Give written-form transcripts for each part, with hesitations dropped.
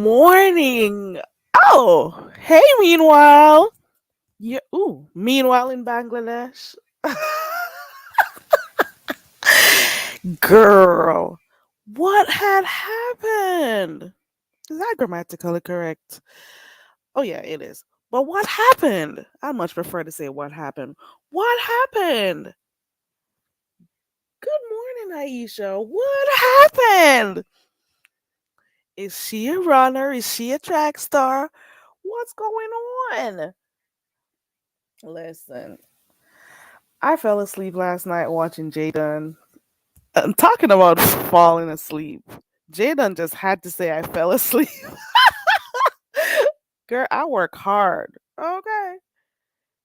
morning. Oh, hey, meanwhile. Yeah, meanwhile in Bangladesh. Girl, what had happened? Is that grammatically correct? Oh, yeah, it is. But what happened? I much prefer to say what happened. What happened? Good morning, Aisha. What happened? Is she a runner? Is she a track star? What's going on? Listen, I fell asleep last night watching Jaden. I'm talking about falling asleep. Jaden just had to say I fell asleep. Girl, I work hard. Okay.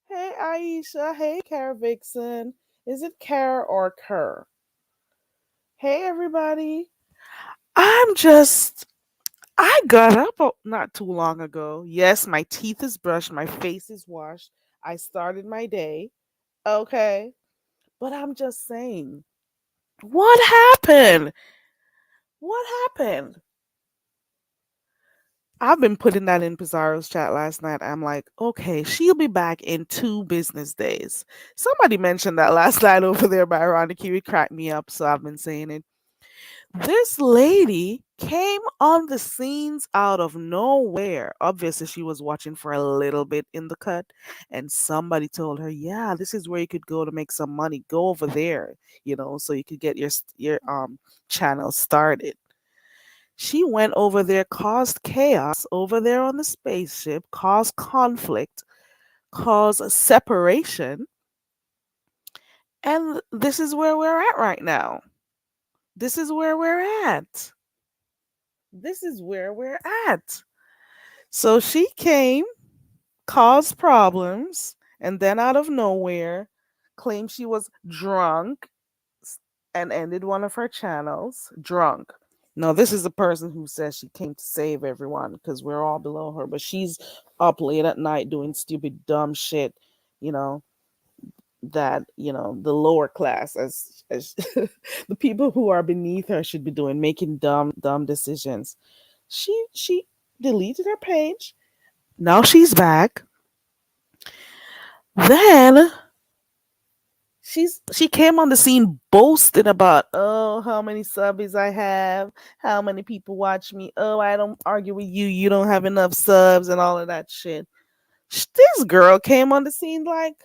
Hey, Aisha. Hey, Cara Vixen. Is it Cara or Kerr? Hey, everybody. I'm just. I got up not too long ago. Yes, my teeth is brushed, my face is washed. I started my day. Okay. But I'm just saying, what happened? What happened? I've been putting that in Pizarro's chat last night. I'm like, okay, she'll be back in 2 business days. Somebody mentioned that last night over there by Ironically. It cracked me up, so I've been saying it. This lady came on the scenes out of nowhere. Obviously, she was watching for a little bit in the cut, and somebody told her, "Yeah, this is where you could go to make some money. Go over there, so you could get your channel started." She went over there, caused chaos over there on the spaceship, caused conflict, caused separation, and this is where we're at right now. This is where we're at. This is where we're at. So she came, caused problems, and then out of nowhere claimed she was drunk and ended one of her channels drunk. No, this is the person who says she came to save everyone because we're all below her, but she's up late at night doing stupid, dumb shit, you know, the lower class as the people who are beneath her should be doing, making dumb decisions. She deleted her page. Now she's back. Then she came on the scene boasting about, oh, how many subbies I have, how many people watch me, oh, I don't argue with you, you don't have enough subs, and all of that shit. This girl came on the scene like,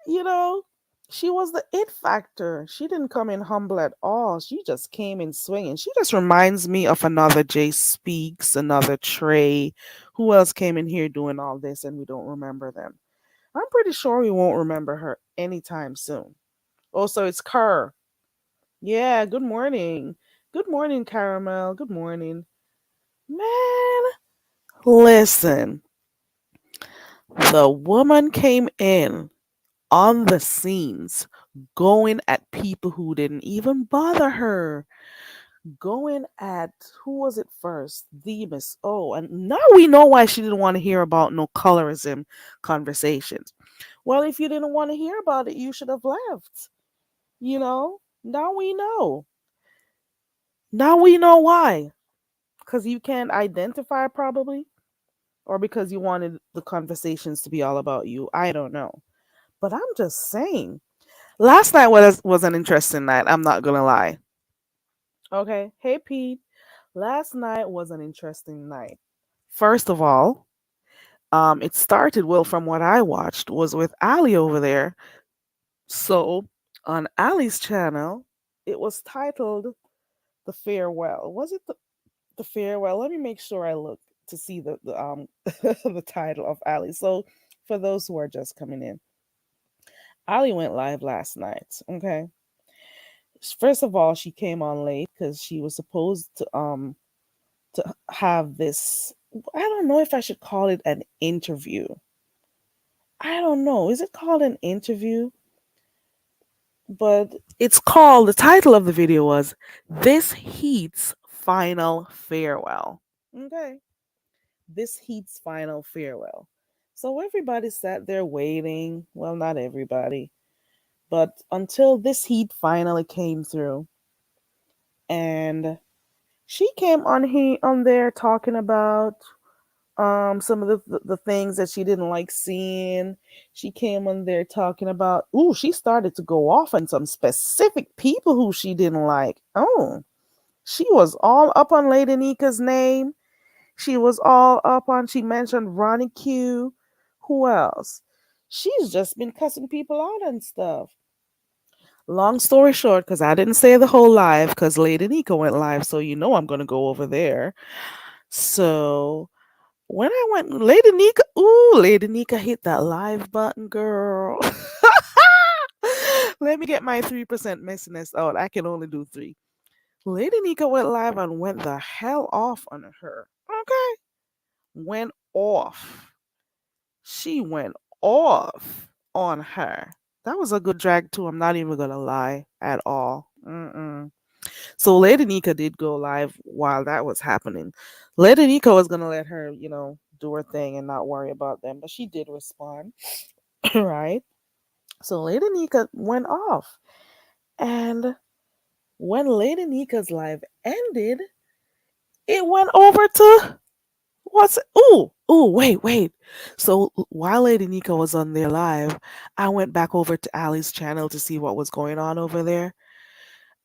you know she was the it factor. She didn't come in humble at all. She just came in swinging. She just reminds me of another Jay Speaks, another Trey. Who else came in here doing all this and we don't remember them? I'm pretty sure we won't remember her anytime soon. Also, it's Kerr. Yeah, good morning. Good morning, Caramel. Good morning. Man, listen. The woman came in on the scenes, going at people who didn't even bother her. Going at, who was it first? Demas. Oh, and now we know why she didn't want to hear about no colorism conversations. Well, if you didn't want to hear about it, you should have left. Now we know. Now we know why. Because you can't identify, probably, or because you wanted the conversations to be all about you. I don't know. But I'm just saying. Last night was an interesting night. I'm not going to lie. Okay. Hey, Pete. Last night was an interesting night. First of all, it started, well, from what I watched, was with Ali over there. So on Ali's channel, it was titled The Farewell. Was it the Farewell? Let me make sure I look to see the the title of Ali. So for those who are just coming in, Ali went live last night. Okay. First of all, she came on late because she was supposed to have this. I don't know if I should call it an interview. I don't know. Is it called an interview? But it's called, the title of the video was This Heat's Final Farewell. Okay. This Heat's Final Farewell. So everybody sat there waiting. Well, not everybody, but until this Heat finally came through. And She came on there talking about some of the things that she didn't like seeing. She came on there talking about, ooh, she started to go off on some specific people who she didn't like. Oh, she was all up on Lady Nika's name. She was all up on, she mentioned Ronnie Q. Who else? She's just been cussing people out and stuff. Long story short, because I didn't say the whole live, because Lady Nika went live, so you know I'm gonna go over there. So when I went, Lady Nika, ooh, Lady Nika hit that live button, girl. Let me get my 3% messiness out. I can only do three. Lady Nika went live and went the hell off on her. Okay. Went off. She went off on her. That was a good drag too. I'm not even gonna lie at all. Mm-mm. So Lady Nika did go live while that was happening. Lady Nika was gonna let her, do her thing and not worry about them, but she did respond, right? So Lady Nika went off, and when Lady Nika's live ended, it went over to what's ooh, wait. So while Lady Nika was on there live, I went back over to Ali's channel to see what was going on over there.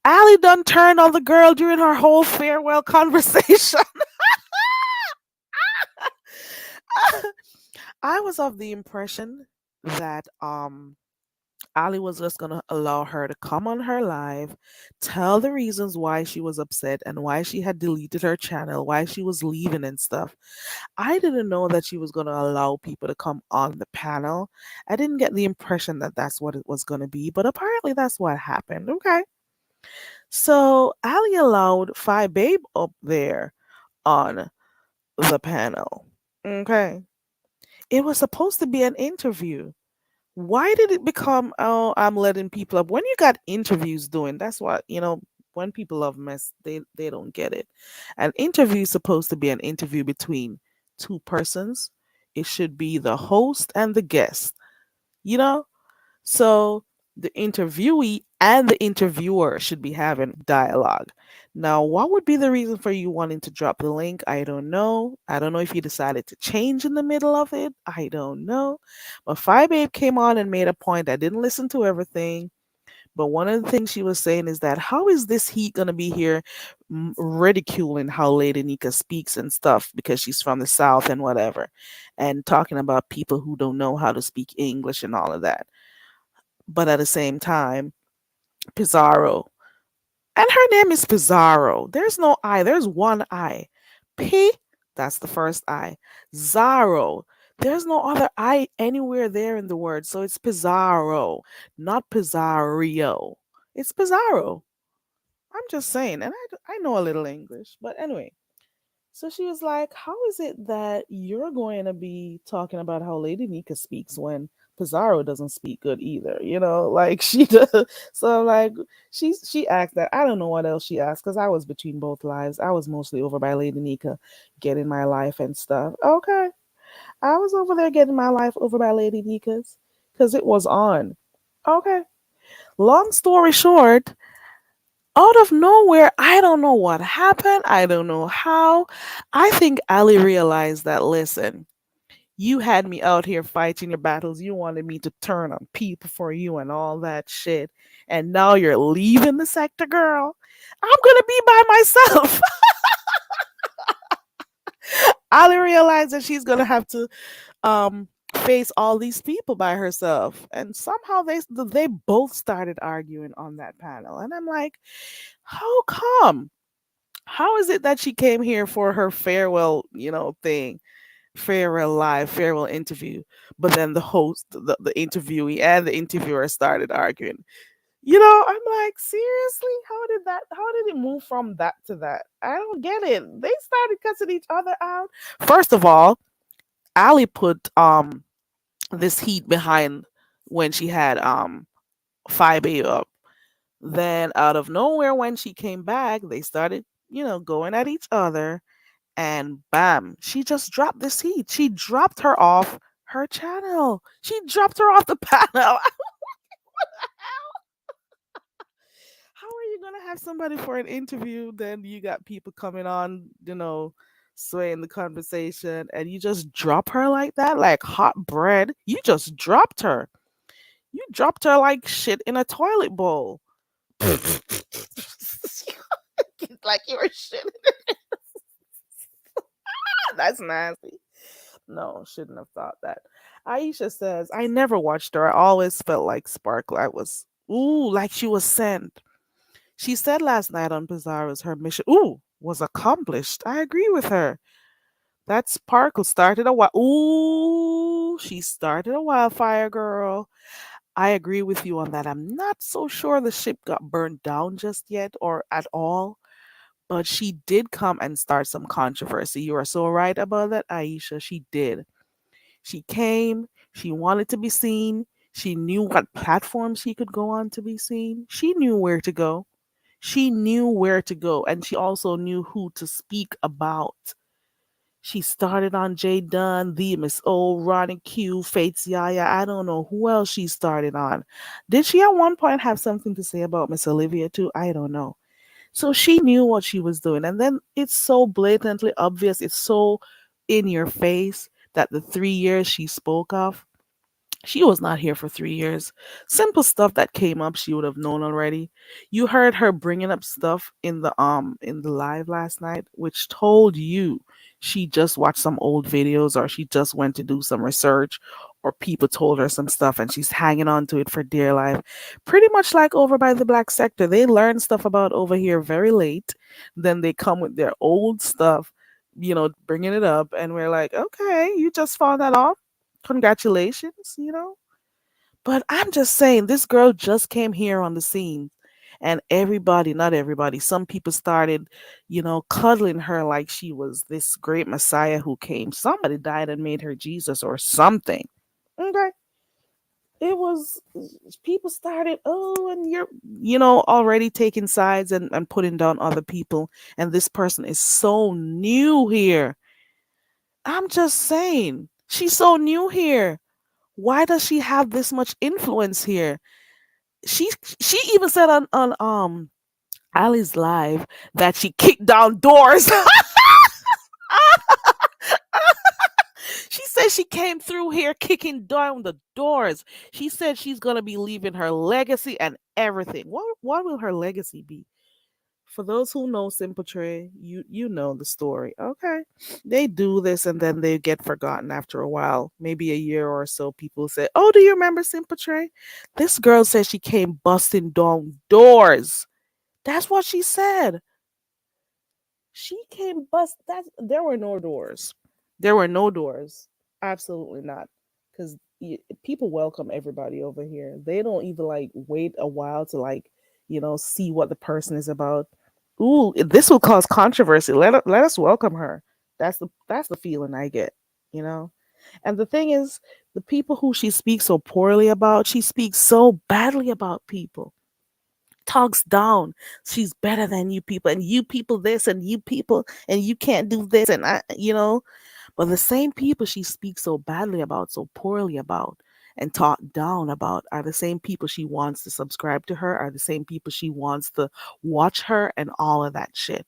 Ali done turned on the girl during her whole farewell conversation. I was of the impression that Ali was just gonna allow her to come on her live, tell the reasons why she was upset and why she had deleted her channel, why she was leaving and stuff. I didn't know that she was gonna allow people to come on the panel. I didn't get the impression that that's what it was gonna be, but apparently that's what happened. Okay, so Ali allowed Phi Babe up there on the panel. Okay, it was supposed to be an interview. Why did it become, oh, I'm letting people up? When you got interviews doing, that's what, when people love mess, they don't get it. An interview is supposed to be an interview between two persons. It should be the host and the guest, you know? So the interviewee and the interviewer should be having dialogue. Now, what would be the reason for you wanting to drop the link? I don't know. I don't know if you decided to change in the middle of it. I don't know. But Five Babe came on and made a point. I didn't listen to everything. But one of the things she was saying is that how is this heat going to be here ridiculing how Lady Nika speaks and stuff because she's from the South and whatever, and talking about people who don't know how to speak English and all of that. But at the same time, Pizarro. And her name is Pizarro. There's no I, there's one I. P, that's the first I. Zaro. There's no other I anywhere there in the word. So it's Pizarro, not Pizarro. It's Pizarro. I'm just saying. And I know a little English. But anyway, so she was like, how is it that you're going to be talking about how Lady Nika speaks when Pizarro doesn't speak good either? Like she does. So I'm like, she asked that. I don't know what else she asked because I was between both lives. I was mostly over by Lady Nika getting my life and stuff. Okay. I was over there getting my life over by Lady Nika's because it was on. Okay. Long story short, out of nowhere, I don't know what happened. I don't know how. I think Ali realized that, listen, you had me out here fighting your battles. You wanted me to turn on people for you and all that shit. And now you're leaving the sector, girl. I'm going to be by myself. Ali realized that she's going to have to face all these people by herself. And somehow they both started arguing on that panel. And I'm like, how come? How is it that she came here for her farewell, thing, farewell live, farewell interview, but then the host, the interviewee, and the interviewer started arguing? I'm like, seriously, how did it move from that to that? I don't get it. They started cussing each other out. First of all, Ali put this heat behind when she had Phi Babe up. Then out of nowhere, when she came back, they started, going at each other, and bam, she just dropped this heat. She dropped her off her channel. She dropped her off the panel. How are you gonna have somebody for an interview, then you got people coming on, swaying the conversation, and you just drop her like that, like hot bread. You just dropped her. You dropped her like shit in a toilet bowl. Like you were shit. That's nasty. No, shouldn't have thought that. Aisha says, I never watched her. I always felt like Sparkle. I was, ooh, like she was sent. She said last night on Pizarro's her mission, ooh, was accomplished. I agree with her. That Sparkle started a while. Ooh, she started a wildfire, girl. I agree with you on that. I'm not so sure the ship got burned down just yet or at all, but she did come and start some controversy. You are so right about that, Aisha. She did. She came, she wanted to be seen, she knew what platform she could go on to be seen, she knew where to go. She knew where to go, and she also knew who to speak about. She started on Jay Dunn, the Miss O, Ronnie Q, Fates Yaya. I don't know who else she started on. Did she at one point have something to say about Miss Olivia too? I don't know. So she knew what she was doing. And then it's so blatantly obvious, it's so in your face that the 3 years she spoke of, she was not here for 3 years. Simple stuff that came up, she would have known already. You heard her bringing up stuff in the live last night, which told you she just watched some old videos or she just went to do some research or people told her some stuff and she's hanging on to it for dear life. Pretty much like over by the black sector. They learn stuff about over here very late. Then they come with their old stuff, bringing it up. And we're like, okay, you just found that out, congratulations. But I'm just saying, this girl just came here on the scene, and everybody, not everybody, some people started, cuddling her like she was this great messiah who came. Somebody died and made her Jesus or something. Okay. It was, people started, oh, and you're, already taking sides and putting down other people. And this person is so new here. I'm just saying, she's so new here. Why does she have this much influence here? She she even said on Ali's live that she kicked down doors. She said she came through here kicking down the doors. She said she's gonna be leaving her legacy and everything. What will her legacy be? For those who know Simple Trey, you know the story. Okay. They do this and then they get forgotten after a while. Maybe a year or so, people say, oh, do you remember Simple Trey? This girl said she came busting down doors. That's what she said. She came that there were no doors. There were no doors. Absolutely not. Because people welcome everybody over here. They don't even like wait a while to like, see what the person is about. Ooh, this will cause controversy. Let us welcome her. That's the feeling I get, you know. And the thing is, the people who she speaks so poorly about, she speaks so badly about people, talks down. She's better than you people, and you people this, and you people, and you can't do this, and I. But the same people she speaks so badly about, so poorly about, and talk down about are the same people she wants to subscribe to her, are the same people she wants to watch her, and all of that shit.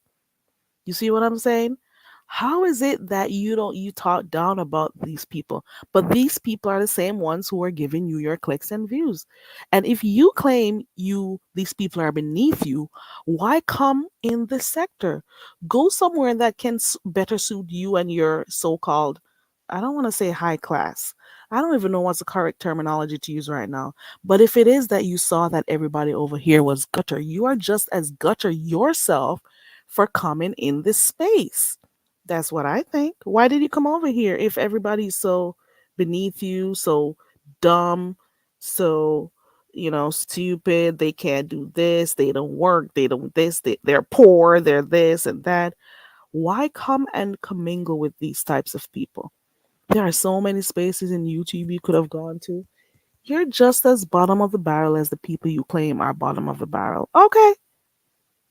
You see what I'm saying? How is it that you talk down about these people, but these people are the same ones who are giving you your clicks and views? And if you claim these people are beneath you, why come in this sector? Go somewhere that can better suit you and your so-called, I don't want to say high class. I don't even know what's the correct terminology to use right now. But if it is that you saw that everybody over here was gutter, you are just as gutter yourself for coming in this space. That's what I think. Why did you come over here if everybody's so beneath you, so dumb, so stupid? They can't do this, they don't work, they don't this, they're poor, they're this and that. Why come and commingle with these types of people? There are so many spaces in YouTube you could have gone to. You're just as bottom of the barrel as the people you claim are bottom of the barrel. Okay,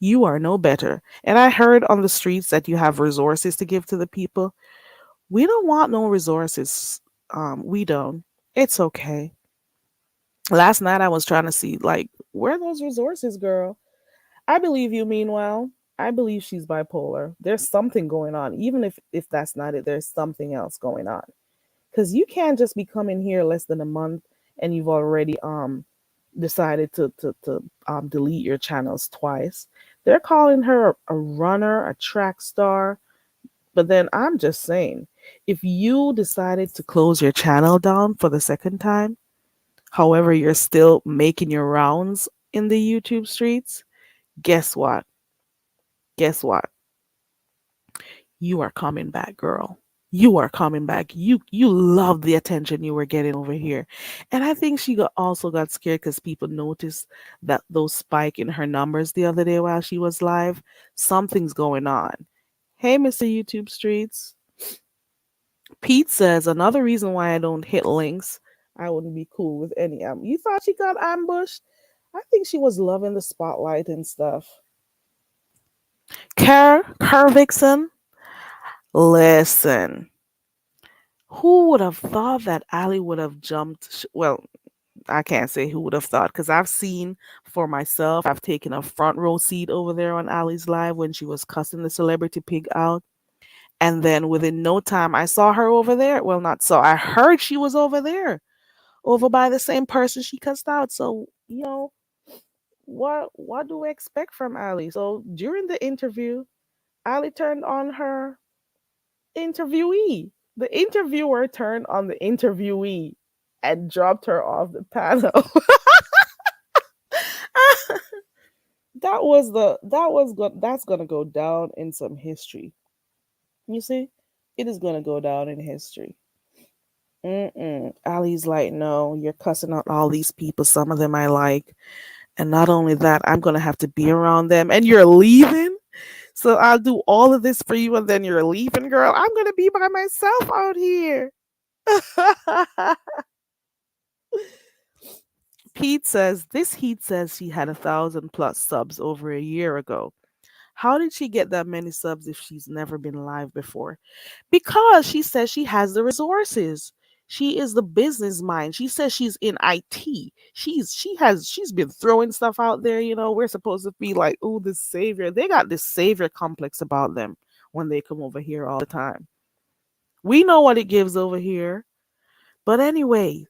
you are no better. And I heard on the streets that you have resources to give to the people. We don't want no resources. We don't. It's okay. Last night I was trying to see like where are those resources, girl. I believe you. Meanwhile, I believe she's bipolar. There's something going on, even if that's not it. There's something else going on because you can't just be coming here less than a month and you've already decided to delete your channels twice. They're calling her a runner, a track star. But then I'm just saying, if you decided to close your channel down for the second time, however, you're still making your rounds in the YouTube streets, guess what? Guess what? You are coming back, girl. You are coming back. You love the attention you were getting over here. And I think she also got scared because people noticed that those spike in her numbers the other day while she was live. Something's going on. Hey, Mr. YouTube Streets. Pete says another reason why I don't hit links, I wouldn't be cool with any. You thought she got ambushed? I think she was loving the spotlight and stuff. Kerr Vixen, listen. Who would have thought that Ali would have jumped? Well, I can't say who would have thought because I've seen for myself. I've taken a front row seat over there on Ali's live when she was cussing the celebrity pig out. And then within no time, I saw her over there. Well, not so. I heard she was over there, over by the same person she cussed out. So, what do we expect from Ali? So during the interview, Ali turned on her interviewee. The interviewer turned on the interviewee and dropped her off the panel. That's gonna go down in some history. You see, it is gonna go down in history. Ali's like, no, you're cussing out all these people. Some of them I like, and not only that, I'm gonna have to be around them. And you're leaving, so I'll do all of this for you, and then you're leaving, girl. I'm gonna be by myself out here. Pete says this heat says she had 1,000+ subs over a year ago. How did she get that many subs if she's never been live before? Because she says she has the resources. She is the business mind. She says she's in IT. She's been throwing stuff out there, we're supposed to be like, oh, this savior. They got this savior complex about them when they come over here all the time. We know what it gives over here. But anyway,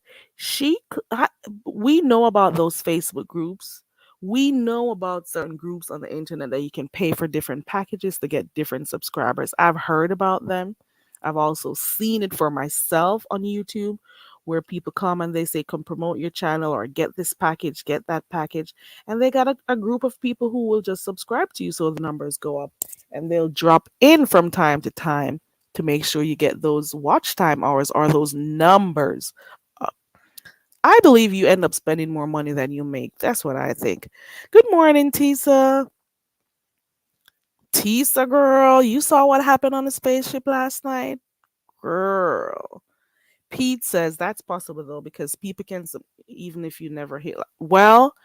we know about those Facebook groups. We know about certain groups on the internet that you can pay for different packages to get different subscribers. I've heard about them. I've also seen it for myself on YouTube where people come and they say, come promote your channel or get this package, get that package. And they got a group of people who will just subscribe to you so the numbers go up and they'll drop in from time to time to make sure you get those watch time hours or those numbers up. I believe you end up spending more money than you make. That's what I think. Good morning, Tisa. Tisa, girl, you saw what happened on the spaceship last night? Girl. Pete says that's possible though because people can even if you never hit. Well,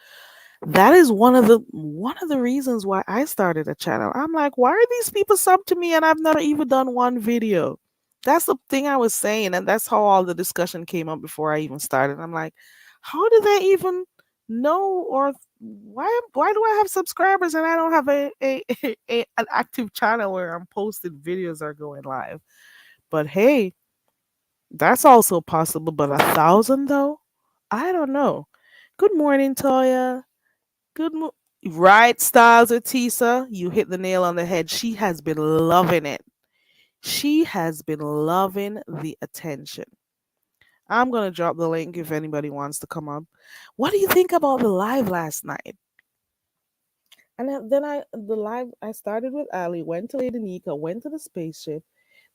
that is one of the reasons why I started a channel. I'm like, why are these people sub to me and I've never even done one video? That's the thing I was saying, and that's how all the discussion came up before I even started. I'm like, how do they even know, or why do I have subscribers and I don't have an active channel where I'm posting videos or going live? But hey, that's also possible. But 1,000 though, I don't know. Good morning, Toya. Right, Styles with Tisa. You hit the nail on the head. She has been loving it. She has been loving the attention. I'm gonna drop the link if anybody wants to come up. What do you think about the live last night? And then I started with Ali, went to Lady Nika, went to the spaceship,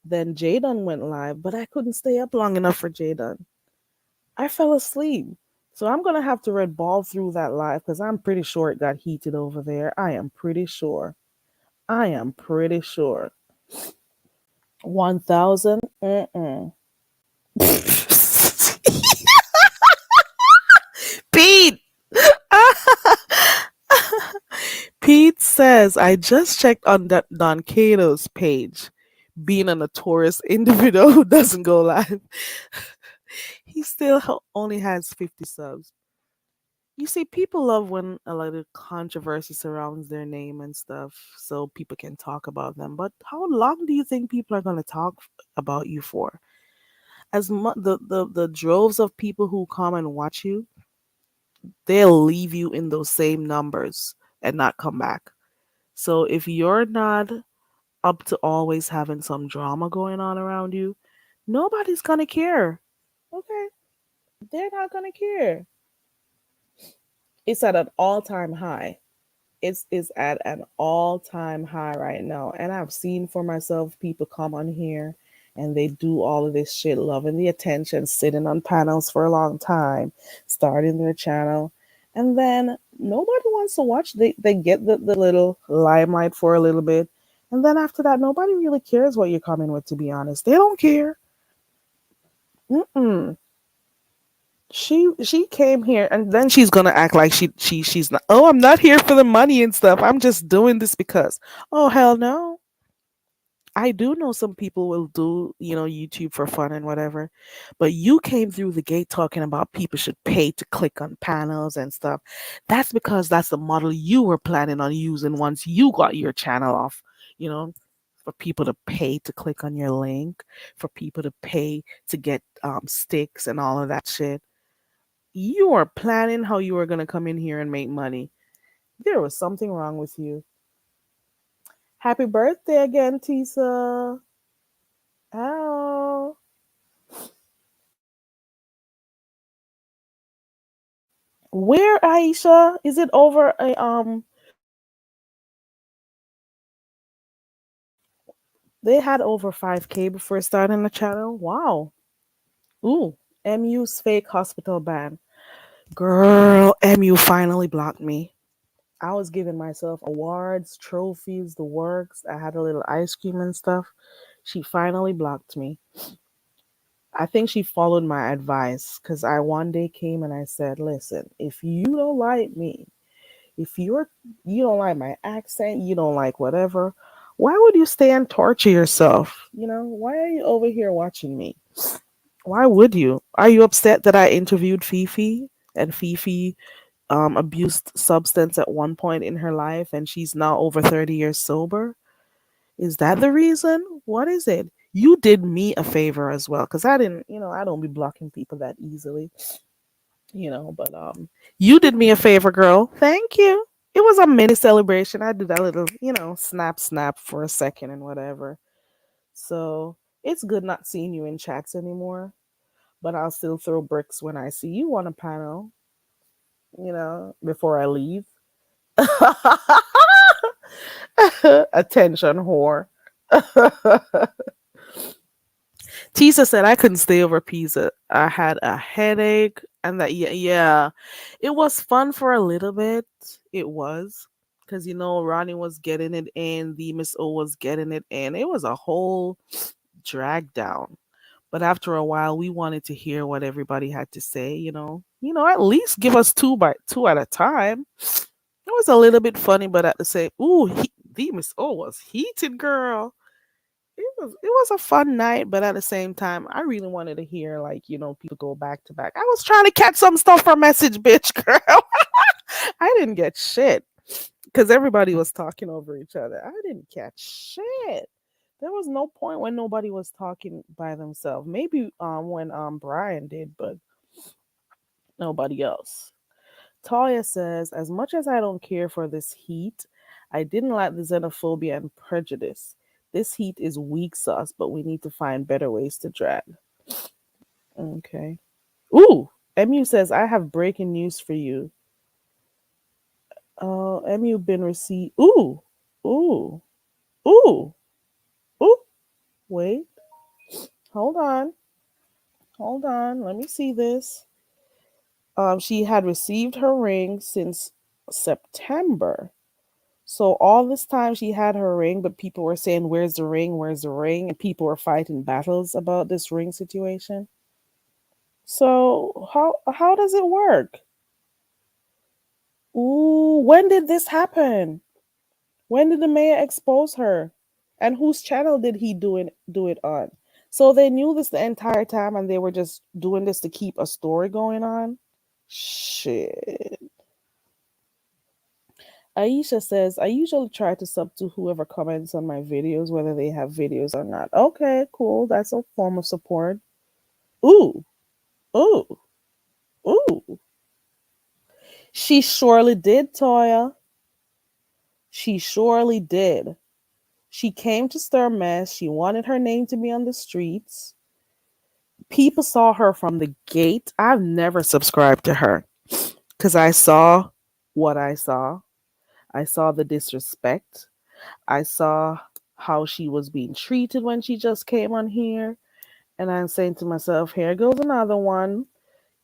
then Jaden went live, but I couldn't stay up long enough for Jaden. I fell asleep. So I'm gonna have to red ball through that live because I'm pretty sure it got heated over there. I am pretty sure. 1,000. Pete. Pete says I just checked on Don Cato's page. Being a notorious individual who doesn't go live, he still only has 50 subs. You see, people love when a lot of controversy surrounds their name and stuff, so people can talk about them. But how long do you think people are going to talk about you for? As much the droves of people who come and watch you, they'll leave you in those same numbers and not come back. So if you're not up to always having some drama going on around you, nobody's gonna care. Okay, they're not gonna care. It's at an all-time high. It's at an all-time high right now. And I've seen for myself people come on here and they do all of this shit, loving the attention, sitting on panels for a long time, starting their channel, and then nobody wants to watch. They get the little limelight for a little bit. And then after that, nobody really cares what you're coming with, to be honest. They don't care. Mm-mm. She came here and then she's gonna act like she's not. Oh, I'm not here for the money and stuff. I'm just doing this because. Oh hell no. I do know some people will do, YouTube for fun and whatever, but you came through the gate talking about people should pay to click on panels and stuff. That's because that's the model you were planning on using once you got your channel off, you know, for people to pay to click on your link, for people to pay to get sticks and all of that shit. You are planning how you were going to come in here and make money. There was something wrong with you. Happy birthday again, Tisa. Ow. Where, Aisha? Is it over they had over 5K before starting the channel? Wow. Ooh. MU's fake hospital ban. Girl, MU finally blocked me. I was giving myself awards, trophies, the works. I had a little ice cream and stuff. She finally blocked me. I think she followed my advice because I one day came and I said, listen, if you don't like me, if you don't like my accent, you don't like whatever, why would you stay and torture yourself? Why are you over here watching me? Why would you? Are you upset that I interviewed Fifi and Fifi abused substance at one point in her life and she's now over 30 years sober? Is that the reason? What is it? You did me a favor as well because I didn't, I don't be blocking people that easily, but you did me a favor, girl. Thank you. It was a mini celebration. I did a little, snap snap for a second and whatever. So it's good not seeing you in chats anymore, but I'll still throw bricks when I see you on a panel, before I leave. Attention whore. Tisa said I couldn't stay over pizza. I had a headache, and that yeah, it was fun for a little bit. It was because Ronnie was getting it in, the Miss O was getting it in. It was a whole drag down. But after a while, we wanted to hear what everybody had to say. At least give us two at a time. It was a little bit funny, but at the same, the Miss O was heated, girl. It was a fun night, but at the same time, I really wanted to hear people go back to back. I was trying to catch some stuff from message, bitch, girl. I didn't get shit because everybody was talking over each other. I didn't catch shit. There was no point when nobody was talking by themselves. Maybe when Brian did, but nobody else. Talia says, as much as I don't care for this heat, I didn't like the xenophobia and prejudice. This heat is weak sauce, but we need to find better ways to drag. Okay. Ooh, MU says, I have breaking news for you. MU been received. Ooh, ooh, ooh. Wait, hold on, hold on. Let me see this. She had received her ring since September. So all this time she had her ring, but people were saying, "Where's the ring? Where's the ring?" And people were fighting battles about this ring situation. So how does it work? Ooh, when did this happen? When did the mayor expose her? And whose channel did he do it on? So they knew this the entire time and they were just doing this to keep a story going on. Shit. Aisha says, I usually try to sub to whoever comments on my videos, whether they have videos or not. Okay, cool. That's a form of support. Ooh, ooh, ooh. She surely did, Toya. She surely did. She came to stir mess. She wanted her name to be on the streets. People saw her from the gate. I've never subscribed to her because I saw what I saw. I saw the disrespect. I saw how she was being treated when she just came on here. And I'm saying to myself, here goes another one.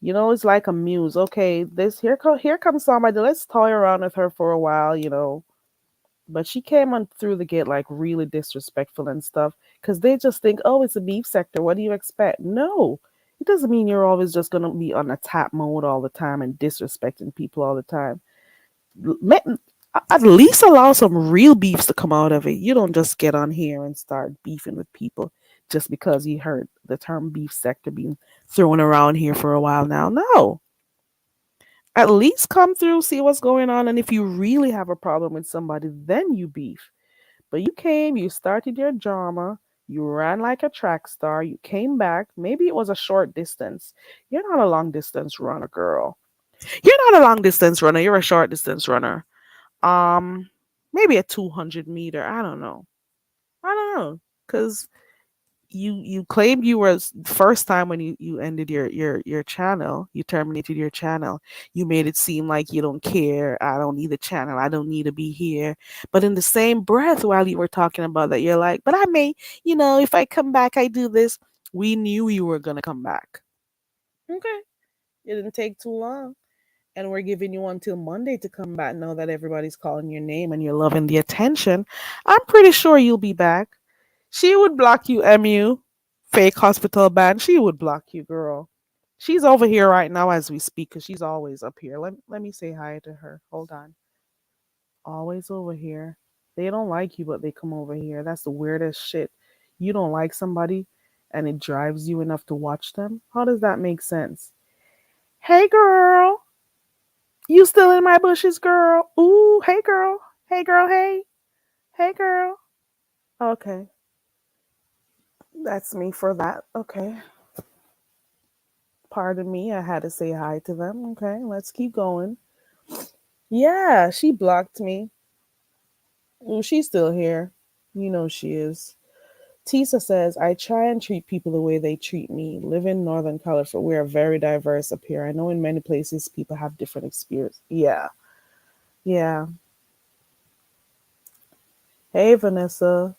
You know, it's like a muse. Okay, here comes somebody. Let's toy around with her for a while, you know. But she came on through the gate like really disrespectful and stuff because they just think, oh, it's a beef sector. What do you expect? No, it doesn't mean you're always just going to be on attack mode all the time and disrespecting people all the time. At least allow some real beefs to come out of it. You don't just get on here and start beefing with people just because you heard the term beef sector being thrown around here for a while now. No, at least come through, see what's going on, and if you really have a problem with somebody, then you beef. But you came, you started your drama, you ran like a track star, you came back. Maybe it was a short distance. You're not a long distance runner, girl. You're not a long distance runner, you're a short distance runner. Um, Maybe a 200 meter. I don't know. I don't know. Cause you claimed you were first time when you ended your channel, you terminated your channel, you made it seem like you don't care. I don't need the channel, I don't need to be here. But in the same breath, while you were talking about that, you're like, but I may, if I come back, I do this. We knew you were gonna come back. Okay, it didn't take too long, and we're giving you until Monday to come back now that everybody's calling your name and you're loving the attention. I'm pretty sure you'll be back. She would block you, MU. Fake hospital ban. She would block you, girl. She's over here right now as we speak because she's always up here. Let me say hi to her. Hold on. Always over here. They don't like you, but they come over here. That's the weirdest shit. You don't like somebody and it drives you enough to watch them? How does that make sense? Hey, girl. You still in my bushes, girl? Ooh, hey, girl. Hey, girl. Hey. Hey, girl. Okay. That's me for that. Okay. Pardon me, I had to say hi to them. Okay, let's keep going. Yeah, she blocked me. Ooh, she's still here. You know she is. Tisa says, I try and treat people the way they treat me. Live in Northern California. We are very diverse up here. I know in many places people have different experience. Yeah. Yeah. Hey, Vanessa.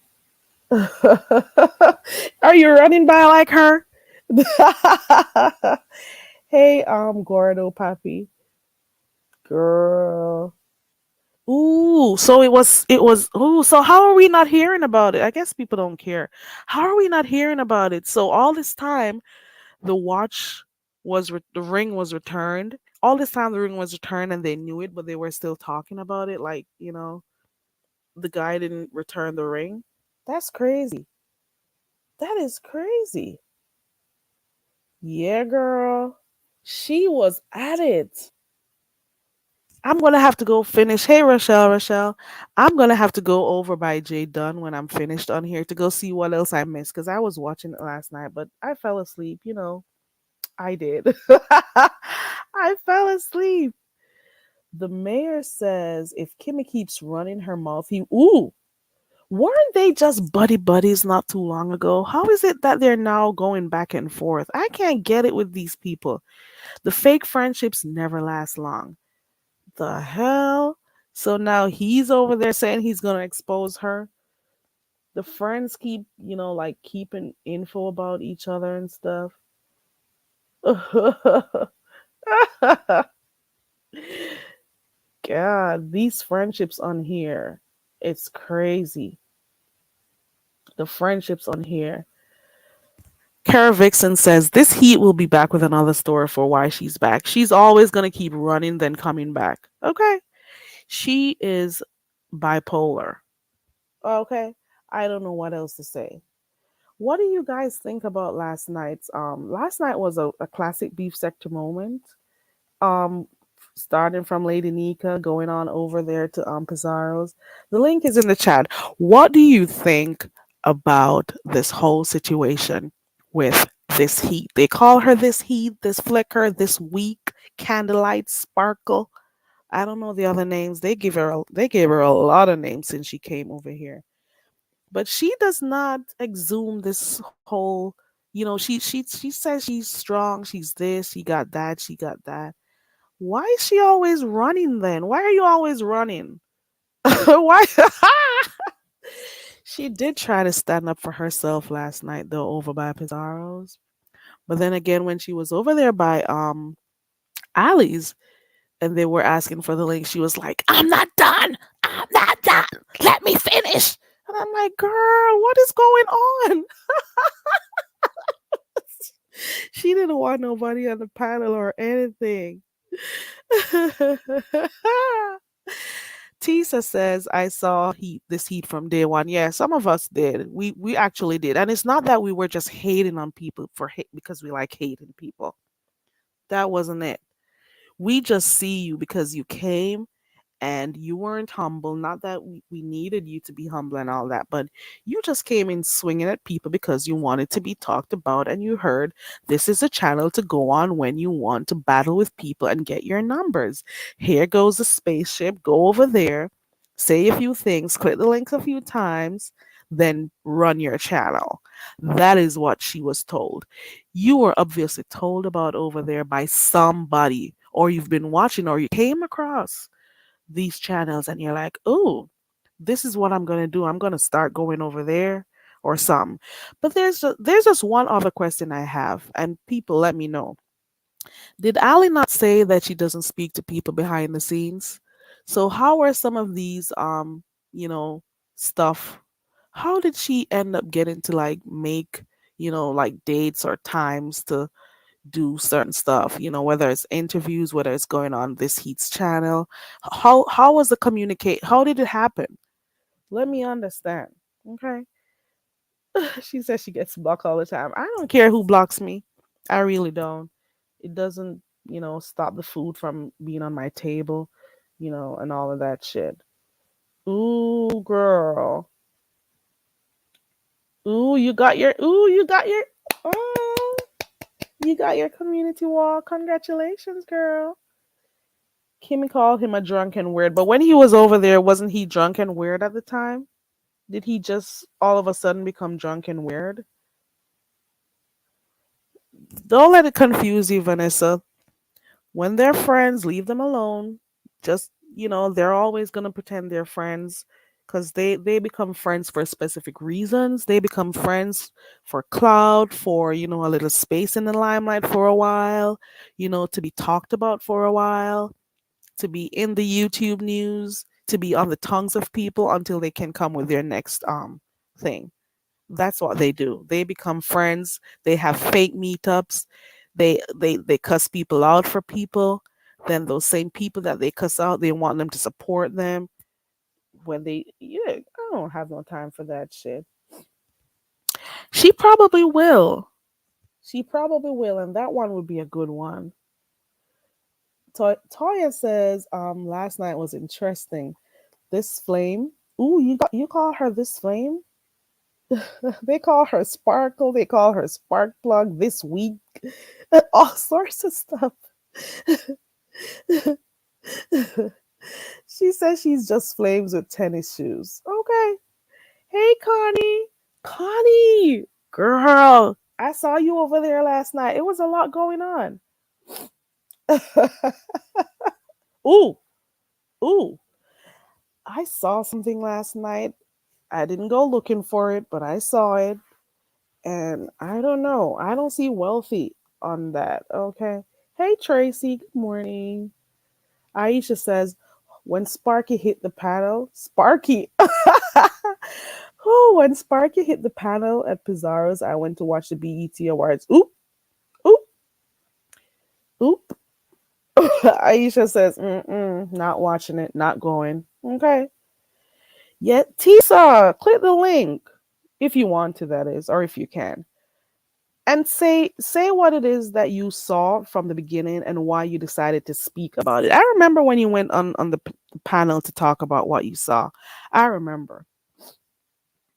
Are you running by like her? Hey, Gordo Pappy. Girl. Ooh, so ooh, so how are we not hearing about it? I guess people don't care. How are we not hearing about it? So all this time the ring was returned. All this time the ring was returned and they knew it, but they were still talking about it like, the guy didn't return the ring. That's crazy. That is crazy. Yeah, girl. She was at it. I'm gonna have to go finish. Hey, Rochelle. I'm gonna have to go over by Jay Dunn when I'm finished on here to go see what else I missed because I was watching it last night, but I fell asleep. I did. I fell asleep. The mayor says if Kimmy keeps running her mouth, weren't they just buddy buddies not too long ago? How is it that they're now going back and forth? I can't get it with these people. The fake friendships never last long. The hell? So now he's over there saying he's gonna expose her. The friends keep, like keeping info about each other and stuff. God, these friendships on here, it's crazy. The friendships on here. Kara Vixen says this heat will be back with another story for why she's back. She's always gonna keep running, then coming back. Okay. She is bipolar. Okay. I don't know what else to say. What do you guys think about last night's last night was a classic beef sector moment. starting from Lady Nika, going on over there to Pizarro's. The link is in the chat. What do you think about this whole situation with this heat? They call her this heat, this flicker, this weak candlelight sparkle. I don't know the other names. They gave her a lot of names since she came over here. But she does not exhume this whole, she says she's strong, she's this, she got that, she got that. Why is she always running then? Why are you always running? Why? She did try to stand up for herself last night though over by Pizarro's. But then again when she was over there by Ali's and they were asking for the link, she was like, I'm not done. I'm not done. Let me finish. And I'm like, girl, what is going on? She didn't want nobody on the panel or anything. Tisa says, I saw this heat from day one. Yeah, some of us did. We actually did. And it's not that we were just hating on people for hate because we like hating people. That wasn't it. We just see you because you came and you weren't humble. Not that we needed you to be humble and all that, but you just came in swinging at people because you wanted to be talked about and you heard this is a channel to go on when you want to battle with people and get your numbers. Here goes the spaceship. Go over there, say a few things, click the links a few times, then run your channel. That is what she was told. You were obviously told about over there by somebody, or you've been watching, or you came across these channels and you're like, oh, this is what I'm going to do. I'm going to start going over there or some. But there's just one other question I have, and people let me know. Did Ali not say that she doesn't speak to people behind the scenes? So how are some of these you know, stuff? How did she end up getting to like make, like dates or times to do certain stuff, whether it's interviews, whether it's going on this Heat's channel? How was the communicate? How did it happen? Let me understand. Okay. She says she gets blocked all the time. I don't care who blocks me. I really don't. It doesn't, stop the food from being on my table, and all of that shit. Ooh, girl. Oh, you got your community wall. Congratulations, girl. Kimmy called him a drunk and weird, but when he was over there, wasn't he drunk and weird at the time? Did he just all of a sudden become drunk and weird? Don't let it confuse you, Vanessa. When they're friends, leave them alone. Just, they're always going to pretend they're friends because they become friends for specific reasons. They become friends for clout, for, a little space in the limelight for a while, to be talked about for a while, to be in the YouTube news, to be on the tongues of people until they can come with their next thing. That's what they do. They become friends. They have fake meetups. They cuss people out for people. Then those same people that they cuss out, they want them to support them when yeah, I don't have no time for that shit. She probably will. She probably will, and that one would be a good one. Toya says, last night was interesting. This flame. Ooh, you call her this flame? They call her Sparkle. They call her Spark Plug this week. All sorts of stuff. She says she's just flames with tennis shoes. Okay. Hey, Connie. Connie, girl, I saw you over there last night. It was a lot going on. Ooh, ooh. I saw something last night. I didn't go looking for it, but I saw it. And I don't know. I don't see wealthy on that. Okay. Hey, Tracy. Good morning. Aisha says, when Sparky hit the panel, Sparky. Oh, when Sparky hit the panel at Pizarro's, I went to watch the BET Awards. Oop, oop, oop. Aisha says, not watching it, not going. Okay. Yet, Tisa, click the link if you want to, that is, or if you can. and say what it is that you saw from the beginning and why you decided to speak about it. I remember when you went on the panel to talk about what you saw. I remember.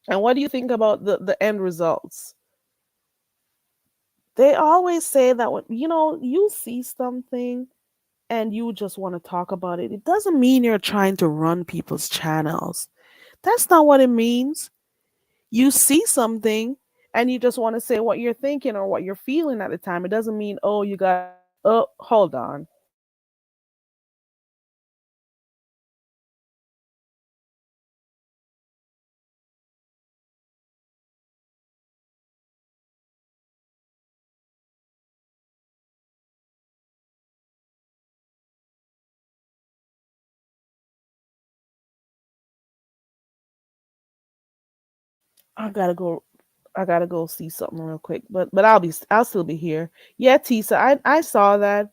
And what do you think about the end results? They always say that when you see something and you just want to talk about it, it doesn't mean you're trying to run people's channels. That's not what it means. You see something and you just want to say what you're thinking or what you're feeling at the time. It doesn't mean, oh, you got, oh, hold on. I gotta go. I gotta go see something real quick, but I'll still be here. Yeah, Tisa, I saw that.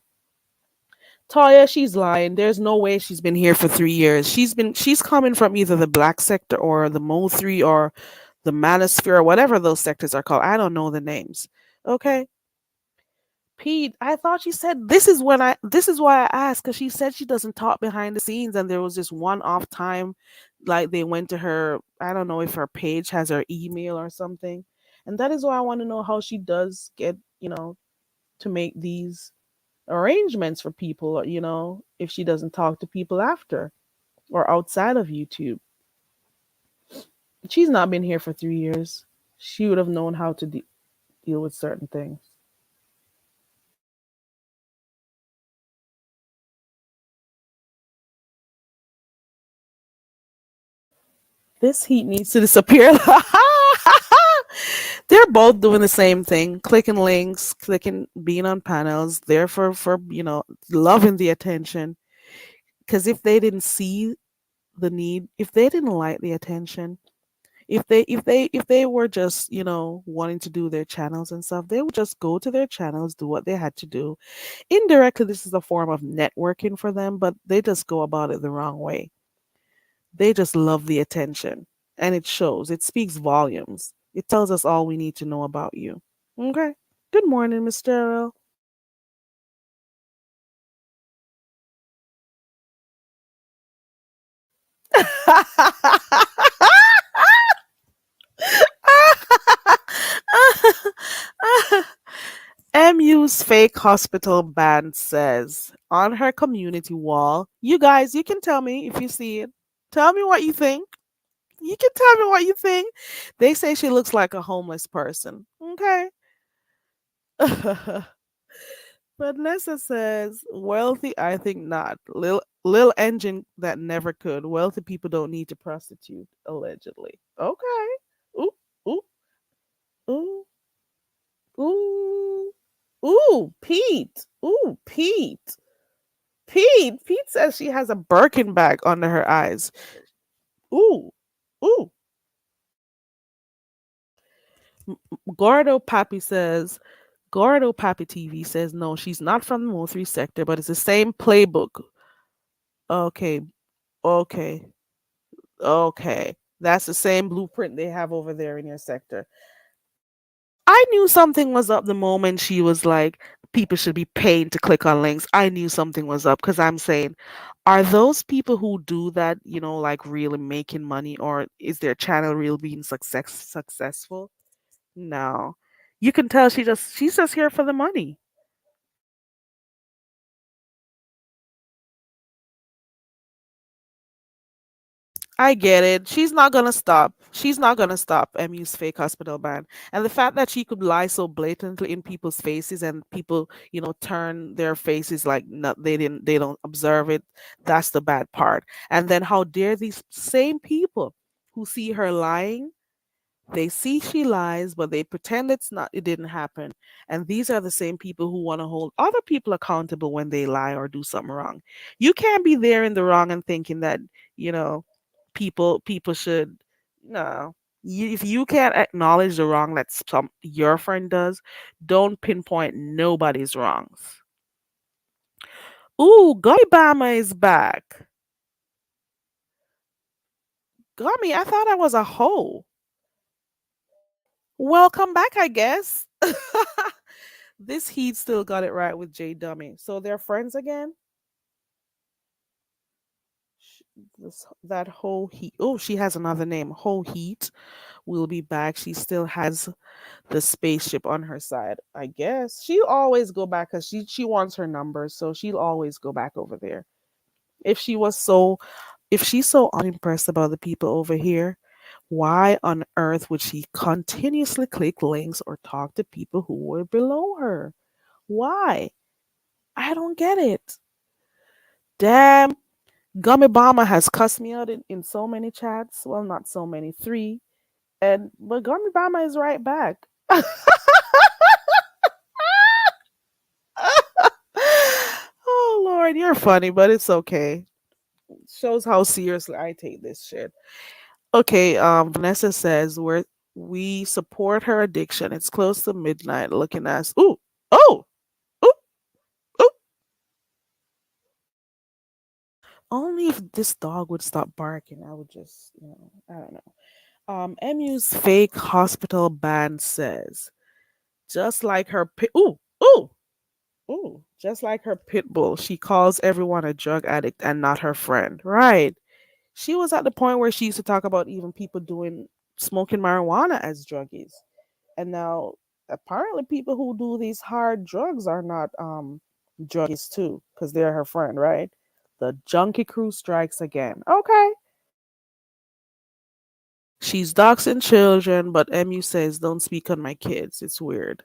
Toya, she's lying. There's no way she's been here for 3 years. She's coming from either the black sector or the Mo 3 or the Manosphere or whatever those sectors are called. I don't know the names. Okay. Pete, I thought she said this is why I asked, because she said she doesn't talk behind the scenes, and there was this one off time, like they went to her, I don't know if her page has her email or something. And that is why I want to know how she does get, to make these arrangements for people, if she doesn't talk to people after or outside of YouTube. She's not been here for 3 years. She would have known how to deal with certain things. This heat needs to disappear. They're both doing the same thing, clicking links, clicking, being on panels. They're for loving the attention. Because if they didn't see the need, if they didn't like the attention, if they were just wanting to do their channels and stuff, they would just go to their channels, do what they had to do. Indirectly, this is a form of networking for them, but they just go about it the wrong way. They just love the attention, and it shows. It speaks volumes. It tells us all we need to know about you. Okay. Good morning, Mr. Earl. MU's fake hospital band says on her community wall, you guys, you can tell me if you see it. Tell me what you think. You can tell me what you think. They say she looks like a homeless person. Okay. But Nessa says, wealthy, I think not. Lil engine that never could. Wealthy people don't need to prostitute, allegedly. Okay. Ooh, ooh, ooh, ooh, ooh, Pete. Ooh, Pete. Pete says she has a Birkin bag under her eyes. Ooh, ooh. Gordo Pappy says, Gordo Pappy TV says, no, she's not from the Mo3 sector, but it's the same playbook. Okay, okay. Okay. That's the same blueprint they have over there in your sector. I knew something was up the moment she was like, people should be paid to click on links. I knew something was up because I'm saying, are those people who do that, like really making money, or is their channel really being successful? No. You can tell she's just here for the money. I get it. She's not gonna stop. She's not gonna stop MU's fake hospital ban. And the fact that she could lie so blatantly in people's faces and people, turn their faces like not, they don't observe it. That's the bad part. And then how dare these same people who see her lying, they see she lies, but they pretend it didn't happen. And these are the same people who want to hold other people accountable when they lie or do something wrong. You can't be there in the wrong and thinking that, you know, people should no. If you can't acknowledge the wrong that your friend does, don't pinpoint nobody's wrongs. Ooh, Gummy Bama is back. Gummy, I thought I was a hoe. Welcome back, I guess. This Heat still got it right with Jay Dummy. So they're friends again. Sh- that whole Heat. Oh, she has another name. Whole Heat will be back. She still has the spaceship on her side. I guess she'll always go back because she wants her numbers, so she'll always go back over there. If she was so, if she's so unimpressed about the people over here, why on earth would she continuously click links or talk to people who were below her? Why? I don't get it. Damn, Gummy Bama has cussed me out in so many chats. Well, not so many, three. And but Gummy Bama is right back. Oh Lord, you're funny, but it's okay. Shows how seriously I take this shit. Okay, Vanessa says we support her addiction. It's close to midnight. Looking at us. Ooh, oh, ooh, ooh. Only if this dog would stop barking, I would just, I don't know. MU's fake hospital band says, just like her pit. Ooh, ooh, ooh. Just like her pit bull, she calls everyone a drug addict and not her friend. Right. She was at the point where she used to talk about even people doing smoking marijuana as druggies. And now apparently people who do these hard drugs are not druggies too, because they're her friend, right? The junkie crew strikes again. Okay. She's doxing children, but MU says don't speak on my kids. It's weird.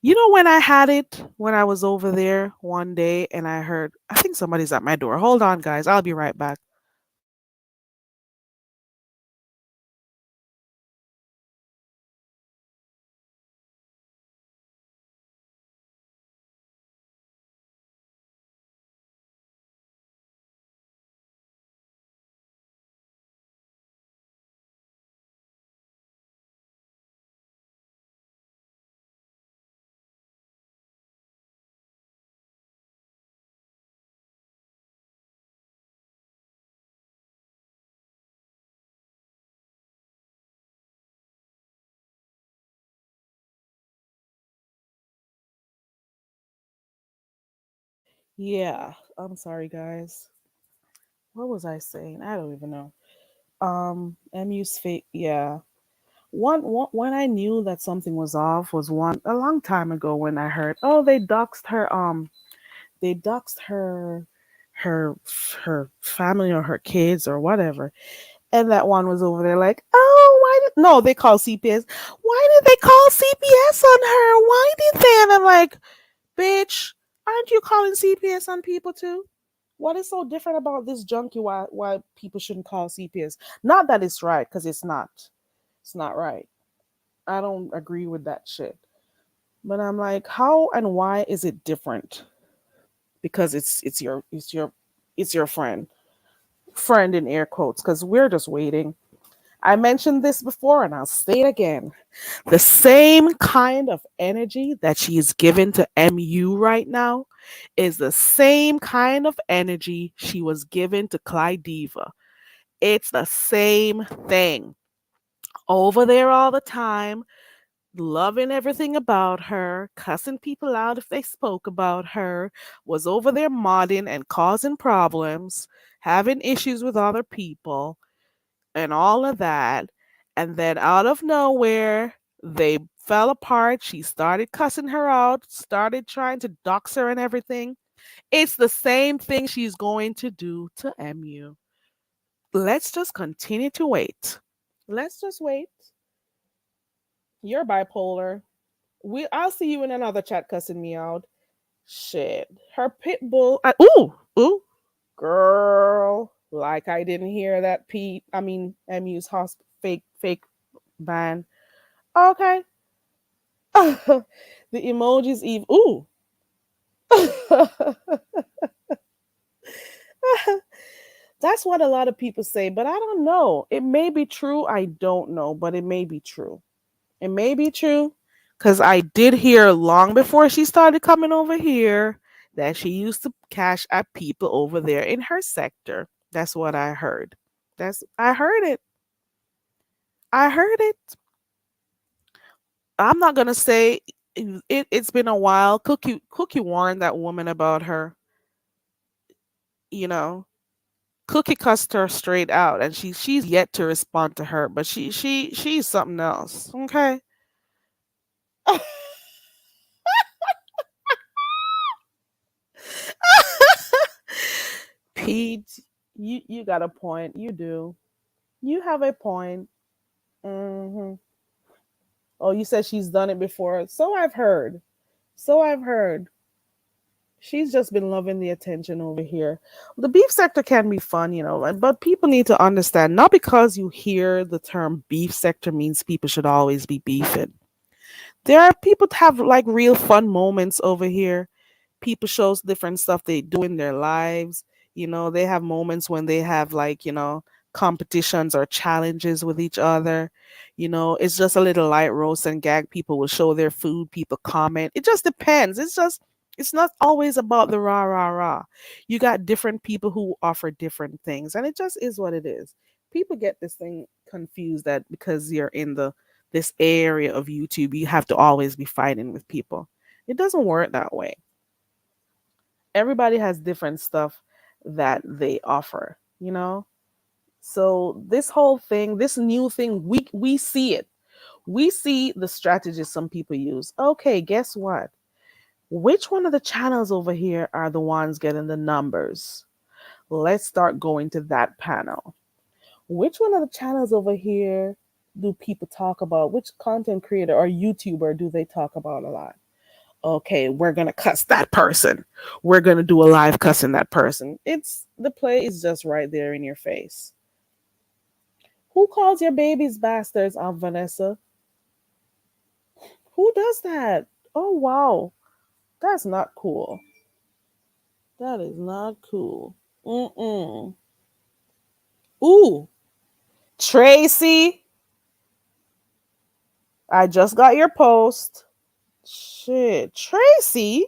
You know when I had it when I was over there one day and I heard I think somebody's at my door. Hold on guys, I'll be right back. Yeah, I'm sorry guys. What was I saying? I don't even know. MU's fake. Yeah, one when I knew that something was off was one a long time ago when I heard, oh, they doxed her her family or her kids or whatever, and that one was over there like, oh, why did no, they call CPS. Why did they call CPS on her? Why did they? And I'm like, bitch, aren't you calling CPS on people too? What is so different about this junkie? Why people shouldn't call CPS? Not that it's right, because it's not. It's not right. I don't agree with that shit. But I'm like, how and why is it different? Because it's your friend in air quotes. Because we're just waiting. I mentioned this before, and I'll say it again. The same kind of energy that she is given to MU right now is the same kind of energy she was given to Clyde Diva. It's the same thing. Over there all the time, loving everything about her, cussing people out if they spoke about her, was over there modding and causing problems, having issues with other people, and all of that. And then out of nowhere, they fell apart. She started cussing her out, started trying to dox her and everything. It's the same thing she's going to do to MU. Let's just continue to wait. Let's just wait. You're bipolar. I'll see you in another chat cussing me out. Shit. Her pit bull. Ooh, girl. Like I didn't hear that Pete. I mean, MU's fake ban. Okay. The emojis eve. Ooh. That's what a lot of people say, but I don't know. It may be true. I don't know, but it may be true. It may be true because I did hear long before she started coming over here that she used to cash at people over there in her sector. That's what I heard. I heard it. I heard it. I'm not gonna say it's been a while. Cookie warned that woman about her, you know. Cookie cussed her straight out, and she's yet to respond to her, but she's something else. Okay. Pete, you got a point. You do. You have a point. Hmm. Oh, you said she's done it before. So I've heard. So I've heard. She's just been loving the attention over here. The beef sector can be fun, but people need to understand not because you hear the term beef sector means people should always be beefing. There are people to have like real fun moments over here. People shows different stuff they do in their lives. They have moments when they have like, competitions or challenges with each other. It's just a little light roast and gag. People will show their food, people comment. It just depends. It's not always about the rah rah rah. You got different people who offer different things, and it just is what it is. People get this thing confused that because you're in the this area of YouTube, you have to always be fighting with people. It doesn't work that way. Everybody has different stuff that they offer. So this whole thing, this new thing, we see it. We see the strategies some people use. Okay, guess what? Which one of the channels over here are the ones getting the numbers? Let's start going to that panel. Which one of the channels over here do people talk about? Which content creator or YouTuber do they talk about a lot? Okay, we're gonna cuss that person. We're gonna do a live cussing that person. It's the play is just right there in your face. Who calls your babies bastards, Aunt Vanessa? Who does that? Oh wow, that's not cool. That is not cool. Mm-mm. Ooh, Tracy, I just got your post. Shit, Tracy,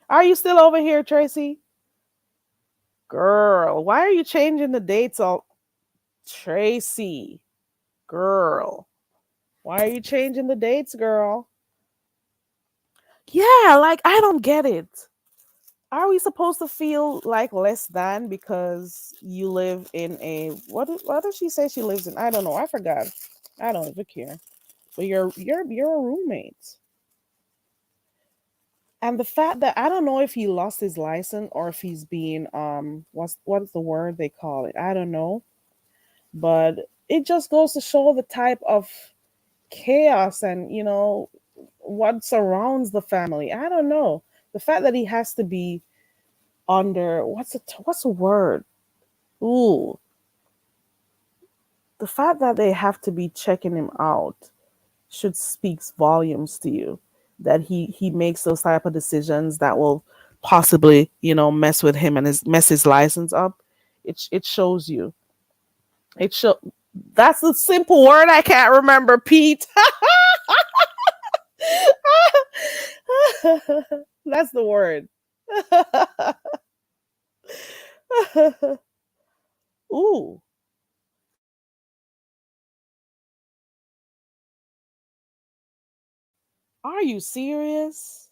are you still over here, Tracy? Girl, why are you changing the dates all? Tracy, girl, why are you changing the dates, girl? Yeah, like I don't get it. Are we supposed to feel like less than because you live in a what did she say she lives in? I don't know. I forgot. I don't even care. But you're a roommate. And the fact that I don't know if he lost his license or if he's being what's the word they call it? I don't know. But it just goes to show the type of chaos and what surrounds the family. I don't know. The fact that he has to be under what's the word? Ooh, the fact that they have to be checking him out should speaks volumes to you. That he makes those type of decisions that will possibly mess with him and mess his license up. It shows you. It show. That's a simple word I can't remember, Pete. That's the word. Ooh, are you serious?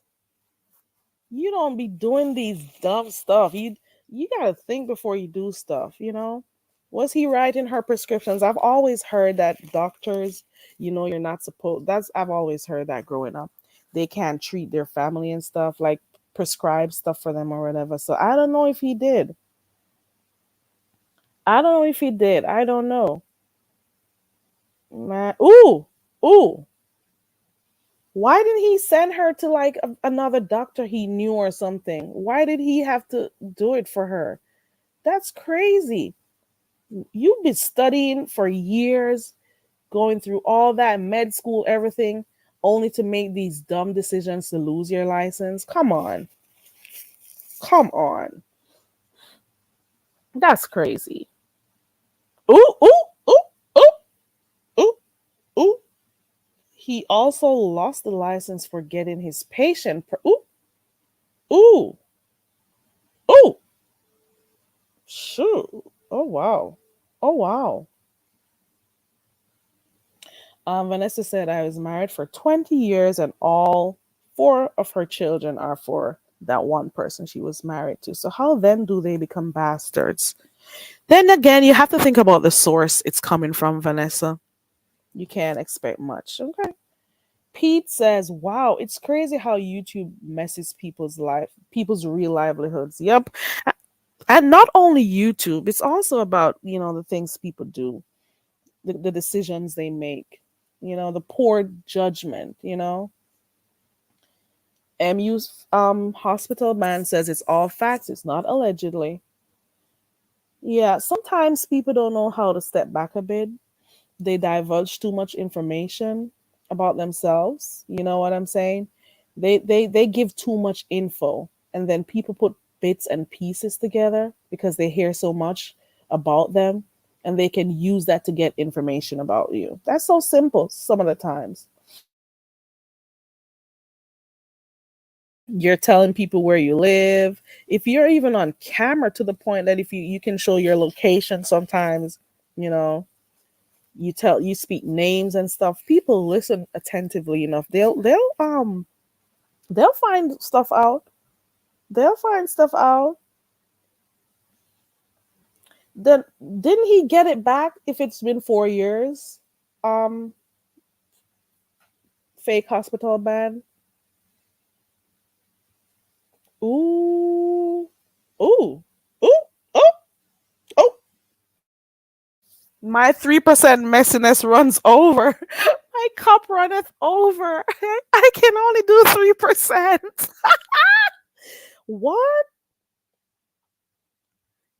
You don't be doing these dumb stuff. You gotta think before you do stuff. Was he writing her prescriptions? I've always heard that doctors, you're not supposed that's I've always heard that growing up. They can't treat their family and stuff, like prescribe stuff for them or whatever. So I don't know if he did. I don't know if he did. I don't know. Man. Ooh. Ooh. Why didn't he send her to like another doctor he knew or something? Why did he have to do it for her? That's crazy. You've been studying for years, going through all that med school, everything, only to make these dumb decisions to lose your license. Come on. Come on. That's crazy. Ooh, ooh, ooh, ooh, ooh, ooh. He also lost the license for getting his patient. Ooh, ooh, ooh. Shoot. Oh, wow. Oh, wow. Vanessa said, I was married for 20 years and all four of her children are for that one person she was married to. So, how then do they become bastards? Then again, you have to think about the source it's coming from, Vanessa. You can't expect much. Okay. Pete says, wow, it's crazy how YouTube messes people's real livelihoods. Yep. And not only YouTube, it's also about, the things people do, the decisions they make, the poor judgment, MU's hospital man says it's all facts, it's not allegedly. Yeah, sometimes people don't know how to step back a bit. They divulge too much information about themselves. You know what I'm saying? They give too much info, and then people put bits and pieces together because they hear so much about them, and they can use that to get information about you. That's so simple some of the times. You're telling people where you live. If you're even on camera to the point that if you can show your location sometimes, you know, you speak names and stuff, people listen attentively enough. They'll find stuff out. They'll find stuff out. Then didn't he get it back if it's been 4 years? Um Fake hospital ban. Ooh. Ooh. Ooh. Oh. Oh. My 3% messiness runs over. My cup runneth over. I can only do 3%. What?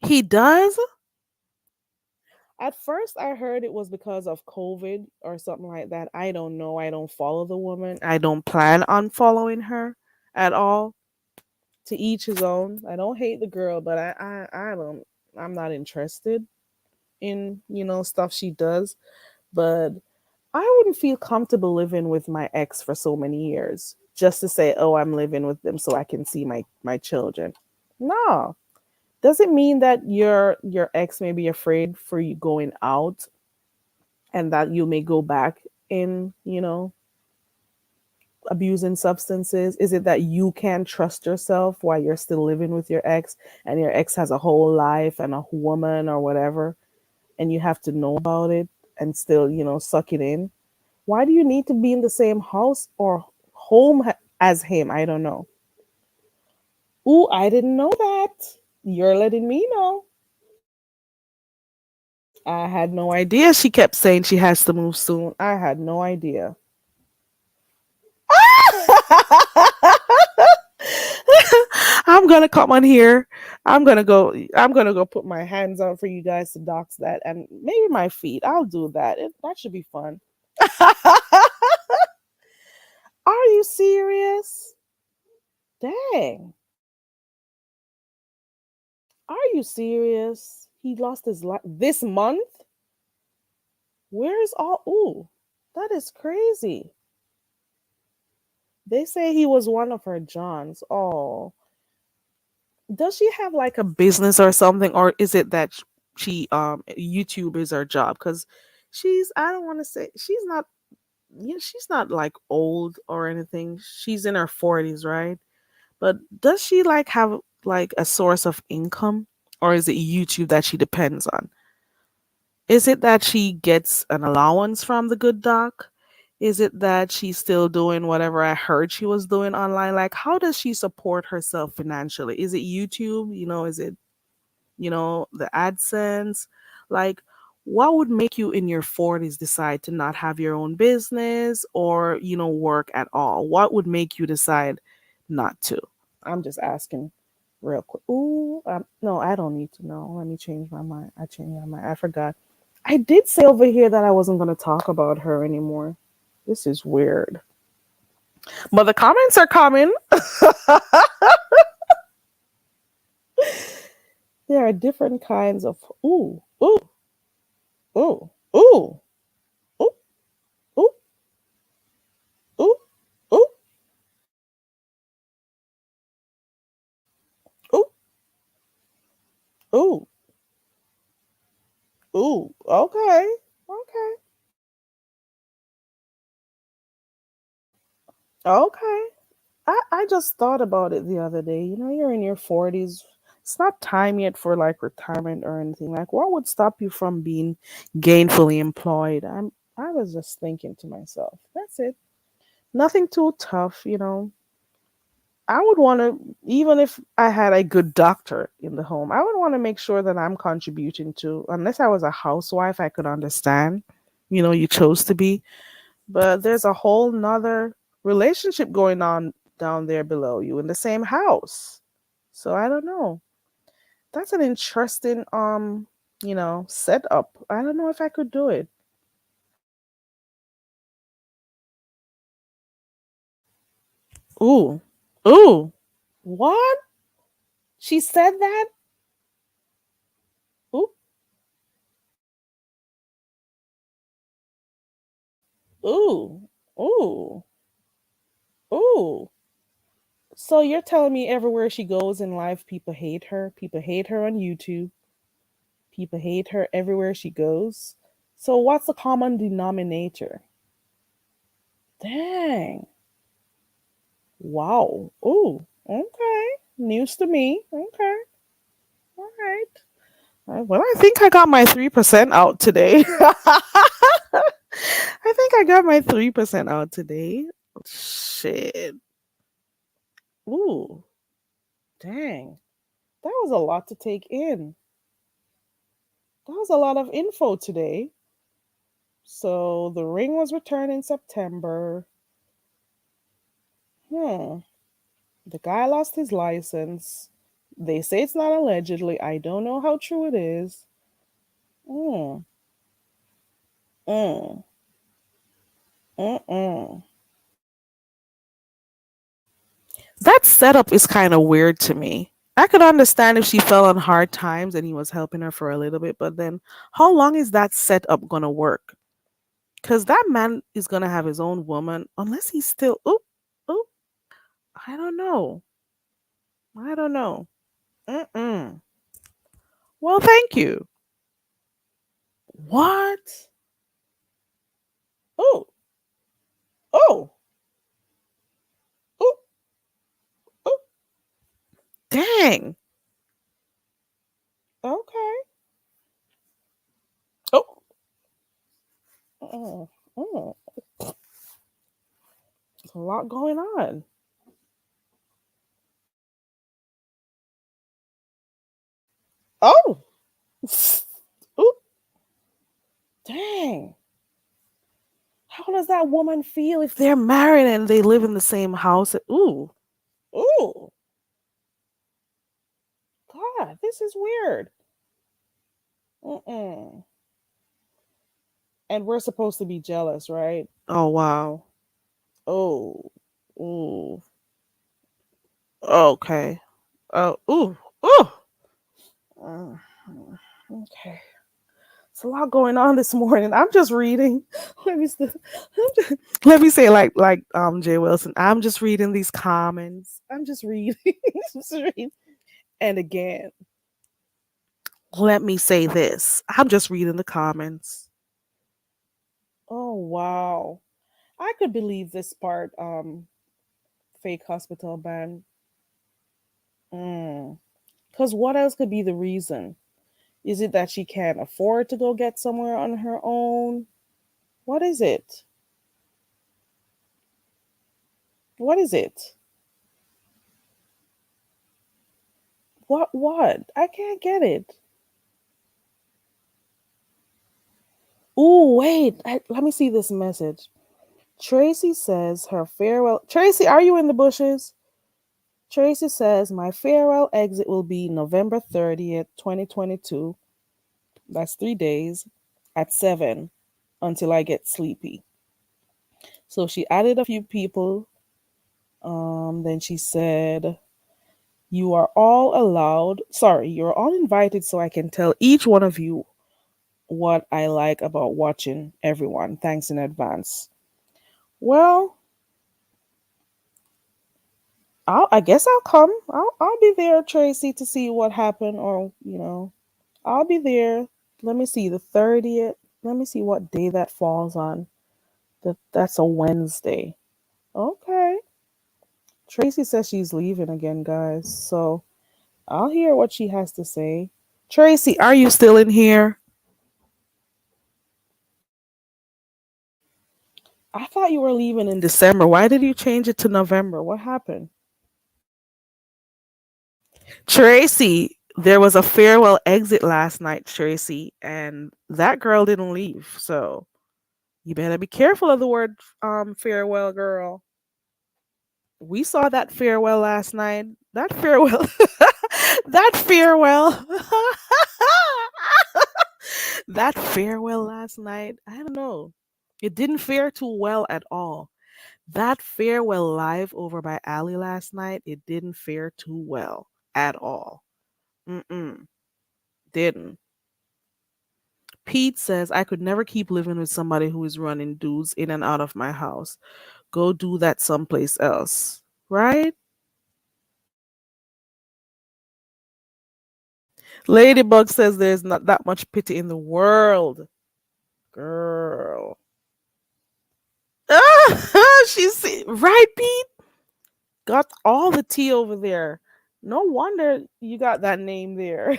He does? At first, I heard it was because of COVID or something like that. I don't know. I don't follow the woman. I don't plan on following her at all. To each his own. I don't hate the girl, but I don't. I'm not interested in stuff she does. But I wouldn't feel comfortable living with my ex for so many years just to say, "Oh, I'm living with them so I can see my children." No, does it mean that your ex may be afraid for you going out and that you may go back in, abusing substances? Is it that you can't trust yourself while you're still living with your ex and your ex has a whole life and a woman or whatever, and you have to know about it and still, suck it in? Why do you need to be in the same house or home as him? I don't know. Ooh, I didn't know that. You're letting me know. I had no idea. She kept saying she has to move soon. I had no idea. I'm gonna come on here. I'm gonna go put my hands out for you guys to dox that and maybe my feet. I'll do that. That should be fun. Are you serious? Dang. Are you serious? He lost his life this month? Where's all ooh, that is crazy. They say he was one of her Johns. Oh, does she have like a business or something, or is it that she YouTube is her job? Because I don't want to say she's not, she's not like old or anything. She's in her 40s, right? But does she like have like a source of income, or is it YouTube that she depends on? Is it that she gets an allowance from the good doc? Is it that she's still doing whatever I heard she was doing online? Like, how does she support herself financially? Is it YouTube? Is it, the AdSense? Like, what would make you in your 40s decide to not have your own business or, work at all? What would make you decide not to? I'm just asking real quick. Ooh, no, I don't need to know. Let me change my mind. I changed my mind. I forgot. I did say over here that I wasn't going to talk about her anymore. This is weird. But the comments are coming. There are different kinds of ooh, ooh, ooh, ooh, ooh, ooh, ooh, ooh, ooh, ooh, ooh. Okay. Okay. Okay. I just thought about it the other day. You know, you're in your 40s. It's not time yet for like retirement or anything. Like, what would stop you from being gainfully employed? I was just thinking to myself, that's it. Nothing too tough, you know. I would want to, even if I had a good doctor in the home, I would want to make sure that I'm contributing to, unless I was a housewife, I could understand, you know, you chose to be. But there's a whole nother relationship going on down there below you in the same house. So I don't know. That's an interesting, you know, setup. I don't know if I could do it. Ooh. Ooh. What? She said that? Ooh. Ooh. Ooh. Ooh. So you're telling me everywhere she goes in life, people hate her? People hate her on YouTube. People hate her everywhere she goes. So what's the common denominator? Dang. Wow. Ooh. Okay. News to me. Okay. All right. Well, I think I got my 3% out today. I think I got my 3% out today. Shit. Ooh. Dang. That was a lot to take in. That was a lot of info today. So the ring was returned in September. Hmm. The guy lost his license. They say it's not allegedly. I don't know how true it is. Mm, mm, mm. That setup is kind of weird to me. I could understand if she fell on hard times and he was helping her for a little bit, but then how long is that setup gonna work? Because that man is gonna have his own woman unless he's still. Oop, oop. I don't know. I don't know. Mm-mm. Well, thank you. What? Oh, oh, oh, oh. Dang. Okay. Oh, oh, oh. There's a lot going on. Oh, oh, dang. How does that woman feel if they're married and they live in the same house? Ooh, ooh, God, this is weird. Mm-mm. And we're supposed to be jealous, right? Oh wow. Oh, ooh. Okay. Oh, ooh, ooh. Uh, okay. It's a lot going on this morning. I'm just reading. Let me st- let me say Jay Wilson. I'm just reading these comments. I'm just reading. Just reading. And again, let me say this. I'm just reading the comments. Oh wow. I could believe this part, fake hospital ban. Mm. Cause what else could be the reason? Is it that she can't afford to go get somewhere on her own? What is it? What is it? What? I can't get it. Ooh, wait. Let me see this message. Tracy says her farewell. Tracy, are you in the bushes? Tracy says my farewell exit will be November 30th, 2022. That's 3 days at 7 until I get sleepy. So she added a few people. Then she said, you are all allowed, sorry, you're all invited so I can tell each one of you what I like about watching everyone. Thanks in advance. Well, I guess I'll come. I'll be there, Tracy, to see what happened, or I'll be there. Let me see the 30th. Let me see what day that falls on. That's a Wednesday. Okay. Tracy says she's leaving again, guys. So I'll hear what she has to say. Tracy, are you still in here? I thought you were leaving in December. Why did you change it to November? What happened? Tracy, there was a farewell exit last night, Tracy, and that girl didn't leave. So you better be careful of the word farewell, girl. We saw that farewell last night. That farewell, that farewell, that farewell last night. I don't know. It didn't fare too well at all. That farewell live over by Ali last night, it didn't fare too well at all. Mm-mm. Didn't. Pete says, I could never keep living with somebody who is running dudes in and out of my house. Go do that someplace else. Right? Ladybug says there's not that much pity in the world. Girl. She's right, Pete. Got all the tea over there. No wonder you got that name there.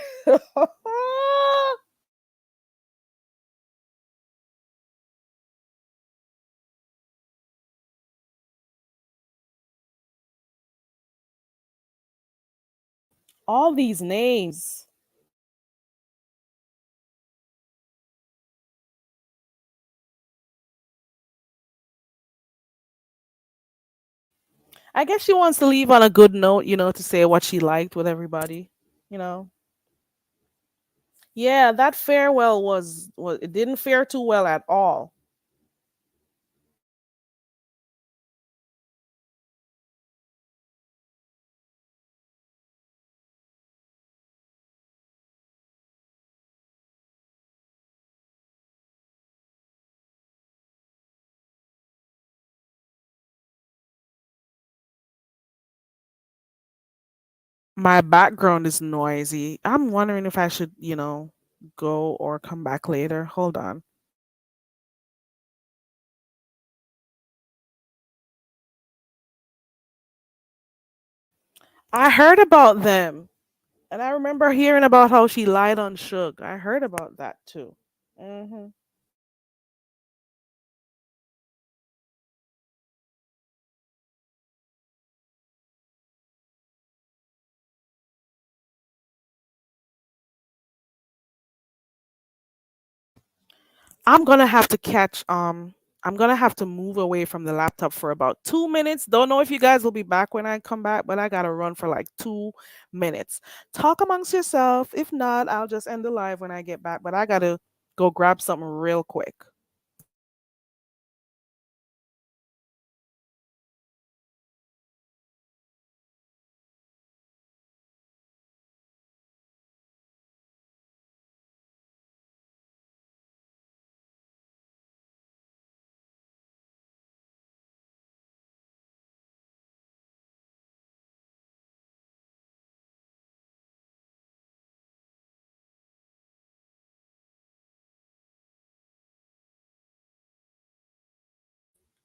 All these names. I guess she wants to leave on a good note, to say what she liked with everybody, you know. Yeah, that farewell was it didn't fare too well at all. My background is noisy. I'm wondering if I should, go or come back later. Hold on. I heard about them. And I remember hearing about how she lied on Suge. I heard about that too. Hmm. I'm gonna have to move away from the laptop for about 2 minutes. Don't know if you guys will be back when I come back, but I gotta run for like 2 minutes. Talk amongst yourself. If not, I'll just end the live when I get back. But I gotta go grab something real quick.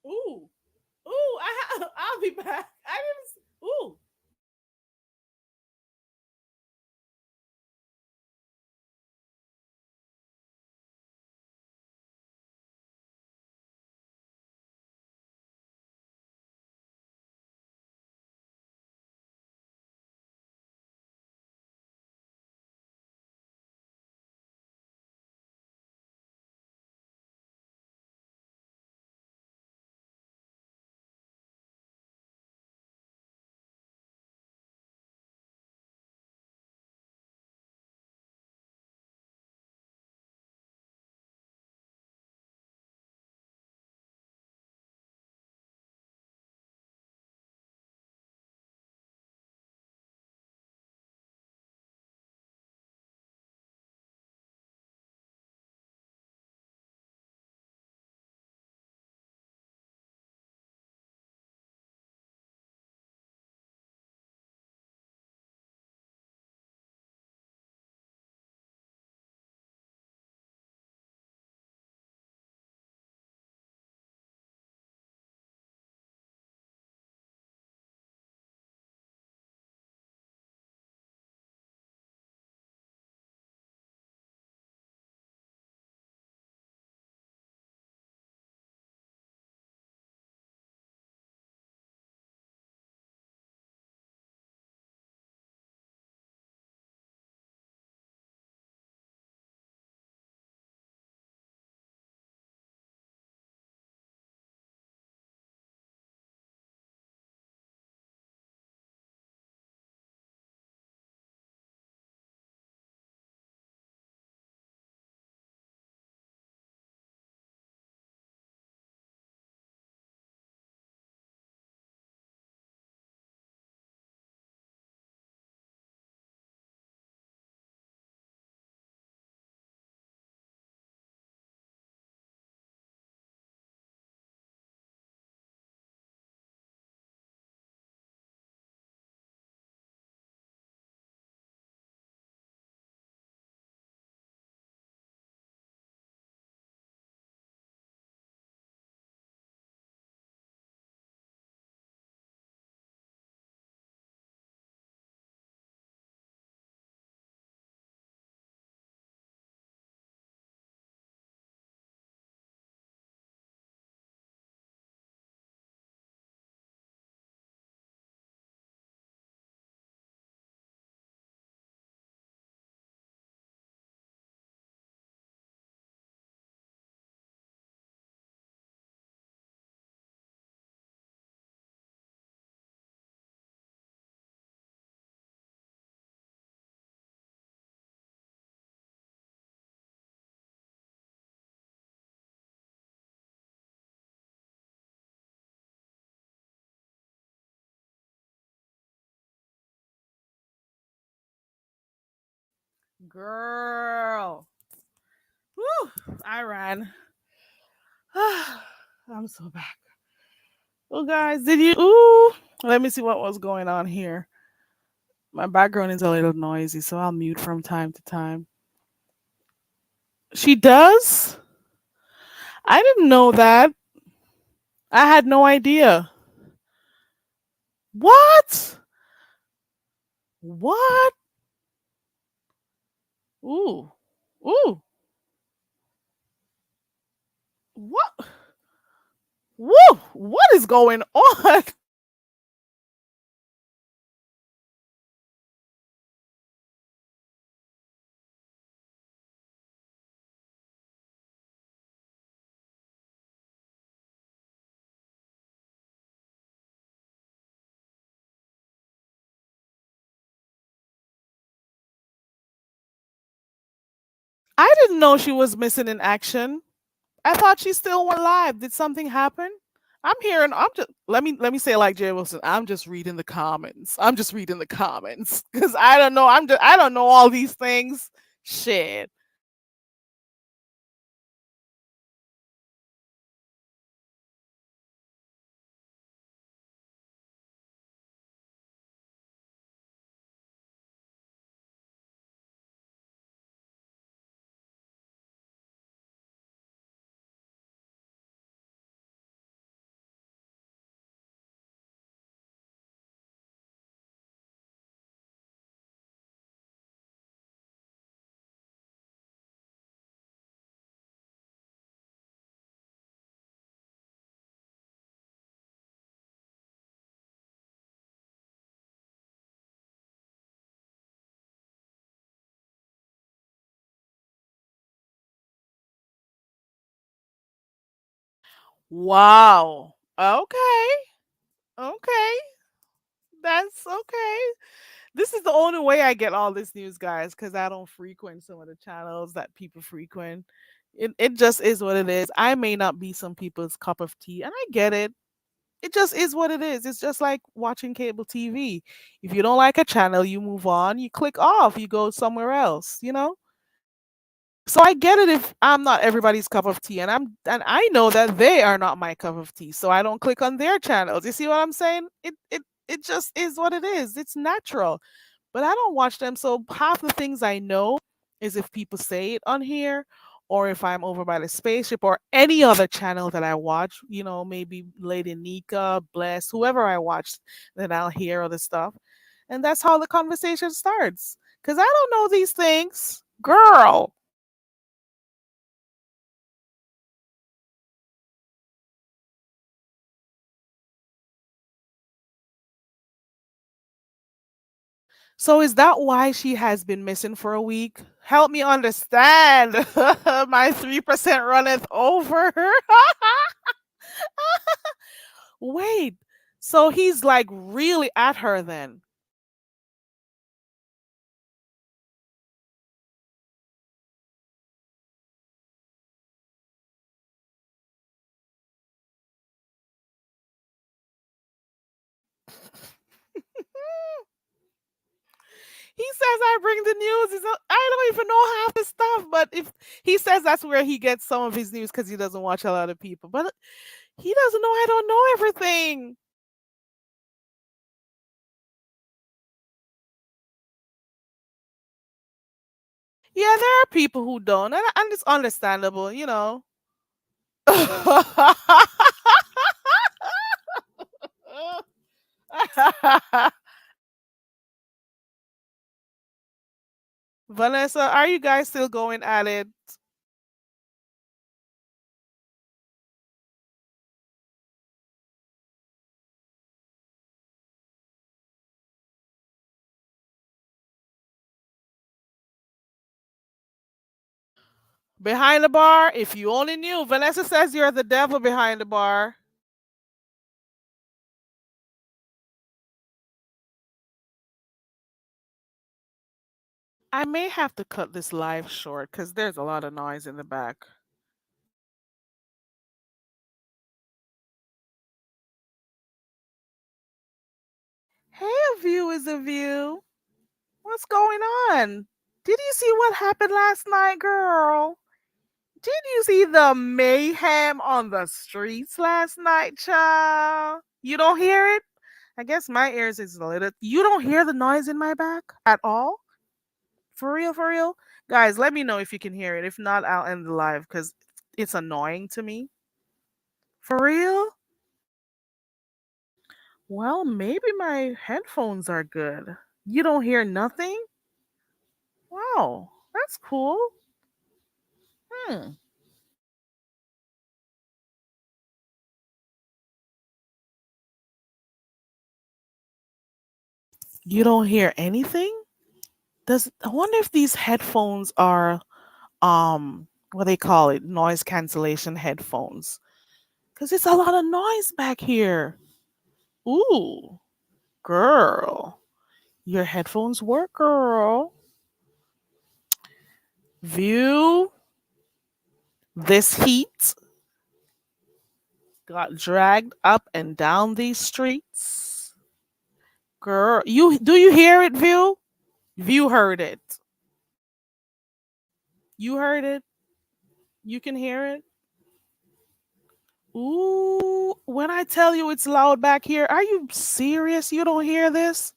Ooh, ooh, I'll be back. I didn't. Ooh. Girl. Woo, I ran. I'm so back. Well, guys, did you? Ooh, let me see what was going on here. My background is a little noisy, so I'll mute from time to time. She does? I didn't know that. I had no idea. What? What? Ooh. Ooh. What? Woo! What is going on? I didn't know she was missing in action. I thought she still went live. Did something happen? I'm hearing. I'm just let me say it like Jay Wilson. I'm just reading the comments. I'm just reading the comments because I don't know. I don't know all these things. Shit. Wow. Okay. Okay. That's okay. This is the only way I get all this news, guys, because I don't frequent some of the channels that people frequent. It just is what it is. I may not be some people's cup of tea, and I get it. It just is what it is. It's just like watching cable TV. If you don't like a channel, you move on, you click off, you go somewhere else, you know? So I get it if I'm not everybody's cup of tea, and I know that they are not my cup of tea, so I don't click on their channels. You see what I'm saying? It just is what it is. It's natural. But I don't watch them, so half the things I know is if people say it on here, or if I'm over by the spaceship or any other channel that I watch, maybe Lady Nika, Bless, whoever I watch, then I'll hear other stuff. And that's how the conversation starts. Cause I don't know these things. Girl. So is that why she has been missing for a week? Help me understand. My 3% runneth over. Wait. So he's like really at her then. He says I bring the news. I don't even know half the stuff, but if he says that's where he gets some of his news because he doesn't watch a lot of people, but he doesn't know I don't know everything. Yeah, there are people who don't, and it's understandable. Vanessa, are you guys still going at it? Behind the bar? If you only knew, Vanessa says you're the devil behind the bar. I may have to cut this live short because there's a lot of noise in the back. Hey, a view is a view. What's going on? Did you see what happened last night, girl? Did you see the mayhem on the streets last night, child? You don't hear it? I guess my ears is a little. You don't hear the noise in my back at all? For real, for real? Guys, let me know if you can hear it. If not, I'll end the live because it's annoying to me. For real? Well, maybe my headphones are good. You don't hear nothing? Wow, that's cool. Hmm. You don't hear anything? Does I wonder if these headphones are what they call it, noise cancellation headphones? Cuz it's a lot of noise back here. Ooh, girl. Your headphones work, girl. View, this heat got dragged up and down these streets. Girl, you hear it, View? View heard it. You heard it? You can hear it? Ooh, when I tell you it's loud back here, are you serious? You don't hear this?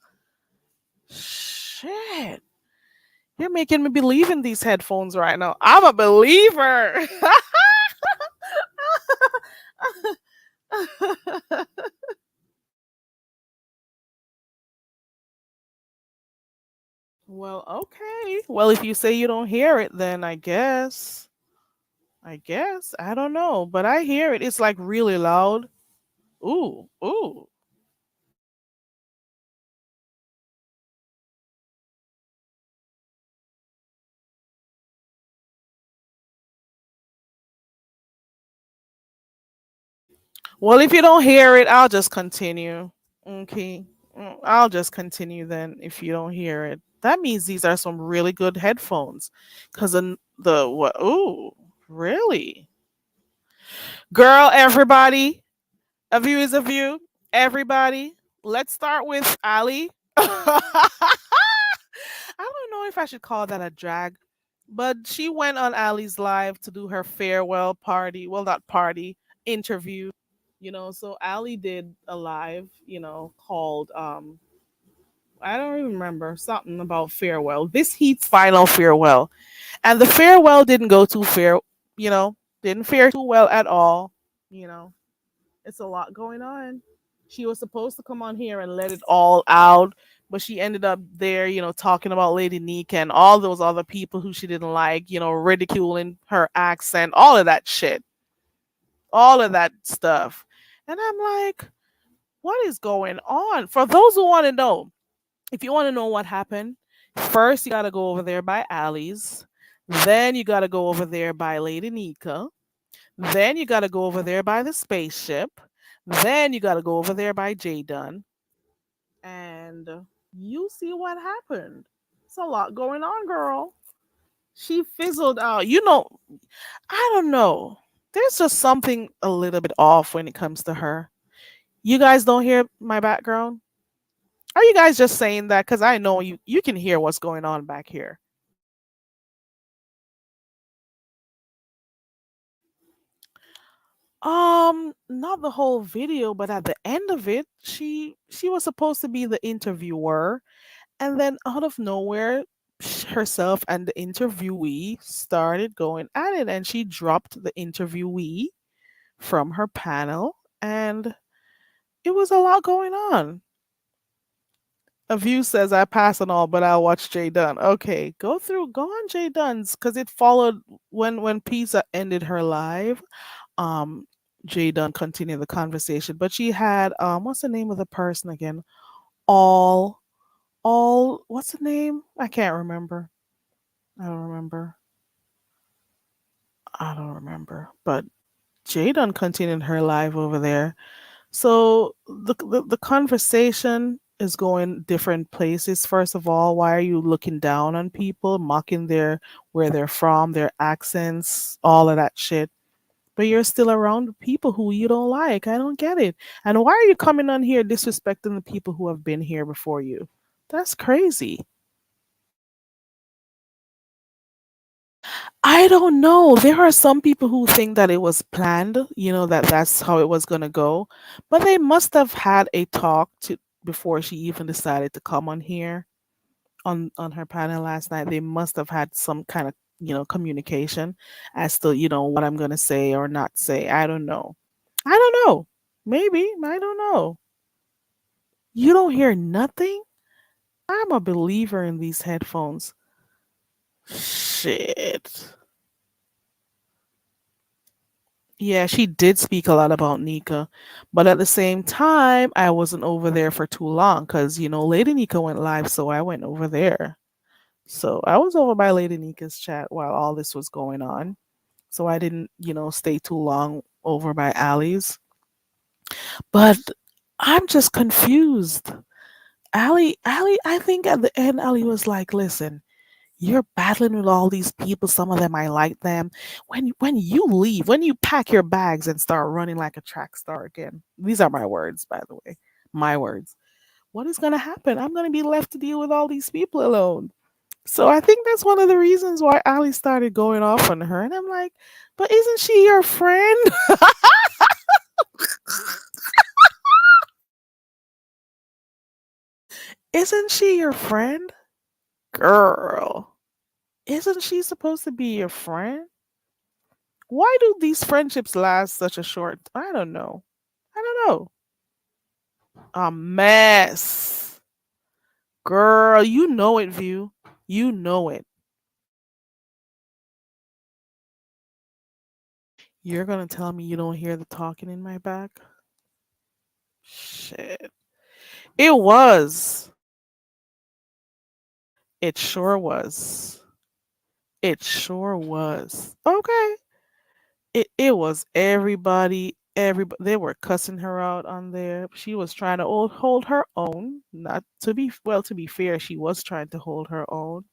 Shit. You're making me believe in these headphones right now. I'm a believer. Well, okay. Well, if you say you don't hear it, then I guess. I guess. I don't know. But I hear it. It's like really loud. Ooh, ooh. Well, if you don't hear it, I'll just continue. Okay. I'll just continue then if you don't hear it. That means these are some really good headphones. Because the what? Ooh, really? Girl, everybody, a view is a view. Everybody, let's start with Ali. I don't know if I should call that a drag, but she went on Ali's live to do her farewell party. Well, not party, interview. So Ali did a live, called I don't even remember something about farewell. This Heat's final farewell. And the farewell didn't go too fair, you know, didn't fare too well at all. You know, it's a lot going on. She was supposed to come on here and let it all out, but she ended up there, talking about Lady Nika and all those other people who she didn't like, ridiculing her accent, all of that shit, all of that stuff. And I'm like, what is going on? For those who want to know, if you want to know what happened, first you got to go over there by Ali's. Then you got to go over there by Lady Nika. Then you got to go over there by the spaceship. Then you got to go over there by J Dunn. And you see what happened. It's a lot going on, girl. She fizzled out. I don't know. There's just something a little bit off when it comes to her. You guys don't hear my background? Are you guys just saying that? Because I know you can hear what's going on back here. Not the whole video, but at the end of it, she was supposed to be the interviewer, and then out of nowhere, herself and the interviewee started going at it, and she dropped the interviewee from her panel, and it was a lot going on. A view says I pass on all, but I'll watch Jay Dunn. Okay, go on Jay Dunn's because it followed when Pizza ended her live. Um, Jay Dunn continued the conversation, but she had what's the name of the person again? All what's the name? I can't remember. I don't remember. I don't remember. But Jay Dunn continued her live over there. So the conversation is going different places. First of all, why are you looking down on people, mocking where they're from, their accents, all of that shit? But you're still around people who you don't like. I don't get it. And why are you coming on here disrespecting the people who have been here before you? That's crazy. I don't know. There are some people who think that it was planned, that that's how it was going to go. But they must have had a talk to before she even decided to come on here on her panel last night. They must have had some kind of, communication as to, what I'm going to say or not say. I don't know. I don't know. Maybe, I don't know. You don't hear nothing? I'm a believer in these headphones. Shit. Yeah, she did speak a lot about Nika, but at the same time, I wasn't over there for too long because Lady Nika went live, so I went over there. So I was over by Lady Nika's chat while all this was going on. So I didn't, stay too long over by Allie's. But I'm just confused. Allie, I think at the end, Allie was like, "Listen, you're battling with all these people. Some of them I like them. When you leave, when you pack your bags and start running like a track star again, these are my words, by the way, my words. What is gonna happen? I'm gonna be left to deal with all these people alone." So I think that's one of the reasons why Ali started going off on her, and I'm like, "But isn't she your friend? Isn't she your friend, girl? Isn't she supposed to be your friend? Why do these friendships last such a short? I don't know. I don't know. A mess. Girl, you know it, View. You know it. You're gonna tell me you don't hear the talking in my back? Shit. It was. It sure was. It sure was. Okay. It was everybody, they were cussing her out on there. She was trying to hold her own. Not to be well, to be fair, she was trying to hold her own.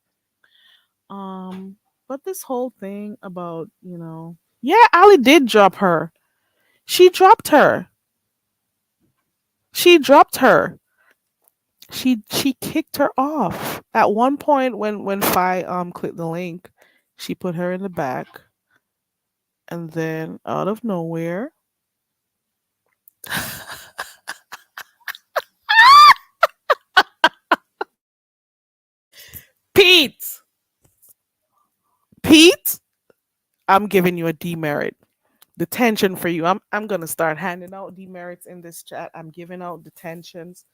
But this whole thing about, yeah, Ali did drop her. She dropped her. She dropped her. She kicked her off. At one point when Fi clicked the link, she put her in the back, and then out of nowhere, Pete, Pete, I'm giving you a demerit. Detention for you. I'm gonna start handing out demerits in this chat. I'm giving out detentions.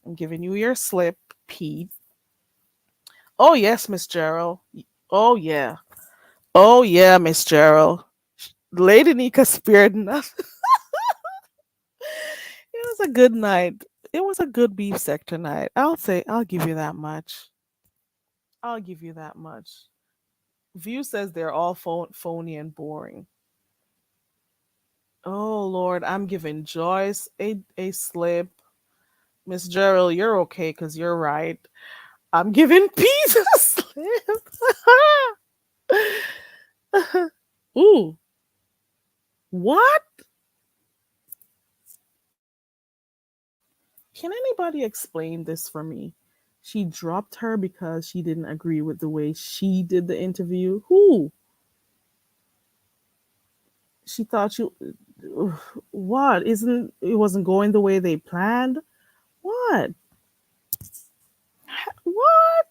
I'm giving you your slip, Pete. Oh yes, Miss Gerald. Oh yeah. Oh yeah, Miss Gerald. Lady Nika spared nothing. It was a good night. It was a good beef sector night. I'll give you that much. I'll give you that much. View says they're all phony and boring. Oh Lord, I'm giving Joyce a slip. Miss Gerald, you're okay because you're right. I'm giving Pete a slip. Ooh, what? Can anybody explain this for me? She dropped her because she didn't agree with the way she did the interview. Who? She thought you. What? Isn't it wasn't going the way they planned? What? What?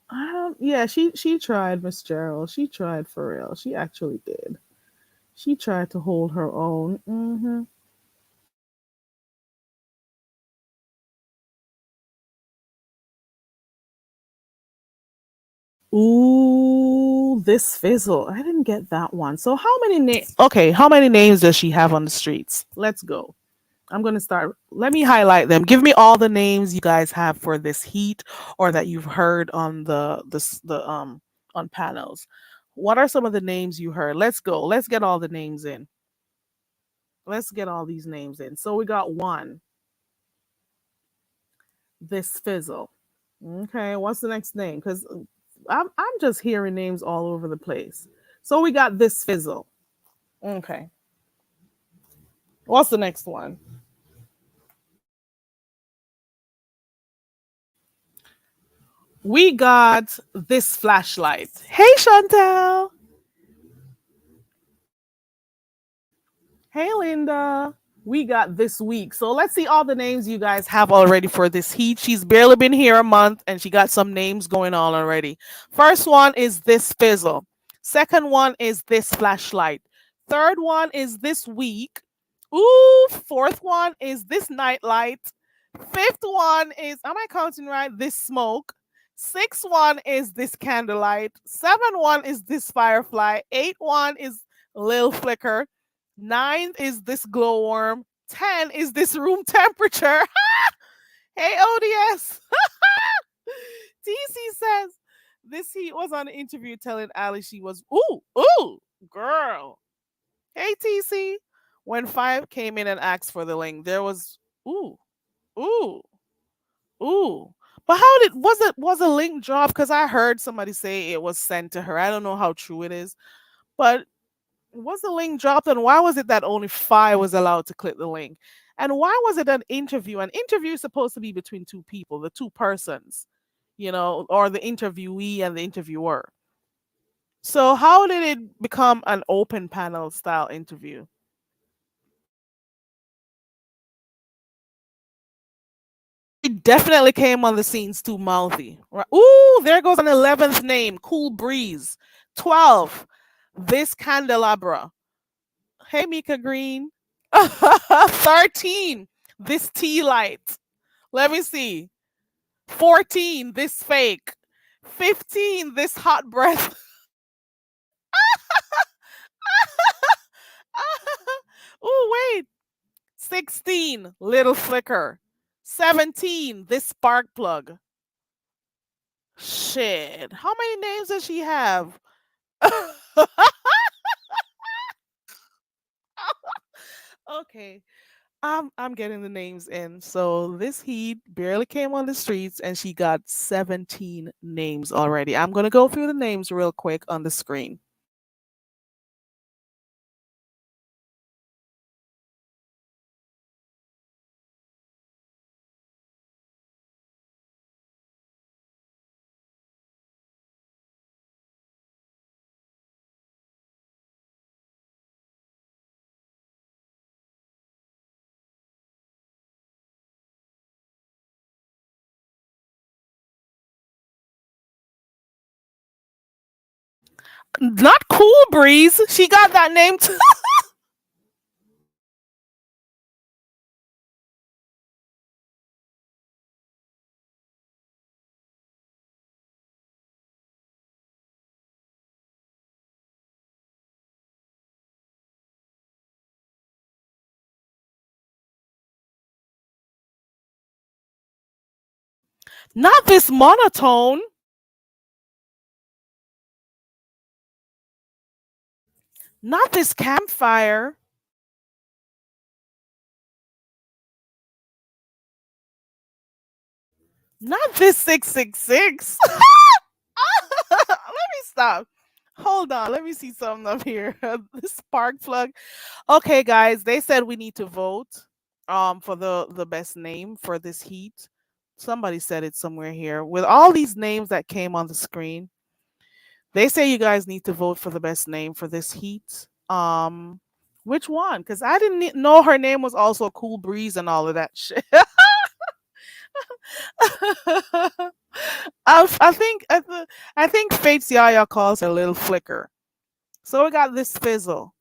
I don't. Yeah, she tried, Miss Gerald. She tried for real. She actually did. She tried to hold her own. Ooh, this fizzle. I didn't get that one. So how many names? Okay, how many names does she have on the streets? Let's go. I'm gonna start. Let me highlight them. Give me all the names you guys have for this heat, or that you've heard on the on panels. What are some of the names you heard? Let's go. Let's get all the names in. Let's get all these names in. So we got one. This fizzle. Okay, what's the next name? Because I'm just hearing names all over the place. So we got this fizzle. Okay, what's the next one? We got this flashlight. Hey, Chantel. Hey, Linda. We got this week. So let's see all the names you guys have already for this heat. She's barely been here a month and she got some names going on already. First one is this fizzle. Second one is this flashlight. Third one is this week. Ooh, fourth one is this nightlight. Fifth one is, am I counting right? This smoke. Sixth one is this candlelight. Seven one is this firefly. Eight one is Lil Flicker. Nine is this glowworm. 10 is this room temperature. Hey, ODS. TC says this heat was on an interview telling Ali she was, ooh, girl. Hey, TC. When Five came in and asked for the link, there was, ooh, ooh, ooh. But how did, was a link dropped? Because I heard somebody say it was sent to her. I don't know how true it is. But was the link dropped, and why was it that only Five was allowed to click the link? And why was it an interview? An interview is supposed to be between two people, the two persons, or the interviewee and the interviewer. So how did it become an open panel style interview? It definitely came on the scenes too mouthy. Right. Ooh, there goes an 11th name, Cool Breeze. 12, this candelabra. Hey, Mika Green. 13, this tea light. Let me see. 14, this fake. 15, this hot breath. Oh, wait. 16, little flicker. 17, this spark plug. Shit. How many names does she have? Okay. I'm getting the names in. So this heat barely came on the streets and she got 17 names already. I'm gonna go through the names real quick on the screen. Not Cool Breeze. She got that name too. Not this monotone. Not this campfire. Not this 666. Let me stop. Hold on. Let me see something up here. The spark plug. Okay, guys, they said we need to vote for the best name for this heat. Somebody said it somewhere here. With all these names that came on the screen, they say you guys need to vote for the best name for this heat. Which one? Because I didn't know her name was also Cool Breeze and all of that shit. I think Fate's Yaya calls her Little Flicker. So we got this fizzle,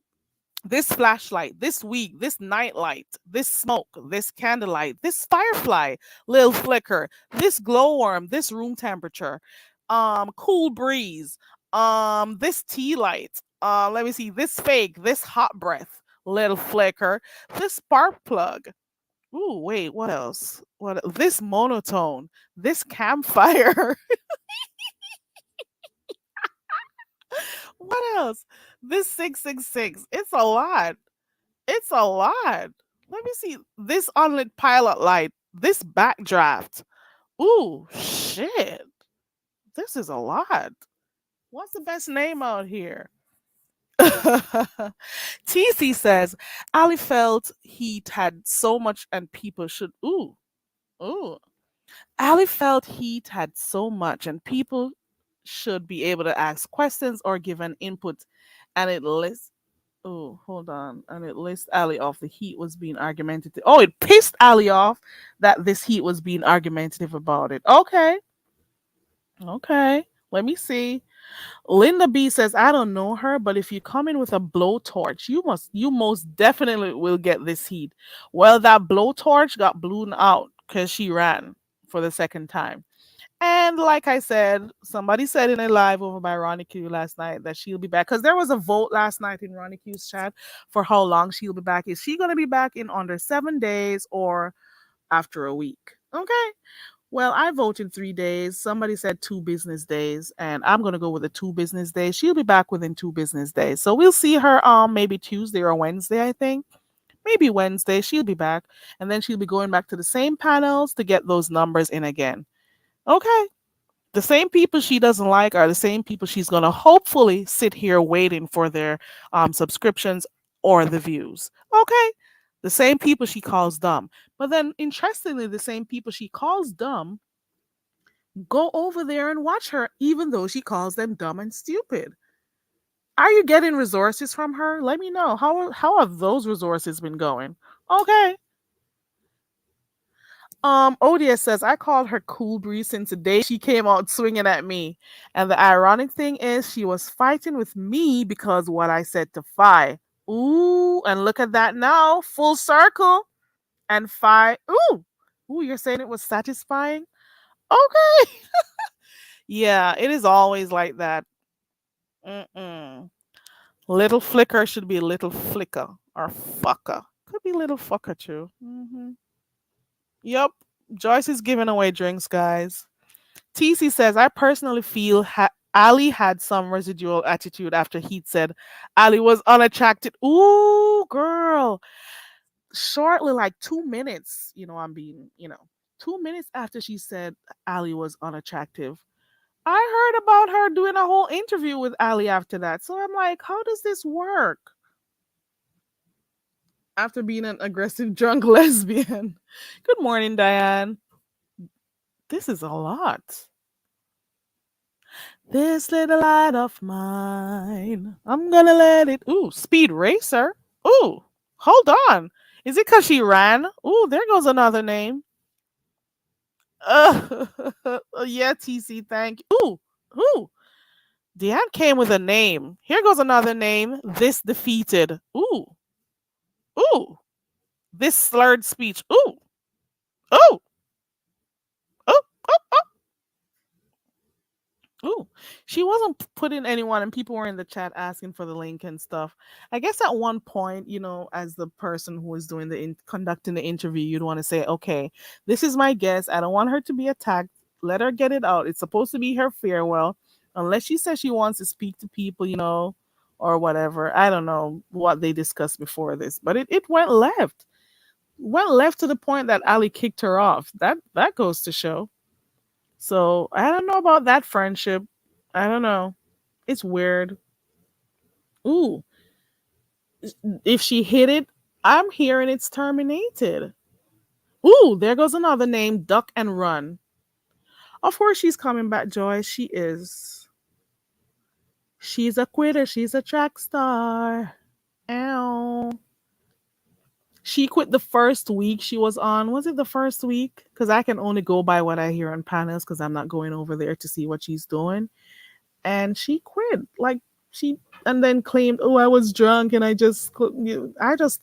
this flashlight, this week, this nightlight, this smoke, this candlelight, this firefly, Little Flicker, this glowworm, this room temperature, Cool Breeze, this tea light, let me see, this fake, this hot breath, Little Flicker, this spark plug. Ooh, wait, what else? What this monotone, this campfire. What else? This 666. It's a lot. It's a lot. Let me see. This unlit pilot light. This backdraft. Ooh, shit. This is a lot. What's the best name out here? TC says Ali felt heat had so much and people should ooh. Ali felt Heat had so much, and people should be able to ask questions or give an input. And it lists. Oh, hold on. And it lists Ali off. The Heat was being argumentative. Oh, it pissed Ali off that this Heat was being argumentative about it. Okay. Okay. Let me see. Linda B says, I don't know her, but if you come in with a blowtorch, you most definitely will get this heat. Well, that blowtorch got blown out because she ran for the second time. And like I said, somebody said in a live over by Ronnie Q last night that she'll be back. Because there was a vote last night in Ronnie Q's chat for how long she'll be back. Is she gonna be back in under 7 days or after a week? Okay. Well, I voted 3 days. Somebody said 2 business days, and I'm gonna go with the 2 business days. She'll be back within 2 business days. So we'll see her maybe Tuesday or Wednesday, I think. Maybe Wednesday, she'll be back. And then she'll be going back to the same panels to get those numbers in again. Okay. The same people she doesn't like are the same people she's gonna hopefully sit here waiting for their subscriptions or the views. Okay. The same people she calls dumb. But then interestingly, the same people she calls dumb go over there and watch her, even though she calls them dumb and stupid. Are you getting resources from her? Let me know. How have those resources been going? Okay. ODS says I called her Cool Breeze since the day she came out swinging at me, and the ironic thing is she was fighting with me because what I said to Fi. Ooh, and look at that now, full circle. And Fi, ooh, you're saying it was satisfying? Okay. Yeah, it is always like that. Mm-mm. Little flicker should be little flicker or fucker. Could be little fucker too. Yep. Joyce is giving away drinks, guys. TC says, I personally feel Ali had some residual attitude after Heat said Ali was unattracted. Ooh, girl. Shortly, like 2 minutes, I'm being, 2 minutes after she said Ali was unattractive, I heard about her doing a whole interview with Ali after that. So I'm like, how does this work? After being an aggressive drunk lesbian. Good morning, Diane. This is a lot. This little light of mine, I'm gonna let it. Ooh, Speed Racer. Ooh, hold on. Is it because she ran? Ooh, there goes another name. Uh, yeah, TC, thank you. Ooh. Deanne came with a name. Here goes another name. This defeated. Ooh. This slurred speech. Oh, oh, oh, Ooh, she wasn't putting anyone, and people were in the chat asking for the link and stuff. I guess at one point, as the person who was doing conducting the interview, you'd want to say, "Okay, this is my guest. I don't want her to be attacked. Let her get it out. It's supposed to be her farewell, unless she says she wants to speak to people, or whatever. I don't know what they discussed before this, but it went left. Went left to the point that Ali kicked her off. That goes to show. So I don't know about that friendship. I don't know. It's weird. Ooh, if she hit it, I'm hearing it's terminated. Ooh, there goes another name, Duck and Run. Of course she's coming back, Joy. She is. She's a quitter. She's a track star. Ow. She quit the first week she was on. Was it the first week? Because I can only go by what I hear on panels because I'm not going over there to see what she's doing. And she quit. Like she and then claimed, "Oh, I was drunk and I just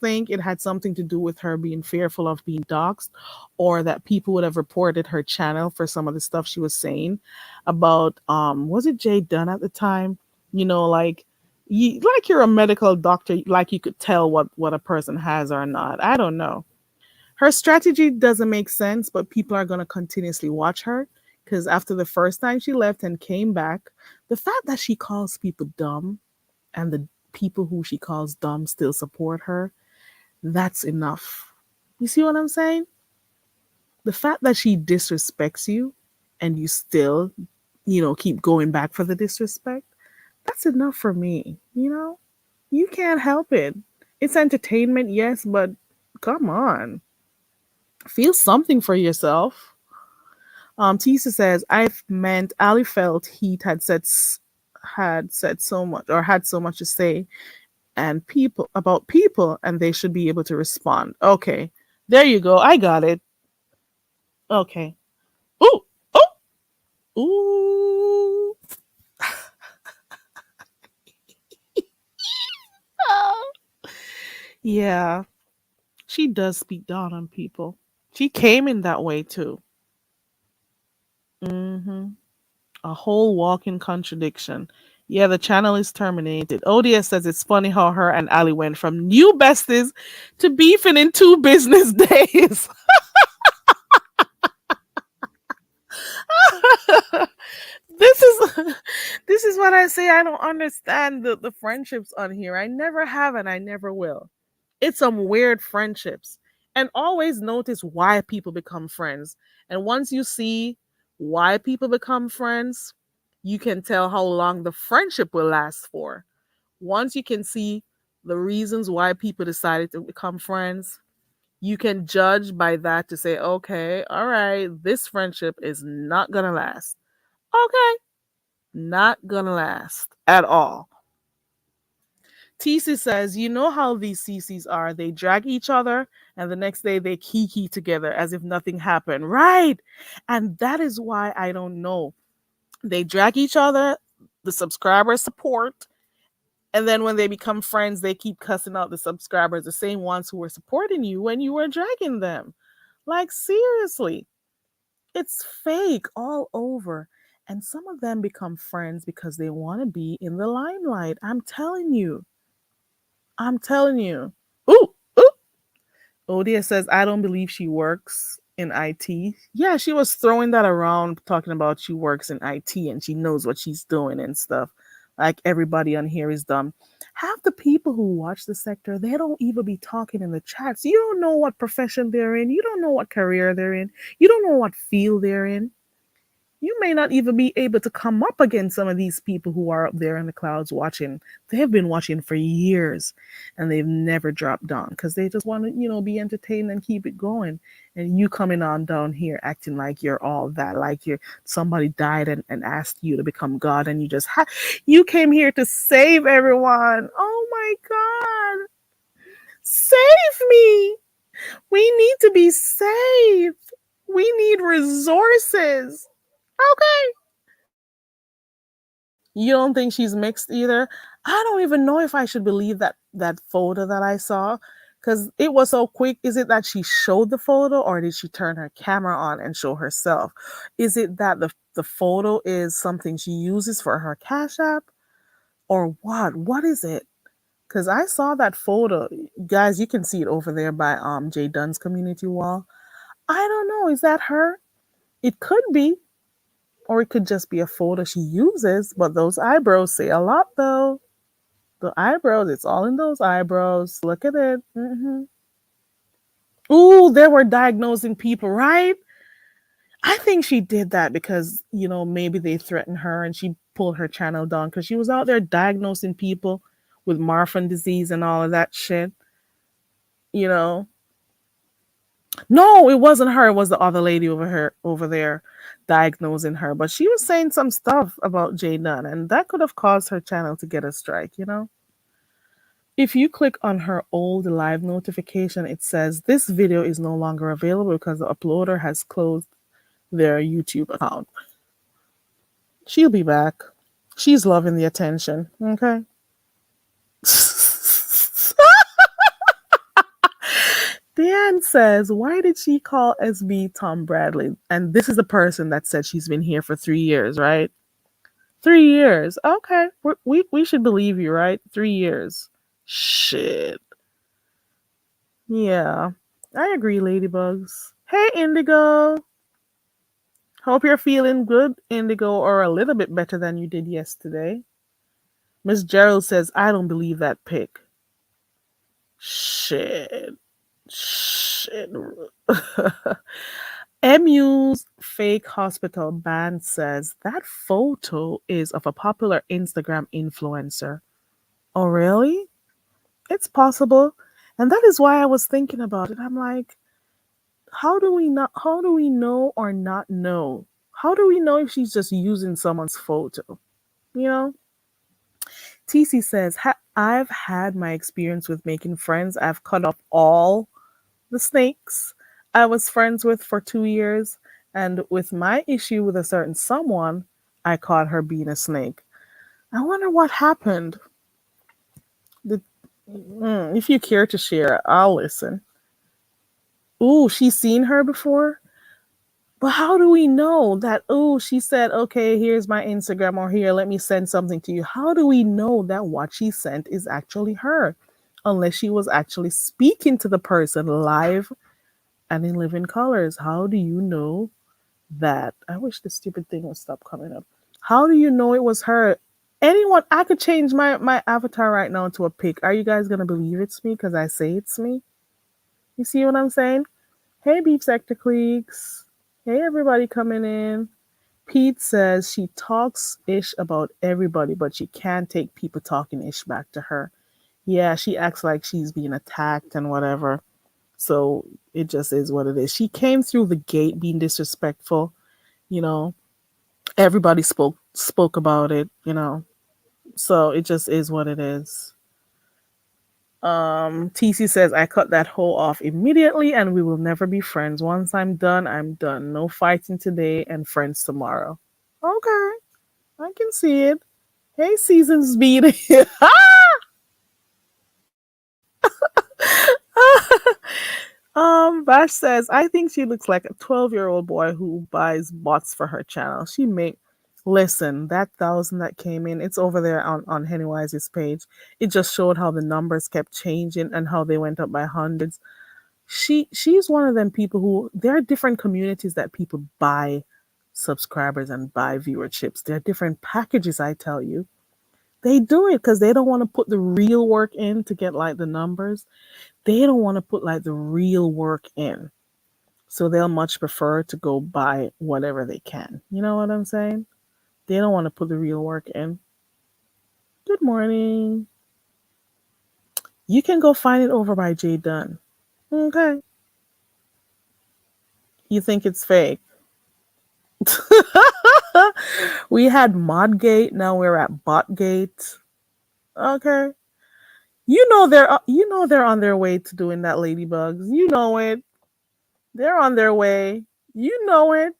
think it had something to do with her being fearful of being doxxed, or that people would have reported her channel for some of the stuff she was saying about was it Jay Dunn at the time? Like you're a medical doctor, like you could tell what a person has or not. I don't know. Her strategy doesn't make sense, but people are going to continuously watch her because after the first time she left and came back, the fact that she calls people dumb and the people who she calls dumb still support her, that's enough. You see what I'm saying? The fact that she disrespects you and you still, keep going back for the disrespect, that's enough for me. You can't help it. It's entertainment, yes, but come on. Feel something for yourself. Tisa says, I meant Ali felt Heat had said so much or had so much to say and people about people and they should be able to respond. Okay. There you go. I got it. Okay. Ooh. Oh. Ooh. Yeah. She does speak down on people. She came in that way too. Hmm. A whole walking contradiction. Yeah, the channel is terminated. ODS says it's funny how her and Ali went from new besties to beefing in 2 business days. this is this is what I say. I don't understand the friendships on here. I never have and I never will. It's some weird friendships. And always notice why people become friends. And once you see why people become friends, you can tell how long the friendship will last for. Once you can see the reasons why people decided to become friends, you can judge by that to say, okay, all right, this friendship is not going to last. Okay, not going to last at all. TC says, you know how these CCs are. They drag each other and the next day they kiki together as if nothing happened. Right. And that is why I don't know. They drag each other, the subscribers support, and then when they become friends, they keep cussing out the subscribers, the same ones who were supporting you when you were dragging them. Like, seriously, it's fake all over. And some of them become friends because they want to be in the limelight. I'm telling you. I'm telling you. Ooh, ooh. Odia says, I don't believe she works in IT. Yeah, she was throwing that around, talking about she works in IT and she knows what she's doing and stuff. Like everybody on here is dumb. Half the people who watch the sector, they don't even be talking in the chats. You don't know what profession they're in. You don't know what career they're in. You don't know what field they're in. You may not even be able to come up against some of these people who are up there in the clouds watching. They have been watching for years and they've never dropped down because they just want to, be entertained and keep it going. And you coming on down here acting like you're all that, like you're somebody died and asked you to become God and you came here to save everyone. Oh my God. Save me. We need to be saved. We need resources. Okay. You don't think she's mixed either? I don't even know if I should believe that photo that I saw because it was so quick. Is it that she showed the photo or did she turn her camera on and show herself? Is it that the photo is something she uses for her Cash App or what? What is it? Because I saw that photo. Guys, you can see it over there by Jay Dunn's community wall. I don't know. Is that her? It could be. Or it could just be a photo she uses, but those eyebrows say a lot though. The eyebrows, it's all in those eyebrows. Look at it. Ooh, they were diagnosing people, right? I think she did that because, maybe they threatened her and she pulled her channel down because she was out there diagnosing people with Marfan disease and all of that shit. You know, No, it wasn't her. It was the other lady over there diagnosing her. But she was saying some stuff about Jay Dunn, and that could have caused her channel to get a strike. If you click on her old live notification, it says this video is no longer available because the uploader has closed their YouTube account. She'll be back. She's loving the attention. Okay. Dan says, why did she call SB Tom Bradley? And this is the person that said she's been here for 3 years, right? 3 years. Okay. We should believe you, right? 3 years. Shit. Yeah. I agree, Ladybugs. Hey, Indigo. Hope you're feeling good, Indigo, or a little bit better than you did yesterday. Miss Gerald says, I don't believe that pic. Shit. Shit. MU's fake hospital band says that photo is of a popular Instagram influencer. Oh, really? It's possible. And that is why I was thinking about it. I'm like, how do we know or not know? How do we know if she's just using someone's photo? You know? TC says, I've had my experience with making friends. I've cut off all the snakes I was friends with for 2 years. And with my issue with a certain someone, I caught her being a snake. I wonder what happened. The, if you care to share, I'll listen. Ooh, she's seen her before? But how do we know that? Oh, she said, okay, here's my Instagram, or here, let me send something to you. How do we know that what she sent is actually her? Unless she was actually speaking to the person live and in living colors. How do you know that? I wish the stupid thing would stop coming up. How do you know it was her? Anyone, I could change my avatar right now to a pic. Are you guys going to believe it's me because I say it's me? You see what I'm saying? Hey, Beef Sector Cliques. Hey, everybody coming in. Pete says she talks ish about everybody, but she can't take people talking ish back to her. Yeah, she acts like she's being attacked and whatever. So it just is what it is. She came through the gate being disrespectful, you know. Everybody spoke about it, you know. So it just is what it is. TC says I cut that hole off immediately and we will never be friends. Once I'm done, I'm done. No fighting today and friends tomorrow. Okay, I can see it. Hey, seasons beating. Bash says, I think she looks like a 12-year-old boy who buys bots for her channel. She make listen, that 1,000 that came in, it's over there on Hennywise's page. It just showed how the numbers kept changing and how they went up by hundreds. She's one of them people who there are different communities that people buy subscribers and buy viewerships. There are different packages, I tell you. They do it because they don't want to put the real work in to get like the numbers. They don't want to put like the real work in. So they'll much prefer to go buy whatever they can. You know what I'm saying? They don't want to put the real work in. Good morning. You can go find it over by Jay Dunn. Okay. You think it's fake? We had Modgate, now we're at Botgate. Okay. You know they're on their way to doing that ladybugs. You know it. They're on their way. You know it.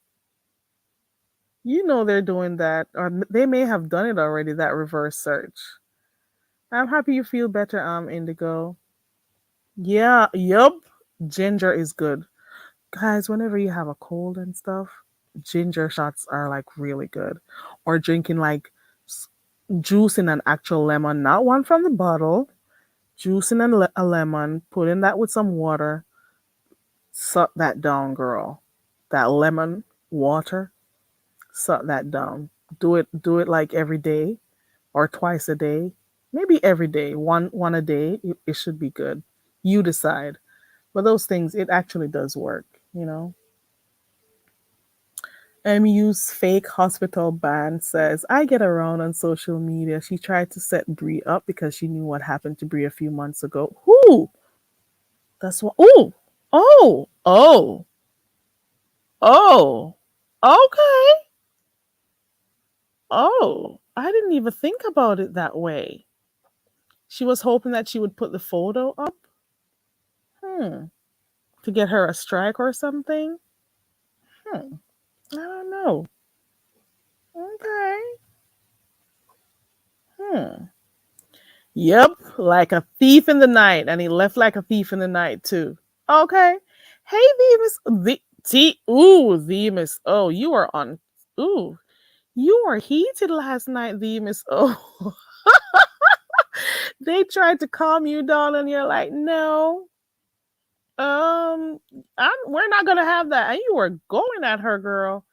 You know they're doing that, or they may have done it already. That reverse search. I'm happy you feel better, Indigo. Yeah, yup. Ginger is good, guys. Whenever you have a cold and stuff, ginger shots are like really good. Or drinking like juice in an actual lemon, not one from the bottle. Juice in a lemon. Put in that with some water. Suck that down, girl. That lemon water. Suck that down. Do it like every day or twice a day, maybe every day, one a day. It should be good. You decide. But those things, it actually does work, you know. MU's fake hospital band says, I get around on social media. She tried to set Brie up because she knew what happened to Brie a few months ago. Who? That's what. Oh, oh, oh, oh. Okay. Oh, I didn't even think about it that way. She was hoping that she would put the photo up. Hmm. To get her a strike or something? Hmm. I don't know. Okay. Hmm. Yep, like a thief in the night, and he left like a thief in the night too. Okay. Hey, Themis. Oh, you were on. Ooh, you were heated last night, Themis. Oh, they tried to calm you down, and you're like, no. Um, we're not gonna have that. And you were going at her, girl.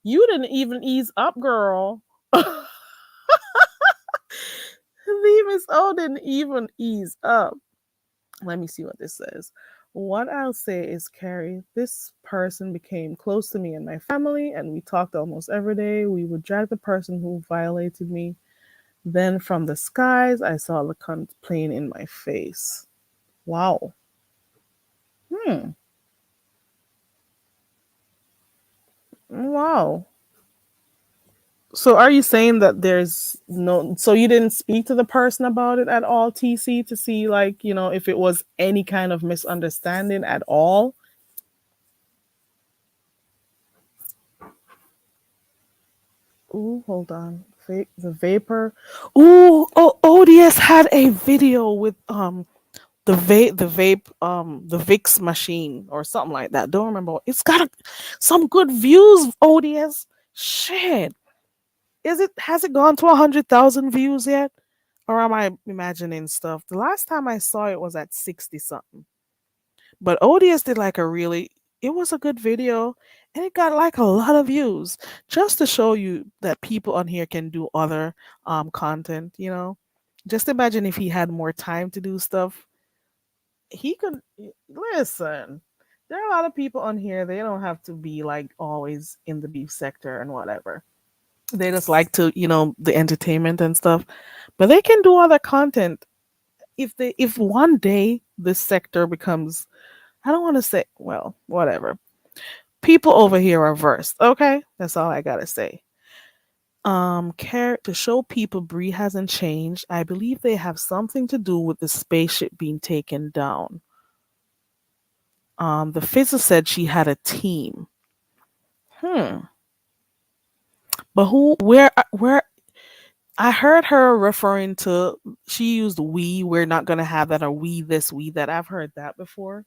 You didn't even ease up, girl. Themis O didn't even ease up. Let me see what this says. What I'll say is, Carrie, this person became close to me and my family, and we talked almost every day. We would drag the person who violated me. Then from the skies, I saw the cunt plane in my face. Wow. Hmm. Wow. So are you saying that there's no, so you didn't speak to the person about it at all, TC, to see, like, if it was any kind of misunderstanding at all? Ooh, hold on. The vapor. Ooh, oh, ODS had a video with the Vix machine or something like that. Don't remember. It's got some good views, ODS. Shit. Has it gone to 100,000 views yet? Or am I imagining stuff? The last time I saw it was at 60 something. But ODS did like it was a good video and it got like a lot of views just to show you that people on here can do other content. Just imagine if he had more time to do stuff. He could listen. There are a lot of people on here, they don't have to be like always in the beef sector and whatever. They just like to, the entertainment and stuff. But they can do other content if one day this sector becomes, I don't want to say, well, whatever. People over here are versed. Okay, that's all I gotta say. Care to show people Bree hasn't changed. I believe they have something to do with the spaceship being taken down. The physicist said she had a team. Hmm. But who? Where? I heard her referring to. She used "we." We're not gonna have that, or "we this," "we that." I've heard that before.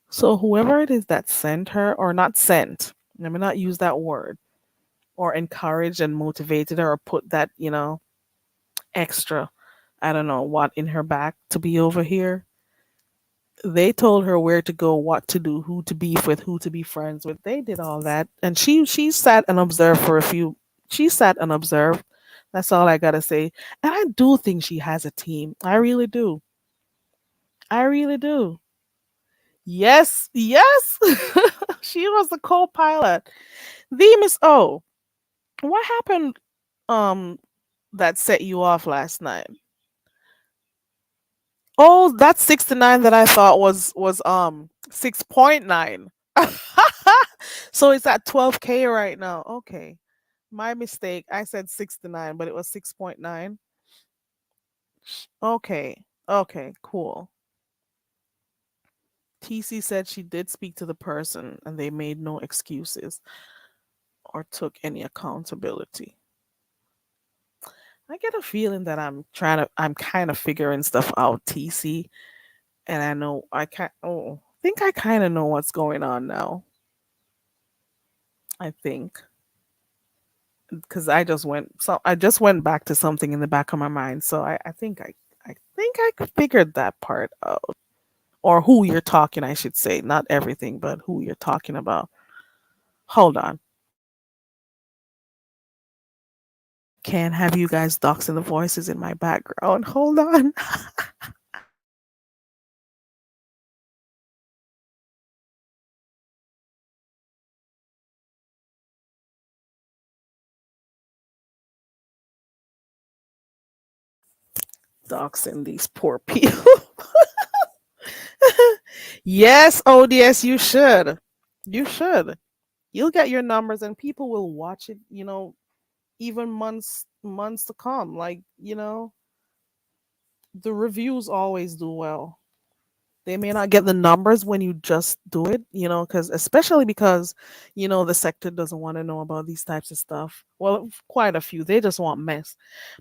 So whoever it is that sent her, or not sent, let me not use that word, or encouraged and motivated her, or put that, extra, I don't know what, in her back to be over here. They told her where to go, what to do, who to beef with, who to be friends with. They did all that, and she sat and observed for a few. She sat and observed. That's all I gotta say. And I do think she has a team. I really do. I really do. Yes, yes. She was the co-pilot. The Miss O. What happened? That set you off last night? Oh, that's 69 that I thought was 6.9. So it's at 12K right now. Okay. My mistake. I said 69, but it was 6.9. Okay. Okay, cool. TC said she did speak to the person and they made no excuses or took any accountability. I get a feeling that I'm kind of figuring stuff out, TC, and I know think I kind of know what's going on now. I think because I just went back to something in the back of my mind, so I think I figured that part out, or who you're talking, I should say, not everything, but who you're talking about. Hold on, can't have you guys doxing the voices in my background. Hold on. Doxing these poor people. Yes, ODS, you should. You should. You'll get your numbers and people will watch it, even months to come. Like, the reviews always do well. They may not get the numbers when you just do it, because especially because, the sector doesn't want to know about these types of stuff. Well, quite a few. They just want mess.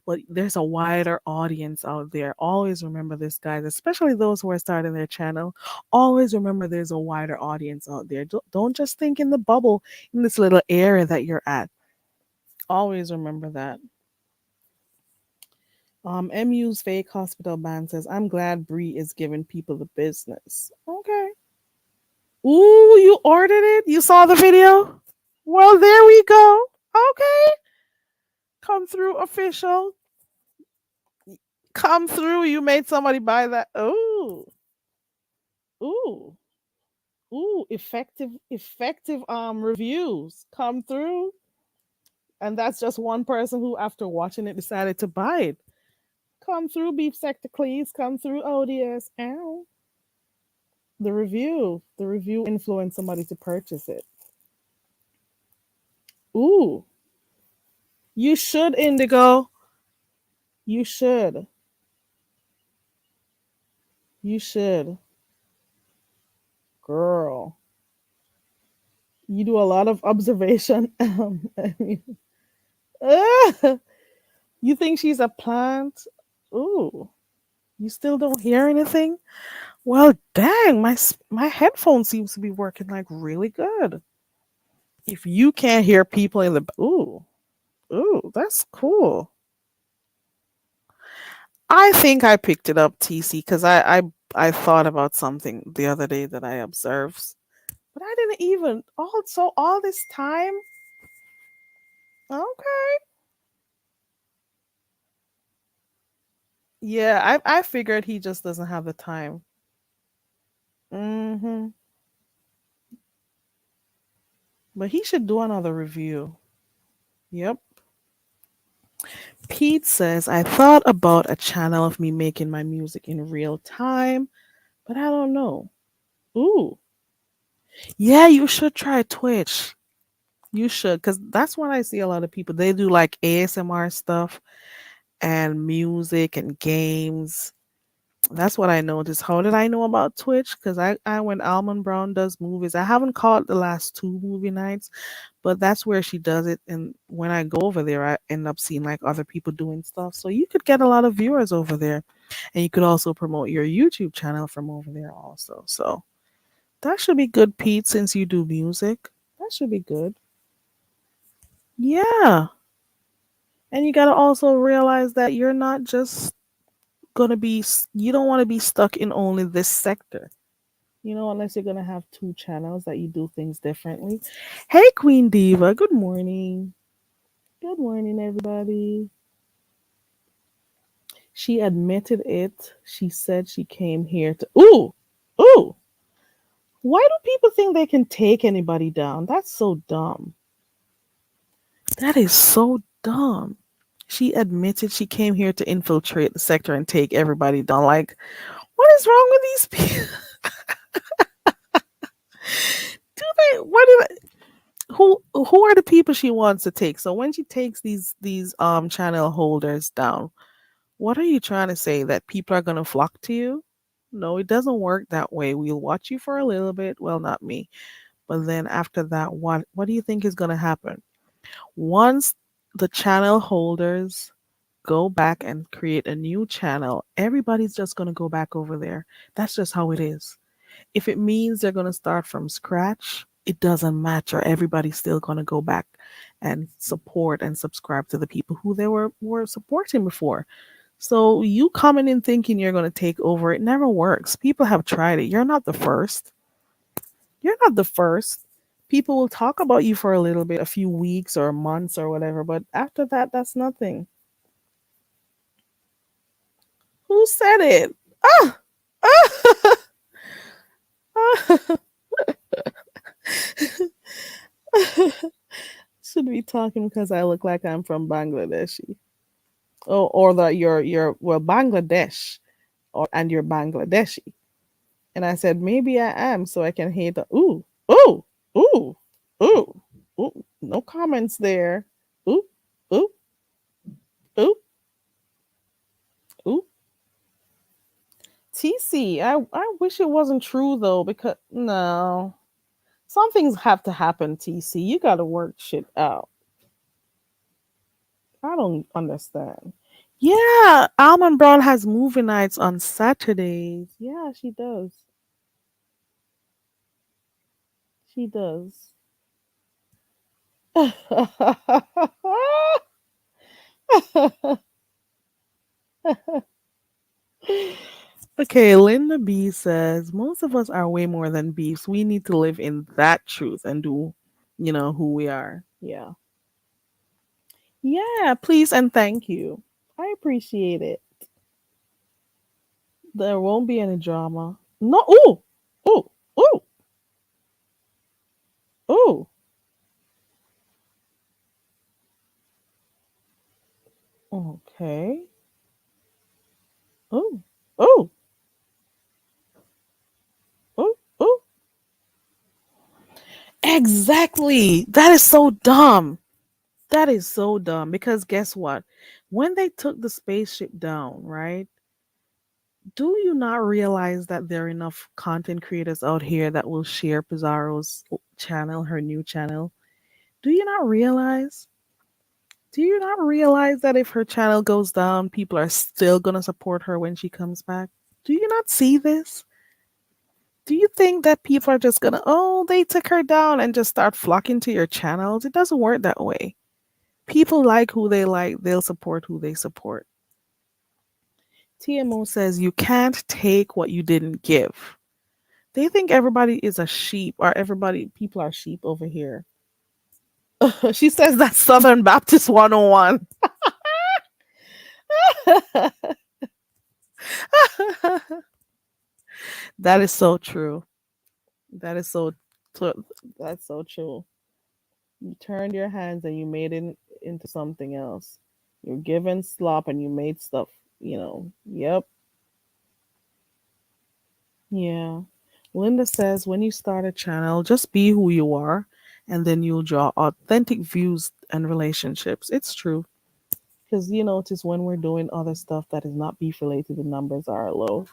But there's a wider audience out there. Always remember this, guys, especially those who are starting their channel. Always remember there's a wider audience out there. Don't just think in the bubble, in this little area that you're at. Always remember that. MU's fake hospital ban says, I'm glad Bree is giving people the business. Okay. Ooh, you ordered it? You saw the video? Well, there we go. Okay. Come through, official. Come through. You made somebody buy that. Ooh. Ooh. Ooh. Effective reviews. Come through. And that's just one person who, after watching it, decided to buy it. Come through, Beef Sector, please. Come through, ODS. Ow. The review influenced somebody to purchase it. Ooh, you should, Indigo. You should. You should. Girl, you do a lot of observation. I mean, ah, you think she's a plant? Ooh, you still don't hear anything? Well, dang, my headphone seems to be working like really good. If you can't hear people in the ooh, that's cool. I think I picked it up, TC, because I thought about something the other day that I observed, but I didn't even. Also, all this time. Okay. Yeah, I figured he just doesn't have the time. Hmm. But he should do another review. Yep. Pete says, I thought about a channel of me making my music in real time, but I don't know. Ooh. Yeah, you should try Twitch. You should, because that's what I see a lot of people. They do like ASMR stuff and music and games. That's what I noticed. How did I know about Twitch? Because I when Almond Brown does movies, I haven't caught the last two movie nights, but that's where she does it. And when I go over there, I end up seeing like other people doing stuff. So you could get a lot of viewers over there, and you could also promote your YouTube channel from over there also. So that should be good, Pete. Since you do music, that should be good. Yeah, and you gotta also realize that you're not just gonna be. You don't want to be stuck in only this sector. Unless you're gonna have two channels that you do things differently. Hey, Queen Diva. Good morning. Good morning, everybody. She admitted it. She said she came here to. Ooh, ooh. Why do people think they can take anybody down? That's so dumb. That is so dumb. She admitted she came here to infiltrate the sector and take everybody down. Like, what is wrong with these people? Do they? What do they? Who are the people she wants to take? So when she takes these channel holders down, what are you trying to say, that people are going to flock to you? No, it doesn't work that way. We'll watch you for a little bit. Well, not me. But then after that, what do you think is going to happen? Once the channel holders go back and create a new channel, everybody's just going to go back over there. That's just how it is. If it means they're going to start from scratch, it doesn't matter. Everybody's still going to go back and support and subscribe to the people who they were supporting before. So you coming in thinking you're going to take over, it never works. People have tried it. You're not the first. You're not the first. People will talk about you for a little bit, a few weeks or months or whatever, but after that, that's nothing. Who said it? Ah! Ah! Should be talking because I look like I'm from Bangladeshi. Oh, or that you're well, Bangladesh, and you're Bangladeshi. And I said maybe I am, so I can hate the ooh, ooh, ooh, ooh, ooh. No comments there. Ooh, ooh, ooh, ooh. TC, I wish it wasn't true though, because no. Some things have to happen, TC. You gotta work shit out. I don't understand. Yeah, Almond Brown has movie nights on Saturdays. Yeah, she does. She does. Okay, Linda B says most of us are way more than beefs. We need to live in that truth and do, who we are. Yeah. Yeah, please and thank you. I appreciate it. There won't be any drama. No, ooh, ooh, ooh, ooh. Okay. Ooh, ooh, ooh, ooh. Exactly. That is so dumb. That is so dumb because guess what? When they took the spaceship down, right? Do you not realize that there are enough content creators out here that will share Pizarro's channel, her new channel? Do you not realize? Do you not realize that if her channel goes down, people are still going to support her when she comes back? Do you not see this? Do you think that people are just going to, oh, they took her down and just start flocking to your channels? It doesn't work that way. People like who they like, they'll support who they support. TMO says you can't take what you didn't give. They think everybody is a sheep or everybody, people are sheep over here. She says that's Southern Baptist 101. That is so true. That is so that's so true. You turned your hands and you made it into something else. You're given slop and you made stuff, you know. Yep. Yeah. Linda says when you start a channel, just be who you are and then you'll draw authentic views and relationships. It's true. Because you notice when we're doing other stuff that is not beef related, the numbers are low.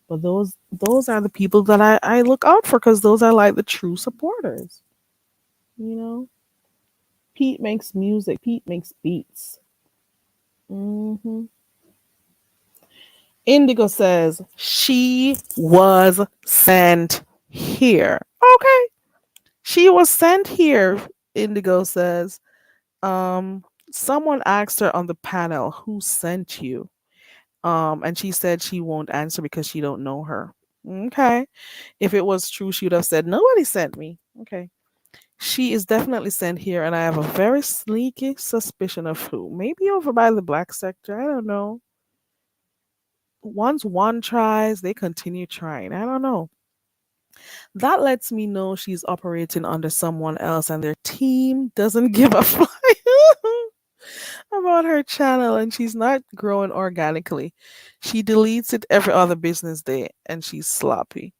But those are the people that I look out for because those are like the true supporters. You know? Pete makes music, Pete makes beats. hmm Indigo says she was sent here. Okay. She was sent here, Indigo says. Um, Someone asked her on the panel who sent you. And she said she won't answer because she don't know her. Okay. If it was true, she would have said, nobody sent me. Okay. She is definitely sent here, and I have a very sneaky suspicion of who. Maybe over by the black sector. I don't know. Once one tries, they continue trying. I don't know. That lets me know she's operating under someone else and their team doesn't give a fly about her channel and she's not growing organically. She deletes it every other business day and she's sloppy.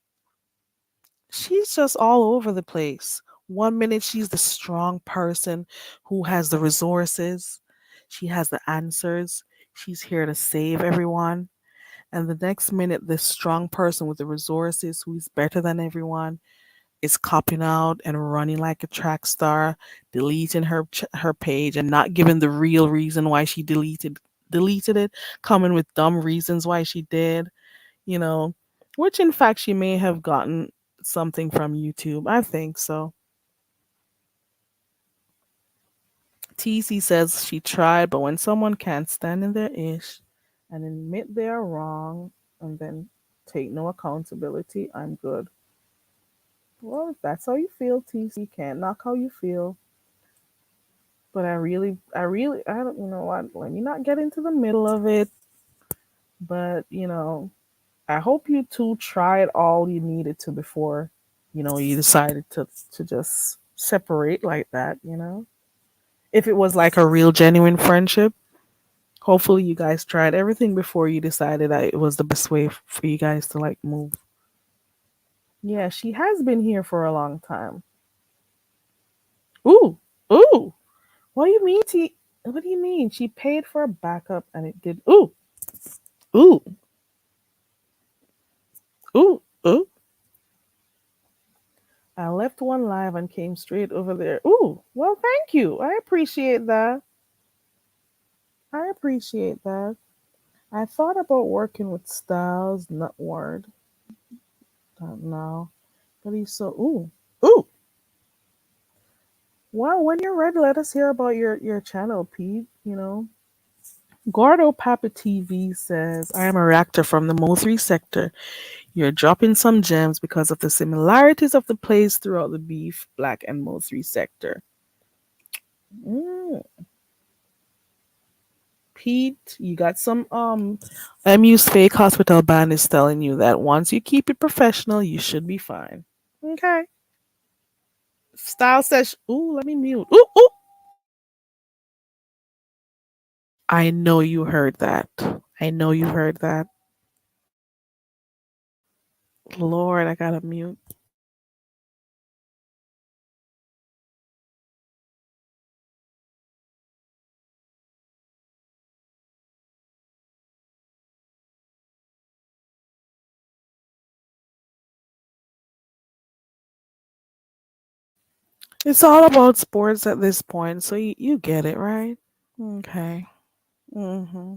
She's just all over the place. One minute she's the strong person who has the resources, she has the answers, she's here to save everyone. And the next minute, this strong person with the resources who's better than everyone is copping out and running like a track star, deleting her page and not giving the real reason why she deleted it, coming with dumb reasons why she did, you know, which in fact she may have gotten something from YouTube. I think so. TC says she tried, but when someone can't stand in their ish and admit they are wrong and then take no accountability, I'm good. Well, if that's how you feel, TC, can't knock how you feel. But I don't, you know what? Let me not get into the middle of it. But, I hope you two tried all you needed to before, you decided to just separate like that. If it was like a real genuine friendship, hopefully you guys tried everything before you decided that it was the best way for you guys to like move. Yeah, she has been here for a long time. Ooh, ooh. What do you mean? What do you mean? She paid for a backup and it did. Ooh, ooh, ooh, ooh. I left one live and came straight over there. Ooh, well, thank you. I appreciate that. I appreciate that. I thought about working with Styles, not Ward. Don't know. But he's so. Ooh, ooh. Well, when you're ready, let us hear about your channel, Pete. Gordo Papa TV says, I am a reactor from the Mo3 sector. You're dropping some gems because of the similarities of the plays throughout the beef, black, and Mo3 sector. Mm. Pete, you got some MU's fake hospital band is telling you that once you keep it professional, you should be fine. Okay. Style says, ooh, let me mute. Ooh, ooh. I know you heard that. I know you heard that. Lord, I gotta mute. It's all about sports at this point, so you get it, right? Okay. Hmm.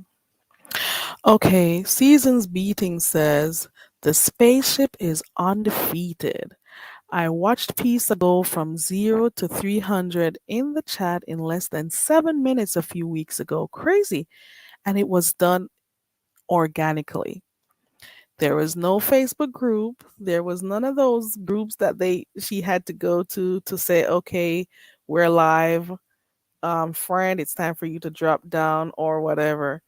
Okay, Seasons Beating says the spaceship is undefeated. I watched Pisa go from 0 to 300 in the chat in less than 7 minutes a few weeks ago. Crazy. And it was done organically. There was no Facebook group. There was none of those groups that she had to go to say, okay, we're live. Friend, it's time for you to drop down or whatever.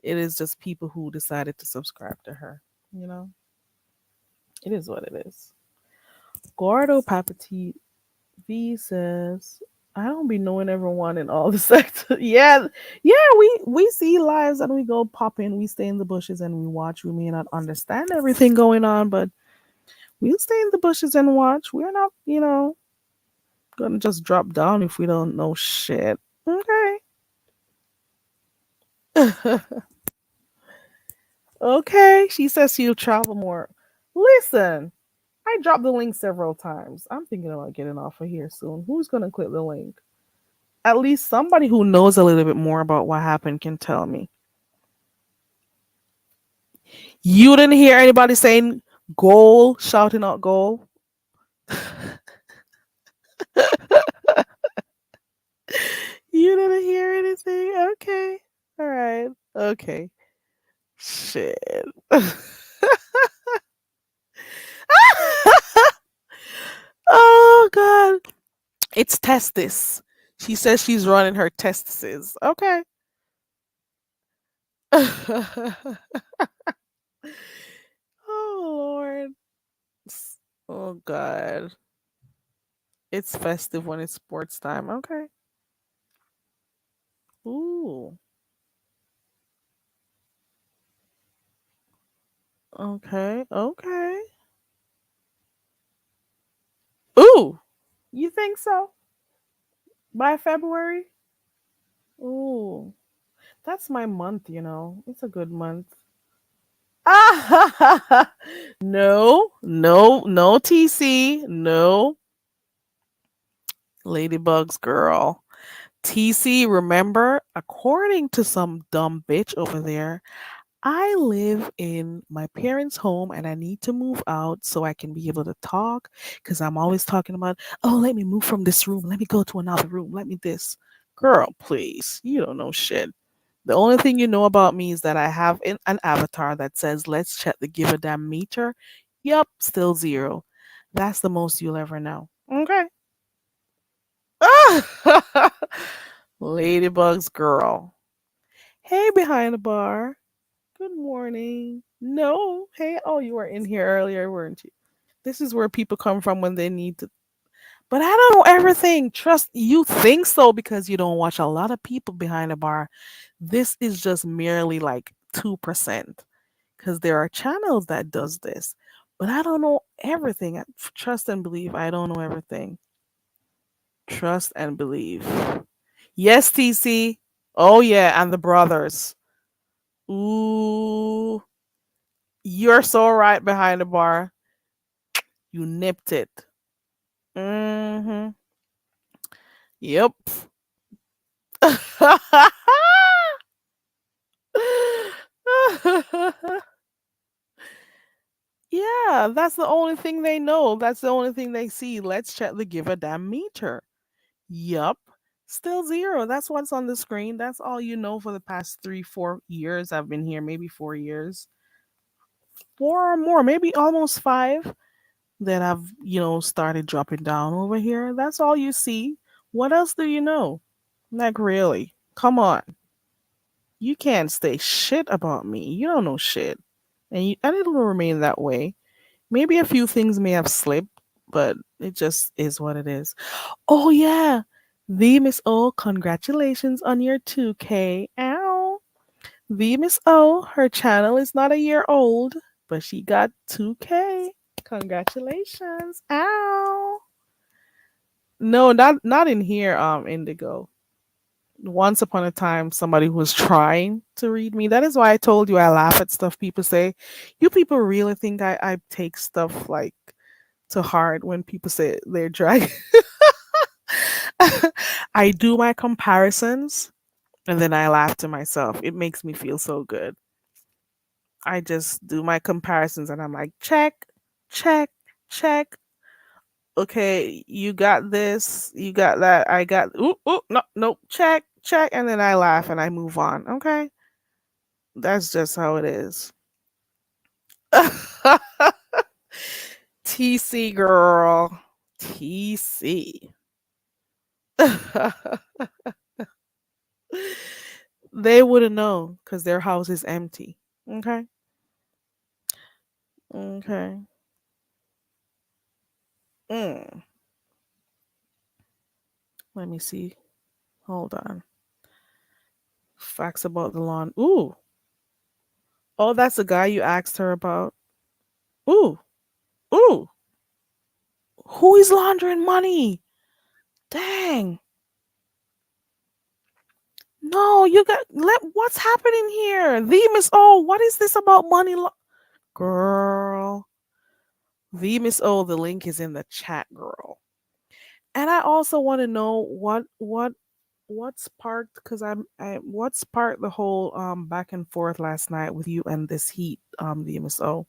It is just people who decided to subscribe to her. You know, it is what it is. Gordo Papati V says, I don't be knowing everyone in all the sectors. Yeah, yeah, we see lives and we go pop in, we stay in the bushes and we watch. We may not understand everything going on, but we'll stay in the bushes and watch. We're not, gonna just drop down if we don't know shit. Okay. Okay. She says she'll travel more. Listen, I dropped the link several times. I'm thinking about getting off of here soon. Who's gonna click the link? At least somebody who knows a little bit more about what happened can tell me. You didn't hear anybody saying goal, shouting out goal? You didn't hear anything? Okay. All right. Okay. Shit. Oh god. It's testis. She says she's running her testises. Okay. Oh Lord. Oh god. It's festive when it's sports time. Okay. Ooh. Okay. Okay. Ooh. You think so? By February? Ooh. That's my month. It's a good month. Ah, no, no, no, TC, no, Ladybugs girl. TC, remember, according to some dumb bitch over there, I live in my parents' home and I need to move out so I can be able to talk because I'm always talking about, oh, let me move from this room. Let me go to another room. Let me this. Girl, please. You don't know shit. The only thing you know about me is that I have an avatar that says, let's check the give a damn meter. Yup, still zero. That's the most you'll ever know. Okay. Ladybug's girl. Hey, behind the bar. Good morning. No. Hey, oh, you were in here earlier, weren't you? This is where people come from when they need to. But I don't know everything. Trust you think so because you don't watch a lot of people behind the bar. This is just merely like 2% because there are channels that does this. But I don't know everything. Trust and believe. I don't know everything. Trust and believe. Yes, TC. Oh yeah, and the brothers. Ooh, you're so right behind the bar. You nipped it. Mm-hmm. Yep. Yeah, that's the only thing they know. That's the only thing they see. Let's check the give a damn meter. Yup. Still zero. That's what's on the screen. That's all you know for the past 3, 4 years I've been here, maybe 4 years. 4 or more, maybe almost five that I've started dropping down over here. That's all you see. What else do you know? Like really? Come on. You can't say shit about me. You don't know shit. And it'll remain that way. Maybe a few things may have slipped, but it just is what it is. Oh yeah. The Miss O, congratulations on your 2K. Ow. The Miss O, her channel is not a year old, but she got 2K. Congratulations. Ow. No, not in here, Indigo. Once upon a time, somebody was trying to read me. That is why I told you I laugh at stuff people say. You people really think I take stuff like to heart when people say they're dragging. I do my comparisons and then I laugh to myself. It makes me feel so good. I just do my comparisons and I'm like, check, check, check. Okay, you got this, you got that, I got, oop, oop, no, no, check, check. And then I laugh and I move on. Okay. That's just how it is. TC girl. TC. They wouldn't know because their house is empty. Okay. Okay. Mm. Let me see. Hold on. Facts about the lawn. Ooh. Oh, that's the guy you asked her about. Ooh. Ooh. Who is laundering money? Dang. No, you got what's happening here? The Miss O, what is this about money girl? The Miss O, the link is in the chat, girl. And I also want to know what sparked because what sparked the whole back and forth last night with you and this heat, the MSO.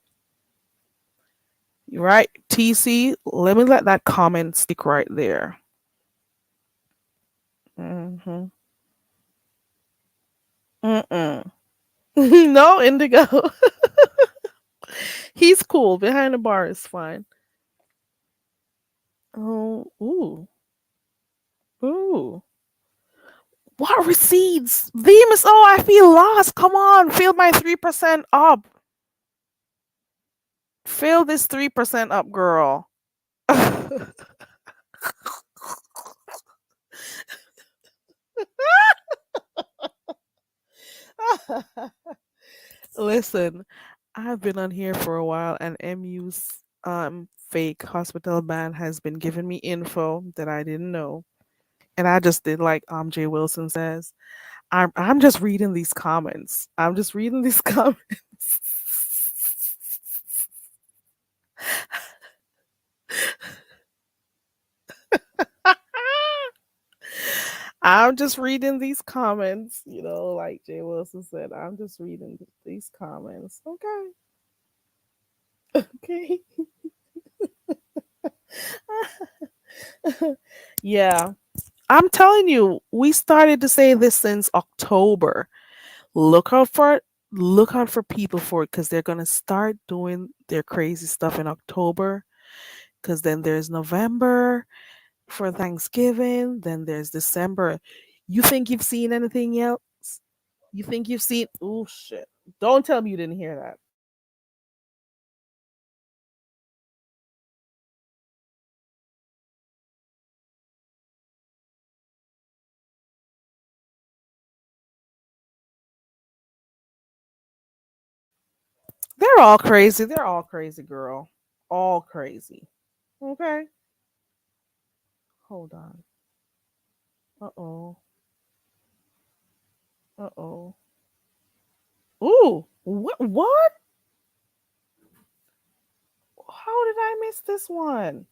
Right, TC, let me let that comment stick right there. Mm-hmm. Mm-mm. No, Indigo. He's cool. Behind the bar is fine. Oh, ooh. Ooh. What receipts? Venus, oh, I feel lost. Come on, fill my 3% up. Fill this 3% up, girl. Listen, I've been on here for a while, and MU's fake hospital band has been giving me info that I didn't know, and I just did like Jay Wilson says. I'm just reading these comments. I'm just reading these comments. I'm just reading these comments, like Jay Wilson said. I'm just reading these comments. Okay. Okay. Yeah. I'm telling you, we started to say this since October. Look out for it. Look out for people for it because they're gonna start doing their crazy stuff in October. Because then there's November for Thanksgiving. Then there's December. You think you've seen anything else? You think you've seen? Oh shit! Don't tell me you didn't hear that. They're all crazy. They're all crazy, girl. All crazy. Okay. Hold on. Uh oh. Uh oh. Ooh. What? What? How did I miss this one?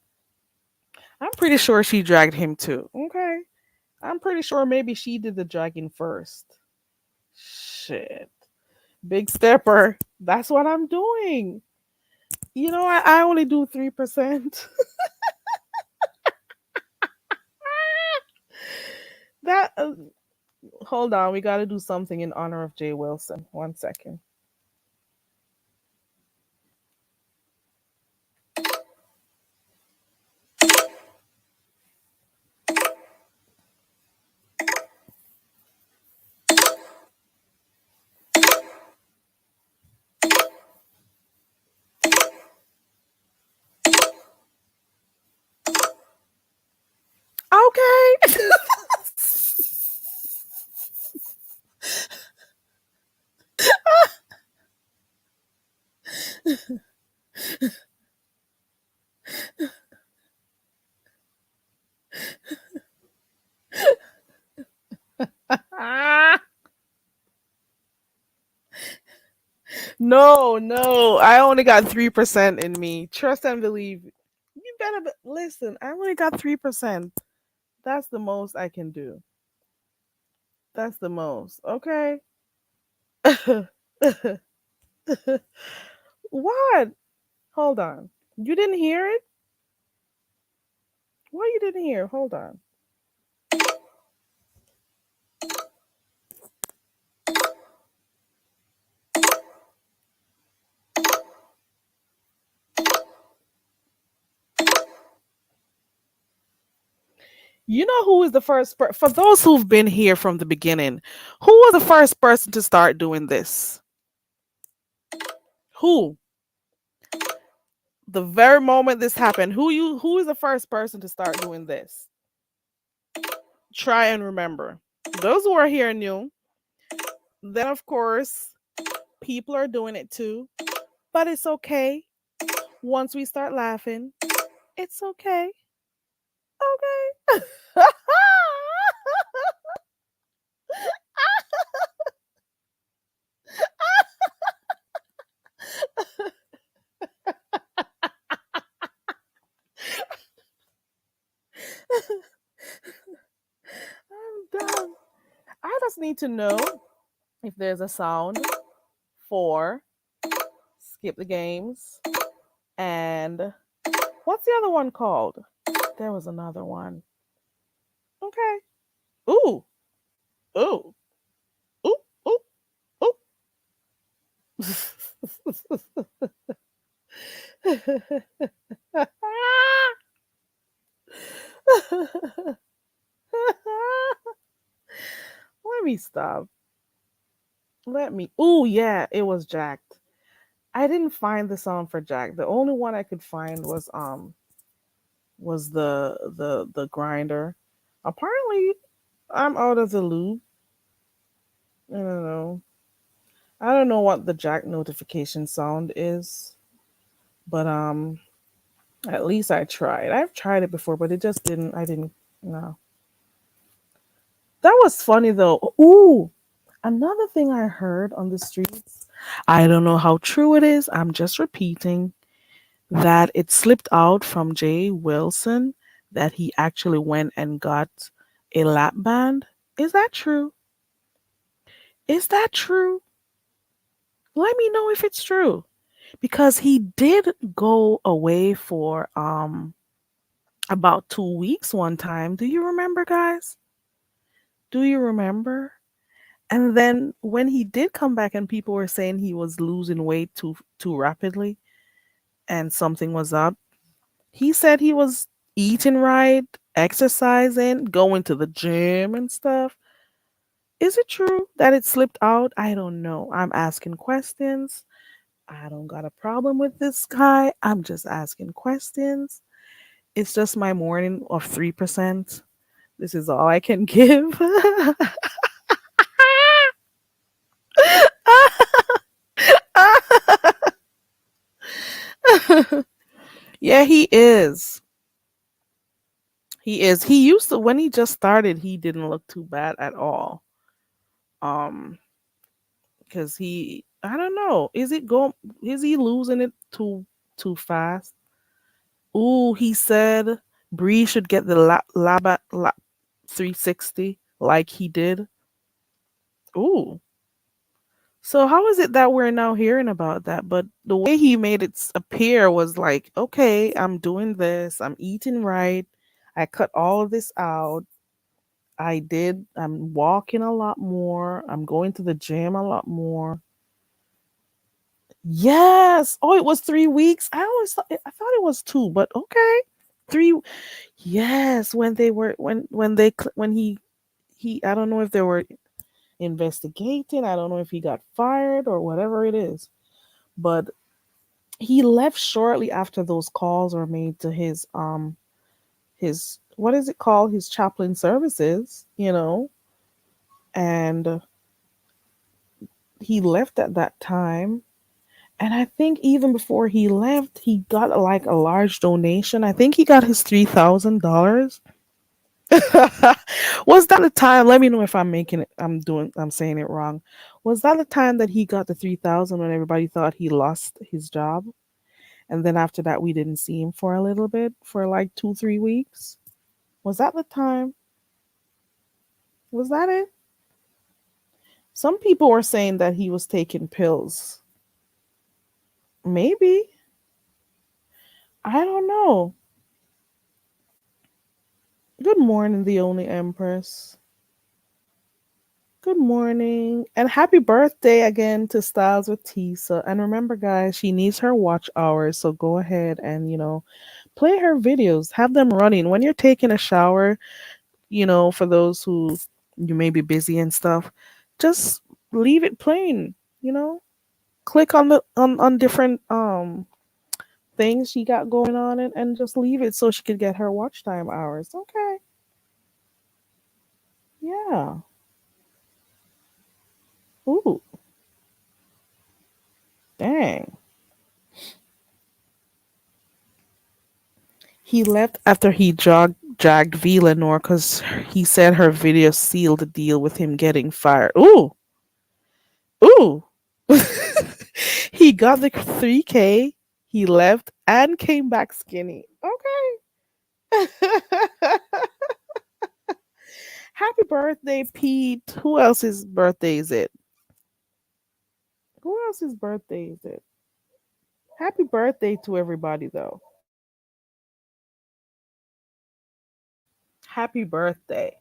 I'm pretty sure she dragged him too. Okay. I'm pretty sure maybe she did the dragging first. Shit. Big stepper. That's what I'm doing. I only do 3%. that Hold on, we got to do something in honor of Jay Wilson. 1 second. Okay. No, no. I only got 3% in me. Trust and believe. You better listen. I only got 3%. That's the most I can do. That's the most. Okay. What? Hold on. You didn't hear it? What you didn't hear? Hold on. You know who is the for those who've been here from the beginning, who was the first person to start doing this? Who? The very moment this happened, who is the first person to start doing this? Try and remember. Those who are here knew. Then of course, people are doing it too. But it's okay. Once we start laughing, it's okay. Okay. I'm done. I just need to know if there's a sound for skip the games and what's the other one called? There was another one. Okay. Ooh. Ooh. Ooh. Ooh. Ooh. Let me stop. Let me. Ooh, yeah, it was Jacked. I didn't find the sound for Jack. The only one I could find was the grinder. Apparently, I'm out of the loop. I don't know. I don't know what the Jack notification sound is, but at least I tried. I've tried it before, but it just didn't. I didn't. No. That was funny though. Ooh, another thing I heard on the streets. I don't know how true it is. I'm just repeating that it slipped out from Jay Wilson that he actually went and got a lap band. Is that true? Is that true? Let me know if it's true. Because he did go away for about 2 weeks one time. Do you remember, guys? Do you remember? And then when he did come back and people were saying he was losing weight too rapidly and something was up, he said he was eating right, exercising, going to the gym and stuff. Is it true that it slipped out? I don't know. I'm asking questions. I don't got a problem with this guy. I'm just asking questions. It's just my morning of 3%. This is all I can give. Yeah, he is. He is. He used to when he just started, he didn't look too bad at all. Um, because I don't know, is he losing it too fast? Ooh, he said Bree should get the laba 360 like he did. Ooh. So how is it that we're now hearing about that? But the way he made it appear was like, okay, I'm doing this, I'm eating right, I cut all of this out. I'm walking a lot more, I'm going to the gym a lot more. Yes. Oh, it was 3 weeks. I thought it was two, but okay. Three. Yes, when they were when he I don't know if they were investigating. I don't know if he got fired or whatever it is. But he left shortly after those calls were made to his what is it called? His chaplain services, and he left at that time. And I think even before he left, he got like a large donation. I think he got his $3,000. Was that the time? Let me know if I'm making it. I'm saying it wrong. Was that the time that he got the 3,000 when everybody thought he lost his job? And then after that, we didn't see him for a little bit, for like 2, 3 weeks. Was that the time? Was that it? Some people were saying that he was taking pills. Maybe. I don't know. Good morning, the only Empress. Good morning. And happy birthday again to Styles with Tisa. And remember, guys, she needs her watch hours. So go ahead and, play her videos. Have them running. When you're taking a shower, for those who you may be busy and stuff, just leave it playing, you know? Click on on different things she got going on and just leave it so she could get her watch time hours. Okay. Yeah. Ooh, dang. He left after he dragged V Lenore because he said her video sealed the deal with him getting fired. Ooh, ooh. He got the 3K, he left, and came back skinny. Okay. Happy birthday, Pete. Who else's birthday is it? Who else's birthday is it? Happy birthday to everybody, though. Happy birthday.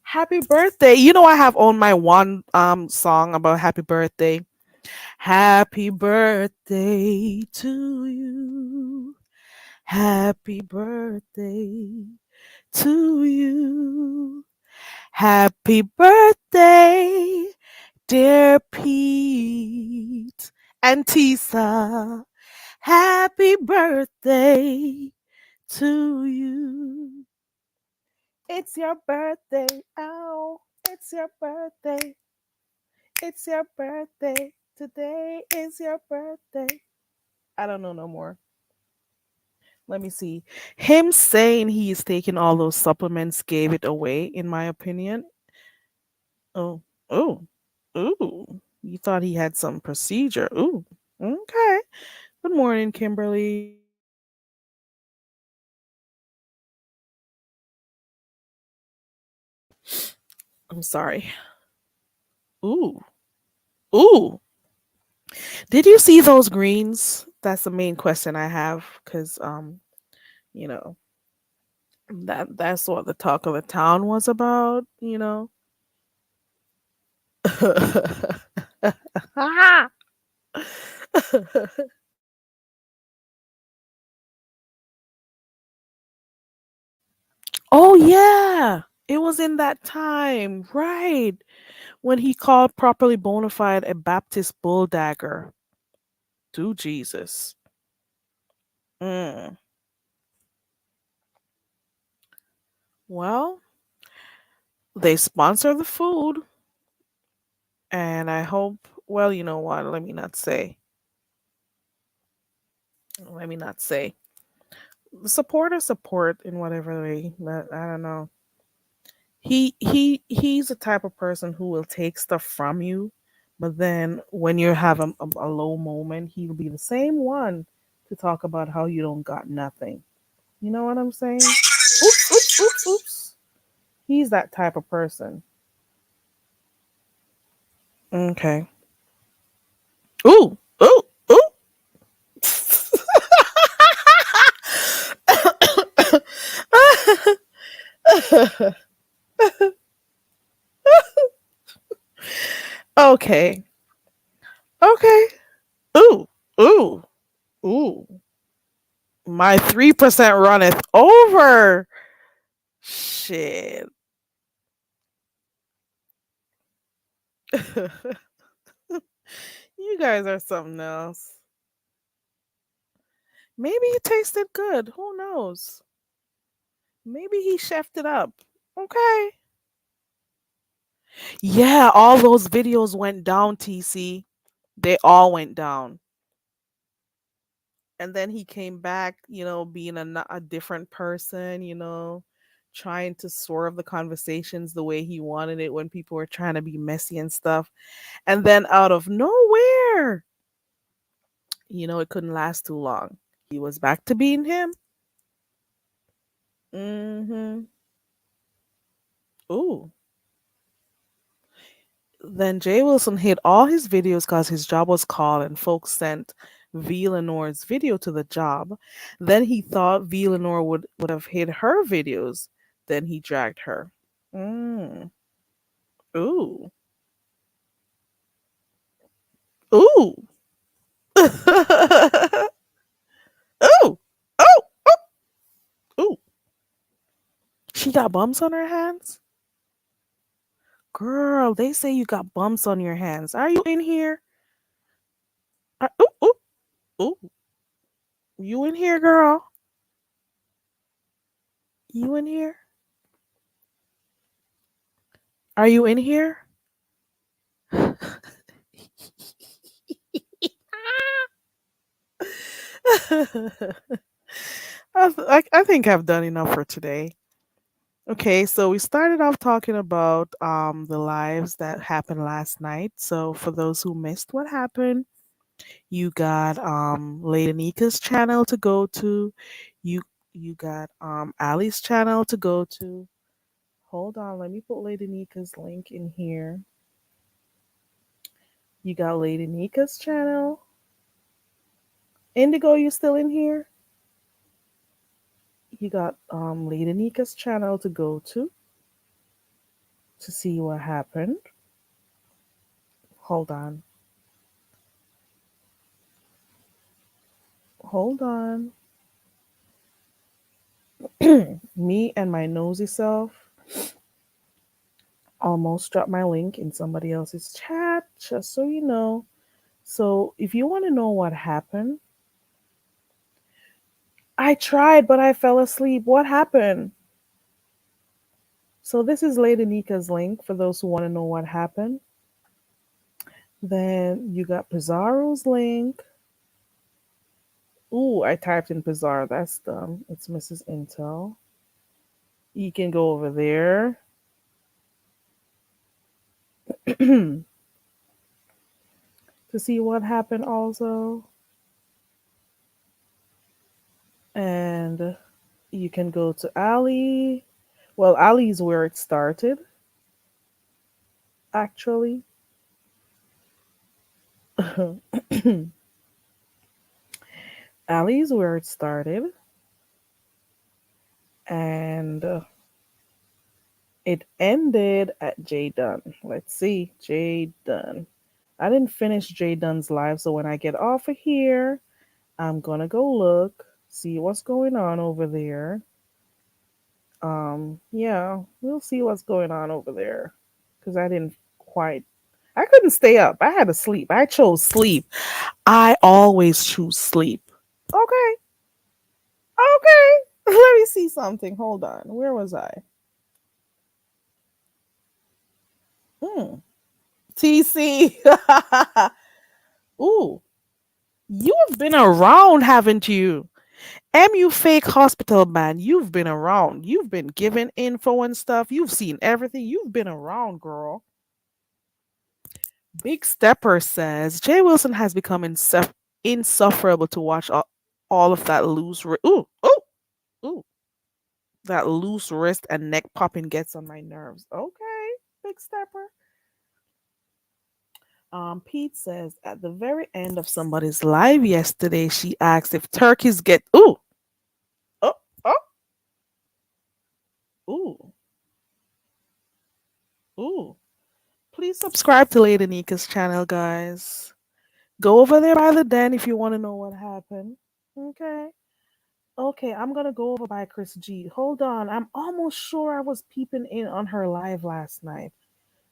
Happy birthday. I have on my one song about happy birthday. Happy birthday to you. Happy birthday to you. Happy birthday, dear Pete and Tisa. Happy birthday to you. It's your birthday. Oh, it's your birthday. It's your birthday. Today is your birthday. I don't know no more. Let me see. Him saying he's taking all those supplements gave it away, in my opinion. Oh, oh, ooh. You thought he had some procedure. Ooh, okay. Good morning, Kimberly. I'm sorry. Ooh, ooh. Did you see those greens? That's the main question I have because you know, that's what the talk of the town was about. Oh yeah, it was in that time, right? When he called properly bona fide a Baptist bulldagger to Jesus. Mm. Well, they sponsor the food, and I hope. Well, you know what? Let me not say. Let me not say. Support or support in whatever way, but I don't know. He's the type of person who will take stuff from you, but then when you have a low moment, he'll be the same one to talk about how you don't got nothing. You know what I'm saying? Oops, oops, oops, oops. He's that type of person. Okay. Ooh, ooh, ooh. Okay. Okay. Ooh, ooh, ooh. My 3% runneth over. Shit. You guys are something else. Maybe it tasted good. Who knows? Maybe he chefed it up. Okay. Yeah, all those videos went down, TC. They all went down. And then he came back, being a different person. trying to swerve the conversations the way he wanted it when people were trying to be messy and stuff. And then out of nowhere, it couldn't last too long. He was back to being him. Mhm. Ooh. Then Jay Wilson hid all his videos because his job was called and folks sent V. Lenore's video to the job. Then he thought V. Lenore would have hid her videos. Then he dragged her. Mm. Ooh. Ooh. Ooh. Oh. Ooh. She got bumps on her hands? Girl, they say you got bumps on your hands. Are you in here? Ooh, ooh, ooh. You in here, girl? You in here? Are you in here? I think I've done enough for today. Okay, so we started off talking about the lives that happened last night. So for those who missed what happened, you got Lady Nika's channel to go to. You you got Ali's channel to go to. Hold on, let me put Lady Nika's link in here. You got Lady Nika's channel. Indigo, you still in here? You got Lady Nika's channel to go to see what happened. Hold on. Hold on. Me and my nosy self almost dropped my link in somebody else's chat, just so you know. So if you want to know what happened, I tried, but I fell asleep. What happened? So this is Lady Nika's link for those who want to know what happened. Then you got Pizarro's link. Ooh, I typed in Pizarro. That's dumb. It's Mrs. Intel. You can go over there. To see what happened also. And you can go to Ali. Well, Ali is where it started, actually. Ali is where it started. And it ended at Jay Dunn. Let's see. Jay Dunn. I didn't finish Jay Dunn's live, so when I get off of here, I'm gonna go look, see what's going on over there. Yeah, we'll see what's going on over there. Cause I couldn't stay up. I had to sleep. I chose sleep. I always choose sleep. Okay, okay. Let me see something. Hold on. Where was I? Hmm. TC. Ooh, you have been around, haven't you? MU Fake Hospital, man, you've been around. You've been given info and stuff. You've seen everything. You've been around, girl. Big Stepper says Jay Wilson has become insufferable to watch all of that ooh, ooh, ooh, that loose wrist and neck popping gets on my nerves. Okay, Big Stepper. Pete says at the very end of somebody's live yesterday, she asked if turkeys get oh, oh, ooh, ooh. Please subscribe to Lady Nika's channel, guys. Go over there by the den if you want to know what happened. Okay. Okay, I'm gonna go over by Chris G. Hold on. I'm almost sure I was peeping in on her live last night.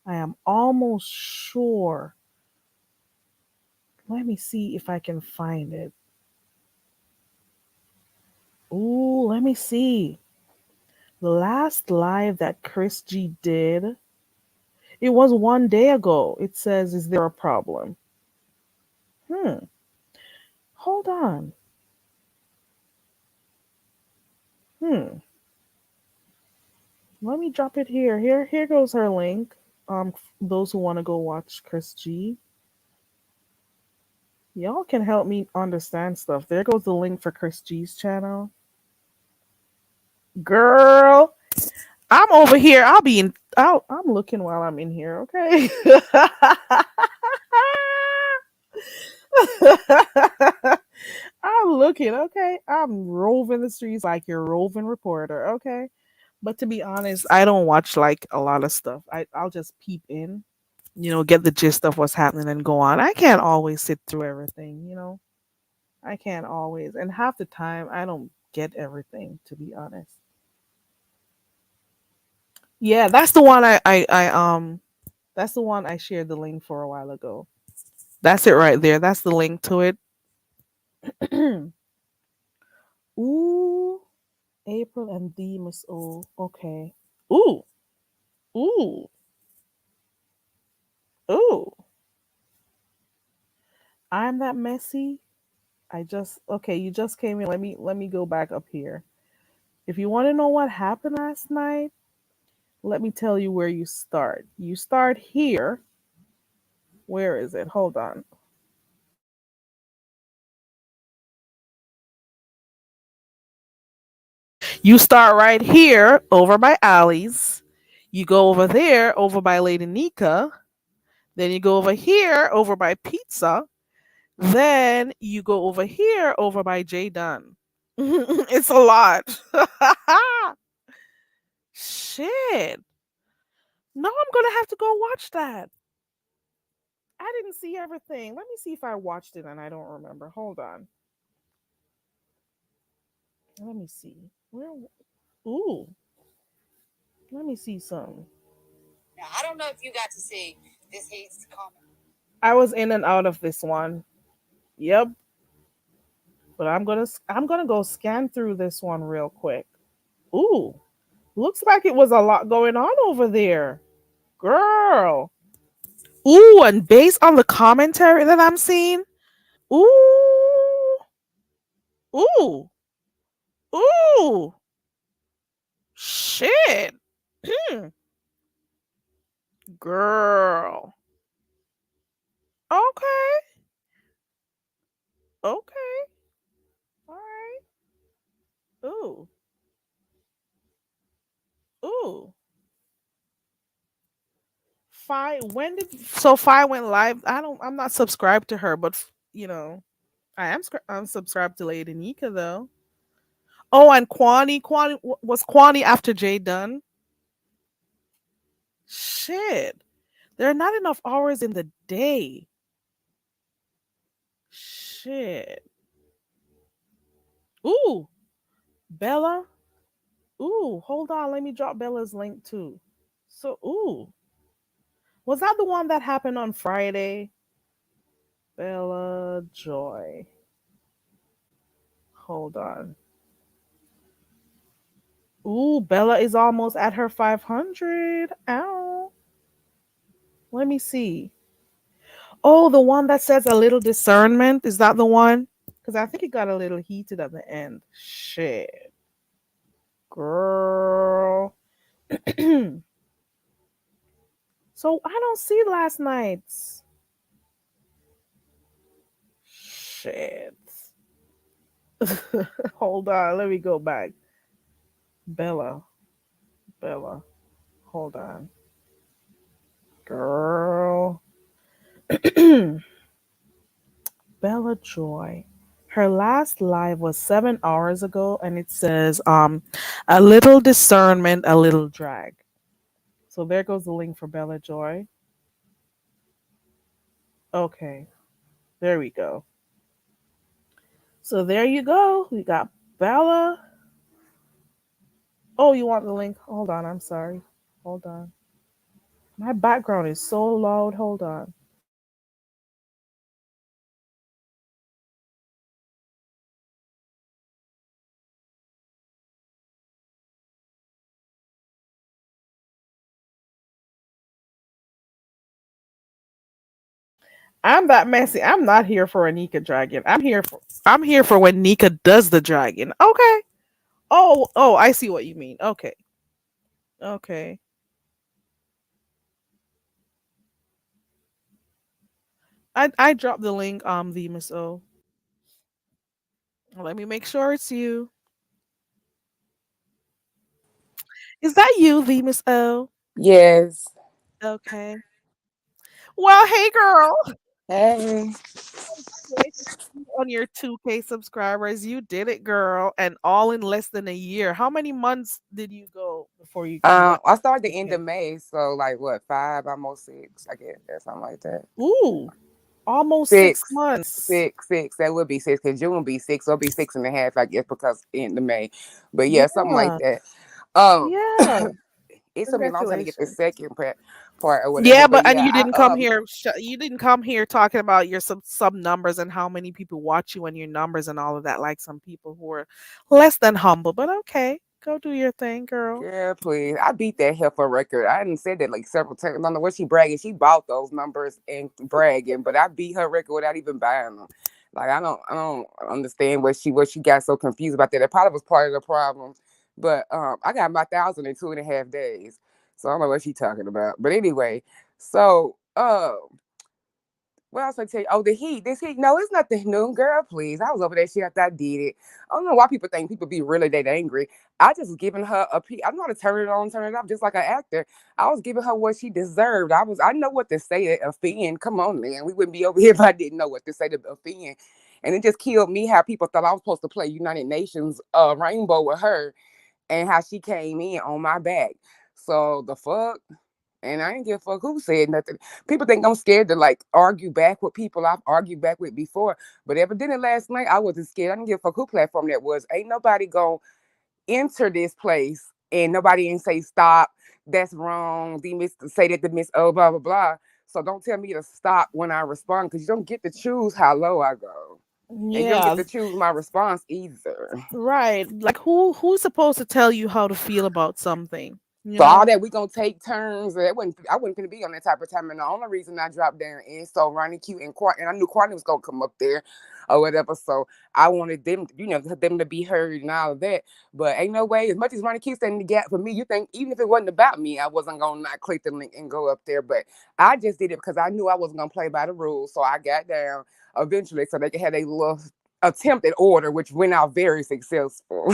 I am almost sure. Let me see if I can find it. Ooh, let me see. The last live that Chris G did, it was 1 day ago. It says, is there a problem? Hmm. Hold on. Hmm. Let me drop it here. Here goes her link. Those who want to go watch Chris G, y'all can help me understand stuff. There goes the link for Chris G's channel. Girl, I'm over here. I'll be in. I'm looking while I'm in here. Okay. I'm looking. Okay. I'm roving the streets like your roving reporter. Okay. But to be honest, I don't watch like a lot of stuff. I'll just peep in, get the gist of what's happening and go on. I can't always sit through everything. I can't always. And half the time I don't get everything, to be honest. Yeah, that's the one I shared the link for a while ago. That's it right there. That's the link to it. Ooh, April and D Miss O. Okay. Ooh, ooh, ooh. I'm that messy. Okay, you just came in. Let me go back up here. If you want to know what happened last night, let me tell you where you start. You start here. Where is it? Hold on. You start right here over by Allie's. You go over there over by Lady Nika. Then you go over here over by Pizza. Then you go over here over by J Dunn. It's a lot. Shit. No, I'm gonna have to go watch that. I didn't see everything. Let me see if I watched it and I don't remember. Hold on. Let me see. Where? Ooh. Let me see some. Now, I don't know if you got to see this hate's comment. I was in and out of this one. Yep. But I'm gonna go scan through this one real quick. Ooh. Looks like it was a lot going on over there. Girl. Ooh, and based on the commentary that I'm seeing. Ooh. Ooh. Ooh. Shit. Girl. Okay. Okay. All right. Ooh. Ooh. Fi went live? I'm not subscribed to her, but I'm subscribed to Lady Nika though. Oh, and Kwani was Kwani after Jay Dunn? Shit. There are not enough hours in the day. Shit. Ooh, Bella. Ooh, hold on. Let me drop Bella's link too. So, ooh, was that the one that happened on Friday? Bella Joy. Hold on. Ooh, Bella is almost at her 500. Ow. Let me see. Oh, the one that says a little discernment. Is that the one? Because I think it got a little heated at the end. Shit. Girl. So I don't see last night's. Shit. Hold on. Let me go back. Bella. Bella. Hold on. Girl. Bella Joy. Her last live was 7 hours ago, and it says, a little discernment, a little drag. So there goes the link for Bella Joy. Okay, there we go. So there you go. We got Bella. Oh, you want the link? Hold on. I'm sorry. Hold on. My background is so loud. Hold on. I'm that messy. I'm not here for a Nika dragon. I'm here for when Nika does the dragon. Okay. Oh, I see what you mean. Okay. Okay. I dropped the link, the Miss O. Let me make sure it's you. Is that you, the Miss O? Yes. Okay. Well, hey girl. Hey. Congratulations on your 2K subscribers. You did it, girl. And all in less than a year. How many months did you go before you got I started the end of 2K? May, so like what, 5, almost 6, I guess, or something like that. Ooh, almost six 6, months. 6. That would be 6 because June will be 6. So it'll be 6.5, I guess, because end of May. But yeah, something like Yeah. that. Um, Yeah. it took me a long time to get the Congratulations. second part or whatever. Yeah, But but and yeah, you didn't I come here. You didn't come here talking about your sub numbers and how many people watch you and your numbers and all of that, like some people who are less than humble. But okay, go do your thing, girl. Girl, please. I beat that heifer record. I didn't said that like several times. I don't know what she bragging. She bought those numbers and bragging, but I beat her record without even buying them. Like I don't understand what she got so confused about that. It probably was part of the problem. But I got my 1,000 in 2.5 days. So I don't know what she talking about. But anyway, so what else I tell you? Oh, the heat. This heat. No, it's nothing new, girl. Please. I was over that shit after I did it. I don't know why people think people be really that angry. I just was giving her I know how to turn it on, turn it off, just like an actor. I was giving her what she deserved. I know what to say to offend. Come on, man. We wouldn't be over here if I didn't know what to say to offend. And it just killed me how people thought I was supposed to play United Nations rainbow with her and how she came in on my back. So the fuck? And I didn't give a fuck who said nothing. People think I'm scared to like argue back with people I've argued back with before. But evidently last night I wasn't scared. I didn't give a fuck who platform that was. Ain't nobody gonna enter this place and nobody ain't say stop. That's wrong. The miss say that the miss oh blah blah blah. So don't tell me to stop when I respond because you don't get to choose how low I go. And you don't get Yeah, to choose my response either. right. Like who's supposed to tell you how to feel about something? You So all know? that we gonna take turns. I wasn't gonna be on that type of time. And the only reason I dropped down is so Ronnie Q and and I knew Courtney was gonna come up there or whatever. So I wanted them, them to be heard and all of that. But ain't no way. As much as Ronnie Q standing the gap for me, you think even if it wasn't about me, I wasn't gonna not click the link and go up there. But I just did it because I knew I wasn't gonna play by the rules. So I got down eventually so they could have a little attempted order, which went out very successful.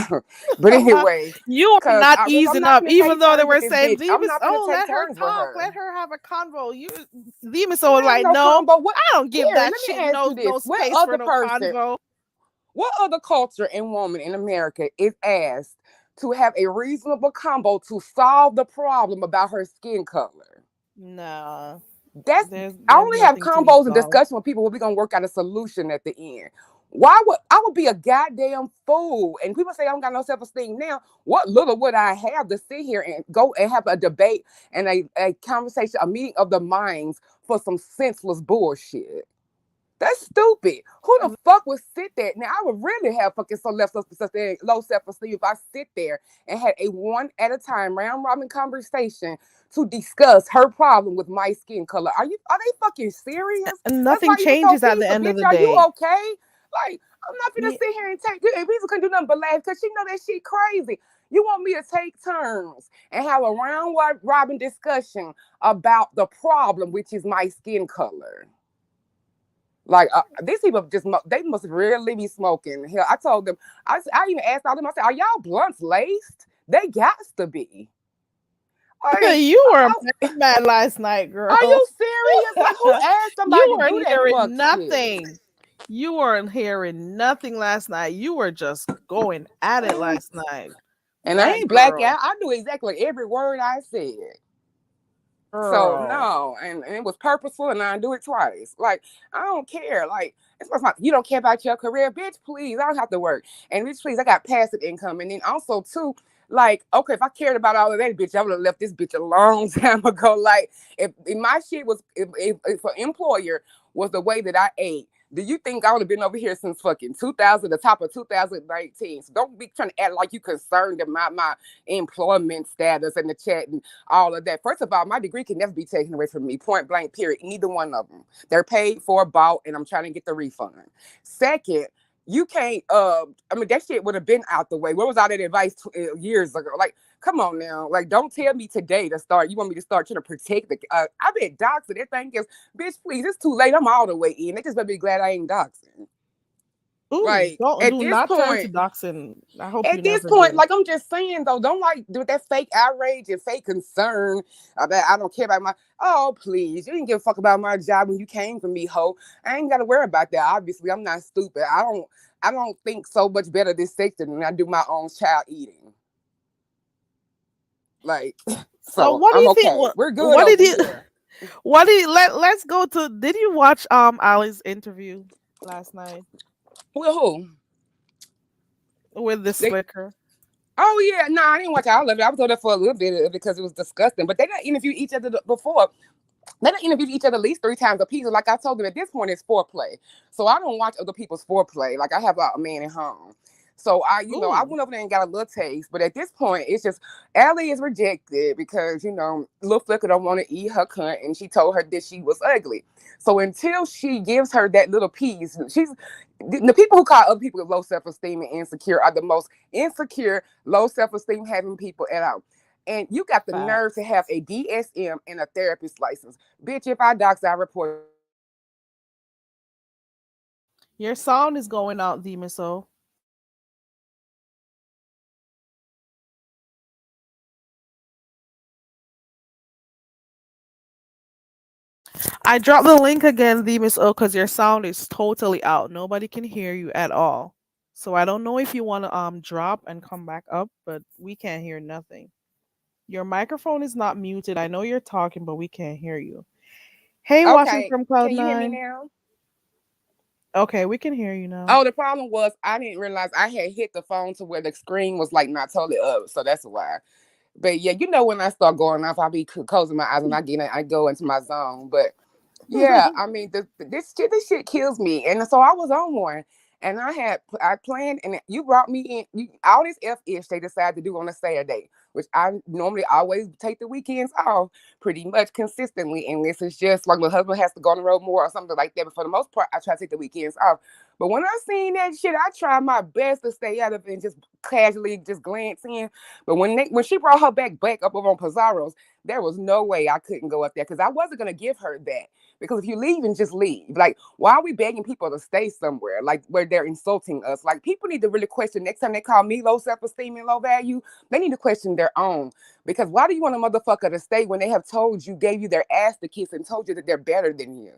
But anyway. You are Cause not I'm easing not up, gonna even take though they turns with were this saying, bitch. I'm Demas, not gonna oh, take let her turns with talk, her. let her have a convo. You, Demas, There was ain't like, no no, combo. What I don't give Karen, that let me shit ask you no this. space for no convo. What other culture and woman in America is asked to have a reasonable combo to solve the problem about her skin color? No, That's I there's only have nothing to be combos and solved. discussion with people where we're gonna work out a solution at the end. Why would I would be a goddamn fool? And people say I don't got no self-esteem now. What little would I have to sit here and go and have a debate and a conversation, a meeting of the minds for some senseless bullshit? That's stupid. Who the fuck would sit there? Now I would really have fucking low self-esteem if I sit there and had a one at a time round robin conversation to discuss her problem with my skin color. Are they fucking serious? And That's nothing why you was so changes at the peaceful, end of bitch. the Are you day. okay? Like, I'm not gonna Yeah, sit here and take and people can do nothing but laugh because she know that shit crazy. You want me to take turns and have a round robin discussion about the problem, which is my skin color. Like these people they must really be smoking. Hell, I told them I even asked all them. I said, "Are y'all blunts laced? They got to be. Like, you were mad last night, are girl. you serious? Like, who asked somebody You to do weren't that hearing fuck shit? nothing. You weren't hearing nothing last night. You were just going at it last night. And I That ain't black girl. out. I knew exactly every word I said. So Girl. no, and it was purposeful, and I do it twice. Like I don't care. Like it's not you don't care about your career, bitch. Please, I don't have to work. And bitch, please, I got passive income, and then also too, like okay, if I cared about all of that, bitch, I would have left this bitch a long time ago. Like if my shit was if an employer was the way that I ate. Do you think I would have been over here since fucking 2000, the top of 2019? So don't be trying to act like you concerned about my employment status in the chat and all of that. First of all, my degree can never be taken away from me, point blank, period. Neither one of them. They're paid for, bought, and I'm trying to get the refund. Second, You can't. I mean, that shit would have been out the way. Where was all that advice years ago? Like, come on now. Like, don't tell me today to start. You want me to start trying to protect the? I bet doxing. That thing is, bitch. Please, it's too late. I'm all the way in. They just better be glad I ain't doxing. Ooh, Like don't at do this not turn to point, doxing. I hope you never like do. I'm just saying though, don't like do that fake outrage and fake concern about I don't care about my. Oh please, you didn't give a fuck about my job when you came for me, ho. I ain't got to worry about that. Obviously, I'm not stupid. I don't think so much better this sector than I do my own child eating. Like, So so what do I'm you think? okay. We're good What did over you? here. What did let's go to? Did you watch Ali's interview last night Well, who? with the They, slicker? oh yeah, no, I didn't watch all of it. I was over there for a little bit of it because it was disgusting. But they didn't interview each other before. They don't interview each other at least 3 times a piece. Like I told them, at this point, it's foreplay. So I don't watch other people's foreplay. Like I have a man at home. So I Ooh, went over there and got a little taste. But at this point, it's just Allie is rejected because Lil Flicker don't want to eat her cunt, and she told her that she was ugly. So until she gives her that little piece, she's the people who call other people with low self esteem and insecure are the most insecure, low self esteem having people at all. And you got the nerve to facts. have a DSM and a therapist license. Bitch, if I dox, I report you. Like, you can't even have that shit. Your sound is going out, Demiso. I dropped the link again, Demiso, because your sound is totally out. Nobody can hear you at all. So I don't know if you want to drop and come back up, but we can't hear nothing. Your microphone is not muted. I know you're talking, but we can't hear you. Hey, watching Okay, from can you hear me Cloud9. now? Okay, we can hear you now. Oh, the problem was I didn't realize I had hit the phone to where the screen was like not totally up, so that's why. But yeah, when I start going off, I'll be closing my eyes and I go into my zone. But yeah, I mean, this shit kills me, and so I was on one, and I planned, and you brought me in. All this ish they decided to do on a Saturday, which I normally always take the weekends off pretty much consistently, unless it's just like my husband has to go on the road more or something like that. But for the most part, I try to take the weekends off. But when I seen that shit, I tried my best to stay out of it and just casually just glance in. But when she brought her back up over on Pizarro's, there was no way I couldn't go up there because I wasn't gonna give her that. Because if you leave and just leave, like, why are we begging people to stay somewhere, like, where they're insulting us? Like, people need to really question next time they call me low self esteem and low value, they need to question their own. Because why do you want a motherfucker to stay when they have told you, gave you their ass to kiss, and told you that they're better than you?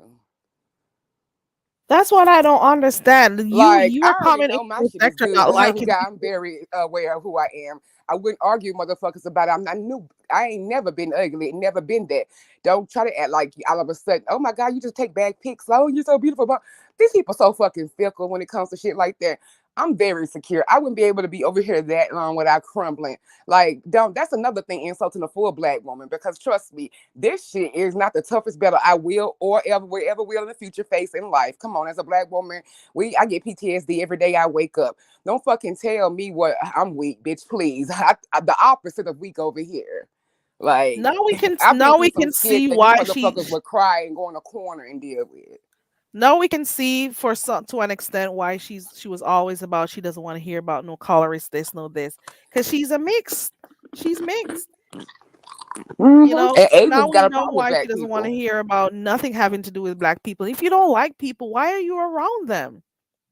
That's what I don't understand. Like, You I are already coming know into my the shit is sector good. not liking I'm people. very aware of who I am. I wouldn't argue motherfuckers about it. I knew I ain't never been ugly, never been that. Don't try to act like all of a sudden, oh my God, you just take bad pics. Oh, you're so beautiful. But these people so fucking fickle when it comes to shit like that. I'm very secure. I wouldn't be able to be over here that long without crumbling. Like, don't that's another thing insulting a full black woman because trust me, this shit is not the toughest battle I will or ever will in the future face in life. Come on, as a black woman, I get PTSD every day I wake up. Don't fucking tell me what I'm weak, bitch. Please, the opposite of weak over here. Like I've been Now through we some can shit see that you why motherfuckers would cry and go in a corner and deal with. now we can see for some to an extent why she was always about she doesn't want to hear about no colorist this no this because she's mixed. You Mm-hmm. know, And now Ava's we got a know problem with why she black doesn't want to people. hear about nothing having to do with black people. If you don't like people, why are you around them?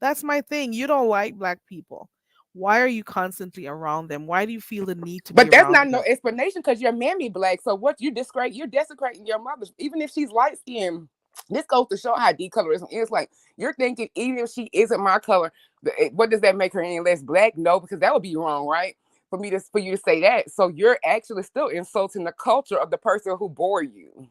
That's my thing. You don't like black people. Why are you constantly around them? Why do you feel the need to be But that's around not no them? explanation because you're mammy black. So what you're desecrating your mother, even if she's light skinned. This goes to show how decolorism is. Like you're thinking, even if she isn't my color, what does that make her any less black? No, because that would be wrong, right? For you to say that. So you're actually still insulting the culture of the person who bore you.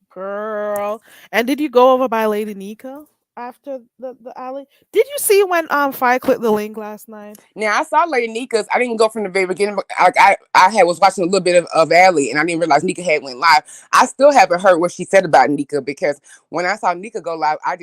Girl. And did you go over by Lady Nika after the alley? Did you see when Fi clicked the link last night? Now I saw Lady Nika's. I didn't go from the very beginning. But I had was watching a little bit of Allie, and I didn't realize Nika had went live. I still haven't heard what she said about Nika because when I saw Nika go live, I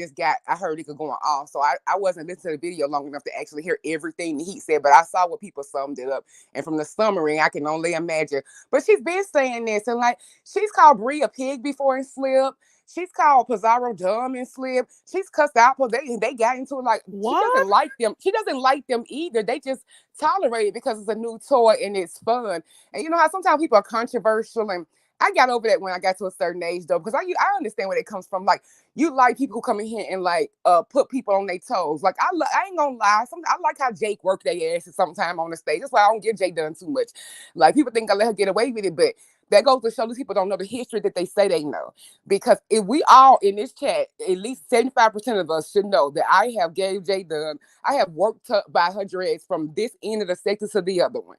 heard Nika going off. So I wasn't listening to the video long enough to actually hear everything that he said. But I saw what people summed it up, and from the summary, I can only imagine. But she's been saying this, and like she's called Brie a pig before and slip. She's called Pizarro dumb and slip. She's cussed out because they got into it. Like, she doesn't What? like them. She doesn't like them either. They just tolerate it because it's a new toy and it's fun. And you know how sometimes people are controversial, and I got over that when I got to a certain age though, because I understand where it comes from. Like, you like people who come in here and like put people on their toes. Like, I ain't gonna lie. I like how Jake worked their asses sometime on the stage. That's why I don't give Jake done too much. Like, people think I let her get away with it, but that goes to show these people don't know the history that they say they know. Because if we all in this chat, at least 75% of us should know that I have gave Jay Dunn, I have worked by her dreads from this end of the sector to the other one.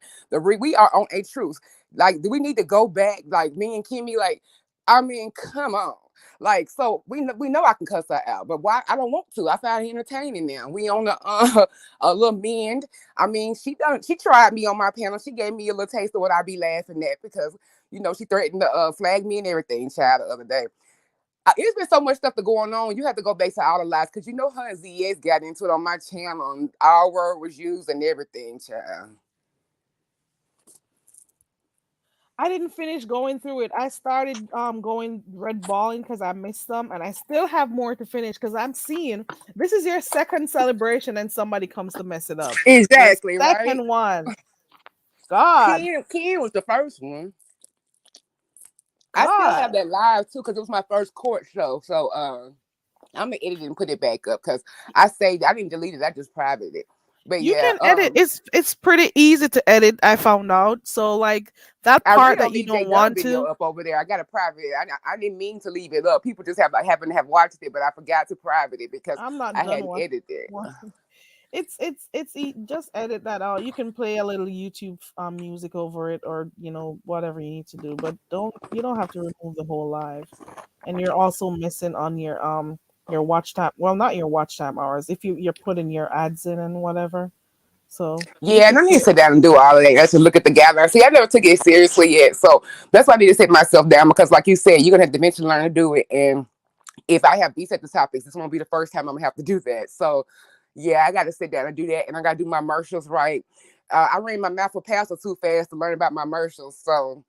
We are on a truce. Like, do we need to go back? Like, me and Kimmy, like, I mean, come on. Like, so we know I can cuss her out, but why? I don't want to. I find it entertaining now. We on a little mend. I mean, she tried me on my panel. She gave me a little taste of what I be laughing at, because she threatened to flag me and everything, child, the other day. It's been so much stuff going on. You have to go back to all the lies, because her and ZS got into it on my channel, and our word was used and everything, child. I didn't finish going through it. I started going red balling because I missed them, and I still have more to finish because I'm seeing this is your second celebration and somebody comes to mess it up. Your Exactly, right? second one. God. Ken was the first one. I still have God. that live too, because it was my first court show. So I'm gonna edit it and put it back up, because I saved it. I didn't delete it. I just privated it. But You yeah, can edit. It's pretty easy to edit, I found out. So like that I really part that don't you leave J don't Dunn want video to. up over there. I got a private. I didn't mean to leave it up. People just happen to have watched it, but I forgot to private it because I'm not I done hadn't edited it. Just edit that out. You can play a little YouTube music over it, or whatever you need to do, but you don't have to remove the whole live. And you're also missing on your watch time, well, not your watch time hours, if you're putting your ads in and whatever, so you Yeah, and could I need to put. sit down and do all of that. I should look at the guidelines. See, I never took it seriously yet, so that's why I need to sit myself down, because, like you said, you're gonna have to eventually learn to do it. And if I have these at the topics, this won't be the first time I'm gonna have to do that. So, yeah, I got to sit down and do that, and I got to do my commercials right. I ran my mouth with pastor too fast to learn about my commercials, so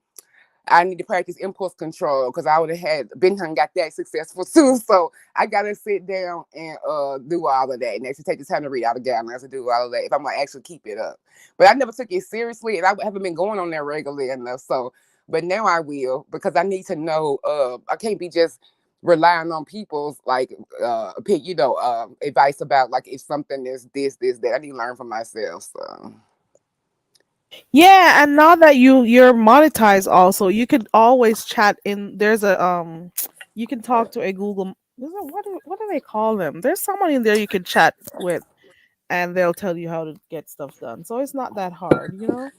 I need to practice impulse control, because I would have had been got that successful too. So I gotta sit down and do all of that, and actually take the time to read all the guidelines and do all of that if I'm gonna actually keep it up. But I never took it seriously, and I haven't been going on there regularly enough. So, but now I will, because I need to know. I can't be just relying on people's like advice about, like, if something is this that. I need to learn for myself. So. Yeah, and now that you're monetized also, you could always chat in. There's a you can talk to a Google. What do they call them? There's someone in there you can chat with, and they'll tell you how to get stuff done. So it's not that hard. Now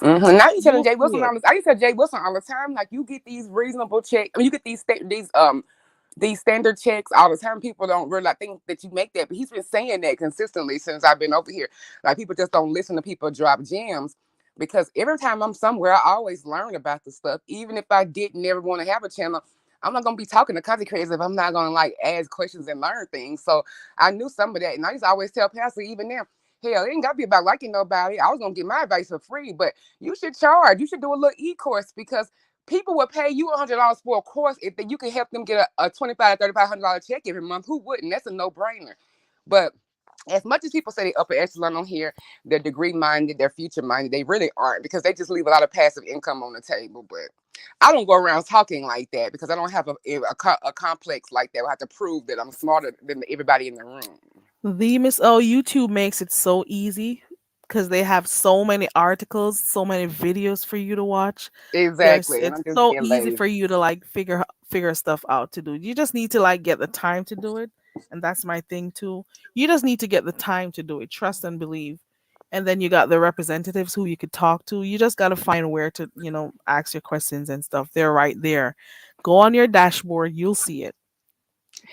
you telling You'll Jay see Wilson it. all this. I used to tell Jay Wilson all the time, like, you get these reasonable checks. I mean, you get these standard checks all the time. People don't really think that you make that, but he's been saying that consistently since I've been over here. Like, people just don't listen to people drop gems, because every time I'm somewhere, I always learn about the stuff. Even if I didn't ever want to have a channel, I'm not gonna be talking to content creators if I'm not gonna like ask questions and learn things. So I knew some of that, and I used to always tell Pastor, even now, hell, it ain't gotta be about liking nobody. I was gonna get my advice for free, but you should charge. You should do a little e-course, because people will pay you $100 for a course if you can help them get a $2,500, $3,500 check every month. Who wouldn't? That's a no-brainer. But as much as people say they upper echelon on here, they're degree minded, they're future minded, they really aren't, because they just leave a lot of passive income on the table. But I don't go around talking like that, because I don't have a complex like that. I have to prove that I'm smarter than everybody in the room. The Miss O YouTube makes it so easy because they have so many articles, so many videos for you to watch. Exactly. And It's I'm just so being easy for lazy. you to like figure stuff out to do. You just need to like get the time to do it, and that's my thing too. You just need to get the time to do it. Trust and believe. And then you got the representatives who you could talk to. You just got to find where to, ask your questions and stuff. They're right there. Go on your dashboard, you'll see it.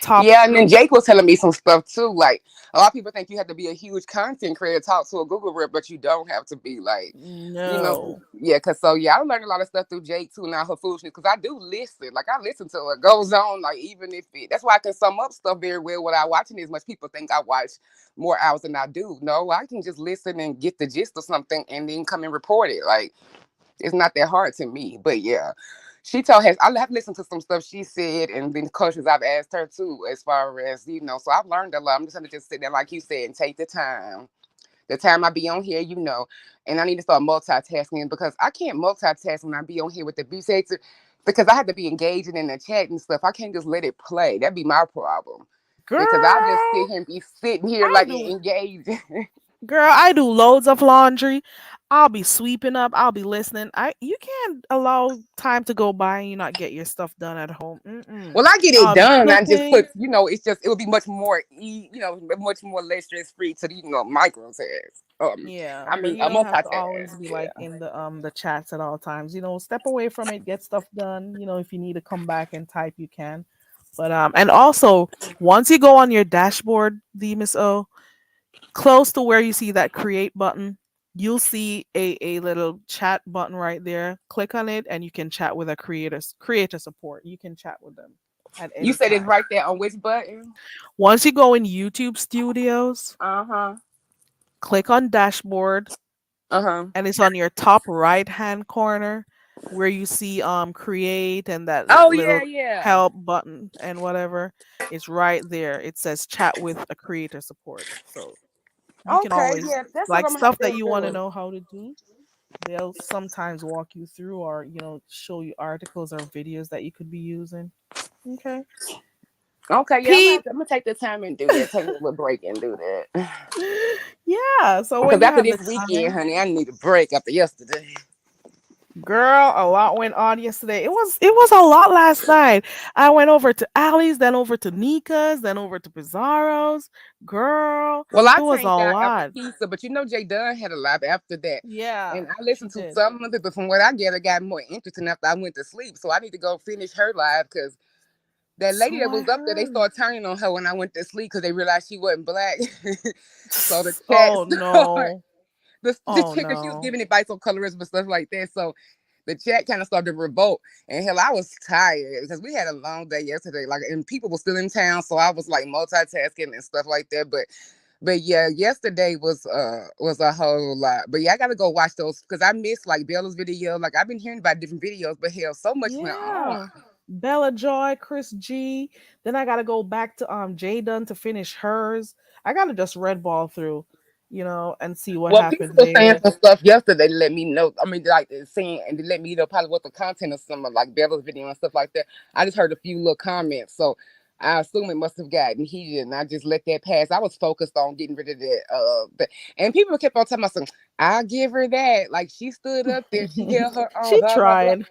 Top. Yeah, and then Jake was telling me some stuff too. Like, a lot of people think you have to be a huge content creator to talk to a Google rep, but you don't have to be. Like, No. yeah. Cause so yeah, I learned a lot of stuff through Jake too. Now her foolishness, cause I do listen. Like, I listen to what goes on. Like, even if that's why I can sum up stuff very well without watching as much. People think I watch more hours than I do. No, I can just listen and get the gist of something and then come and report it. Like, it's not that hard to me. But yeah. She told has I have listened to some stuff she said and then questions I've asked her too, as far as so I've learned a lot. I'm just gonna just sit there like you said and take the time. The time I be on here, and I need to start multitasking because I can't multitask when I be on here with the beat sector because I have to be engaging in the chat and stuff. I can't just let it play. That'd be my problem. Because I just sit Girl, here and be sitting here I like do. engaged. Girl, I do loads of laundry. I'll be sweeping up. I'll be listening. You can't allow time to go by and you not get your stuff done at home. Mm-mm. Well, I get it I'll be done. I just cooking. put, it's just it would be much more, much more less stress free to micro tasks. Yeah, I but mean, you a don't have to multitask. always be like Yeah. in the chats at all times. Step away from it, get stuff done. If you need to come back and type, you can. But and also once you go on your dashboard, the Miss O, close to where you see that create button, you'll see a little chat button right there. Click on it and you can chat with a creator support. You can chat with them at You any said it's time. right there on which button? Once you go in YouTube Studios, Uh huh. click on dashboard Uh huh. and it's on your top right hand corner where you see create and that Oh little yeah, yeah. help button and whatever. It's right there. It says chat with a creator support. So you can Okay, always, yeah, that's what like, I'm gonna have stuff to that you want to do. know how to do, they'll sometimes walk you through or show you articles or videos that you could be using. Okay. Okay, yeah, Pete. I'm gonna take the time and do that. Take a little break and do that. Yeah, so when Because you after have the this weekend, time. honey, I need a break after yesterday. Girl, a lot went on yesterday. It was a lot last night. I went over to Ali's, then over to Nika's, then over to Pizarro's. Girl, Well, I it was a thank God after lot. pizza, but Jay Dunn had a live after that. Yeah, And I she listened to did. some of it, but from what I get, it got more interesting after I went to sleep. So I need to go finish her live because that lady So that I was up there, they heard. started turning on her when I went to sleep because they realized she wasn't black. So the chat Oh started, no. the Oh chick, she was no. giving advice on colorism and stuff like that. So the chat kind of started to revolt. And hell, I was tired because we had a long day yesterday. Like, and people were still in town, so I was like multitasking and stuff like that. But yeah, yesterday was a whole lot. But yeah, I gotta go watch those because I missed like Bella's video. Like I've been hearing about different videos, but hell, so much went on. Yeah. Bella Joy, Chris G. Then I gotta go back to Jay Dunn to finish hers. I gotta just red ball through, and see what Well, people happened were saying there. some stuff yesterday to let me know. I mean, like saying and to let me know probably what the content of some of like Bella's video and stuff like that. I just heard a few little comments, so I assume it must have gotten heated, and I just let that pass. I was focused on getting rid of that. And people kept on talking about some. I give her that. Like she stood up there, she held her own. She Blah blah blah. tried.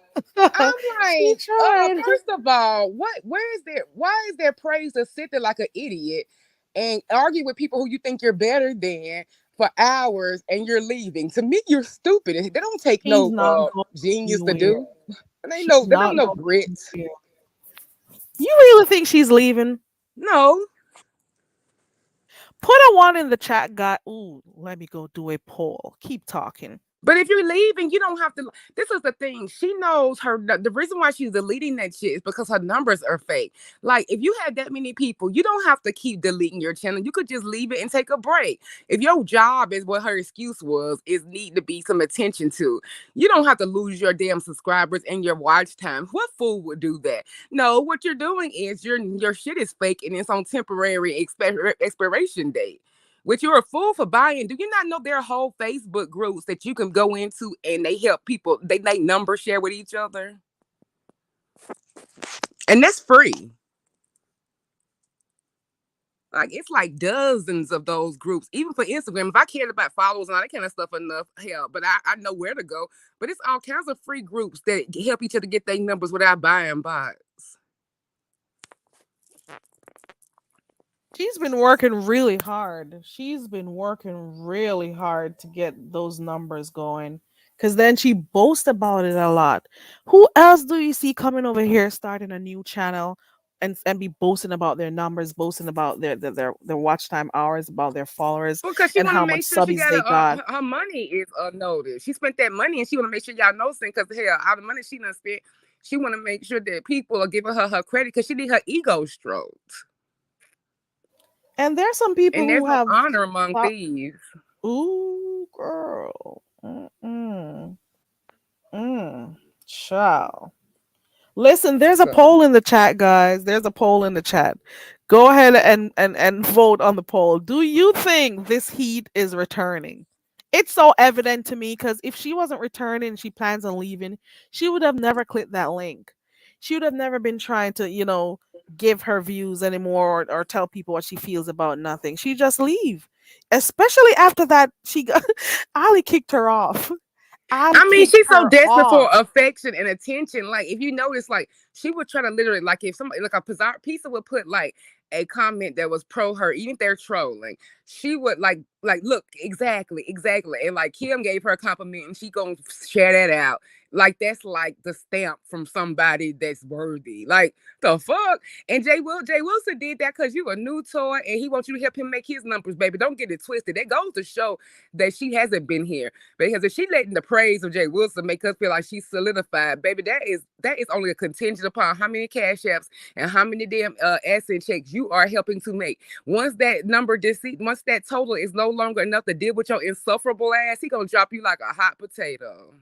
I'm She like, tried. first of all, where is there why is there praise to sit there like an idiot and argue with people who you think you're better than for hours and you're leaving? To me, you're stupid. They don't take She's no not going genius to anywhere. do. She's They don't not know going grit. anywhere. You really think she's leaving? No. Put a one in the chat, guy. Ooh, let me go do a poll. Keep talking. But if you're leaving, you don't have to. This is the thing. She knows the reason why she's deleting that shit is because her numbers are fake. Like, if you had that many people, you don't have to keep deleting your channel. You could just leave it and take a break. If your job is what her excuse was, is need to be some attention to, you don't have to lose your damn subscribers and your watch time. What fool would do that? No, what you're doing is your shit is fake and it's on temporary expiration date. Which you're a fool for buying. Do you not know there are whole Facebook groups that you can go into and they help people, they number share with each other? And that's free. Like it's like dozens of those groups, even for Instagram. If I cared about followers and all that kind of stuff enough, hell, but I know where to go. But it's all kinds of free groups that help each other get their numbers without buying bots. She's been working really hard. She's been working really hard to get those numbers going. Cause then she boasts about it a lot. Who else do you see coming over here starting a new channel and be boasting about their numbers, boasting about their watch time hours, about their followers Because she and want to how much make sure she subbies got they got? her money is noticed. She spent that money and she want to make sure y'all know something. Because hell, all the money she done spent, she want to make sure that people are giving her credit because she need her ego stroked. And there's some people And there's who no have honor among thought, thieves. ooh, girl. Mm-mm. Mm. Child. Listen, there's a So poll in the chat, guys. There's a poll in the chat. Go ahead and vote on the poll. Do you think this heat is returning? It's so evident to me because if she wasn't returning, she plans on leaving, she would have never clicked that link. She would have never been trying to, give her views anymore, or tell people what she feels about nothing. She just leave. Especially after that, she got Ali kicked her off. Ali I mean, kicked she's so her desperate for off. affection and attention. Like, if you notice, like, she would try to literally, like, if somebody, like a pizza would put like a comment that was pro her, even if they're trolling, she would look, exactly, and like Kim gave her a compliment, and she gonna share that out. Like, that's like the stamp from somebody that's worthy. Like, the fuck. And Jay Wilson did that because you a new toy, and he wants you to help him make his numbers, baby. Don't get it twisted. That goes to show that she hasn't been here. Because if she letting the praise of Jay Wilson make us feel like she's solidified, baby, that is only a contingent upon how many cash apps and how many damn asset checks you are helping to make. Once that total is no longer enough to deal with your insufferable ass, he gonna drop you like a hot potato.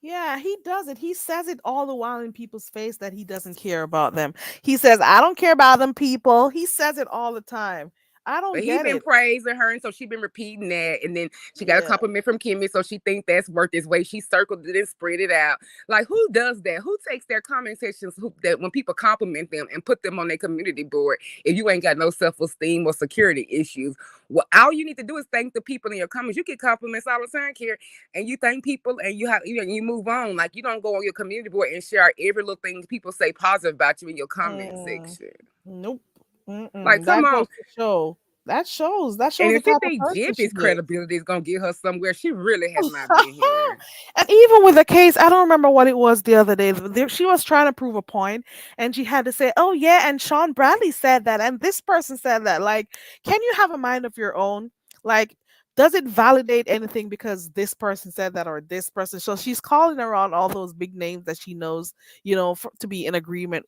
Yeah, he does it. He says it all the while in people's face that he doesn't care about them. He says, I don't care about them people. He says it all the time. I don't But he get been it. praising her, and so she been repeating that. And then she got a Yeah. compliment from Kimmy, so she think that's worth this way. She circled it and spread it out. Like, who does that? Who takes their comment sections that when people compliment them and put them on their community board if you ain't got no self-esteem or security issues? Well, all you need to do is thank the people in your comments. You get compliments all the time, here, and you thank people, and you move on. Like, you don't go on your community board and share every little thing people say positive about you in your comment Mm, section. nope. Like, Mm-mm. come That on. goes to show. That shows And the if she type of think person she Jiffy's is. credibility is gonna get her somewhere, she really has not been here. And even with the case, I don't remember what it was the other day. She was trying to prove a point, and she had to say, "Oh yeah," and Sean Bradley said that, and this person said that. Like, can you have a mind of your own? Like, does it validate anything because this person said that or this person? So she's calling around all those big names that she knows, to be in agreement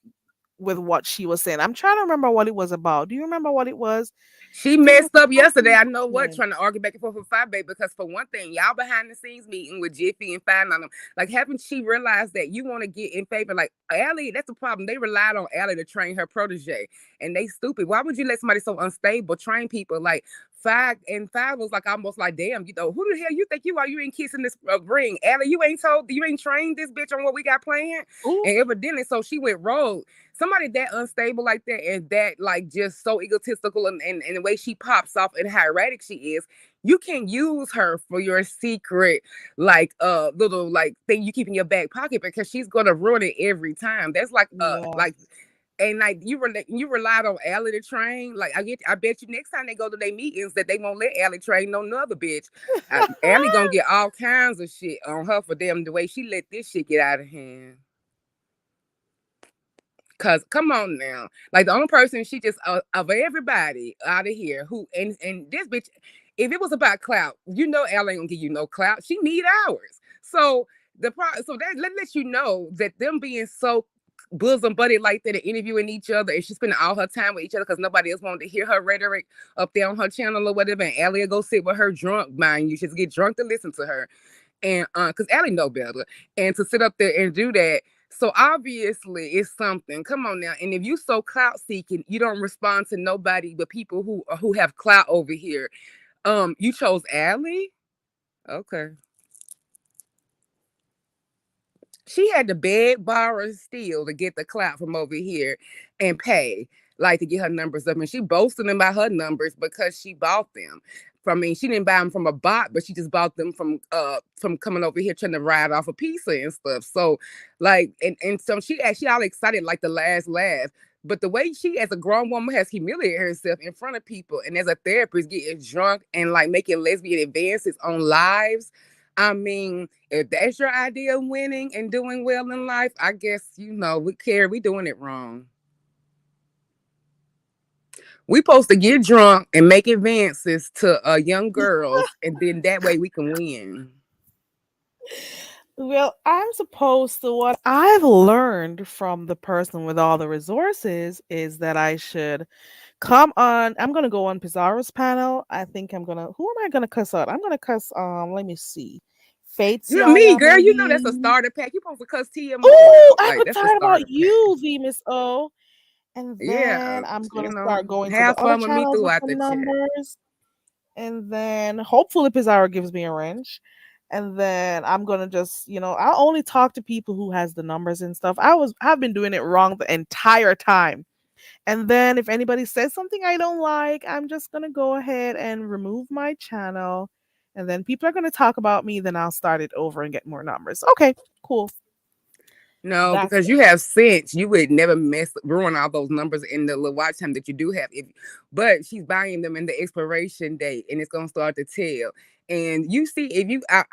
with what she was saying. I'm trying to remember what it was about. Do you remember what it was? She There was messed up yesterday. something I know what, happening. trying to argue back and forth with Five Babe, because for one thing, y'all behind the scenes meeting with Jiffy and Fine on them. Like, haven't she realized that you want to get in favor? Like, Allie, that's the problem. They relied on Allie to train her protege, and they stupid. Why would you let somebody so unstable train people? Like, Five was like almost like, damn, who the hell you think you are? You ain't kissing this ring, Allie. You ain't trained this bitch on what we got planned, Ooh, and evidently, so she went rogue. Somebody that unstable like that, and that like just so egotistical, and the way she pops off and how erratic she is, you can use her for your secret, like little like thing you keep in your back pocket, because she's gonna ruin it every time. That's yeah. like and like you relied on Allie to train. Like, I bet you next time they go to their meetings that they won't let Allie train no another bitch. Allie gonna get all kinds of shit on her for them the way she let this shit get out of hand. Cause come on now, like the only person she just of everybody out of here who, and this bitch, if it was about clout, Elle ain't gonna give you no clout. She need ours. So so that lets you know that them being so bosom buddy like that and interviewing each other, and she's spending all her time with each other because nobody else wanted to hear her rhetoric up there on her channel or whatever. And Allie will go sit with her drunk, mind you, she's get drunk to listen to her, and because Allie know better, and to sit up there and do that. So obviously it's something. Come on now. And if you so clout seeking, you don't respond to nobody but people who have clout over here. You chose Allie? Okay. She had to beg, borrow, and steal to get the clout from over here and pay, like to get her numbers up. And she boasting about her numbers because she bought them. She didn't buy them from a bot, but she just bought them from coming over here trying to ride off a pizza and stuff. So like, and so she all excited like the last laugh. But the way she, as a grown woman, has humiliated herself in front of people, and as a therapist, getting drunk and like making lesbian advances on lives. I mean, if that's your idea of winning and doing well in life, I guess we doing it wrong. We supposed to get drunk and make advances to young girls, and then that way we can win. Well, I'm supposed to. What I've learned from the person with all the resources is that I should come on. I'm gonna go on Pizarro's panel. I think I'm gonna. Who am I gonna cuss out? I'm gonna cuss. Let me see. Fates, You y'all, me, y'all girl, you know that's a maybe. starter pack. You supposed to cuss Tia more Oh, out. I Like that's a forgot about starter pack. you, V Miss O. And Yeah, then I'm you gonna know, start going to the have other fun with me channels with throughout the the chat. numbers. And then hopefully Pizarro gives me a wrench. And then I'm gonna just, I'll only talk to people who has the numbers and stuff. I've been doing it wrong the entire time. And then if anybody says something I don't like, I'm just gonna go ahead and remove my channel. And then people are gonna talk about me, then I'll start it over and get more numbers. Okay, cool. No, That's because you have sense. You would never ruin all those numbers in the little watch time that you do have. But she's buying them in the expiration date, and it's gonna start to tell. And you see, if you, I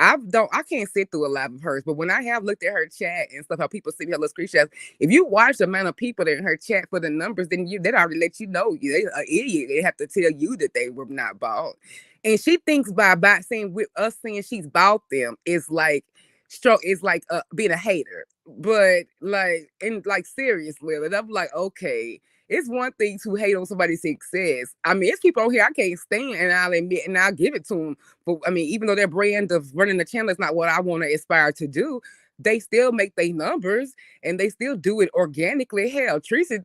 can't sit through a live of hers. But when I have looked at her chat and stuff, how people see her little screenshots. If you watch the amount of people that in her chat for the numbers, then they already let you know they an idiot. They have to tell you that they were not bought. And she thinks by saying with us saying she's bought them is like stroke is like being a hater, but like and like seriously, and I'm like, okay, it's one thing to hate on somebody's success. I mean, it's people on here I can't stand, and I'll admit and I'll give it to them. But I mean, even though their brand of running the channel is not what I want to aspire to do, they still make their numbers and they still do it organically. Hell, Teresa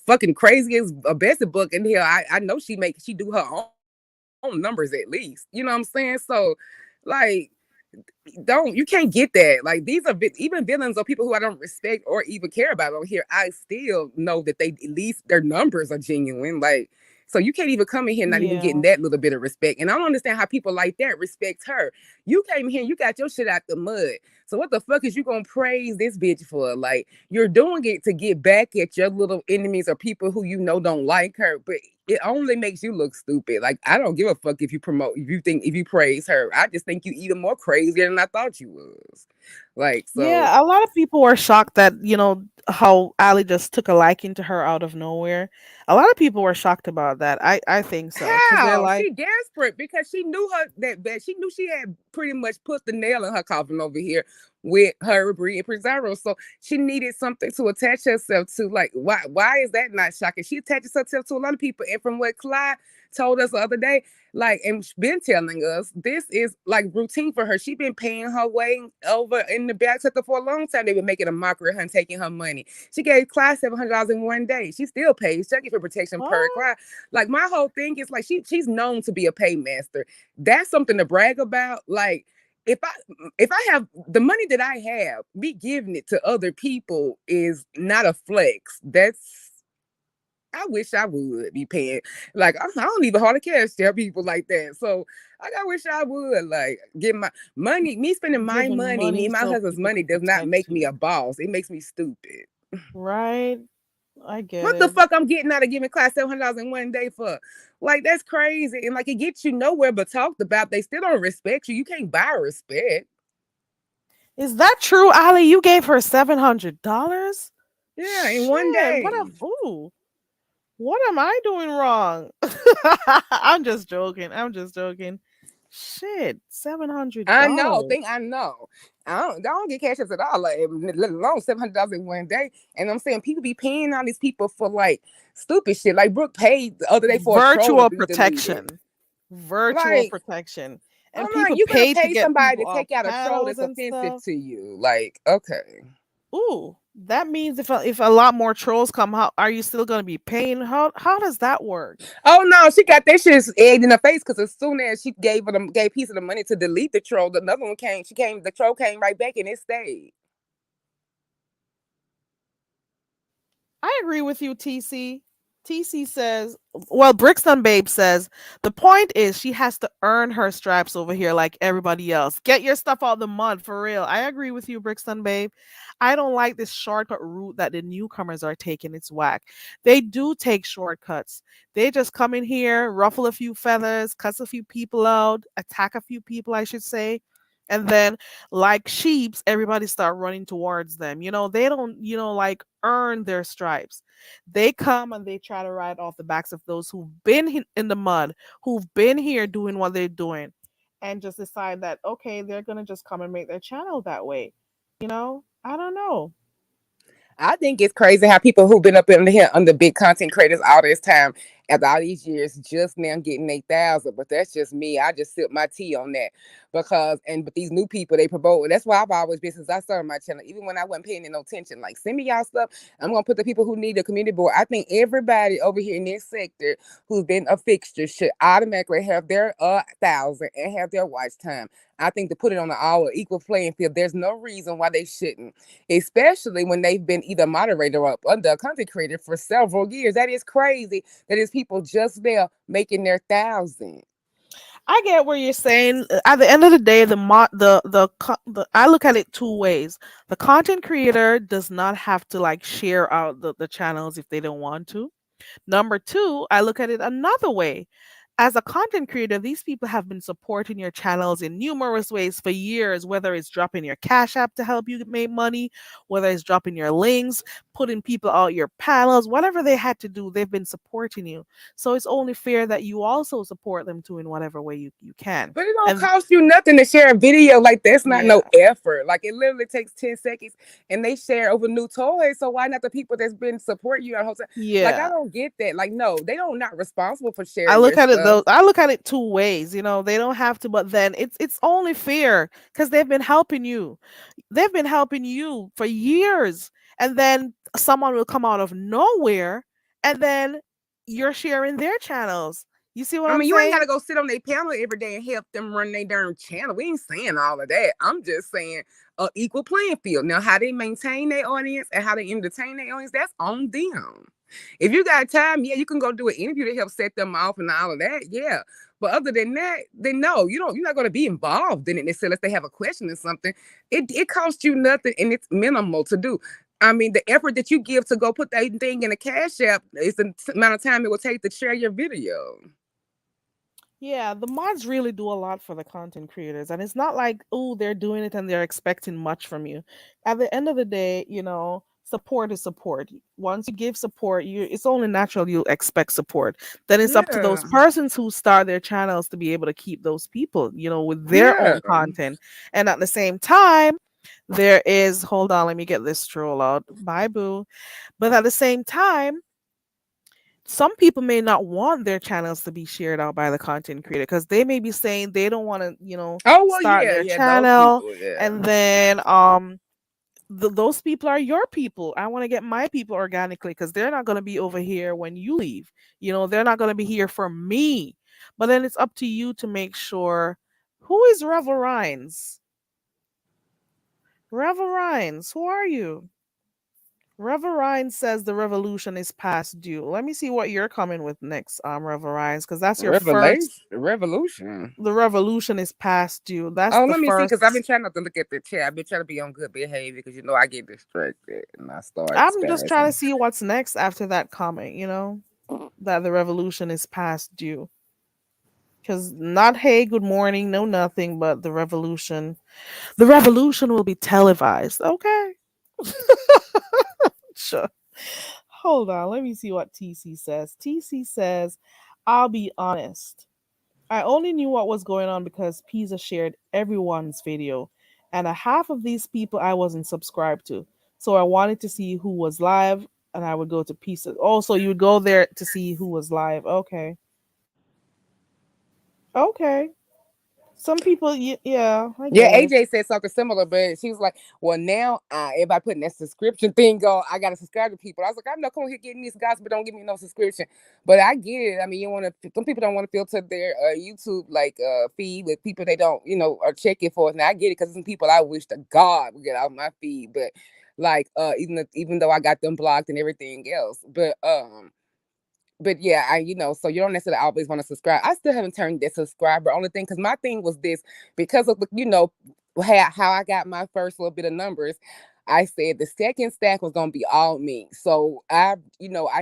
fucking crazy as a Bessie book, and hell, I know she do her own numbers at least. You know what I'm saying? So, like don't you can't get that. Like these are even villains or people who I don't respect or even care about on here. I still know that they at least their numbers are genuine. Like so you can't even come in here not even yeah. getting that little bit of respect. And I don't understand how people like that respect her. You came here, you got your shit out the mud. So what the fuck is you gonna praise this bitch for? Like you're doing it to get back at your little enemies or people who you know don't like her, but it only makes you look stupid. Like I don't give a fuck if you praise her. I just think you even more crazier than I thought you was. Like so Yeah, a lot of people were shocked that, how Ali just took a liking to her out of nowhere. A lot of people were shocked about that. I think so. Because they're how like, she desperate because she knew her that she knew she had pretty much put the nail in her coffin over here with her Brie and Pizarro. So she needed something to attach herself to. Like why is that not shocking? She attaches herself to a lot of people. And from what Clyde told us the other day, like and been telling us, this is like routine for her. She been paying her way over in the back sector for a long time. They've been making a mockery of her and taking her money. She gave Clyde $700 in one day. She still pays Chucky for protection per what? Clyde. Like my whole thing is like she's known to be a paymaster. That's something to brag about. Like if I have the money that I have, me giving it to other people is not a flex. That's I wish I would be paying. Like I don't even hardly cash tell people like that. So I wish I would like get my money. Me spending my Giving money, me money and my so husband's people money could does not protect make me you. a boss. It makes me stupid. Right? I get What the it. fuck I'm getting out of giving class $700 in one day for? Like that's crazy. And like it gets you nowhere but talked about. They still don't respect you. You can't buy respect. Is that true, Ali? You gave her $700? Yeah, in one Shit. What a day. fool. What am I doing wrong? I'm just joking. I'm just joking. Shit, I know, $700. think I know. I don't get cash ups at all, like let alone $700 in one day. And I'm saying people be paying all these people for like stupid shit. Like Brooke paid the other day for a troll to Virtual be deleted. protection. Virtual Like protection. And I'm like, people you're gonna paid to pay get somebody people to off take out a troll panels that's and offensive stuff. to you. Like, okay. Ooh, that means if a lot more trolls come, how are you still gonna be paying? How does that work? Oh no, she got that shit egged in her face because as soon as she gave piece of the money to delete the troll, another one came. The troll came right back and it stayed. I agree with you, TC. TC says, well, Brixton Babe says, the point is she has to earn her stripes over here like everybody else. Get your stuff out the mud for real. I agree with you, Brixton Babe. I don't like this shortcut route that the newcomers are taking. It's whack. They do take shortcuts. They just come in here, ruffle a few feathers, cuss a few people out, attack a few people, I should say. And then, like sheeps, everybody start running towards them. They don't, like earn their stripes. They come and they try to ride off the backs of those who've been in the mud, who've been here doing what they're doing, and just decide that, okay, they're going to just come and make their channel that way. I don't know. I think it's crazy how people who've been up in here under big content creators all this time after all these years, just now getting 8,000. But that's just me. I just sip my tea on that but these new people they promote. That's why I've always been since I started my channel. Even when I wasn't paying no attention, like send me y'all stuff. I'm gonna put the people who need the community board. I think everybody over here in this sector who's been a fixture should automatically have their 1,000 and have their watch time. I think to put it on an all equal playing field, there's no reason why they shouldn't, especially when they've been either moderator or under a content creator for several years. That is crazy. That is people just there making their 1,000. I get what you're saying. At the end of the day, the I look at it two ways. The content creator does not have to like share out the channels if they don't want to. Number two, I look at it another way. As a content creator, these people have been supporting your channels in numerous ways for years, whether it's dropping your Cash App to help you make money, whether it's dropping your links, putting people out your panels, whatever they had to do, they've been supporting you. So it's only fair that you also support them too in whatever way you can. But it don't And cost you nothing to share a video. Like that's not yeah, no effort. Like it literally takes 10 seconds and they share over new toys. So why not the people that's been supporting you on whole time? Like I yeah. don't get that. Like, no, they don't not responsible for I sharing your look at it stuff. though. I look at it two ways. You know, they don't have to, but then it's only fair because they've been helping you. They've been helping you for years, and then someone will come out of nowhere, and then you're sharing their channels. You see what I I'm mean, you ain't saying? gotta go sit on their panel every day and help them run their darn channel. We ain't saying all of that. I'm just saying a equal playing field. Now, how they maintain their audience and how they entertain their audience, that's on them. If you got time, yeah, you can go do an interview to help set them off and all of that. Yeah. But other than that, then no, you're not gonna be involved in it necessarily if they have a question or something. It costs you nothing and it's minimal to do. I mean, the effort that you give to go put that thing in a cash app is the amount of time it will take to share your video. Yeah, the mods really do a lot for the content creators, and it's not like, oh, they're doing it and they're expecting much from you. At the end of the day, support is support. Once you give support, it's only natural you expect support. Then it's up to Yeah. those persons who start their channels to be able to keep those people, with their Yeah. own content. And at the same time, there is, hold on, let me get this stroll out. Bye, boo. But at the same time, some people may not want their channels to be shared out by the content creator because they may be saying they don't want to, Oh well, start yeah, their yeah, those channel, people, yeah. and then those people are your people. I want to get my people organically because they're not going to be over here when you leave. They're not going to be here for me. But then it's up to you to make sure. Who is Revel Rhines? Revel Rhines, who are you? Reverine says the revolution is past due. Let me see what you're coming with next, Reverine, because that's your Revelation, first. revolution. The revolution is past due. That's Oh, the let me see, because I've been first. trying not to look at the chat. I've been trying to be on good behavior because I get distracted and I start I'm just trying to spazzing. see what's next after that comment. That the revolution is past due. Because not hey, good morning, no nothing, but the revolution. The revolution will be televised. Okay, sure. Hold on, let me see what TC says. TC says, I'll be honest. I only knew what was going on because Pizza shared everyone's video, and a half of these people I wasn't subscribed to. So I wanted to see who was live, and I would go to Pizza. Also, you would go there to see who was live. Okay. Okay. Some people, yeah, I Yeah, get it. AJ said something similar, but she was like, "Well, now everybody putting that subscription thing on, I gotta subscribe to people." I was like, "I'm not coming here getting these guys, but don't give me no subscription." But I get it. I mean, you want to. Some people don't want to filter their YouTube like feed with people they don't, are checking for. And I get it because some people I wish to God would get out my feed, but like even though I got them blocked and everything else, but yeah, so you don't necessarily always want to subscribe. I still haven't turned that subscriber only thing because my thing was this because of how I got my first little bit of numbers. I said the second stack was gonna be all me. So I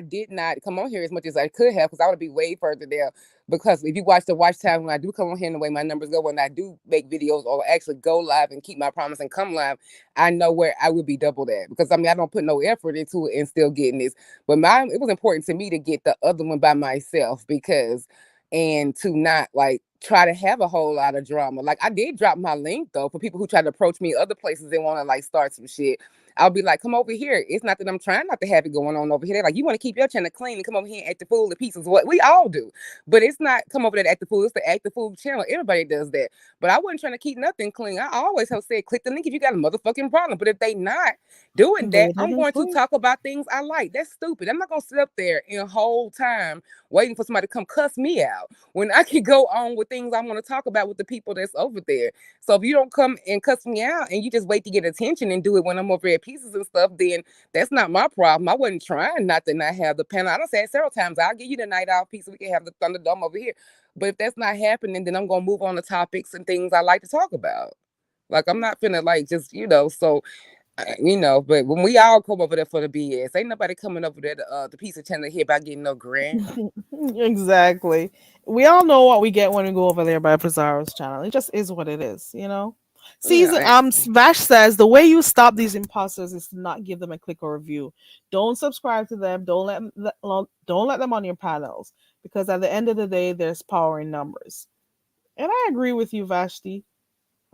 did not come on here as much as I could have because I would be way further there. Because if you watch the watch time when I do come on here and the way my numbers go when I do make videos or actually go live and keep my promise and come live, I know where I would be double that. Because I mean I don't put no effort into it and still getting this. But it was important to me to get the other one by myself and to not like try to have a whole lot of drama. Like I did drop my link though for people who try to approach me other places and want to like start some shit. I'll be like, come over here. It's not that I'm trying not to have it going on over here. They're like, you want to keep your channel clean and come over here and act the fool in pieces. What we all do. But it's not come over there to act the fool. It's the act the fool channel. Everybody does that. But I wasn't trying to keep nothing clean. I always have said, click the link if you got a motherfucking problem. But if they not doing that, They I'm didn't going to click. talk about things I like. That's stupid. I'm not going to sit up there in a whole time waiting for somebody to come cuss me out when I can go on with things I want to talk about with the people that's over there. So if you don't come and cuss me out and you just wait to get attention and do it when I'm over at pieces and stuff, then that's not my problem. I wasn't trying not to not have the panel. I done said several times, I'll give you the night off piece so we can have the Thunderdome over here. But if that's not happening, then I'm gonna move on to topics and things I like to talk about. Like I'm not finna like just so but when we all come over there for the BS, ain't nobody coming over there to the pizza channel here by getting no grant. Exactly. We all know what we get when we go over there by Pizarro's channel. It just is what it is, you know. Yeah, Season Vash says the way you stop these imposters is to not give them a click or review. Don't subscribe to them. Don't let them on your panels because at the end of the day, there's power in numbers. And I agree with you, Vashti.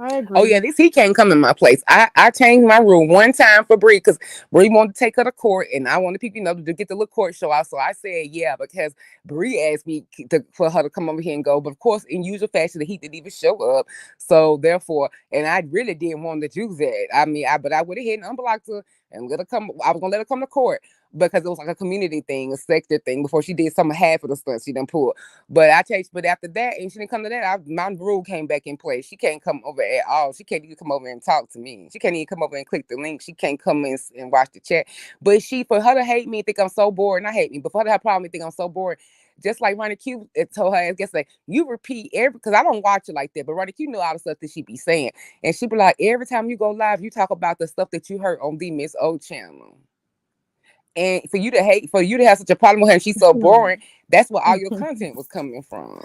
I oh yeah, agree. this he can't come in my place. I changed my rule one time for Bree because Bree wanted to take her to court, and I wanted people to get the little court show out. So I said yeah because Bree asked me for her to come over here and go, but of course in usual fashion he didn't even show up. So therefore, and I really didn't want to do that. I mean, but I went ahead and unblocked her and let her come. I was gonna let her come to court because it was like a community thing, a sector thing before she did some half of the stuff she done pulled. But I changed. But after that, and she didn't come to that, my rule came back in place. She can't come over at all. She can't even come over and talk to me. She can't even come over and click the link. She can't come in and watch the chat. But for her to hate me, think I'm so bored, not hate me, but for her to have a problem and think I'm so bored. Just like Ronnie Q told her, I guess like you repeat because I don't watch it like that, but Ronnie Q know all the stuff that she be saying, and she be like every time you go live, you talk about the stuff that you heard on the Miss O channel. And for you to have such a problem with her and she's so boring, that's where all your content was coming from.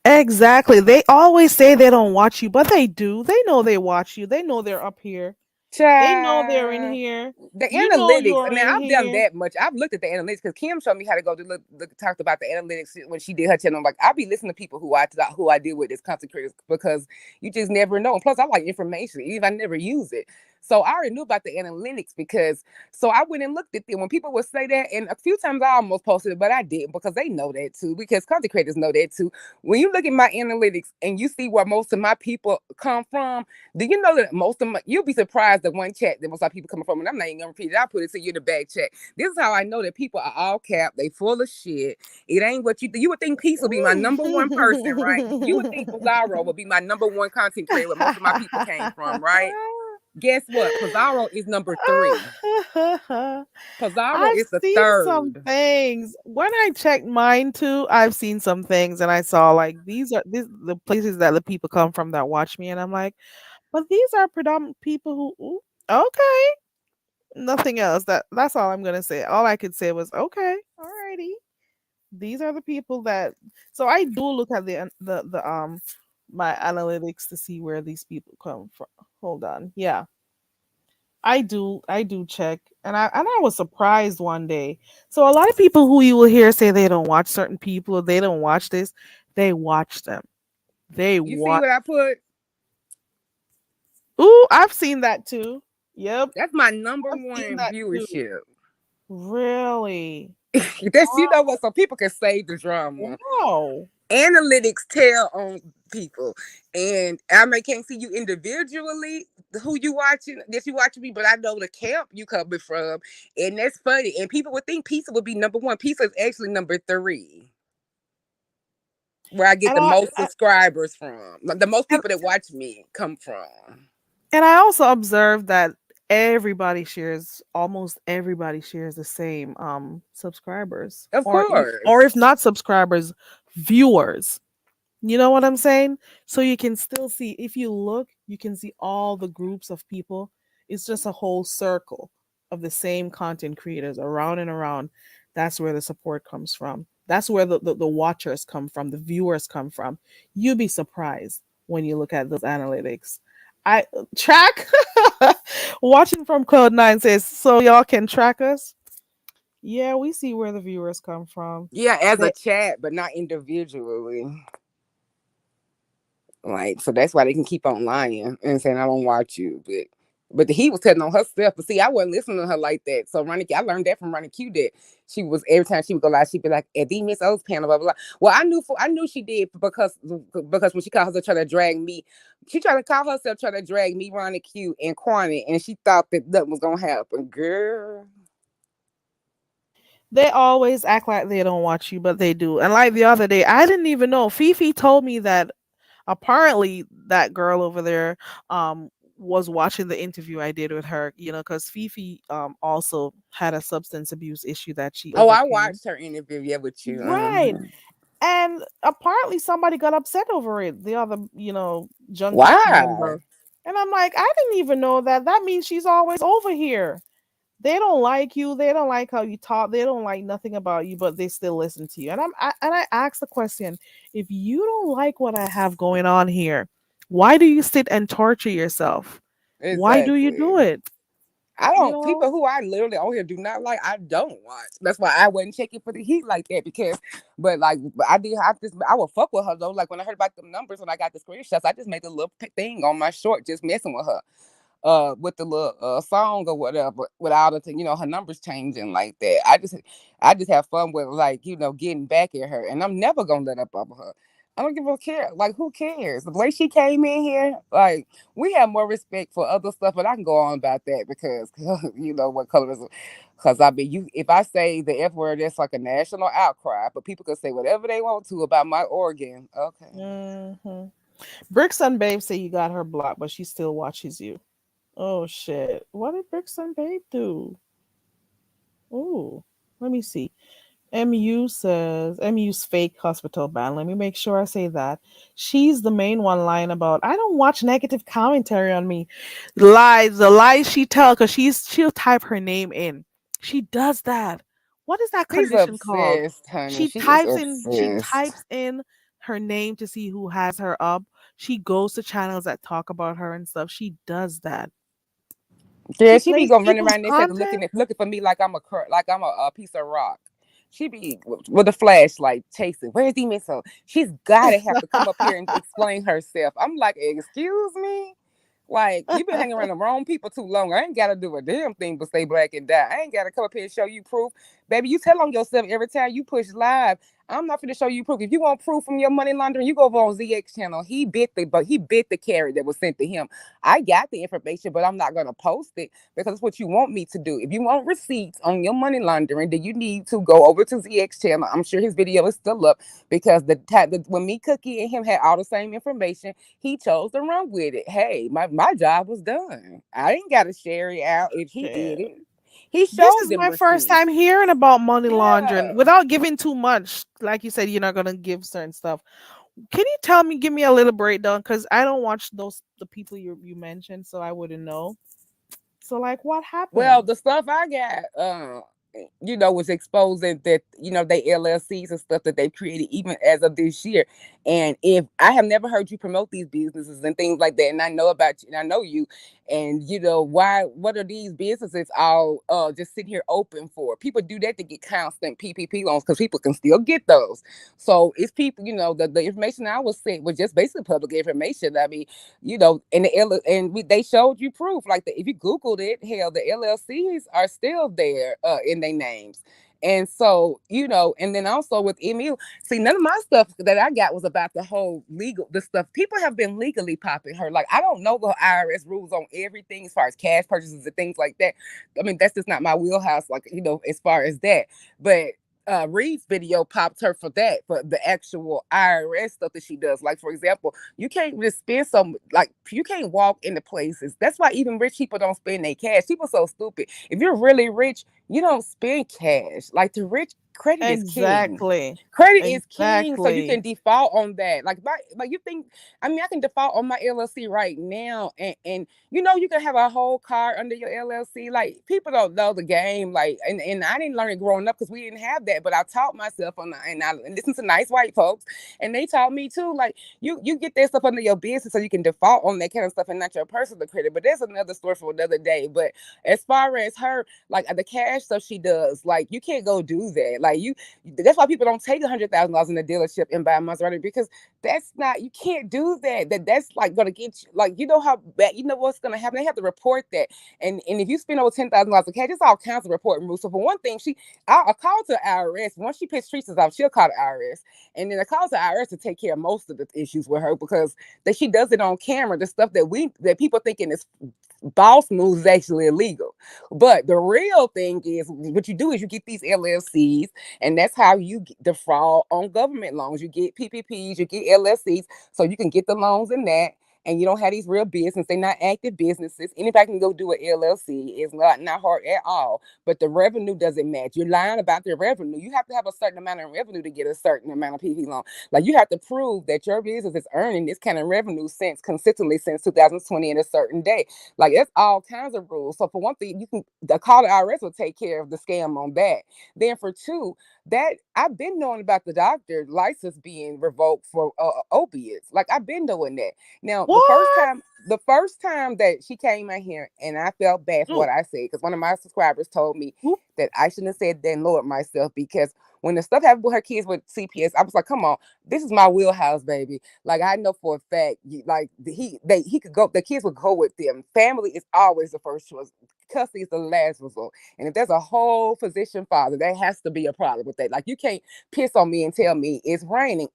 Exactly. They always say they don't watch you, but they do. They know they watch you. They know they're up here. They know they're in Child, here. the You know analytics. you're Now in I've done here. that much. I've looked at the analytics because Kim showed me how to go to look talked about the analytics when she did her channel. Like I'll be listening to people who I deal with as content creators because you just never know. And plus, I like information, even if I never use it. So I already knew about the analytics because I went and looked at them when people would say that, and a few times I almost posted it, but I didn't because they know that too. Because content creators know that too. When you look at my analytics and you see where most of my people come from, do you know that most of my, you'll be surprised at one chat that most of my people coming from, and I'm not even gonna repeat it. I'll put it to you in the back chat. This is how I know that people are all cap, they full of shit. It ain't what you would think Peace would be my number one person, right? You would think Pizarro would be my number one content creator where most of my people came from, right? Guess what? Pizarro is number 3. Pizarro I've is the seen some third. things. When I checked mine too, I've seen some things and I saw like these the places that the people come from that watch me and I'm like, but these are predominant people who okay. Nothing else. That's all I'm gonna say. All I could say was okay, alrighty. These are the people that so I do look at the my analytics to see where these people come from. Hold on. Yeah. I do check, and I was surprised one day. So a lot of people who you will hear say they don't watch certain people, or they don't watch this, they watch them. They You see watch. what I put? Ooh, I've seen that too. Yep, That's my number I've seen one that too. viewership. Really? That's what, so people can save the drama. Wow. Analytics tell on people, and can't see you individually who you watching, that you watching me, but I know the camp you coming from, and that's funny. And people would think Pizza would be number 1. Pizza is actually number 3, where I get And the I, most I subscribers from. Like, the most and, people that watch me come from. and I also observed that almost everybody shares the same subscribers, Of or if course. not subscribers, viewers. You know what I'm saying? So you can still see, if you look, you can see all the groups of people. It's just a whole circle of the same content creators around and around. That's where the support comes from. That's where the watchers come from, the viewers come from. You'll be surprised when you look at those analytics. I track watching from Cloud9 says, so y'all can track us. Yeah, we see where the viewers come from. Yeah, as a They chat, but not individually. Like, so that's why they can keep on lying and saying I don't watch you. But But he was telling on herself. But see, I wasn't listening to her like that. So I learned that from Ronnie Q that she was every time she would go live, she'd be like, "At the Miss O's panel, blah blah blah." Well, I knew she did because when she called herself trying to drag me, she tried to call herself trying to drag me, Ronnie Q, and Kwani, and she thought that nothing was gonna happen, girl. They always act like they don't watch you, but they do. And like the other day, I didn't even know. Fifi told me that apparently that girl over there was watching the interview I did with her, because Fifi also had a substance abuse issue that she Oh, I overcame. watched her interview, yeah, with you. Right. And apparently somebody got upset over it, the other, junkie Why? member. And I'm like, I didn't even know that. That means she's always over here. They don't like you. They don't like how you talk. They don't like nothing about you, but they still listen to you. And I asked the question: if you don't like what I have going on here, why do you sit and torture yourself? Why do you do Exactly. it? I You don't know? people who I literally on here do not like. I don't watch. That's why I wasn't checking for the heat like that because, but I did. I would fuck with her though. Like when I heard about the numbers when I got the screenshots, I just made a little thing on my short just messing with her. With the little song or whatever without it, her numbers changing like that. I just have fun with like getting back at her, and I'm never gonna let up over her. I don't give a care. Like who cares? The way she came in here, like we have more respect for other stuff, but I can go on about that because you know what colorism. Because I mean, you if I say the F word, that's like a national outcry, but people can say whatever they want to about my organ. Okay. Hmm. Bricks and Babe say you got her blocked, but she still watches you. Oh shit! What did Bricks and Babe do? Oh, let me see. MU's fake hospital ban. Let me make sure I say that. She's the main one lying about. I don't watch negative commentary on me. Lies, the lies she tell, because she'll type her name in. She does that. What is that She's condition called? obsessed, honey. She She is types in. She obsessed. types in her name to see who has her up. She goes to channels that talk about her and stuff. She does that. Yeah, She she be plays going running people's around this head content. looking for me like I'm a piece of rock. She be with a flashlight chasing. Where's the missile? She's got to have to come up here and explain herself. I'm like, excuse me. Like, you've been hanging around the wrong people too long. I ain't got to do a damn thing but stay black and die. I ain't got to come up here and show you proof. Baby, you tell on yourself every time you push live. I'm not going to show you proof. If you want proof from your money laundering, you go over on ZX channel. He bit the carrot that was sent to him. I got the information, but I'm not going to post it because it's what you want me to do. If you want receipts on your money laundering, then you need to go over to ZX channel. I'm sure his video is still up because when me, Cookie, and him had all the same information, he chose to run with it. Hey, my job was done. I ain't got to share it out if he did Shit. it. He This showed is them my first receipts. time hearing about money laundering Yeah. without giving too much. Like you said, you're not gonna give certain stuff. Can you give me a little breakdown? Because I don't watch the people you mentioned, so I wouldn't know. So like, what Well, happened? the stuff I got, was exposing that they LLCs and stuff that they created even as of this year. And if I have never heard you promote these businesses and things like that, and I know about you, and I know you, and why? What are these businesses all just sitting here open for? People do that to get constant PPP loans because people can still get those. So it's people, the information I was sent was just basically public information. I mean, and they showed you proof. Like if you Googled it, hell, the LLCs are still there in their names. And so, and then also with Emil, see, none of my stuff that I got was about the stuff. People have been legally popping her. Like, I don't know the IRS rules on everything as far as cash purchases and things like that. I mean, that's just not my wheelhouse, like, as far as that. But Reed's video popped her for that, for the actual IRS stuff that she does. Like, for example, you can't just spend you can't walk into places. That's why even rich people don't spend their cash. People so stupid. If you're really rich, you don't spend cash. Like the rich, credit is king. Exactly. Credit is king, so you can Exactly. default on that. Like you think, I mean, I can default on my LLC right now, and you can have a whole car under your LLC. Like people don't know the game. Like, and I didn't learn it growing up because we didn't have that, but I taught myself and I listened to nice white folks, and they taught me too. Like you get that stuff under your business so you can default on that kind of stuff and not your personal credit. But that's another story for another day. But as far as her, like the cash trash stuff she does. Like, you can't go do that. Like, that's why people don't take $100,000 in the dealership and buy a Maserati, because that's not, you can't do that. That's like gonna get you, like, you know how bad, you know what's gonna happen. They have to report that, and if you spend over $10,000 of cash, it's all kinds of reporting rules. So for one thing, I'll call to the IRS. Once she pisses Teresa's off, she'll call the IRS, and then I call the IRS to take care of most of the issues with her, because that she does it on camera. The stuff that people thinking is boss moves is actually illegal. But the real thing is, what you do is you get these LLCs, and that's how you defraud on government loans. You get PPPs, you get LLCs, so you can get the loans in that. And you don't have these real business. They're not active businesses. Anybody can go do an LLC. It's not hard at all. But the revenue doesn't match. You're lying about the revenue. You have to have a certain amount of revenue to get a certain amount of PPP loan. Like, you have to prove that your business is earning this kind of revenue consistently since 2020 in a certain day. Like, it's all kinds of rules. So for one thing, you can call the IRS will take care of the scam on that. Then for two, that I've been knowing about the doctor license being revoked for opiates. Like, I've been doing that. Now, What? the first time that she came in here, and I felt bad for what Ooh, I said, because one of my subscribers told me ooh, that I shouldn't have said that and lowered myself, because when the stuff happened with her kids with CPS, I was like, come on, this is my wheelhouse, baby. Like, I know for a fact, like, he could go, the kids would go with them. Family is always the first choice. Custody is the last resort. And if there's a whole physician father, there has to be a problem with that. Like, you can't piss on me and tell me it's raining.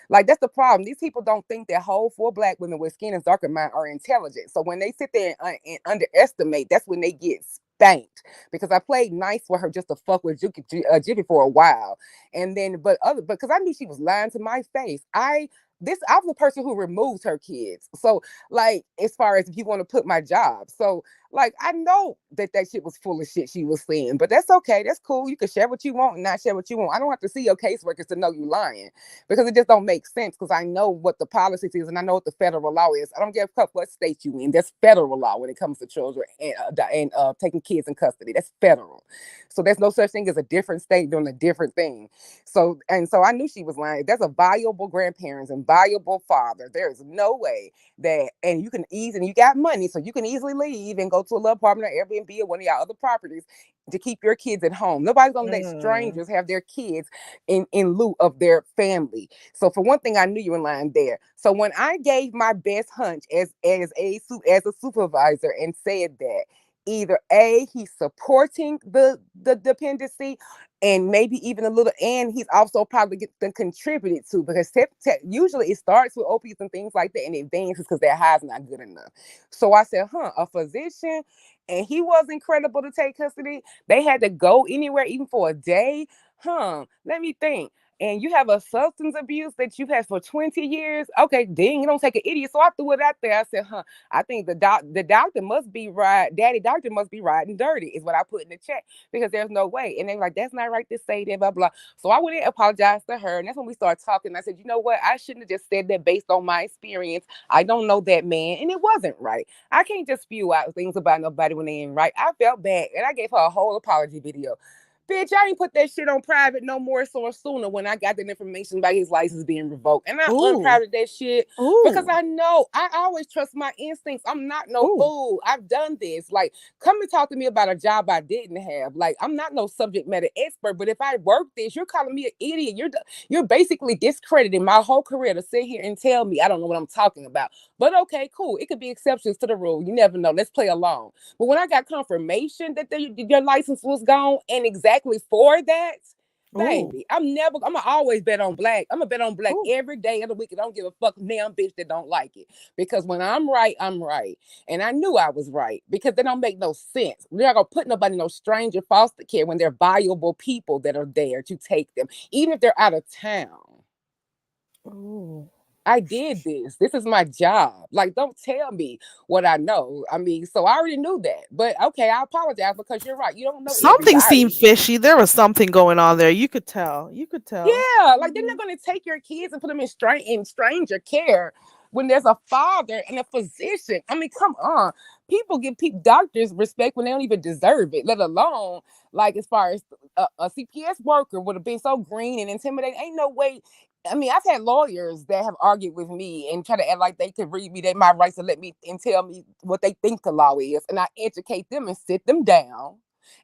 Like, that's the problem. These people don't think that whole 4 Black women with skin as darker mine are intelligent. So when they sit there and underestimate, that's when they get spanked. Because I played nice with her just to fuck with Jiffy for a while, and then because I knew she was lying to my face. I was the person who removed her kids. So, like, as far as if you want to put my job, so, like, I know that shit was full of shit she was saying, but that's okay. That's cool. You can share what you want and not share what you want. I don't have to see your caseworkers to know you lying, because it just don't make sense. Because I know what the policy is, and I know what the federal law is. I don't give a fuck what state you in. That's federal law when it comes to children and taking kids in custody. That's federal. So there's no such thing as a different state doing a different thing. So I knew she was lying. There's a valuable grandparents and valuable father. There is no way that, and you got money, so you can easily leave and go to a little apartment or Airbnb or one of your other properties to keep your kids at home. Nobody's gonna let mm. strangers have their kids in lieu of their family. So for one thing, I knew you were lying there. So when I gave my best hunch as a supervisor and said that either A, he's supporting the dependency, and maybe even a little, and he's also probably contributed to, because usually it starts with opiates and things like that, and it advances because their high's not good enough. So I said, a physician, and he wasn't credible to take custody. They had to go anywhere, even for a day. Let me think. And you have a substance abuse that you've had for 20 years. Okay, dang, you don't take an idiot. So I threw it out there. I said, I think the doctor must be right. Daddy doctor must be riding dirty, is what I put in the chat, because there's no way. And they were like, that's not right to say that, blah, blah. So I went and apologized to her. And that's when we started talking. I said, you know what? I shouldn't have just said that based on my experience. I don't know that man. And it wasn't right. I can't just spew out things about nobody when they ain't right. I felt bad. And I gave her a whole apology video. Bitch, I ain't put that shit on private no more so sooner when I got that information about his license being revoked. And I Ooh, unprivate that shit because ooh, I know I always trust my instincts. I'm not no ooh, fool. I've done this. Like, come and talk to me about a job I didn't have. Like, I'm not no subject matter expert, but if I work this, you're calling me an idiot. You're basically discrediting my whole career to sit here and tell me I don't know what I'm talking about. But okay, cool. It could be exceptions to the rule. You never know. Let's play along. But when I got confirmation that your license was gone, and exactly for that, ooh, baby, I'm gonna always bet on Black. I'm gonna bet on Black ooh. every day of the week. I don't give a fuck damn bitch that don't like it. Because when I'm right, I'm right. And I knew I was right, because they don't make no sense. We're not gonna put nobody in no stranger foster care when they're valuable people that are there to take them, even if they're out of town. Ooh. I did this. This is my job. Like, don't tell me what I know. I mean, so I already knew that. But okay, I apologize, because you're right. You don't know Something seemed everybody. fishy. There was something going on there. You could tell. You could tell. Yeah, like, they're Mhm. not gonna take your kids and put them in stranger care when there's a father and a physician. I mean, come on. People give doctors respect when they don't even deserve it, let alone, like, as far as a CPS worker would have been so green and intimidating. Ain't no way. I mean, I've had lawyers that have argued with me and try to act like they could read me my rights and let me and tell me what they think the law is, and I educate them and sit them down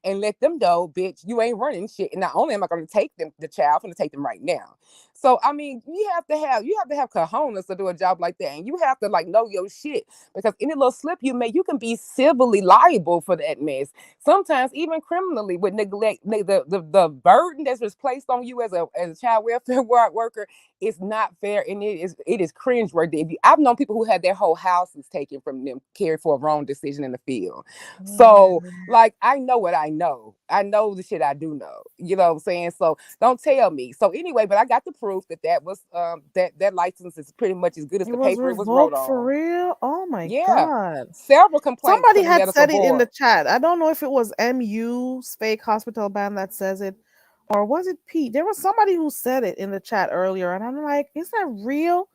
and let them know, bitch, you ain't running shit. And not only am I going to take them, the child, I'm going to take them right now. So I mean, you have to have cojones to do a job like that, and you have to like know your shit, because any little slip you make, you can be civilly liable for that mess. Sometimes even criminally with neglect. The burden that's just placed on you as a child welfare worker is not fair, and it is cringeworthy. I've known people who had their whole houses taken from them, cared for a wrong decision in the field. So Mm. like I know what I know. I know the shit I do know. You know what I'm saying? So don't tell me. So anyway, but I got the proof that was that license is pretty much as good as It the was paper it was wrote revoked for on. real? Oh my Yeah. God. Several complaints to Somebody the had medical said it in the board. chat. I don't know if it was MU's fake hospital band that says it, or was it Pete? There was somebody who said it in the chat earlier, and I'm like, is that real?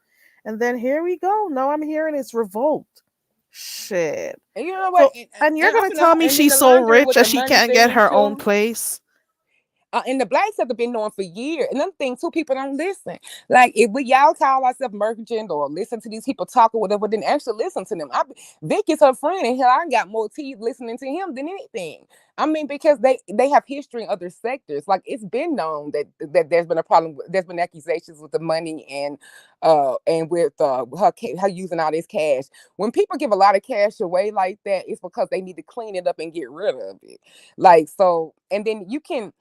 And then here we go. No, I'm hearing it's revoked. Shit. And you know what? So, and you're And I'm gonna tell me and in she's the so laundering rich with that the she money can't get thing her own too. place? And the blacks have been knowing for years. Another thing, too, people don't listen. Like if we y'all call ourselves merchant or listen to these people talk or whatever, then actually listen to them. Vic is her friend, and hell, I got more teeth listening to him than anything. I mean, because they have history in other sectors. Like it's been known that there's been a problem. There's been accusations with the money and with her using all this cash. When people give a lot of cash away like that, it's because they need to clean it up and get rid of it. Like so, and then you can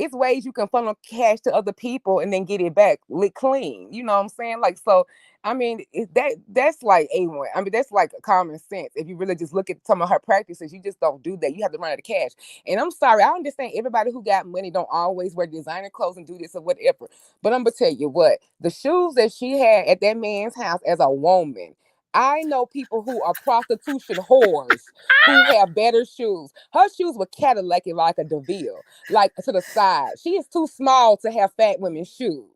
it's ways you can funnel cash to other people and then get it back clean. You know what I'm saying? Like so. I mean, that's like A1. I mean, that's like common sense. If you really just look at some of her practices, you just don't do that. You have to run out of cash. And I'm sorry, I understand everybody who got money don't always wear designer clothes and do this or whatever. But I'm gonna tell you what, the shoes that she had at that man's house as a woman. I know people who are prostitution whores who have better shoes. Her shoes were Cadillac like a DeVille, like to the side. She is too small to have fat women's shoes.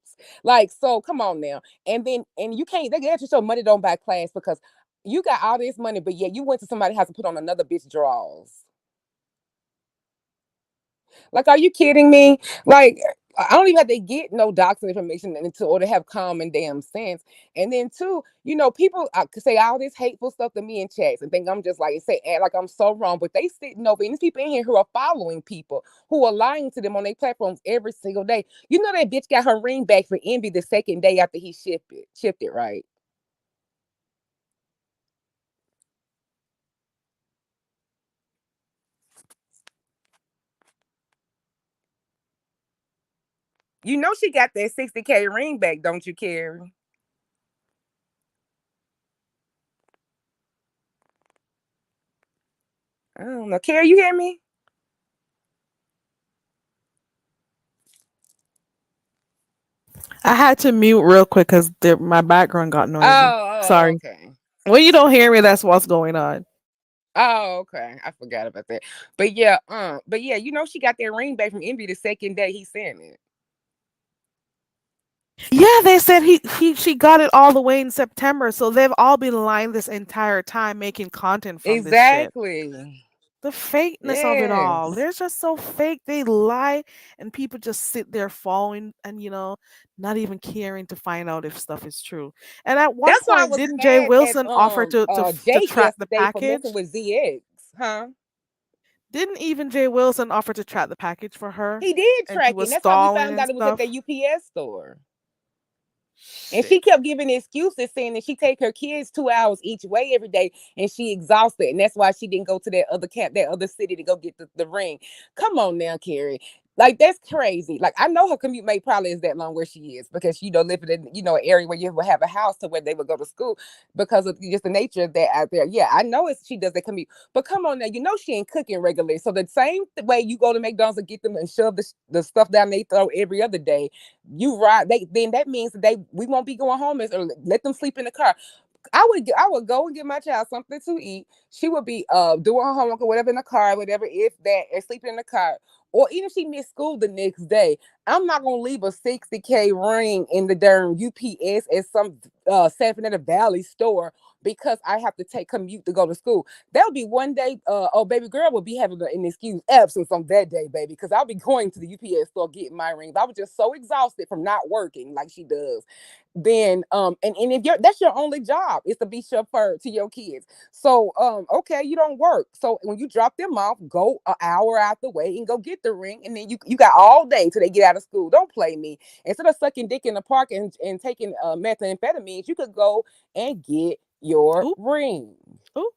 Like, so come on now. And you can't, they get you so money don't buy class because you got all this money, but yet you went to somebody's house to put on another bitch drawers. Like, are you kidding me? Like, I don't even have to get no doxing information into or to have common damn sense. And then two, people could say all this hateful stuff to me in chats and think I'm just like say act like I'm so wrong, but they sitting over and there's people in here who are following people who are lying to them on their platforms every single day. You know that bitch got her ring back for Envy the second day after he shipped it, right? You know she got that 60K ring back, don't you, Carrie? I don't know. Carrie, you hear me? I had to mute real quick because my background got noisy. Oh, Sorry. okay. When you don't hear me, that's what's going on. Oh, okay. I forgot about that. But yeah, she got that ring back from Envy the second day he sent it. Yeah, they said she got it all the way in September, so they've all been lying this entire time making content from this shit. Exactly. The fakeness of it all. Yes. They're just so fake. They lie and people just sit there following and not even caring to find out if stuff is true. And at one That's why I point, was didn't Jay mad at Wilson offer to Jake track the yesterday for messing package? with ZX. Huh? Didn't even Jay Wilson offer to track the package for her? He did And she track it. was And that's how we stalling found and out it was at the stuff. UPS store. And she Shit. kept giving excuses saying that she take her kids 2 hours each way every day and she exhausted. And that's why she didn't go to that other city to go get the ring. Come on now, Carrie. Like that's crazy. Like I know her commute may probably is that long where she is because she don't live in an area where you would have a house to where they would go to school because of just the nature of that out there. Yeah, I know she does that commute. But come on now, she ain't cooking regularly. So the same way you go to McDonald's and get them and shove the stuff down their throat every other day, you ride then that means that we won't be going home as early. Let them sleep in the car. I would go and get my child something to eat. She would be doing her homework or whatever in the car, whatever, if that, and sleeping in the car. or even if she missed school the next day, I'm not gonna leave a 60K ring in the darn UPS at some San Fernando Valley store because I have to take commute to go to school. That would be one day. Oh, baby girl would be having an excuse absence on that day, baby, because I'll be going to the UPS store getting my rings. I was just so exhausted from not working like she does. Then and if that's your only job is to be chauffeur to your kids. So okay, you don't work. So when you drop them off, go an hour out the way and go get the ring, and then you got all day till they get out of school. Don't play me. Instead of sucking dick in the park and taking methamphetamines, you could go and get your Oop, ring. oop.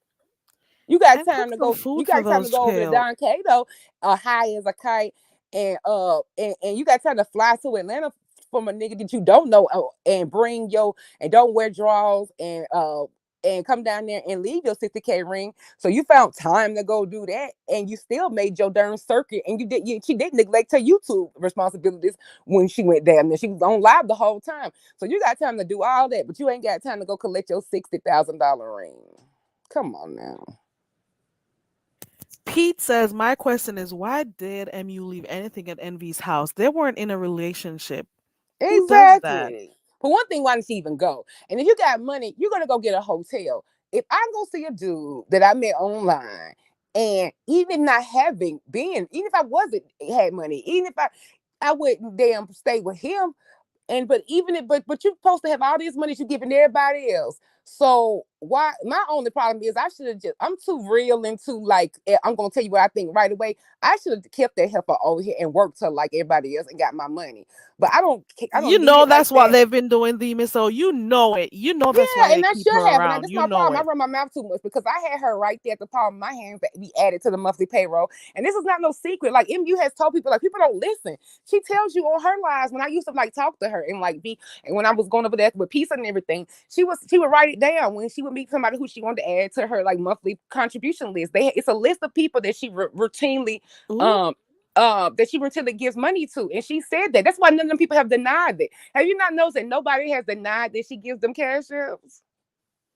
You got And time cook to some go. You food for got time to those go over to child. Don Cato, high as a kite, and you got time to fly to Atlanta from a nigga that you don't know, and bring your and don't wear drawers and come down there and leave your 60K ring. So you found time to go do that, and you still made your darn circuit, and she didn't neglect her YouTube responsibilities when she went down there. She was on live the whole time. So you got time to do all that, but you ain't got time to go collect your $60,000 ring. Come on now. Pete says, my question is, why did MU leave anything at Envy's house? They weren't in a relationship. Who does that? Exactly. For one thing, why did she even go? And if you got money, you're gonna go get a hotel. If I go see a dude that I met online, and even not having been, even if I wasn't had money, even if I wouldn't damn stay with him, and but even if but you're supposed to have all this money you're giving everybody else. So why my only problem is I should have just I'm too real into like I'm gonna tell you what I think right away. I should have kept that heifer over here and worked her like everybody else and got my money. But I You don't need know it like that's what that. they've been doing, Theme. So you know it. You know that's why Yeah, they and I keep should her have. And around. that's You my know problem. I it. run my mouth too much because I had her right there at the palm of my hands that we added to the monthly payroll. And this is not no secret. Like MU has told people, like people don't listen. She tells you on her lives when I used to like talk to her and like be and when I was going over there with pizza and everything, she would write it down when she would meet somebody who she wanted to add to her like monthly contribution list. It's a list of people that she routinely Ooh, um that she routinely gives money to. And she said that. That's why none of them people have denied it. Have you not noticed that nobody has denied that she gives them cash apps?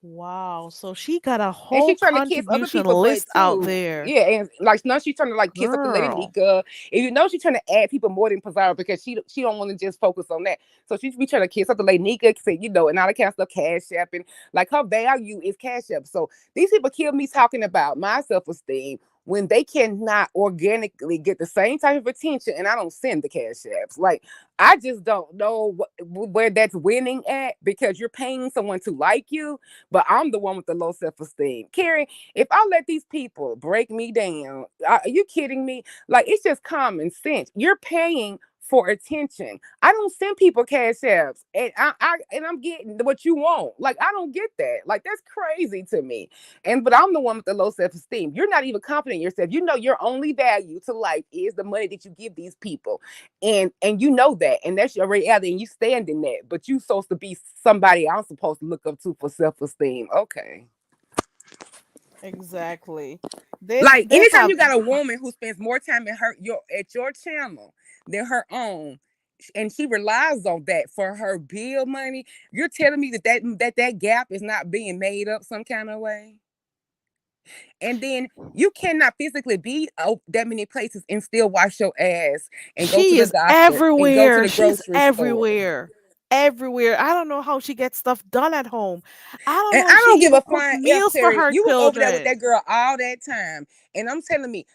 wow. So she got a And she whole trying to kiss other contribution people, but list out too. there. Yeah, and like now she's trying to like kiss up the lady Girl. Nika. And you know she's trying to add people more than Pizarro because she don't want to just focus on that. So she's be trying to kiss up the lady Nika, and all that kind of stuff, cash app, and like her value is cash app. So these people kill me talking about my self-esteem when they cannot organically get the same type of attention, and I don't send the cash apps. Like I just don't know where that's winning at because you're paying someone to like you, but I'm the one with the low self-esteem. Carrie, if I let these people break me down, are you kidding me? Like it's just common sense. You're paying for attention. I don't send people cash apps, and I'm getting what you want. Like I don't get that. Like that's crazy to me. But I'm the one with the low self-esteem. You're not even confident in yourself. You know your only value to life is the money that you give these people, and you know that, and that's your reality, and you stand in that. But you supposed to be somebody I'm supposed to look up to for self-esteem. Okay. Exactly. They Like they anytime have you got a woman who spends more time in her your at your channel than her own, and she relies on that for her bill money, you're telling me that gap is not being made up some kind of way. And then you cannot physically be that many places and still wash your ass and go to she the is doctor and go to everywhere. the She's grocery store. everywhere. Everywhere. I don't know how she gets stuff done at home. I don't And know I if she don't give even a cooks flying F, meals for Terry. her You was over there with children. that girl all that time, and I'm telling me,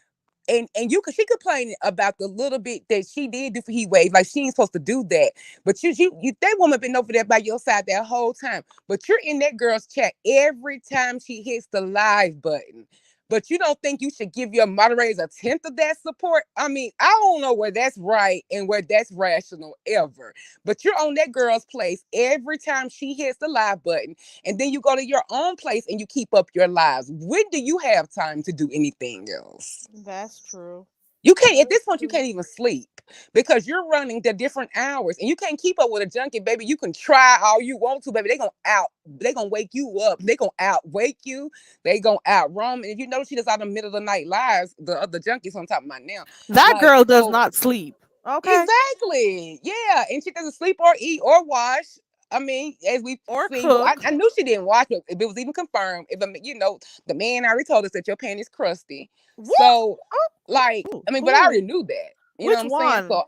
and you could she complained about the little bit that she did do for Heat Wave, like she ain't supposed to do that. But you that woman been over there by your side that whole time. But you're in that girl's chat every time she hits the live button. But you don't think you should give your moderators a tenth of that support? I mean, I don't know where that's right and where that's rational ever. But you're on that girl's place every time she hits the live button, and then you go to your own place and you keep up your lives. When do you have time to do anything else? That's true. You can't That at is this point. You true. can't even sleep because you're running the different hours, and you can't keep up with a junkie, baby. You can try all you want to, baby. They gonna wake you up. They gonna out wake you. They gonna out roam. And if you notice, she does out in the middle of the night lives. The other junkies on top of my now, That like girl does so. not sleep. Okay. Exactly. Yeah. And she doesn't sleep or eat or wash. I mean, as we or seen, who I cook. knew she didn't watch it. If it was even confirmed, if the man already told us that your panties crusty. What? So, Oh, like, ooh, I mean, but I ooh. already knew that. You know what Which I'm saying? one? So,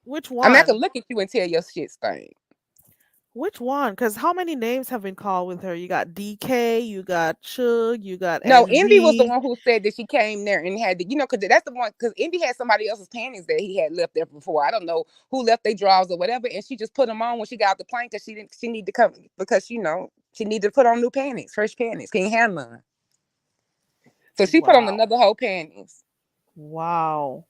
Which I mean, I can one? look at you and tell your shit stink. Which one? Because how many names have been called with her? You got DK, you got Chug, you got No, Envy was the NV. one who said that she came there and had because that's the one, because Envy had somebody else's panties that he had left there before. I don't know who left their drawers or whatever, and she just put them on when she got off the plane because she needed to come because she needed to put on new panties, fresh panties. Can't have none, so she put on Wow. another whole panties. Wow.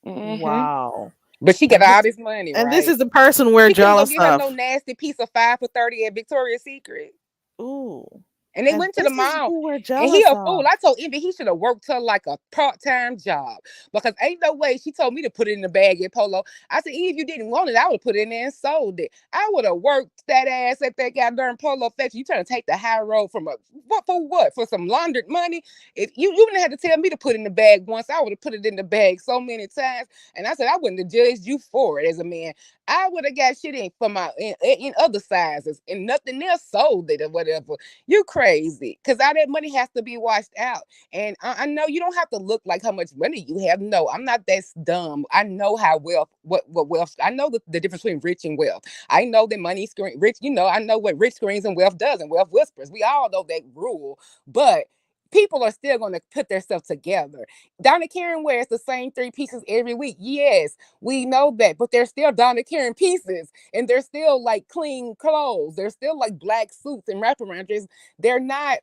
Hmm. Wow. But she got And all this this money, and this right? is the person we're She couldn't go jealous get her no of. nasty piece of 5 for $30 at Victoria's Secret. Ooh. And they And went to the this is mall. who we're And he jealous a fool. of. I told Envy he should have worked her like a part-time job. Because ain't no way she told me to put it in the bag at Polo. I said, if you didn't want it, I would have put it in there and sold it. I would have worked that ass at that goddamn Polo Factory. You trying to take the high road from what for what? For some laundered money? If you wouldn't have to tell me to put it in the bag once, I would have put it in the bag so many times. And I said I wouldn't have judged you for it as a man. I would have got shit in for my in other sizes and nothing else sold it or whatever. You crazy. Because all that money has to be washed out. And I know you don't have to look like how much money you have. No, I'm not that dumb. I know how wealth, what wealth, I know the difference between rich and wealth. I know that money screen rich, I know what rich screens and wealth does and wealth whispers. We all know that rule. But people are still going to put themselves together. Donna Karen wears the same 3 pieces every week. Yes, we know that, but they're still Donna Karen pieces, and they're still like clean clothes. They're still like black suits and wraparound dresses. They're not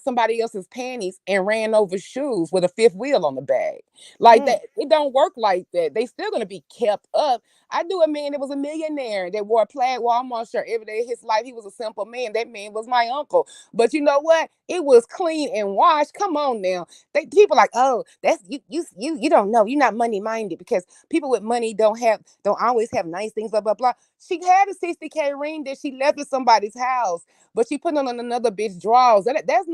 somebody else's panties and ran over shoes with a fifth wheel on the bag. Like Mm. that, it don't work like that. They still gonna be kept up. I knew a man that was a millionaire that wore a plaid Walmart shirt every day of his life. He was a simple man. That man was my uncle. But you know what? It was clean and washed. Come on now. People like, oh, that's you don't know. You're not money minded because people with money don't always have nice things, blah blah blah. She had a 60K ring that she left at somebody's house, but she put on another bitch drawers. That's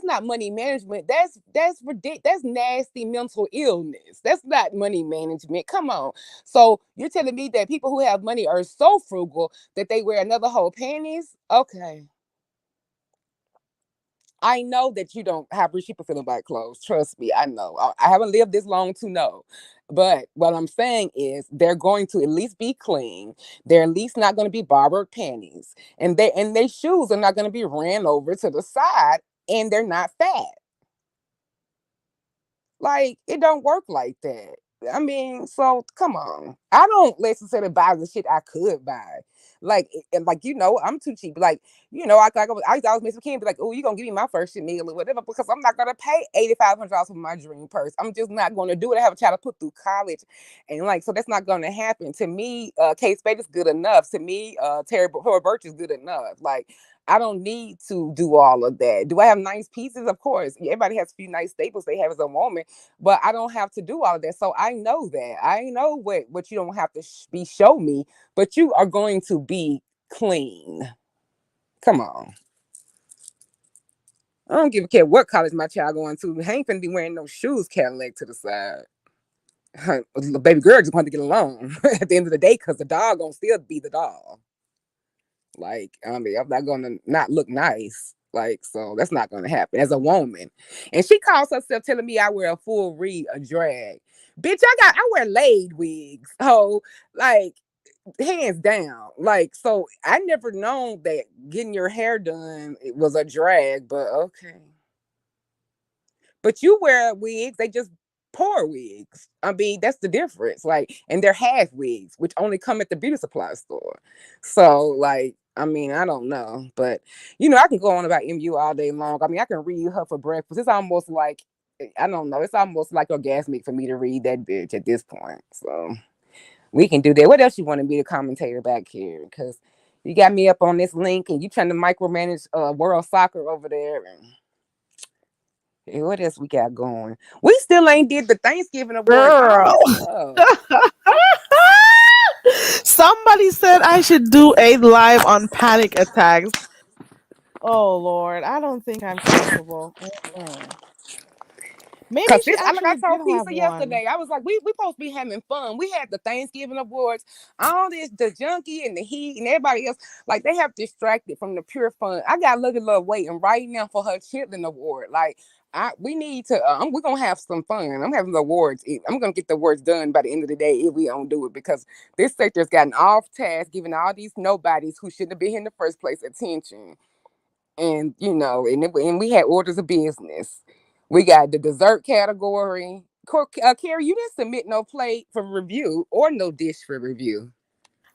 not money management. That's ridiculous. That's nasty mental illness. That's not money management. Come on. So you're telling me that people who have money are so frugal that they wear another whole panties? Okay. I know that you don't have rich people feeling about clothes. Trust me, I know. I haven't lived this long to know. But what I'm saying is they're going to at least be clean. They're at least not going to be barbered panties. And their shoes are not going to be ran over to the side and they're not fat. Like it don't work like that. I mean, so come on. I don't necessarily buy the shit I could buy. Like I'm too cheap. Like I used to always make some kids be like, "Oh, you gonna give me my first Chanel or whatever?" Because I'm not gonna pay $8,500 for my dream purse. I'm just not gonna do it. I have a child to put through college, and so that's not gonna happen. To me, Kate Spade is good enough. To me, Terry Birch is good enough. Like I don't need to do all of that. Do I have nice pieces? Of course. Everybody has a few nice staples they have as a woman, but I don't have to do all of that. So I know that. I know what you don't have to show me, but you are going to be clean. Come on. I don't give a care what college my child going to. I ain't finna be wearing no shoes, Cadillac to the side. Baby girl just want to get along at the end of the day because the dog gonna still be the dog. Like, I mean, I'm not gonna not look nice. Like, so that's not gonna happen as a woman. And she calls herself telling me I wear a full read, a drag. Bitch, I wear laid wigs. Oh, like hands down. Like, so I never known that getting your hair done it was a drag, but okay. But you wear wigs, they just poor wigs. I mean, that's the difference. Like, and they're half wigs, which only come at the beauty supply store. So, like, I mean, I don't know. But I can go on about MU all day long. I mean, I can read her for breakfast. It's almost like I don't know, it's almost like orgasmic for me to read that bitch at this point. So we can do that. What else you want to be the commentator back here? Because you got me up on this link and you trying to micromanage world soccer over there and what else we got going? We still ain't did the Thanksgiving awards. All Girl. this stuff. Somebody said I should do a live on panic attacks. Oh Lord, I don't think I'm capable. Mm-mm. Maybe Cause she like I actually did told have Pizza one. yesterday, I was like, we supposed to be having fun. We had the Thanksgiving awards, all this, the junkie and the heat and everybody else, like they have distracted from the pure fun. I got Lucky Love waiting right now for her Chitlin Award. Like we need to. We're gonna have some fun. I'm having the awards. I'm gonna get the awards done by the end of the day if we don't do it because this sector's gotten off task, giving all these nobodies who shouldn't have been here in the first place attention. And and we had orders of business. We got the dessert category. Carrie, you didn't submit no plate for review or no dish for review.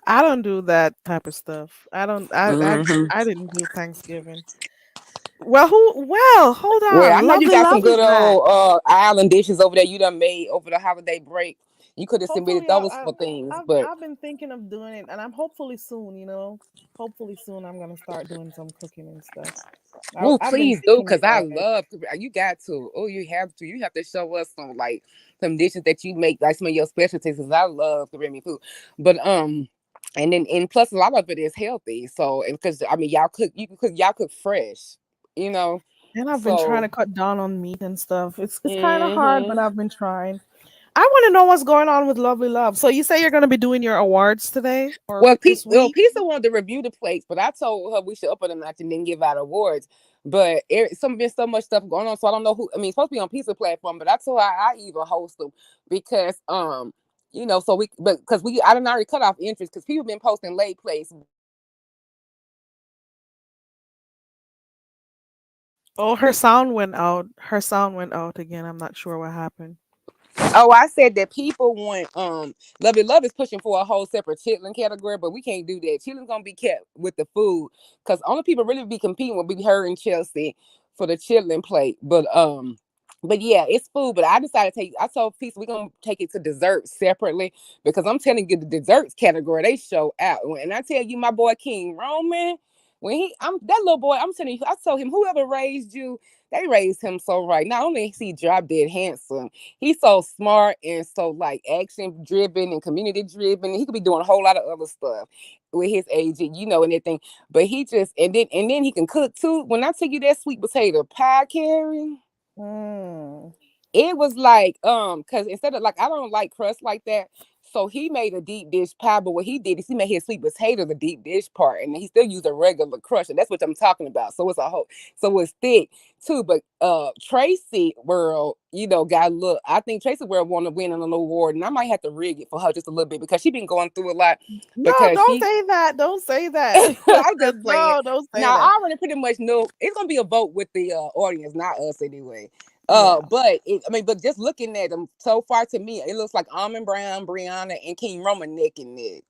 I don't do that type of stuff. I don't. Hmm. I didn't do Thanksgiving. Well, who? Well, hold Well, I on. know you Lovely got some Love good is old next. island dishes over there you done made over the holiday break. You could have submitted Hopefully, those for things, but I've been thinking of doing it, and I'm hopefully soon. Hopefully soon I'm gonna start doing some cooking and stuff. oh, I've been please do, thinking cause I about it. love. You got to. Oh, you have to. You have to show us some like some dishes that you make, like some of your specialties. Cause I love Caribbean food, but and plus a lot of it is healthy. So and because I mean y'all cook fresh, you know. And I've been trying So to cut down on meat and stuff. It's kind of hard, but hmm I've been trying. I want to know what's going on with Lovely Love. So you say you're going to be doing your awards today or this week? Pizza wanted to review the plates, but I told her we should up it a notch and then give out awards. But some been so much stuff going on, so I don't know who. I mean, it's supposed to be on Pizza platform, but I told her I even host them because so we but because we I didn't already cut off interest because people been posting late plates. Oh, her sound went out. Her sound went out again. I'm not sure what happened. Oh, I said that people want Lovely Love is pushing for a whole separate chitlin category, but we can't do that. Chitlin's gonna be kept with the food because only people really be competing will be her and Chelsea for the chitlin plate. But yeah, it's food. But I decided to take. I told Pizza we're gonna take it to dessert separately because I'm telling you the desserts category they show out. And I tell you, my boy King Roman, when I'm that little boy, I'm telling you, I told him whoever raised you, they raised him so right. Not only is he drop dead handsome, he's so smart and so like action driven and community driven. He could be doing a whole lot of other stuff with his age, and everything. But he just and then he can cook too. When I tell you that sweet potato pie, Carrie, Mm. it was like because instead of like I don't like crust like that. So he made a deep dish pie, but what he did is he made his sweet potato the deep dish part, and he still used a regular crusher. That's what I'm talking about. So it's thick too. But Tracy World, got look. I think Tracy World want to win an award, and I might have to rig it for her just a little bit because she been going through a lot. No, Because don't she, say that. Don't say that. I'm just playing. No, don't say Now that. I already pretty much know it's gonna be a vote with the audience, not us anyway. Yeah. But just looking at them so far, to me, it looks like Almond Brown, Brianna, and King Roman neck and neck.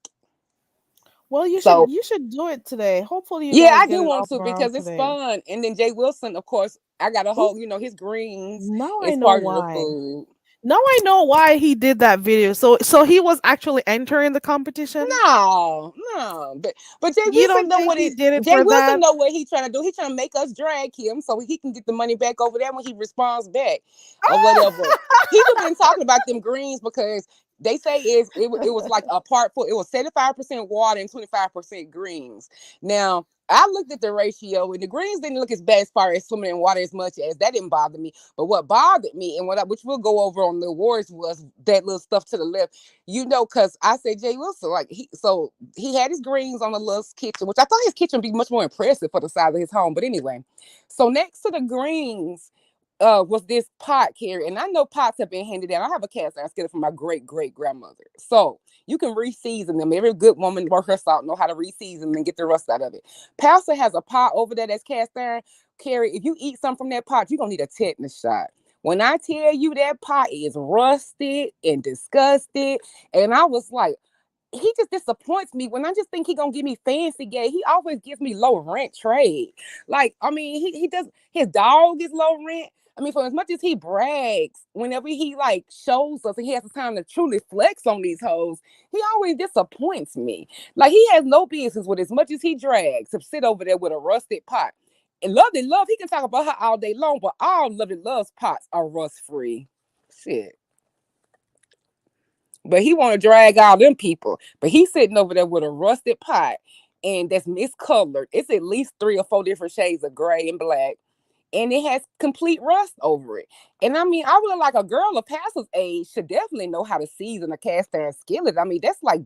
Well, So you should do it today. Hopefully you yeah, guys I get do it want off to ground because it's today. fun. And then Jay Wilson, of course, I got a Who's whole, his greens Now I is know part of the why. food. Now I know why he did that video. So he was actually entering the competition. No, no, but Jay You Wilson don't know think what he it. did it Jay for Wilson that? know what he trying to do. He trying to make us drag him so he can get the money back over there when he responds back or whatever. People been talking about them greens because they say it was like a part for it was 75% water and 25% greens. Now I looked at the ratio and the greens didn't look as bad as far as swimming in water as much as that didn't bother me. But what bothered me and which we'll go over on the awards was that little stuff to the left, because I said Jay Wilson, like he had his greens on the little kitchen, which I thought his kitchen would be much more impressive for the size of his home. But anyway, so next to the greens was this pot, Carrie, and I know pots have been handed down. I have a cast iron skillet from my great great grandmother, so you can reseason them. Every good woman work her salt know how to reseason and get the rust out of it. Pastor has a pot over there that's cast iron. Carrie, if you eat something from that pot, you're gonna need a tetanus shot. When I tell you that pot is rusted and disgusted, and I was like, he just disappoints me when I just think he gonna give me fancy gay. He always gives me low rent trade. Like, I mean, he does his dog is low rent. I mean, for as much as he brags, whenever he like shows us and he has the time to truly flex on these hoes, he always disappoints me. Like he has no business with as much as he drags to sit over there with a rusted pot. And Lovely Love, he can talk about her all day long, but all Lovely Love's pots are rust free. Shit. But he want to drag all them people. But he's sitting over there with a rusted pot and that's miscolored. It's at least 3 or 4 different shades of gray and black. and it has complete rust over it. And I mean, I really like a girl of Pastor's age should definitely know how to season a cast iron skillet. I mean, that's like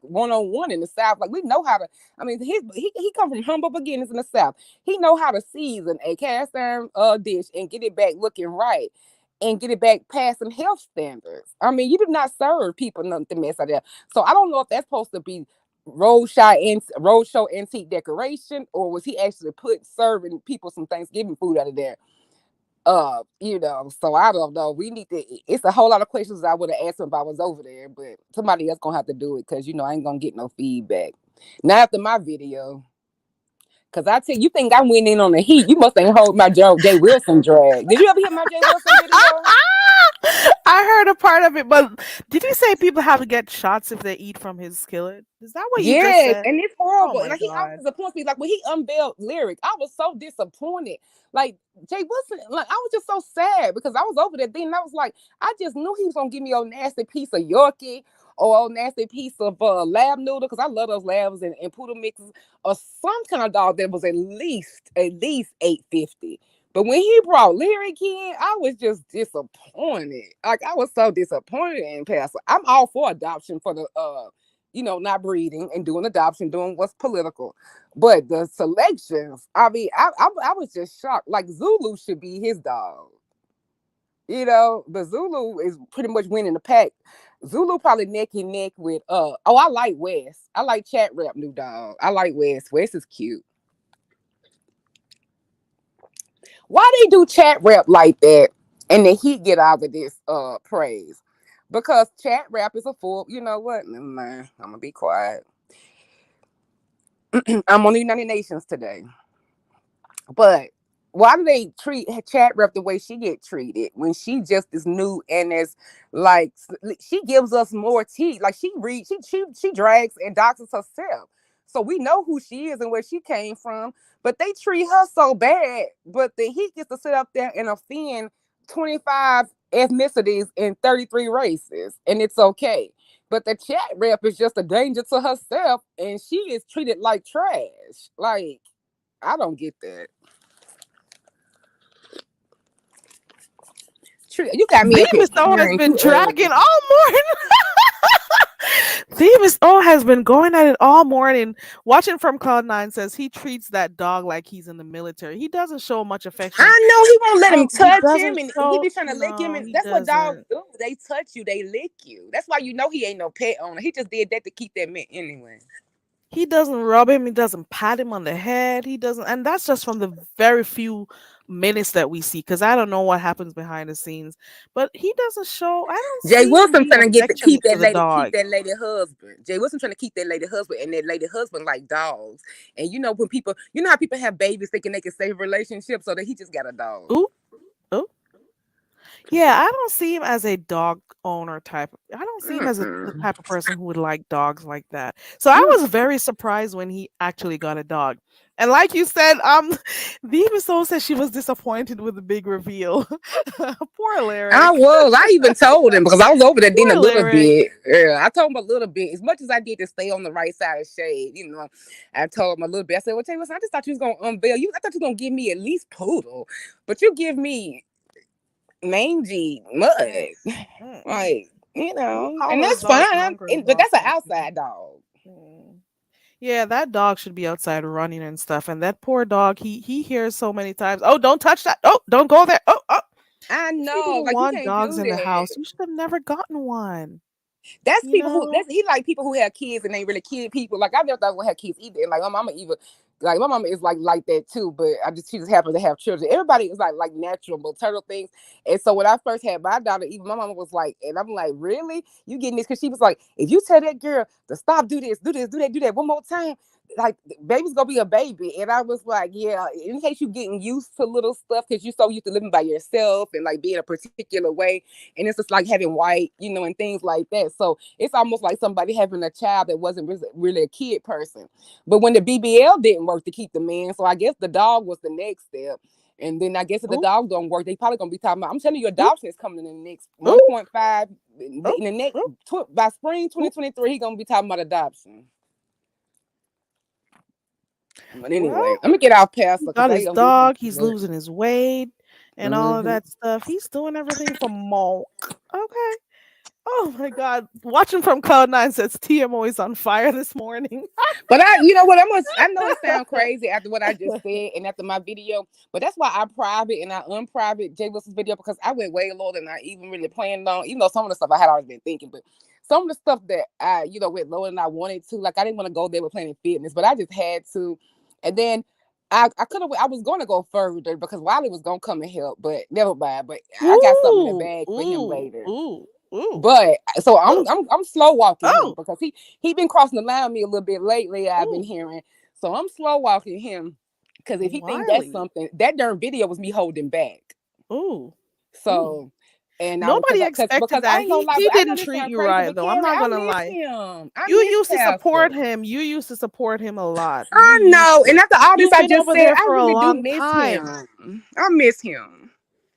101 in the South. Like we know how to. I mean, he come from humble beginnings in the South. He know how to season a cast iron dish and get it back looking right. And get it back past some health standards. I mean, you do not serve people nothing mess out there. So I don't know if that's supposed to be roadshow antique decoration, or was he actually serving people some Thanksgiving food out of there? So I don't know. We need to. It's a whole lot of questions I would have asked him if I was over there, but somebody else gonna have to do it because I ain't gonna get no feedback. Not after my video. Cause I tell you, think I went in on the heat. You must ain't hold my Jay Wilson drag. Did you ever hear my Jay Wilson video? I heard a part of it, but did you say people have to get shots if they eat from his skillet? Is that what you just said? And it's Oh horrible. my Like he always God. disappoints me. Like when he unveiled Lyric, I was so disappointed. Like Jay Wilson, like I was just so sad because I was over there then. I was like, I just knew he was gonna give me a nasty piece of Yorkie or a nasty piece of lab noodle, because I love those labs and poodle mixes, or some kind of dog that was at least $850. But when he brought Lyric in, I was just disappointed. Like I was so disappointed in Pastor. I'm all for adoption for the not breeding and doing adoption, doing what's political. But the selections, I mean, I was just shocked. Like Zulu should be his dog. The Zulu is pretty much winning the pack. Zulu probably neck and neck with I like Wes. I like Chat Rap new dog. I like Wes. Wes is cute. Why they do Chat Rap like that and then he get out of this praise? Because Chat Rap is a full, you know what? Never mind. I'm gonna be quiet. I'm on the United Nations today. But why do they treat Chat Rep the way she get treated when she just is new and is like she gives us more tea? Like she drags and doxes herself. So we know who she is and where she came from, but they treat her so bad. But he gets to sit up there and offend 25 ethnicities in 33 races, and it's okay. But the Chat Rep is just a danger to herself, and she is treated like trash. Like, I don't get that. You got me up here. Demon Soul has been dragging all morning. Demon Soul has been going at it all morning. Watching from Cloud9 says he treats that dog like he's in the military. He doesn't show much affection. I know he won't let him touch him, and he be trying to lick him, and that's what dogs do. They touch you, they lick you. That's why you know he ain't no pet owner. He just did that to keep that man anyway. He doesn't rub him. He doesn't pat him on the head. He doesn't, and that's just from the very few minutes that we see. Because I don't know what happens behind the scenes, but he doesn't show. I don't. Jay Wilson trying to keep that lady husband. Jay Wilson trying to keep that lady husband, and that lady husband like dogs. And when people, how people have babies thinking they can save relationships, so that he just got a dog. Ooh. Yeah, I don't see him as a dog owner type. I don't see him as the type of person who would like dogs like that. So I was very surprised when he actually got a dog. And like you said, Demon Soul said she was disappointed with the big reveal. Poor Lyric. I was. I even told him because I was over there a little bit. Yeah, I told him a little bit. As much as I did to stay on the right side of shade, I told him a little bit. I said, "Well, Jay Wilson, I just thought you was gonna unveil you. I thought you was gonna give me at least poodle, but you give me mangy mud, like and that's fine. But that's an outside dog. Yeah, that dog should be outside running and stuff. And that poor dog, he hears so many times, "Oh, don't touch that! Oh, don't go there! Oh, oh." I know. Like want dogs in the house. You should have never gotten one. That's people he like people who have kids and they really kid people. Like I never thought I would have kids either. And like my mama is like that too, but she just happens to have children. Everybody is like natural maternal things. And so when I first had my daughter, even my mama was like, and I'm like, really? You getting this? Because she was like, if you tell that girl to stop, do this, do that one more time, like baby's gonna be a baby. And I was like, yeah, in case you getting used to little stuff because you're so used to living by yourself and like being a particular way, and it's just like having white, and things like that. So it's almost like somebody having a child that wasn't really a kid person. But when the BBL didn't work to keep the man, so I guess the dog was the next step. And then I guess if the dog don't work, they probably gonna be talking about. I'm telling you, adoption is coming in the next 1.5 in the next by spring 2023. He gonna be talking about adoption. But anyway, Well, let me get off Pastor he because got they his gonna do dog. He's work. losing his weight and all of Hmm. that stuff. He's doing everything for Monk. Okay. Oh my God. Watching from Cloud9 says TMO is on fire this morning. But you know what? I know it sounds crazy after what I just said and after my video, but that's why I private and I unprivate Jay Wilson's video because I went way lower than I even really planned on. Even though some of the stuff I had already been thinking, but some of the stuff that I, went lower than I wanted to. Like I didn't want to go there with Planet Fitness, but I just had to. And then I could have. I was going to go further because Wiley was gonna come and help, but never mind. But I got something in the Ooh, bag for him ooh, later. ooh, ooh, But so ooh, I'm slow walking him oh, because he been crossing the line with me a little bit lately. I've been ooh. hearing, so I'm slow walking him because if he think that's Wiley. something, that darn video was me holding back. Ooh, ooh. So and I Nobody expected because I that. ain't gonna lie, He but I know didn't this treat sound you crazy, right but though. I'm Carrie, not I gonna miss lie. him. I You miss used to support Pastor. him. You used to support him a lot. You I used know, and to. after all this You've I been just over said, there I for a really do long miss time. him. I miss him.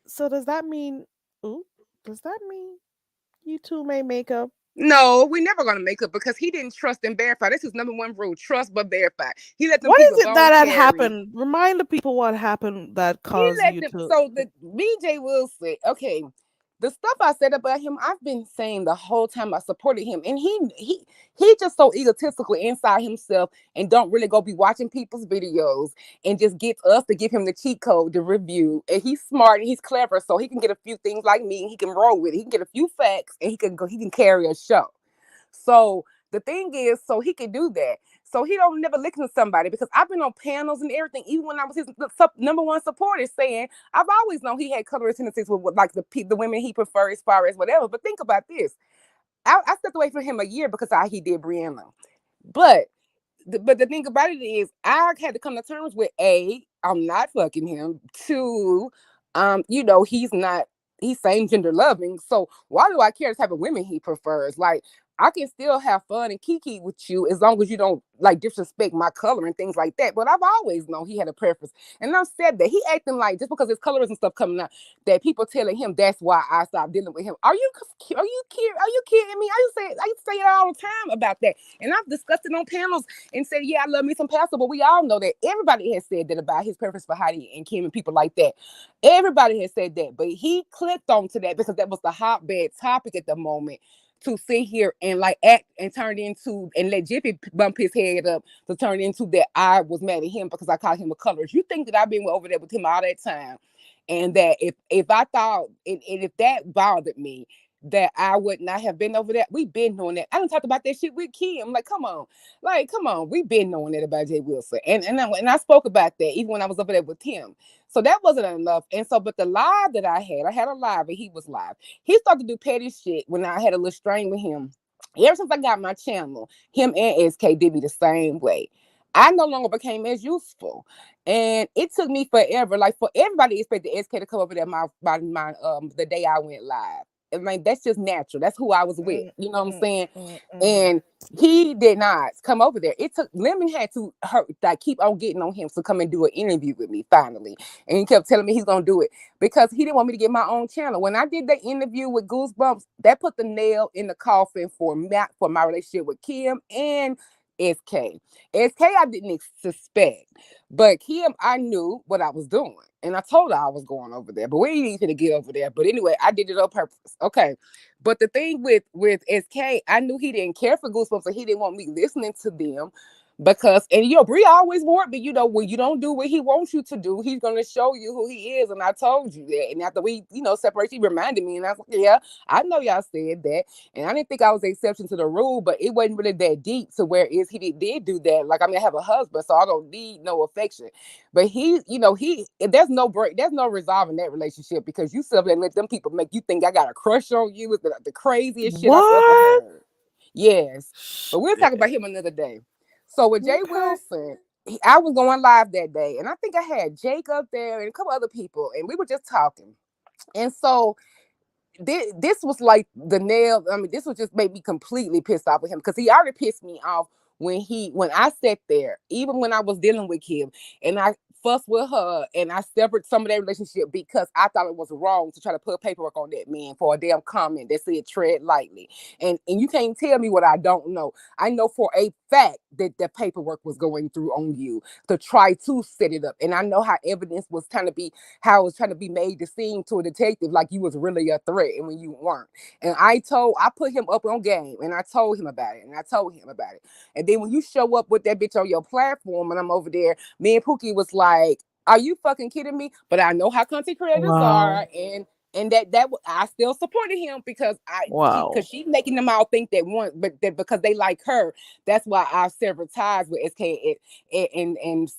So does that mean ooh, does that mean you two may make up? No, we never gonna make up because he didn't trust and verify. This is number one rule: trust but verify. He let them What people is it go that and had carry. happened? Remind the people what happened that He caused let you them. to So the BJ Wilson, okay, the stuff I said about him, I've been saying the whole time I supported him, and he just so egotistical inside himself, and don't really go be watching people's videos and just get us to give him the cheat code to review. And he's smart and he's clever, so he can get a few things like me, and he can roll with it. He can get a few facts, and he can carry a show. So the thing is, so he can do that. So he don't never listen to somebody because I've been on panels and everything, even when I was his number one supporter, saying I've always known he had colorist tendencies with like the women he preferred as far as whatever. But think about this: I stepped away from him a year because of how he did Brianna. But but the thing about it is, I had to come to terms with I'm not fucking him. Two, he's not. He's same gender loving. So why do I care the type of women he prefers? Like I can still have fun and kiki with you as long as you don't like disrespect my color and things like that. But I've always known he had a preference, and I've said that he acting like just because his colors and stuff coming out that people telling him that's why I stopped dealing with him. Are you kidding me? I used to say it all the time about that, and I've discussed it on panels and said, yeah, I love me some Pastor, but we all know that everybody has said that about his preference for Heidi and Kim and people like that. Everybody has said that, but he clicked onto that because that was the hotbed topic at the moment to sit here and like act and turn into and let Jiffy bump his head up to turn into that I was mad at him because I called him a colorist. You think that I've been over there with him all that time, and that if I thought and if that bothered me, that I would not have been over there. We've been knowing that. I done talked about that shit with Kim. Like, come on. We've been knowing that about Jay Wilson, and I spoke about that even when I was over there with him. So that wasn't enough. And so, but the live that I had a live, and he was live. He started to do petty shit when I had a little strain with him. Ever since I got my channel, him and SK did me the same way. I no longer became as useful. And it took me forever. Like for everybody expected SK to come over there my the day I went live. And like that's just natural. That's who I was with. Mm, You know what I'm mm, saying? mm. And he did not come over there. It took Lemon had to keep on getting on him to come and do an interview with me finally. And he kept telling me he's gonna do it because he didn't want me to get my own channel. When I did the interview with Goosebumps, that put the nail in the coffin for my relationship with Kim and SK. SK I didn't suspect, but Kim I knew what I was doing. And I told her I was going over there, but we didn't need to get over there. But anyway, I did it on purpose. Okay. But the thing with SK, I knew he didn't care for Goosebumps, and he didn't want me listening to them because Bree always warned me, when you don't do what he wants you to do, he's gonna show you who he is. And I told you that. And after we, separate, he reminded me, and I was like, yeah, I know y'all said that, and I didn't think I was the exception to the rule, but it wasn't really that deep to where is he did do that. Like I have a husband, so I don't need no affection. But there's no break, there's no resolving that relationship because you still let them people make you think I got a crush on you with the craziest shit I've ever What? heard. Yes, but we'll talk about Shit. him another day. So with Jay Okay. Wilson, I was going live that day, and I think I had Jake up there and a couple other people, and we were just talking. And so this was like the nail. I mean, this was just made me completely pissed off with him because he already pissed me off when I sat there, even when I was dealing with him, and I fussed with her and I severed some of that relationship because I thought it was wrong to try to put paperwork on that man for a damn comment that said tread lightly. And you can't tell me what I don't know. I know for a fact that the paperwork was going through on you to try to set it up. And I know how evidence was trying to be, how it was trying to be made to seem to a detective like you was really a threat and when you weren't. And I put him up on game and I told him about it and I told him about it. And then when you show up with that bitch on your platform and I'm over there, me and Pookie was like, are you fucking kidding me? But I know how content creators Wow. are, and that I still supported him because Wow. she's making them all think they want, but that because they like her, that's why I severed ties with SK and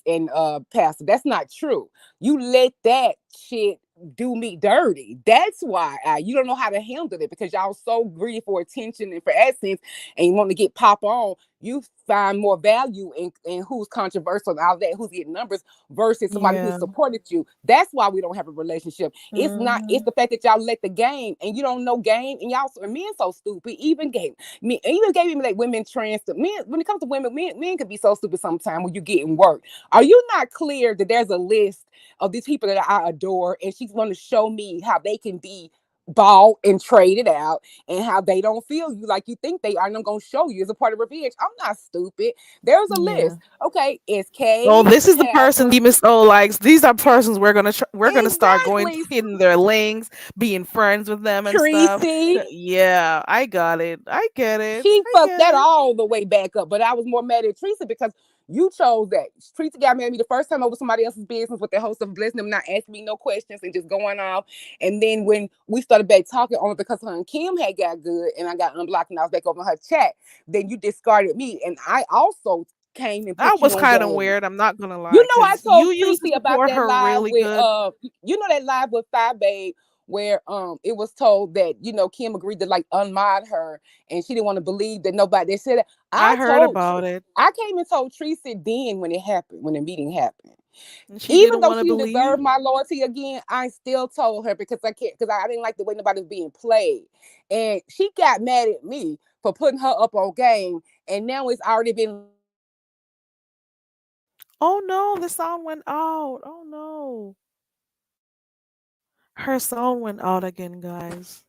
Pastor. That's not true. You let that shit do me dirty. That's why you don't know how to handle it because y'all so greedy for attention and for essence, and you want to get pop on. You find more value in who's controversial and all that, who's getting numbers versus somebody who Yeah. supported you. That's why we don't have a relationship. It's not. It's Hmm. the fact that y'all let the game and you don't know game, and y'all and men so stupid. Even gave me, even gave me like women trans to men. When it comes to women, men can be so stupid sometimes when you getting work. Are you not clear that there's a list of these people that I adore, and she's going to show me how they can be bought and traded out and how they don't feel you like you think they are, and I'm gonna show you as a part of revenge. I'm not stupid. There's a Yeah. list. Okay, it's Oh, K, this is the person Pastor. Miss O likes. These are persons we're gonna start going to Exactly. hitting their links, being friends with them and stuff. Tracy. Yeah, I got it. I get it. She I fucked get that it. all the way back up. But I was more mad at Teresa because you chose that. Teresa got mad at me the first time over somebody else's business with the host of blessing them, not asking me no questions and just going off. And then when we started back talking only because her and Kim had got good and I got unblocked and I was back over her chat, then you discarded me. And I also came and That put you was on kind of game. weird. I'm not gonna You lie, know, I because you told used to Tracy about support that her live really with good. that live with Thigh Babe where it was told that Kim agreed to like unmod her and she didn't want to believe that nobody they said that. I I heard told about it, I came and told Tracy then when it happened, when the meeting happened. and she Even didn't though want to she believe. deserved my loyalty again, I still told her because I can't because I didn't like the way nobody was being played. And she got mad at me for putting her up on game. And now it's already been Oh no, the sound went out. Oh no, her sound went out again, guys.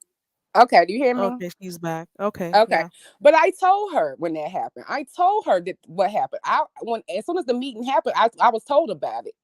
okay. Do you hear me? Okay, she's back. Okay, Okay, yeah. but I told her when that happened. I told her that what happened. I when as soon as the meeting happened, I was told about it,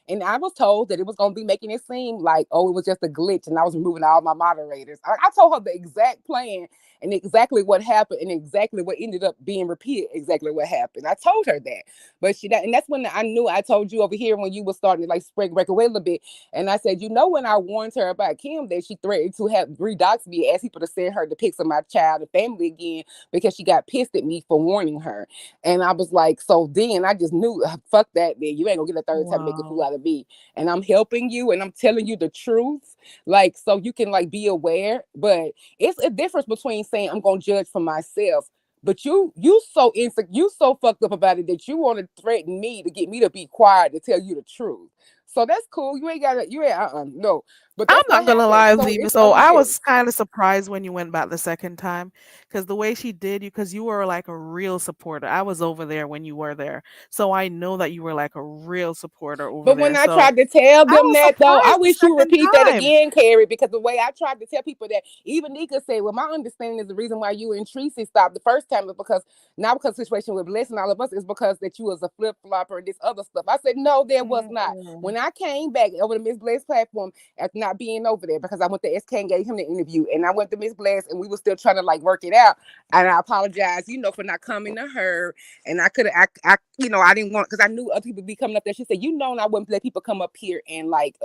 and I was told that it was going to be making it seem like it was just a glitch, and I was removing all my moderators. I told her the exact plan and exactly what happened and exactly what ended up being repeated. Exactly what happened. I told her that, but and that's when I knew. I told you over here when you were starting to like spread break away a little bit, and I said, when I warned her about Kim that she threatened to have redox me, ask people to send her the pics of my child and family again because she got pissed at me for warning her. And I was like, so then I just knew, fuck that, man. You ain't gonna get a third time to make a fool Wow. out of me. And I'm helping you and I'm telling you the truth, like so you can like be aware. But it's a difference between saying I'm gonna judge for myself. But you so insecure, you so fucked up about it that you want to threaten me to get me to be quiet to tell you the truth. So that's cool. You ain't gotta. You ain't. No. But I'm that's what not gonna happened. lie with So you, it's Miss O. a I was list. kind of surprised when you went back the second time, because the way she did you, because you were like a real supporter. I was over there when you were there, so I know that you were like a real supporter over But when there. I So tried to tell I them was that though, I surprised the wish you second repeat that time. again, Carrie, because the way I tried to tell people that, even Nika said, well, my understanding is the reason why you and Tracy stopped the first time is because not because the situation with Bliss and all of us, is because that you was a flip flopper and this other stuff. I said, no, there was not. Mm-mm. When I came back over to Miss Bliss platform after not being over there, because I went to SK and gave him the interview, and I went to Miss Bliss and we were still trying to like work it out. And I apologize, for not coming to her and I could have, I didn't want because I knew other people be coming up there. She said, and I wouldn't let people come up here and like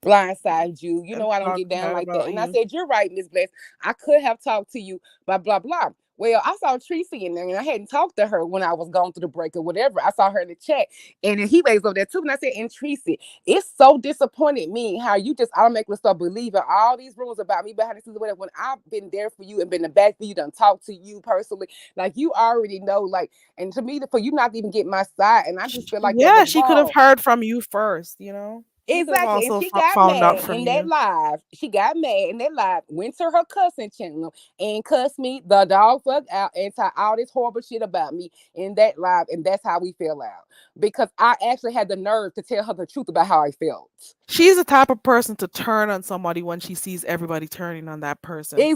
blindside you. And I don't talk get down bad like that. about And I you. said, you're right, Miss Bless. I could have talked to you, blah blah blah. Well, I saw Tracy in there, and I hadn't talked to her when I was going through the break or whatever. I saw her in the chat, and then he was over there too. And I said, and Tracy, it's so disappointed me how you just automatically start believing all these rumors about me behind the scenes or whatever. When I've been there for you and been the back for you, done talk to you personally, like you already know, like, and to me, for you not to even get my side, and I just feel like that Yeah, was she could have wrong. heard from you first. She could have Exactly. And also she got found out mad from in that you. live. She got mad in that live, went to her cussing channel and cussed me the dog fuck out and said all this horrible shit about me in that live. And that's how we fell out. Because I actually had the nerve to tell her the truth about how I felt. She's the type of person to turn on somebody when she sees everybody turning on that person. She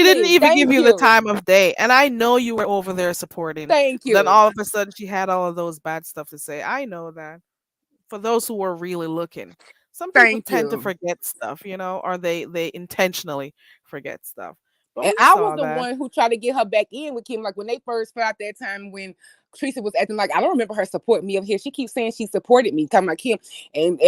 didn't Exactly. even give Thank you the you. time of day. And I know you were over there supporting. Thank But then you. all of a sudden she had all of those bad stuff to say. I know that. For those who were really looking. Some people Thank tend to you. forget stuff, or they intentionally forget stuff. But And we I was saw the that. one who tried to get her back in with Kim. Like when they first felt that time when Teresa was acting like I don't remember her supporting me over here. She keeps saying she supported me, talking about Kim, and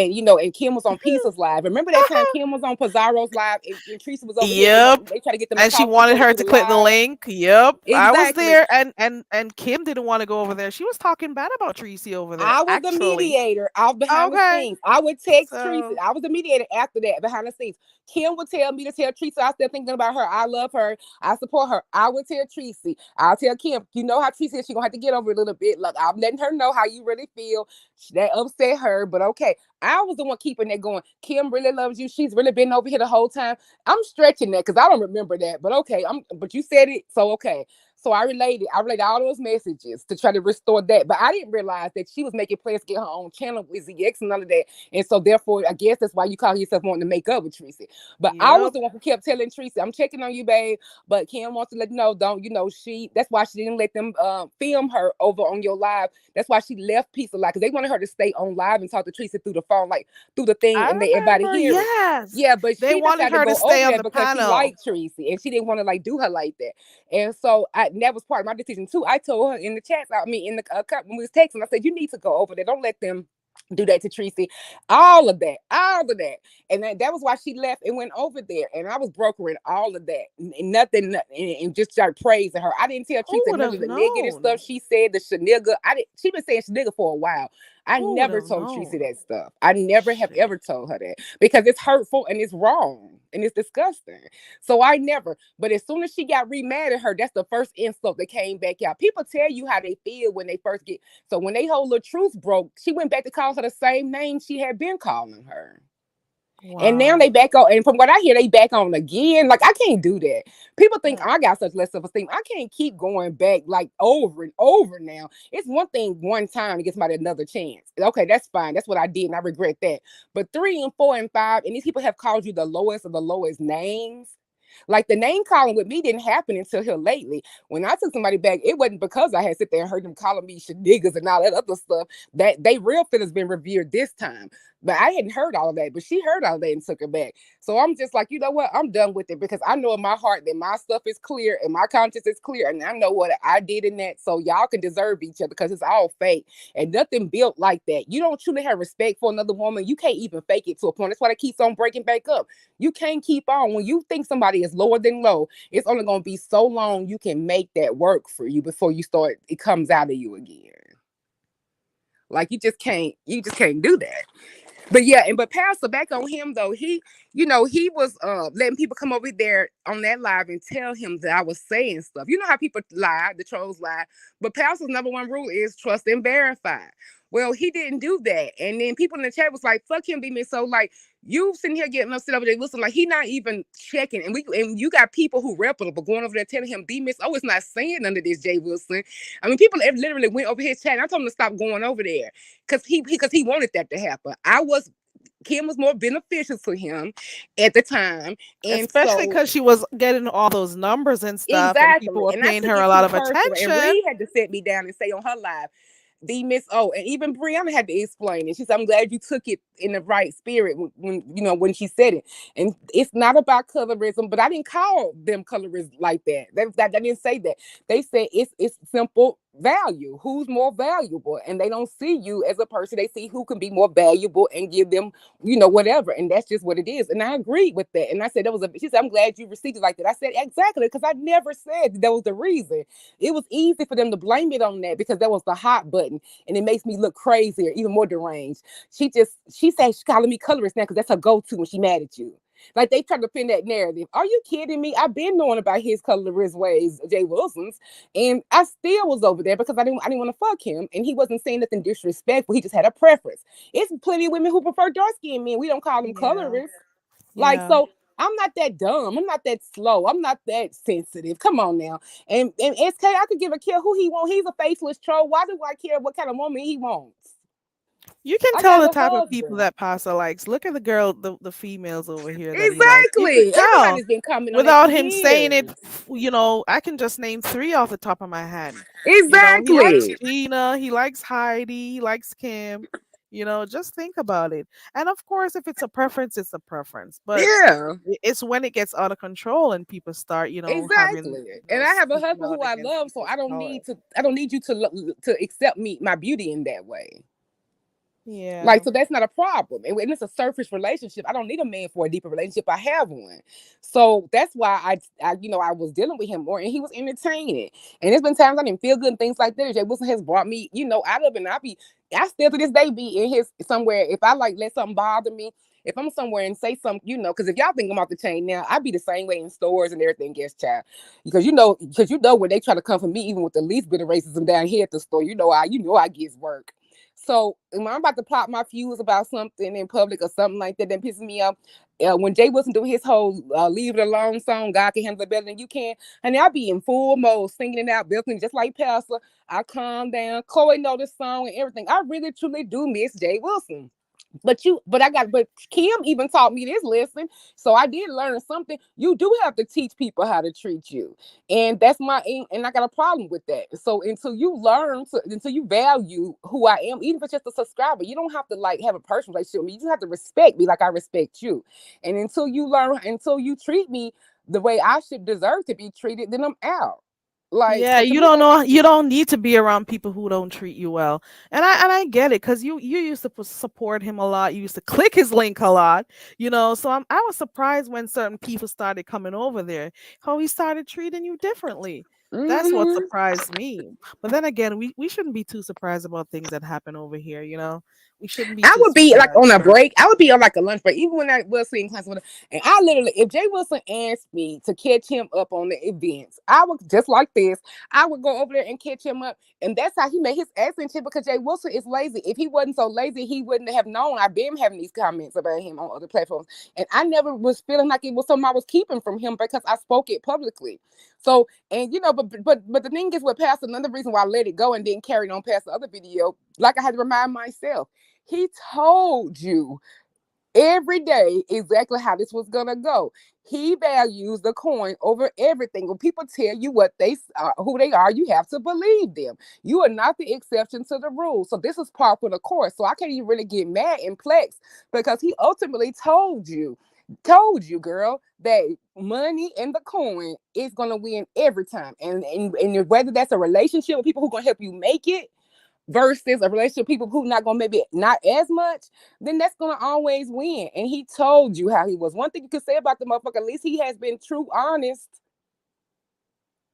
Kim was on Pizza's live. Remember that time Kim was on Pizarro's live and Teresa was over here. Yep. They try to get them to And she talk before wanted they her do to the click the live. link. Yep. I was Exactly. there and Kim didn't want to go over there. She was talking bad about Tracy over there, I was the actually. mediator out behind the Okay. scenes. I would text Teresa. So I was the mediator after that behind the scenes. Kim would tell me to tell Teresa I still thinking about her. I love her. I support her. I would tell Tracy. I'll tell Kim, you know how Tracy is. She's gonna have to get over it a little bit. Look, I'm letting her know how you really feel. That upset her, but okay. I was the one keeping that going. Kim really loves you. She's really been over here the whole time. I'm stretching that because I don't remember that. But okay, but you said it, so okay. So I relayed all those messages to try to restore that. But I didn't realize that she was making plans to get her own channel with ZX and none of that. And so therefore, I guess that's why you call yourself wanting to make up with Tracy. But I was yep. the one who kept telling Tracy, I'm checking on you, babe. But Kim wants to let you know, don't, that's why she didn't let them film her over on your live. That's why she left Pizza Live, because they wanted her to stay on live and talk to Tracy through the phone, like through the thing, I and everybody remember, hear it. yes. Yeah, but They she wanted decided to her to go stay over on there the because she panel. liked Tracy and she didn't want to like do her like that. And so that was part of my decision too. I told her in the chat, in the when we was texting, I said, you need to go over there. Don't let them do that to Tracy. All of that. And that was why she left and went over there. And I was brokering all of that. And nothing, and just started praising her. I didn't tell Who Tracy would none have of the negative stuff known? she said, the shenigga. She been saying shenigga for a while. I Who would never have told Tracy known? that stuff. I never have Shit. ever told her that because it's hurtful and it's wrong and it's disgusting. So I never. But as soon as she got re-mad at her, that's the first insult that came back out. People tell you how they feel when they first get. So when they whole little truth broke, she went back to call her the same name she had been calling her. And now Wow. they back on, and from what I hear, they back on again. Like I can't do that. People think Mm. I got such less self-esteem. I can't keep going back like over and over now. It's one thing one time to get somebody another chance. Okay, that's fine. That's what I did, and I regret that. But 3 and 4 and 5, and these people have called you the lowest of the lowest names. Like the name calling with me didn't happen until here lately. When I took somebody back, it wasn't because I had sit there and heard them calling me niggas and all that other stuff. That they real feelings been revered this time. But I hadn't heard all of that. But she heard all of that and took her back. So I'm just like, you know what? I'm done with it because I know in my heart that my stuff is clear and my conscience is clear. And I know what I did in that. So y'all can deserve each other because it's all fake and nothing built like that. You don't truly have respect for another woman. You can't even fake it to a point. That's why it keeps on breaking back up. You can't keep on. When you think somebody is lower than low, it's only going to be so long you can make that work for you before it comes out of you again. Like you just can't do that. But yeah, but Pastor, back on him though, he was letting people come over there on that live and tell him that I was saying stuff. You know how people lie, the trolls lie. But Pastor's number one rule is trust and verify. Well, he didn't do that. And then people in the chat was like, fuck him, be me. So like you sitting here getting upset over there, listen, like he not even checking. And you got people who reputable going over there telling him B Miss O is not saying none of this, Jay Wilson. I mean, people literally went over his chat. And I told him to stop going over there because he wanted that to happen. Kim was more beneficial to him at the time. And Especially so because she was getting all those numbers and stuff, and people exactly. were And I paying took her a it lot too of personal. And attention. Reed had to sit me down and say on her live, the Miss O, and even Brianna had to explain it. She said, "I'm glad you took it in the right spirit when she said it." And it's not about colorism, but I didn't call them colorists like that. That I didn't say that. They said it's simple value. Who's more valuable? And they don't see you as a person. They see who can be more valuable and give them, whatever. And that's just what it is. And I agreed with that. And I said she said, "I'm glad you received it like that." I said exactly because I never said that was the reason. It was easy for them to blame it on that because that was the hot button, and it makes me look crazier, even more deranged. She said she's calling me colorist now because that's her go-to when she mad at you. Like they try to pin that narrative. Are you kidding me? I've been knowing about his colorist ways, Jay Wilson's, and I still was over there because I didn't want to fuck him, and he wasn't saying nothing disrespectful. He just had a preference. It's plenty of women who prefer dark skinned men. We don't call them Yeah. colorists. Like Yeah. so. I'm not that dumb. I'm not that slow. I'm not that sensitive. Come on now. And SK, I could give a care who he wants. He's a faceless troll. Why do I care what kind of woman he wants? You can I tell got the a type of people husband. that Pasa likes. Look at the girl, the females over here that he likes. You can Exactly. tell Everybody's been coming on that for without him saying it. years. I can just name three off the top of my head. He likes Exactly. Gina, he likes Heidi, he likes Kim. Just think about it. And of course, if it's a preference, it's a preference. But Yeah. it's when it gets out of control and people start, having Exactly. And I have a speaking husband out who I against love, so people's color. I don't need you to accept me my beauty in that way. Yeah. Like, so that's not a problem. And it's a surface relationship. I don't need a man for a deeper relationship. I have one. So that's why I was dealing with him more and he was entertaining. And there's been times I didn't feel good and things like that. Jay Wilson has brought me, out of it. And I still to this day be in his somewhere. If I like let something bother me, if I'm somewhere and say something, because if y'all think I'm off the chain now, I be the same way in stores and everything gets child. Because when they try to come for me, even with the least bit of racism down here at the store, I get work. So when I'm about to pop my fuse about something in public or something like that pisses me off, when Jay Wilson doing his whole "Leave It Alone" song, God can handle it better than you can, and I'll be in full mode singing it out, building just like Pastor. I calm down. Chloe know the song and everything. I really truly do miss Jay Wilson. But Kim even taught me this lesson. So I did learn something. You do have to teach people how to treat you. And and I got a problem with that. So until you value who I am, even if it's just a subscriber, you don't have to like have a personal relationship with me. You just have to respect me like I respect you. And until you treat me the way I should deserve to be treated, then I'm out. Like Yeah, so to you me don't that know. You don't need to be around people who don't treat you well, and I get it because you used to support him a lot. You used to click his link a lot, So I was surprised when certain people started coming over there, how he started treating you differently. That's what mhm. surprised me. But then again, we shouldn't be too surprised about things that happen over here. We shouldn't be I too would be like surprised. on a break. I would be on like a lunch break, even when I was seeing class. And I literally, if Jay Wilson asked me to catch him up on the events, I would just like this. I would go over there and catch him up, and that's how he made his accent shit. Because Jay Wilson is lazy. If he wasn't so lazy, he wouldn't have known. I've been having these comments about him on other platforms, and I never was feeling like it was something I was keeping from him because I spoke it publicly. So, and but the thing is with Pastor, another reason why I let it go and didn't carry it on past the other video, like I had to remind myself. He told you every day exactly how this was gonna go. He values the coin over everything. When people tell you what they who they are, you have to believe them. You are not the exception to the rule. So this is part of the course. So I can't even really get mad and plex because he ultimately told you, girl, that money and the coin is gonna win every time. And whether that's a relationship with people who gonna help you make it versus a relationship with people who not gonna maybe not as much, then that's gonna always win. And he told you how he was. One thing you could say about the motherfucker, at least he has been true, honest.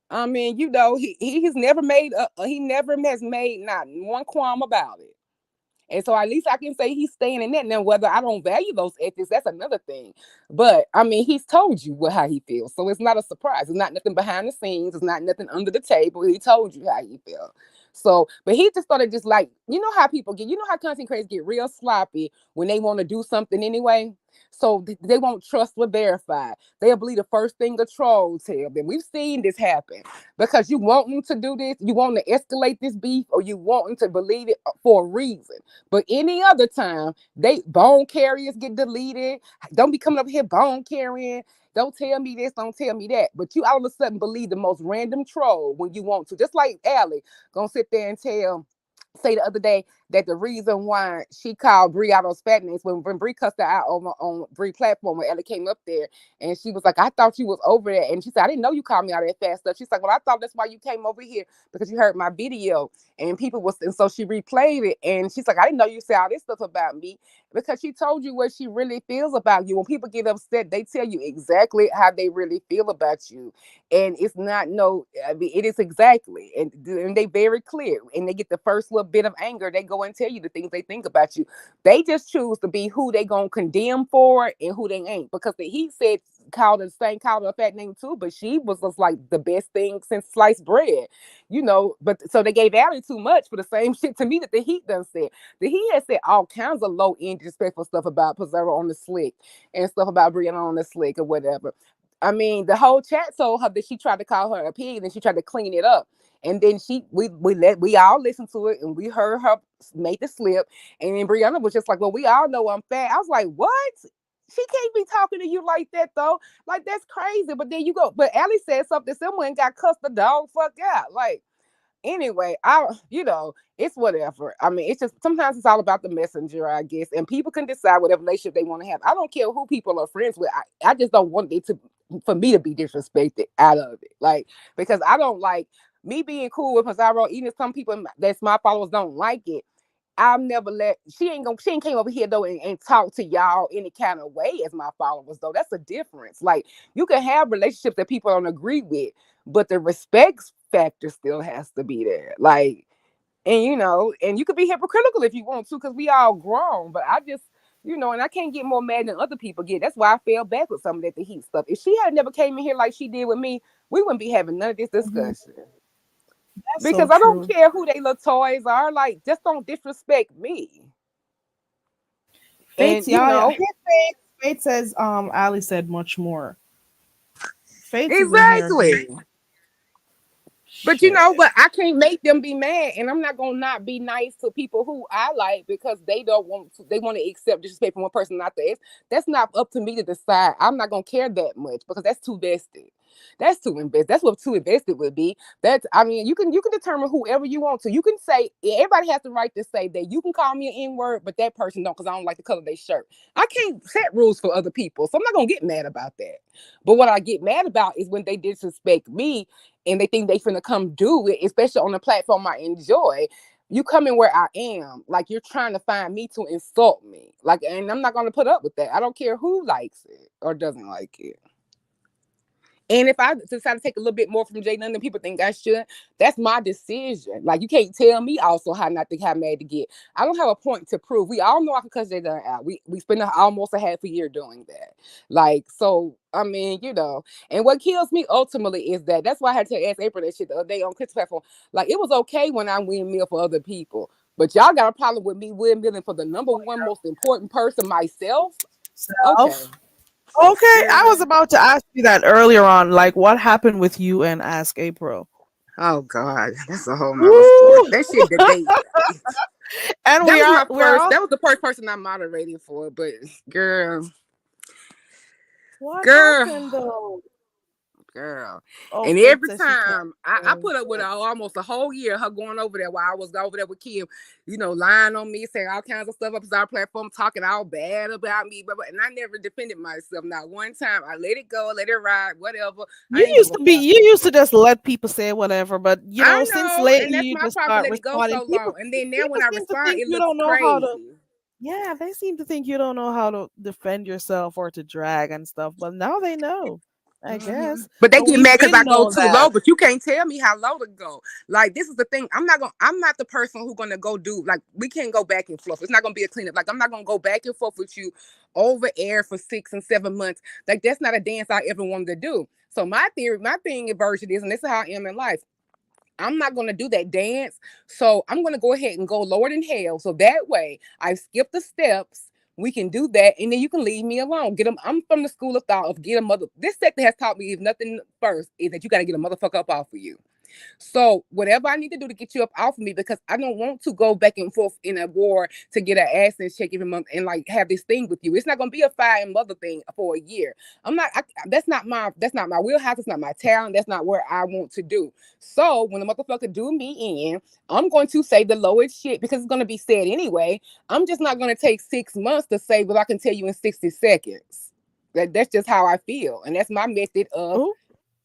I mean, he has never he never has made not one qualm about it. And so at least I can say he's staying in that. Now, whether I don't value those ethics, that's another thing. But I mean, he's told you how he feels. So it's not a surprise. It's not nothing behind the scenes. It's not nothing under the table. He told you how he felt. So, but he just started just like, how people get, how content creators get real sloppy when they want to do something anyway. So they won't trust or verify. They'll believe the first thing a troll tell them. We've seen this happen because you want them to do this, you want to escalate this beef, or you want them to believe it for a reason. But any other time, they bone carriers get deleted. Don't be coming up here bone carrying. Don't tell me this, don't tell me that. But you all of a sudden believe the most random troll when you want to. Just like Allie, gonna sit there and say the other day that the reason why she called Bree out on fat names when Bree cussed her out on Bree platform when Ellie came up there and she was like, I thought you was over there. And she said, I didn't know you called me out of that fast stuff. She's like, well, I thought that's why you came over here because you heard my video and so she replayed it and she's like, I didn't know you said all this stuff about me because she told you what she really feels about you. When people get upset, they tell you exactly how they really feel about you. And it's not it is exactly. And they very clear and they get the first little bit of anger, they go go and tell you the things they think about you. They just choose to be who they gonna condemn for and who they ain't. Because the Heat said called her a fat name too, but she was just like the best thing since sliced bread, you know. But so they gave Allie too much for the same shit to me that the Heat done said. The Heat had said all kinds of low end disrespectful stuff about Pizarro on the slick and stuff about Brianna on the slick or whatever. I mean, the whole chat told her that she tried to call her a pig and she tried to clean it up. And then we all listened to it and we heard her make the slip. And then Brianna was just like, well, we all know I'm fat. I was like, what? She can't be talking to you like that though. Like, that's crazy. But then you go, but Allie said something, someone got cussed the dog fuck out. Like, anyway, it's whatever. I mean, it's just sometimes it's all about the messenger, I guess, and people can decide whatever relationship they want to have. I don't care who people are friends with. I just don't want it to for me to be disrespected out of it, like, because I don't like me being cool with Pizarro. Even some people that's my followers don't like it. I'll never let she ain't came over here though and talk to y'all any kind of way as my followers though. That's a difference. Like, you can have relationships that people don't agree with, but the respect factor still has to be there. Like, and and you could be hypocritical if you want to, because we all grown. But I just, and I can't get more mad than other people get. That's why I fell back with some of that the Heat stuff. If she had never came in here like she did with me, we wouldn't be having none of this discussion. That's Because so I don't true. care who they little toys are. Like, just don't disrespect me. And Faith, yeah, Faith says Ali said much more. Faith is in here agreeing. exactly. But Shit. but I can't make them be mad, and I'm not gonna not be nice to people who I like because they don't want to. They want to accept disrespect from one person, not the. That's not up to me to decide. I'm not gonna care that much because that's too vested. That's too invested. That's what too invested would be. That's, I mean, you can determine whoever you want to. You can say, everybody has the right to say that you can call me an N-word, but that person don't because I don't like the color of their shirt. I can't set rules for other people, so I'm not gonna get mad about that. But what I get mad about is when they disrespect me and they think they finna come do it, especially on a platform I enjoy. You coming where I am, like you're trying to find me to insult me, like, and I'm not gonna put up with that. I don't care who likes it or doesn't like it. And if I decide to take a little bit more from Jay than people think I should, that's my decision. Like, you can't tell me also how not to have mad to get. I don't have a point to prove. We all know I can cuss Jay Dunn out. We spent almost a half a year doing that. Like, so I mean, and what kills me ultimately is that's why I had to ask April that shit the other day on Chris platform. Like, it was okay when I windmill for other people, but y'all got a problem with me windmilling for the number one most important person, myself. Okay. Okay, I was about to ask you that earlier on. Like, what happened with you and Ask April? Oh God, that's a whole nother story. That shit debate. And That was the first person I moderated for, but girl. What happened though? Girl. Oh, And Faith every says she can't. time I put up with her almost a whole year, her going over there while I was over there with Kim, lying on me, saying all kinds of stuff up as our platform, talking all bad about me, and I never defended myself. Not one time. I let it go, let it ride, whatever. You used to just let people say whatever, but I since know, lately and that's you my just problem. start Let it go responding. so long, and then now when People I seem to respond, think it you looks don't know how to. crazy. Yeah, they seem to think you don't know how to defend yourself or to drag and stuff, but now they know. I guess. But they get mad because I go too that. low. But you can't tell me how low to go. Like, this is the thing. I'm not the person who's gonna go do, like, we can't go back and forth. It's not gonna be a cleanup. Like, I'm not gonna go back and forth with you over air for 6 and 7 months. Like, that's not a dance I ever wanted to do. So my thing and version is, and this is how I am in life, I'm not going to do that dance. So I'm going to go ahead and go lower than hell. So that way I skip the steps. We can do that. And then you can leave me alone. Get them. I'm from the school of thought of get a mother. This sector has taught me, if nothing first, is that you got to get a motherfucker up off of you. So whatever I need to do to get you up off of me, because I don't want to go back and forth in a war to get an ass and check every month and like have this thing with you. It's not gonna be a fire and mother thing for a year. That's not my wheelhouse. It's not my talent. That's not where I want to do. So when the motherfucker do me in, I'm going to say the lowest shit because it's gonna be said anyway. I'm just not gonna take 6 months to say what I can tell you in 60 seconds. That's just how I feel, and that's my method of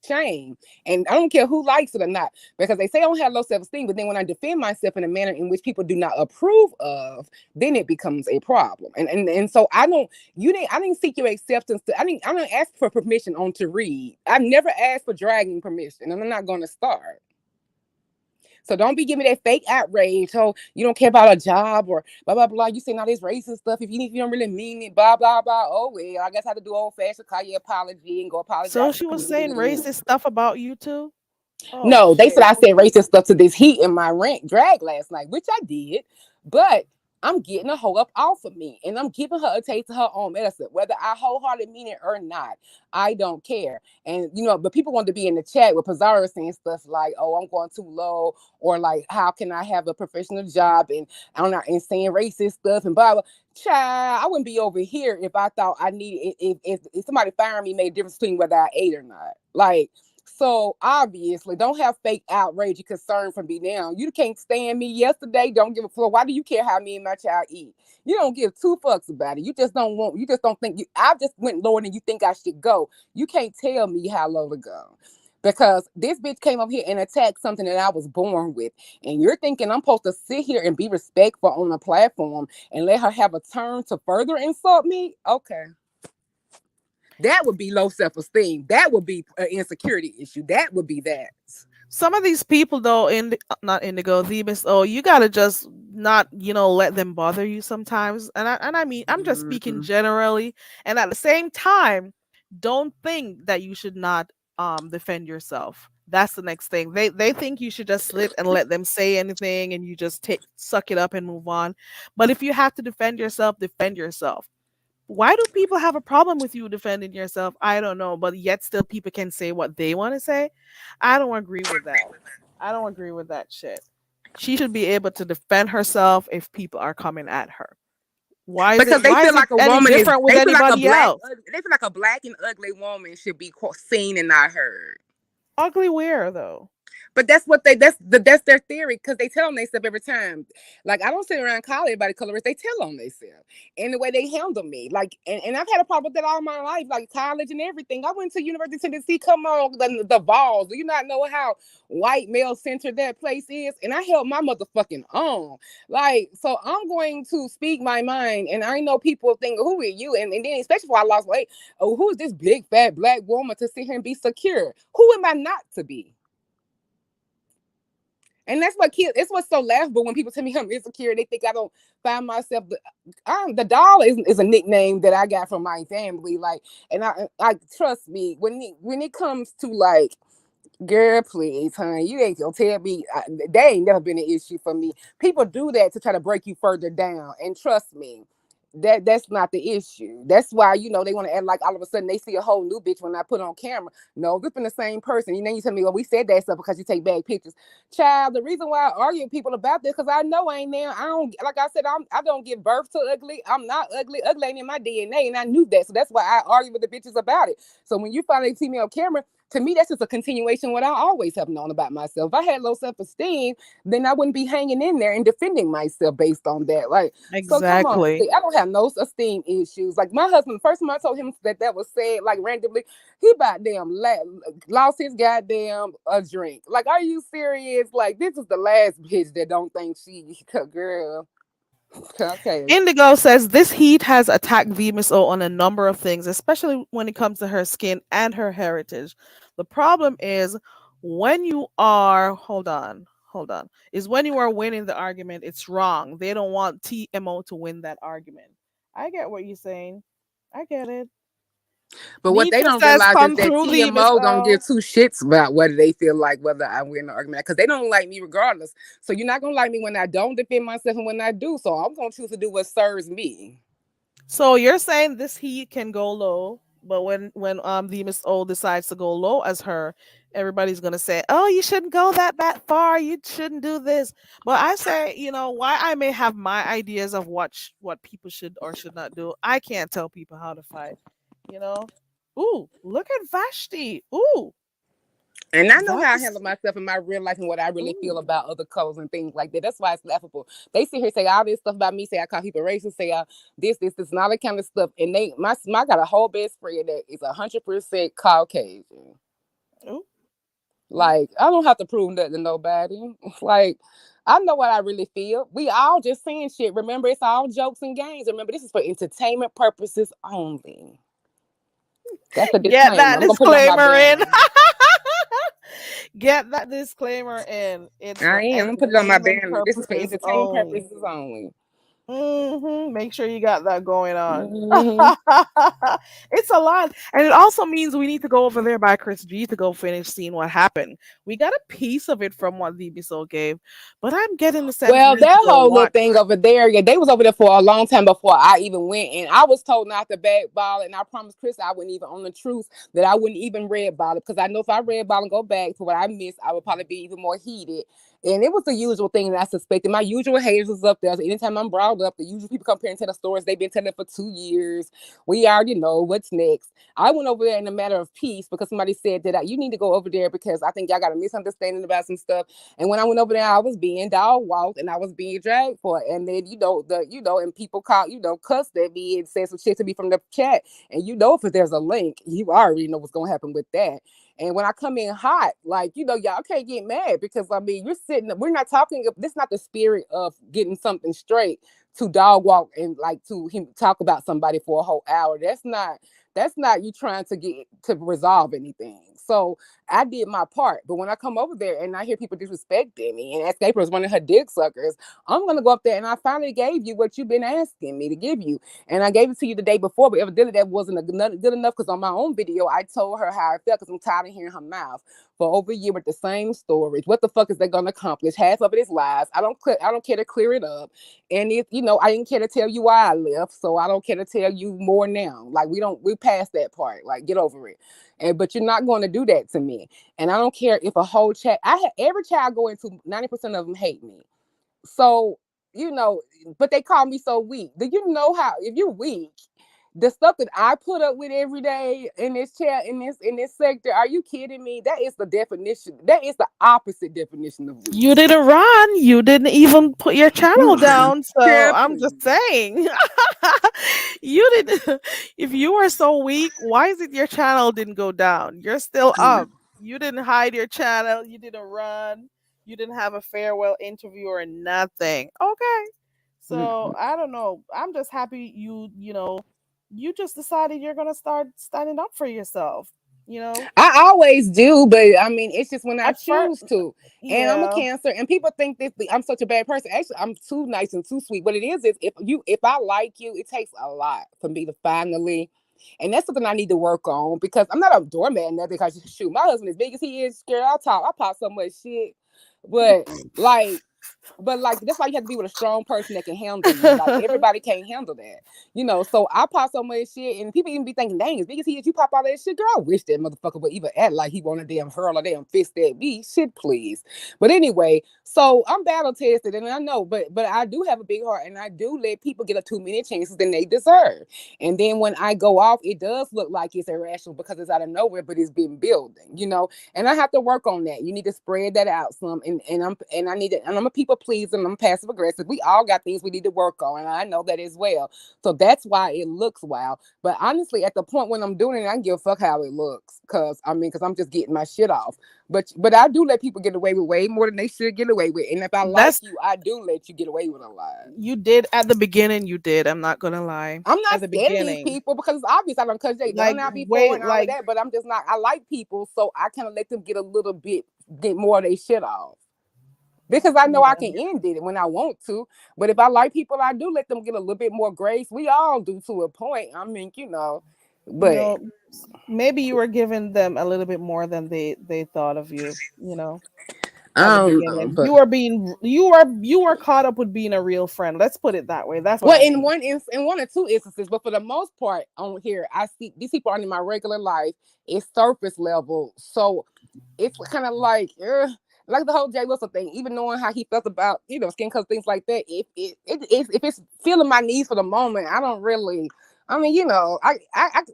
shame. And I don't care who likes it or not, because they say I don't have low self-esteem, but then when I defend myself in a manner in which people do not approve of, then it becomes a problem. And so I didn't seek your acceptance. I didn't ask for permission to read. I've never asked for dragging permission, and I'm not going to start. So don't be giving me that fake outrage. Oh, you don't care about a job or blah blah blah. You saying all this racist stuff. If you don't really mean it, blah blah blah. Oh well, I guess I have to do old fashioned call you apology and go So apologize to the she was saying community. racist stuff about you too? Oh No, they said shit. I said racist stuff to this heat in my rant drag last night, which I did. But I'm getting a hoe up off of me, and I'm giving her a taste of her own medicine, whether I wholeheartedly mean it or not. I don't care. And but people want to be in the chat with Pizarro saying stuff like, "Oh, I'm going too low," or like, "How can I have a professional job?" And I'm not and saying racist stuff and blah blah. Child, I wouldn't be over here if I thought I needed if somebody firing me made a difference between whether I ate or not. Like. So obviously, don't have fake outrage and concern for me now. You can't stand me yesterday. Don't give a fuck. Why do you care how me and my child eat? You don't give two fucks about it. You just don't want. You just don't think. I just went lower than you think I should go. You can't tell me how low to go. Because this bitch came up here and attacked something that I was born with. And you're thinking I'm supposed to sit here and be respectful on a platform and let her have a turn to further insult me? Okay. That would be low self-esteem. That would be an insecurity issue. That would be that. Some of these people though, not Indigo, Thebus, oh, you gotta just not, let them bother you sometimes. And I mean, I'm just speaking Mhm. generally. And at the same time, don't think that you should not defend yourself. That's the next thing. They think you should just sit and let them say anything and you just take suck it up and move on. But if you have to defend yourself, defend yourself. Why do people have a problem with you defending yourself? I don't know, but yet still people can say what they want to say. I don't agree with that. I don't agree with that shit. She should be able to defend herself if people are coming at her. Why is Because it they why feel is it like a any woman is. different with They feel like a anybody black. else? They feel like a black and ugly woman should be seen and not heard. Ugly where though? But that's what that's their theory because they tell on themselves every time. Like I don't sit around and call everybody colorist. They tell on themselves and the way they handle me. Like and I've had a problem with that all my life, like college and everything. I went to University of Tennessee. Come on, the Vols. Do you not know how white male centered that place is? And I held my motherfucking own. Like so, I'm going to speak my mind, and I know people think, "Who are you?" And then especially when I lost weight, oh, who is this big fat black woman to sit here and be secure? Who am I not to be? And that's what kids. It's what's so laughable when people tell me I'm insecure. They think I don't find myself. The doll is a nickname that I got from my family. Like, and I trust me when it comes to like, girl, please, honey, you ain't gonna tell me that ain't never been an issue for me. People do that to try to break you further down, and trust me, that's not the issue. That's why they want to act like all of a sudden they see a whole new bitch when I put on camera. No, this been the same person. You tell me, well, we said that stuff because you take bad pictures. Child, the reason why I argue with people about this because I know I ain't there. I don't like I said, I don't give birth to ugly. I'm not ugly. Ugly ain't in my DNA, and I knew that. So that's why I argue with the bitches about it. So when you finally see me on camera, to me, that's just a continuation of what I always have known about myself. If I had low self-esteem, then I wouldn't be hanging in there and defending myself based on that. Like, so come on. Exactly. I don't have no esteem issues. Like my husband, the first time I told him that was said, like randomly, he about damn lost his goddamn a drink. Like, are you serious? Like, this is the last bitch that don't think she girl. Okay. Indigo says this heat has attacked VMSO on a number of things, especially when it comes to her skin and her heritage. The problem is when you are, hold on, is when you are winning the argument, it's wrong. They don't want TMO to win that argument. I get what you're saying. I get it. But what they Nitra don't says, realize is come that through TMO don't VMSO. give two shits about whether they feel like whether I win the argument because they don't like me regardless. So you're not gonna like me when I don't defend myself and when I do. So I'm gonna choose to do what serves me. So you're saying this heat can go low, but when the Miss O decides to go low as her, everybody's gonna say, "Oh, you shouldn't go that far. You shouldn't do this." But I say, why I may have my ideas of what people should or should not do. I can't tell people how to fight. You know. Ooh, look at Vashti. Ooh, And I know how I handle Vashti. myself in my real life and what I really feel Ooh. about other colors and things like that. That's why it's laughable. They sit here say all this stuff about me, say I call people racist, say this, and all that kind of stuff. And I got a whole best friend that is 100% Caucasian. Ooh. Ooh. Like, I don't have to prove nothing to nobody. Like, I know what I really feel. We all just saying shit. Remember, it's all jokes and games. Remember, this is for entertainment purposes only. That's a Get disclaimer. that I'm gonna put it on my disclaimer in. banner. Get that disclaimer in. It's I for am. I'm gonna put it on my entertainment banner. This is for purposes entertainment only. purposes only. Make sure you got that going on. Hmm. It's a lot. And it also means we need to go over there by Chris G to go finish seeing what happened. We got a piece of it from what VBSO gave, but I'm getting the sense we Well, need to that go whole little watch. thing over there, yeah, they was over there for a long time before I even went, and I was told not to backball, and I promised Chris I wouldn't even on the truth that I wouldn't even red ball it because I know if I red ball and go back to what I missed, I would probably be even more heated. And it was the usual thing that I suspected. My usual haters was up there. So anytime I'm brought up, the usual people come here and tell the stories they've been telling for 2 years. We already know what's next. I went over there in a matter of peace because somebody said that you need to go over there because I think y'all got a misunderstanding about some stuff. And when I went over there, I was being dog walked and I was being dragged for it. And then and people call cussed at me and said some shit to me from the chat. And if there's a link, you already know what's gonna happen with that. And when I come in hot, like, y'all can't get mad because I mean, we're not talking, this is not the spirit of getting something straight to dog walk and like to him talk about somebody for a whole hour. That's not you trying to get to resolve anything. So I did my part. But when I come over there and I hear people disrespecting me and ask April is one of her dick suckers, I'm gonna go up there and I finally gave you what you've been asking me to give you. And I gave it to you the day before, but evidently that wasn't good enough because on my own video, I told her how I felt because I'm tired of hearing her mouth for over a year with the same stories. What the fuck is they gonna accomplish? Half of it is lies. I don't care to clear it up. And if I didn't care to tell you why I left, so I don't care to tell you more now. Like we passed that part. Like get over it. But you're not going to do that to me. And I don't care if a whole chat. Every chat I go into, 90% of them hate me. So but they call me so weak. Do you know how if you're weak? The stuff that I put up with every day in this chat, in this sector, are you kidding me? That is the definition. That is the opposite definition of weak. You didn't run. You didn't even put your channel down. So Yeah, I'm just please. saying. You didn't. If you were so weak, why is it your channel didn't go down? You're still up. You didn't hide your channel. You didn't run. You didn't have a farewell interview or nothing. Okay. So I don't know. I'm just happy you just decided you're gonna start standing up for yourself. You know, I always do, but I mean, it's just when I at first, choose to. And I'm a yeah. Cancer, and people think that I'm such a bad person. Actually, I'm too nice and too sweet. What it is if I like you, it takes a lot for me to finally. And that's something I need to work on because I'm not a doormat. Nothing. Because shoot, my husband, as big as he is, scared. I pop so much shit, but like. But like that's why you have to be with a strong person that can handle you. Like everybody can't handle that, So I pop so much shit, and people even be thinking, "Dang, as big as he is, you pop all that shit, girl." I wish that motherfucker would even act like he want to damn hurl a damn fist at me. Shit, please. But anyway, so I'm battle tested, and I know, but I do have a big heart, and I do let people get a too many chances than they deserve. And then when I go off, it does look like it's irrational because it's out of nowhere, but it's been building. And I have to work on that. You need to spread that out some, and I'm a people pleaser, and I'm passive aggressive. We all got things we need to work on, and I know that as well. So that's why it looks wild. But honestly, at the point when I'm doing it, I can give a fuck how it looks, because I'm just getting my shit off. But I do let people get away with way more than they should get away with. And if I like That's you, I do let you get away with a lot. you did at the beginning. You did. I'm not gonna lie. I'm At not the scared of these beginning, people because it's obvious I don't cut they done like out before wait, and all of like that. But I'm just not. I like people, so I kind of let them get more of their shit off. Because I know I yeah, can end it when I want to. But if I like people, I do let them get a little bit more grace. We all do to a point. I mean. But no. Maybe you were giving them a little bit more than they thought of you. At the I don't know. beginning, But you were caught up with being a real friend. Let's put it that way. That's what well, I in mean. one or two instances, but for the most part on here, I see these people aren't in my regular life. It's surface level. So it's kind of like the whole Jay Wilson thing, even knowing how he felt about skin color, things like that. If it's feeling my needs for the moment, I don't really. I mean, but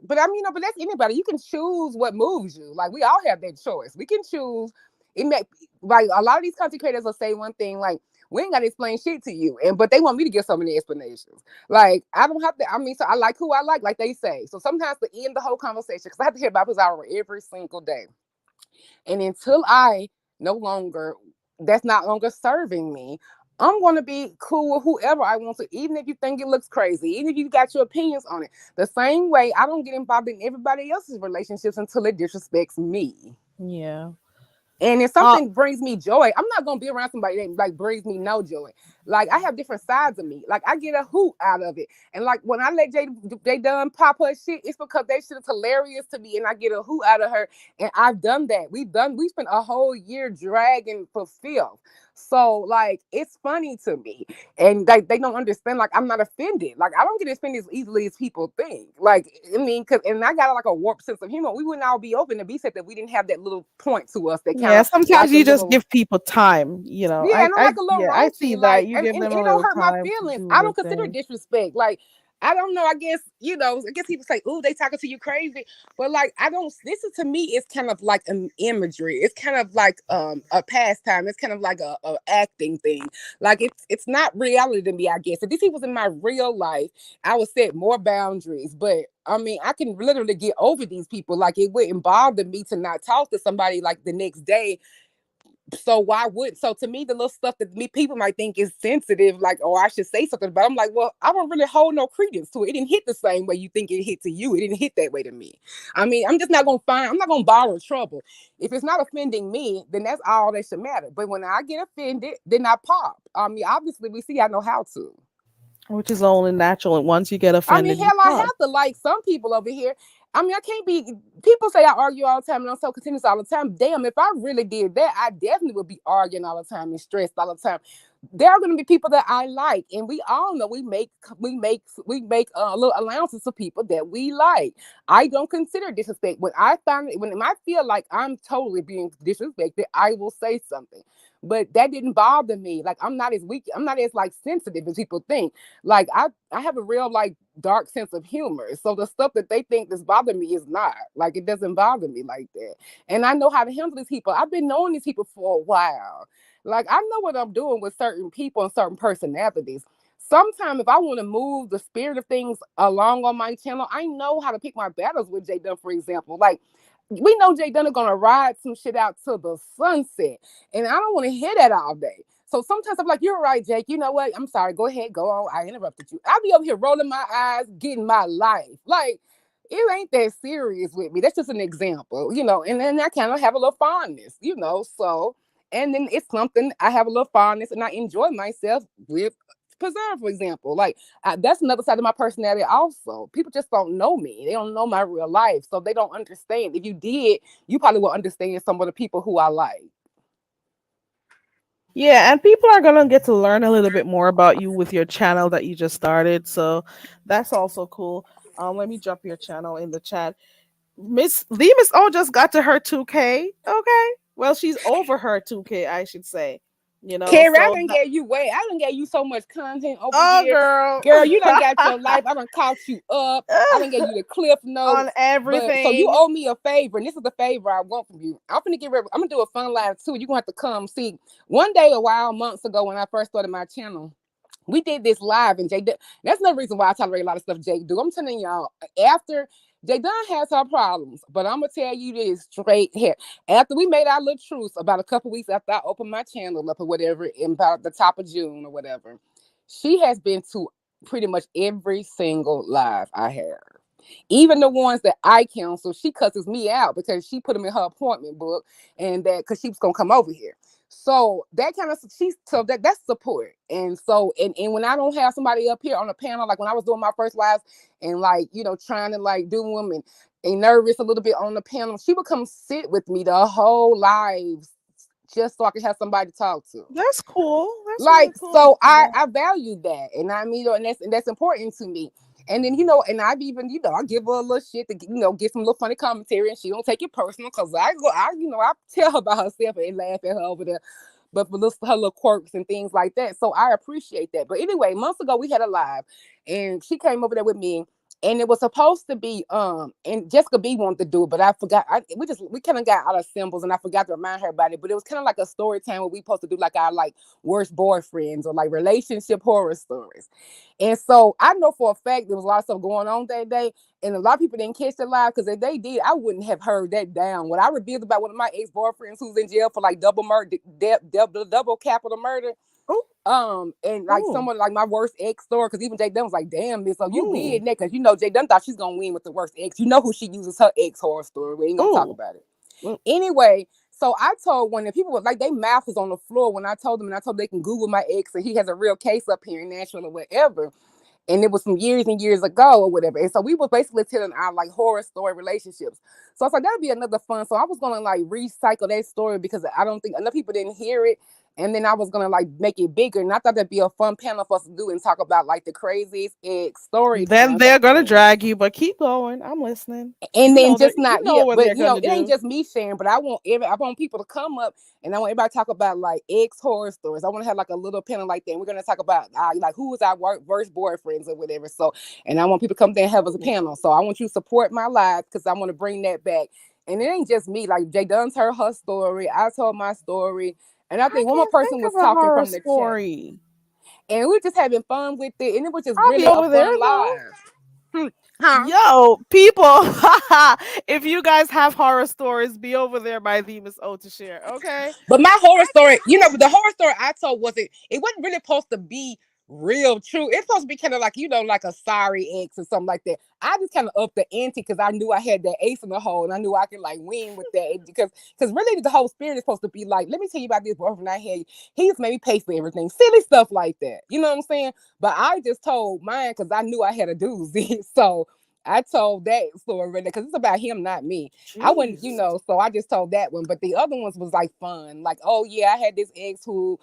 but that's anybody. You can choose what moves you. Like we all have that choice. We can choose. It may like a lot of these content creators will say one thing like we ain't got to explain shit to you, but they want me to give so many explanations. Like I don't have to. I mean, so I like who I like they say. So sometimes to end the whole conversation, because I have to hear about this hour every single day. And until I no longer, that's not longer serving me, I'm going to be cool with whoever I want to, even if you think it looks crazy, even if you got your opinions on it. The same way, I don't get involved in everybody else's relationships until it disrespects me. Yeah. And if Uh, something brings me joy, I'm not gonna be around somebody that like brings me no joy. Like I have different sides of me. Like I get a hoot out of it. And like when I let Jay Dunn pop her shit, it's because that shit is hilarious to me, and I get a hoot out of her. And I've done that. We spent a whole year dragging for filth. So like it's funny to me, and they don't understand. Like I'm not offended. Like I don't get offended as easily as people think. Like I mean, cause and I got like a warped sense of humor. We wouldn't all be open to be said that we didn't have that little point to us that kind yeah, of like sometimes a you just little give people time, yeah, and I'm like a little yeah, I see raunchy, that. like, You give and them a it don't little hurt my time to feelings. do I their don't consider it thing. disrespect. Like, I don't know. I guess I guess people say, "Ooh, they talking to you crazy," but like, I don't. This is to me, it's kind of like an imagery. It's kind of like a pastime. It's kind of like a acting thing. Like it's not reality to me. I guess if this was in my real life, I would set more boundaries. But I mean, I can literally get over these people. Like it wouldn't bother me to not talk to somebody like the next day, so why would so to me the little stuff that me people might think is sensitive, like, oh, I should say something, but I'm like, well, I don't really hold no credence to it. It didn't hit the same way you think it hit to you. It didn't hit that way to me. I mean, I'm not gonna borrow trouble. If it's not offending me, then that's all that should matter. But when I get offended, then I pop. I mean, obviously we see I know how to. Which is only natural. And once you get I mean, offended, you hell, I pause. have to like some people over here. I mean, I can't be. People say I argue all the time and I'm so continuous all the time. Damn, if I really did that, I definitely would be arguing all the time and stressed all the time. There are going to be people that I like, and we all know we make little allowances for people that we like. I don't consider disrespect when I feel like I'm totally being disrespected. I will say something, but that didn't bother me. Like I'm not as weak. I'm not as like sensitive as people think. Like I have a real like dark sense of humor. So the stuff that they think is bothering me is not. Like it doesn't bother me like that. And I know how to handle these people. I've been knowing these people for a while. Like I know what I'm doing with certain people and certain personalities. Sometimes if I want to move the spirit of things along on my channel, I know how to pick my battles with Jay Dunn, for example. Like we know Jay Dunn is gonna ride some shit out to the sunset. And I don't want to hear that all day. So sometimes I'm like, you're right, Jake. You know what? I'm sorry. Go ahead. Go on. I interrupted you. I'll be over here rolling my eyes, getting my life. Like, it ain't that serious with me. That's just an example, and then I kind of have a little fondness. So, and then it's something I have a little fondness and I enjoy myself with preserve, for example. Like, that's another side of my personality also. People just don't know me. They don't know my real life. So they don't understand. If you did, you probably will understand some of the people who I like. Yeah, and people are gonna get to learn a little bit more about you with your channel that you just started. So that's also cool. Let me drop your channel in the chat. Miss O just got to her 2K. Okay. Well, she's over her 2K, I should say. Carrie, I So done gave you way. I done gave you so much content over oh here. girl. Girl, you done got your life. I done caught you up. I done gave you the cliff On notes. But so you everything. owe me a favor, and this is the favor I want from you. I'm gonna do a fun live too. You're gonna have to come see. One day a while, months ago, when I first started my channel, we did this live, and that's another reason why I tolerate a lot of stuff Jake do. I'm telling y'all, after Jay Dunn has her problems, but I'm gonna tell you this straight here. After we made our little truce, about a couple weeks after I opened my channel up or whatever, in about the top of June or whatever, she has been to pretty much every single live I have. Even the ones that I cancel, she cusses me out because she put them in her appointment book, and that because she was gonna come over here. So that kind of that's support. And so and when I don't have somebody up here on the panel, like when I was doing my first live and like trying to like do them and nervous a little bit on the panel, she would come sit with me the whole lives just so I could have somebody to talk to. That's cool. That's really Like, cool to so see I that. I value that, and I mean, and that's important to me. And then and I've even I give her a little shit to get some little funny commentary, and she don't take it personal because I tell her about herself and laugh at her over there, but for her little quirks and things like that. So I appreciate that. But anyway, months ago we had a live, and she came over there with me, and it was supposed to be and Jessica B wanted to do it, but I forgot. We kind of got out of symbols, and I forgot to remind her about it. But it was kind of like a story time where we supposed to do like our like worst boyfriends or like relationship horror stories. And so I know for a fact there was a lot of stuff going on that day, and a lot of people didn't catch the live because if they did, I wouldn't have heard that down. What I revealed about one of my ex boyfriends who's in jail for like double murder, double capital murder. Oh, And like oh, someone like my worst ex story, because even Jay Dunn was like, damn, Miss, so you oh, weird, that because Jay Dunn thought she's gonna win with the worst ex. You know who she uses her ex horror story. We ain't gonna talk oh. about it. Oh. Anyway, so I told when the people were like, they mouth was on the floor when I told them, and I told them they can Google my ex, and he has a real case up here in Nashville or whatever. And it was some years and years ago or whatever. And so we were basically telling our like horror story relationships. So I was like, that'd be another fun. So I was gonna like recycle that story because I don't think enough people didn't hear it. And then I was gonna like make it bigger. And I thought that'd be a fun panel for us to do and talk about like the craziest ex story Then times. they're gonna drag you, but keep going. I'm listening. And You then know that just you not, know yeah, what but they're gonna it ain't do. just me sharing, but I want people to come up and I want everybody to talk about like ex horror stories. I want to have like a little panel like that. And we're gonna talk about like who was our worst boyfriends or whatever. So, and I want people to come there and have us a Oh, panel. So I want you to support my live because I want to bring that back. And it ain't just me. Like Jay Dunn's heard her story. I told my story. And I I think one more can't person think was of a talking horror from the chat. story. And we were just having fun with it. And it was just I'll be really a over there fun though. live. Huh? Yo, people, if you guys have horror stories, be over there by the Miss O to share. Okay. But my horror I story, can't the think. horror story I told it wasn't really supposed to be real true. It's supposed to be kind of like, like a sorry ex or something like that. I just kind of upped the ante because I knew I had that ace in the hole and I knew I could like win with that because really the whole spirit is supposed to be like, let me tell you about this boyfriend I had. He just made me pay for everything. Silly stuff like that. You know what I'm saying? But I just told mine because I knew I had a doozy. So I told that story really because it's about him, not me. I wouldn't, Jeez. so I just told that one. But the other ones was like fun. Like, oh yeah, I had this ex who,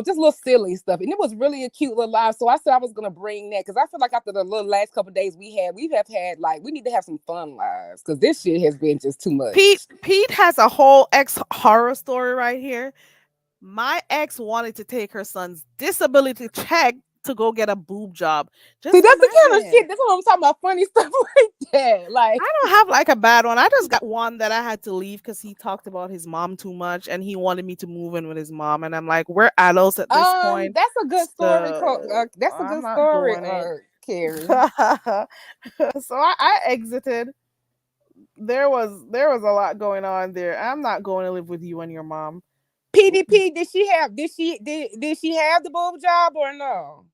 just little silly stuff. And it was really a cute little live. So I said I was gonna bring that because I feel like after the little last couple of days we have had like we need to have some fun lives because this shit has been just too much. Pete has a whole ex horror story right here. My ex wanted to take her son's disability check to go get a boob job. See, Just that's the kind of imagine. shit. That's what I'm talking about. Funny stuff like that. Like, I don't have like a bad one. I just got one that I had to leave because he talked about his mom too much and he wanted me to move in with his mom. And I'm like, we're adults at this point. that's a good story. So That's a I'm good not story, doing it. Carrie. So I exited. There was a lot going on there. I'm not going to live with you and your mom. PDP, did she have the boob job or no?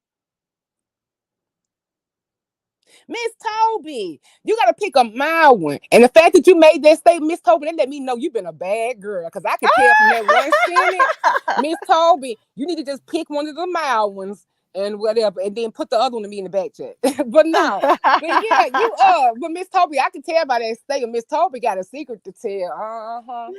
Miss Toby, you gotta pick a mild one. And the fact that you made that statement, Miss Toby, that let me know you've been a bad girl. Cause I could tell from that one sentence, Miss Toby, you need to just pick one of the mild ones and whatever, and then put the other one to me in the back check. But no. But yeah, but Miss Toby, I can tell by that statement. Miss Toby got a secret to tell. Uh-huh.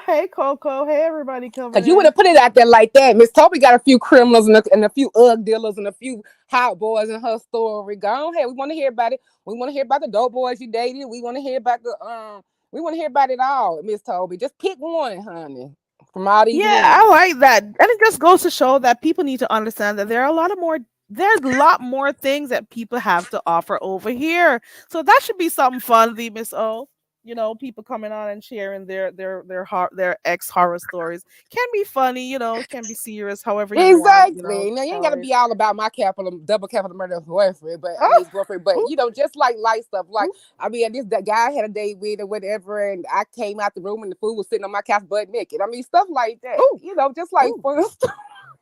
Hey Coco, hey everybody coming Cause you would have in. put it out there like that. Miss Toby got a few criminals and a few UGG dealers and a few hot boys in her story. Go ahead. We want to hear about it. We want to hear about the dope boys you dated. We want to hear about we want to hear about it all, Miss Toby. Just pick one, honey. From all these Yeah, women. I like that. And it just goes to show that people need to understand that there's a lot more things that people have to offer over here. So that should be something fun, the Miss O. People coming on and sharing their ex horror stories. Can be funny, it can be serious, however you want, Exactly. Now you ain't tell gotta it. be all about my double capital murder boyfriend, but I Oh, mean boyfriend, but ooh, just like light stuff. Like ooh, I mean, that guy I had a date with or whatever, and I came out the room and the food was sitting on my couch butt naked. I mean, stuff like that. ooh, Just like ooh, fun stuff.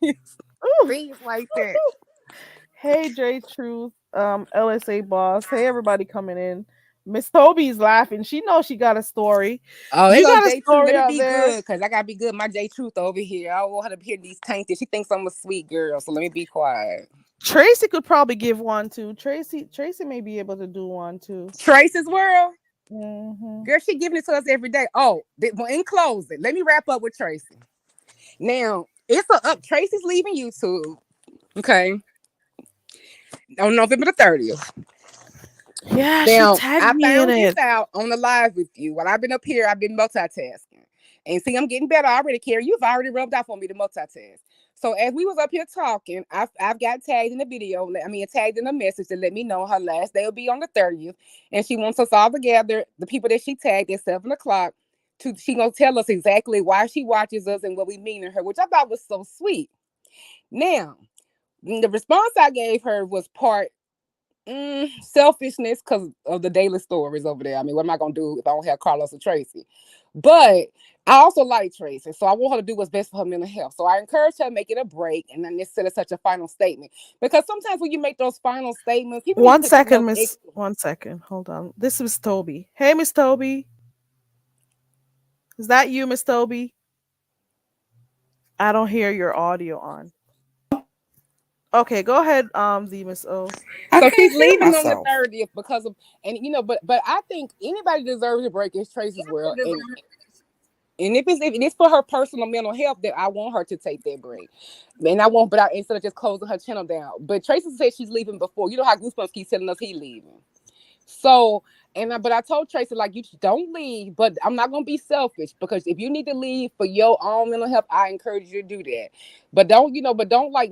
ooh. Things like that. Hey J Truth, LSA boss. Hey everybody coming in. Miss Toby's laughing. She knows she got a story. Oh, they You go got a J Truth. Let story me out be there. good, cause I gotta be good. My J Truth over here. I don't want her to hear these tainted. She thinks I'm a sweet girl, so let me be quiet. Tracy could probably give one too. Tracy may be able to do one too. Trace's world. Hmm. Girl, she giving it to us every day. Oh, in closing, let me wrap up with Tracy. Now, it's up. Tracy's leaving YouTube. Okay. On November the 30th. Yeah, she Now, tagged I me in found this it. out on the live with you. While I've been up here, I've been multitasking. And see, I'm getting better already, Carrie. You've already rubbed off on me to multitask. So as we was up here talking, I've got tagged in the video. I mean, tagged in a message to let me know her last day will be on the 30th. And she wants us all together, the people that she tagged at 7 o'clock, she gonna tell us exactly why she watches us and what we mean to her, which I thought was so sweet. Now, the response I gave her was part selfishness because of the daily stories over there. I mean, what am I gonna do if I don't have Carlos or Tracy? But I also like Tracy, so I want her to do what's best for her mental health. So I encourage her to make it a break and not necessarily such a final statement. Because sometimes when you make those final statements, people need to One put, second, Miss. extra. 1 second. Hold on. This is Toby. Hey, Miss Toby. Is that you, Miss Toby? I don't hear your audio on. Okay, go ahead, the Miss O. I So she's can't hear leaving on the myself. 30th because of, and but I think anybody deserves a break. It's Tracy's world, and if it's for her personal mental health, that I want her to take that break, and I won't. But instead of just closing her channel down. But Tracy said she's leaving before. You know how Goosebumps keeps telling us he leaving. So, but I told Tracy, like, you don't leave, but I'm not gonna be selfish, because if you need to leave for your own mental health, I encourage you to do that. But don't like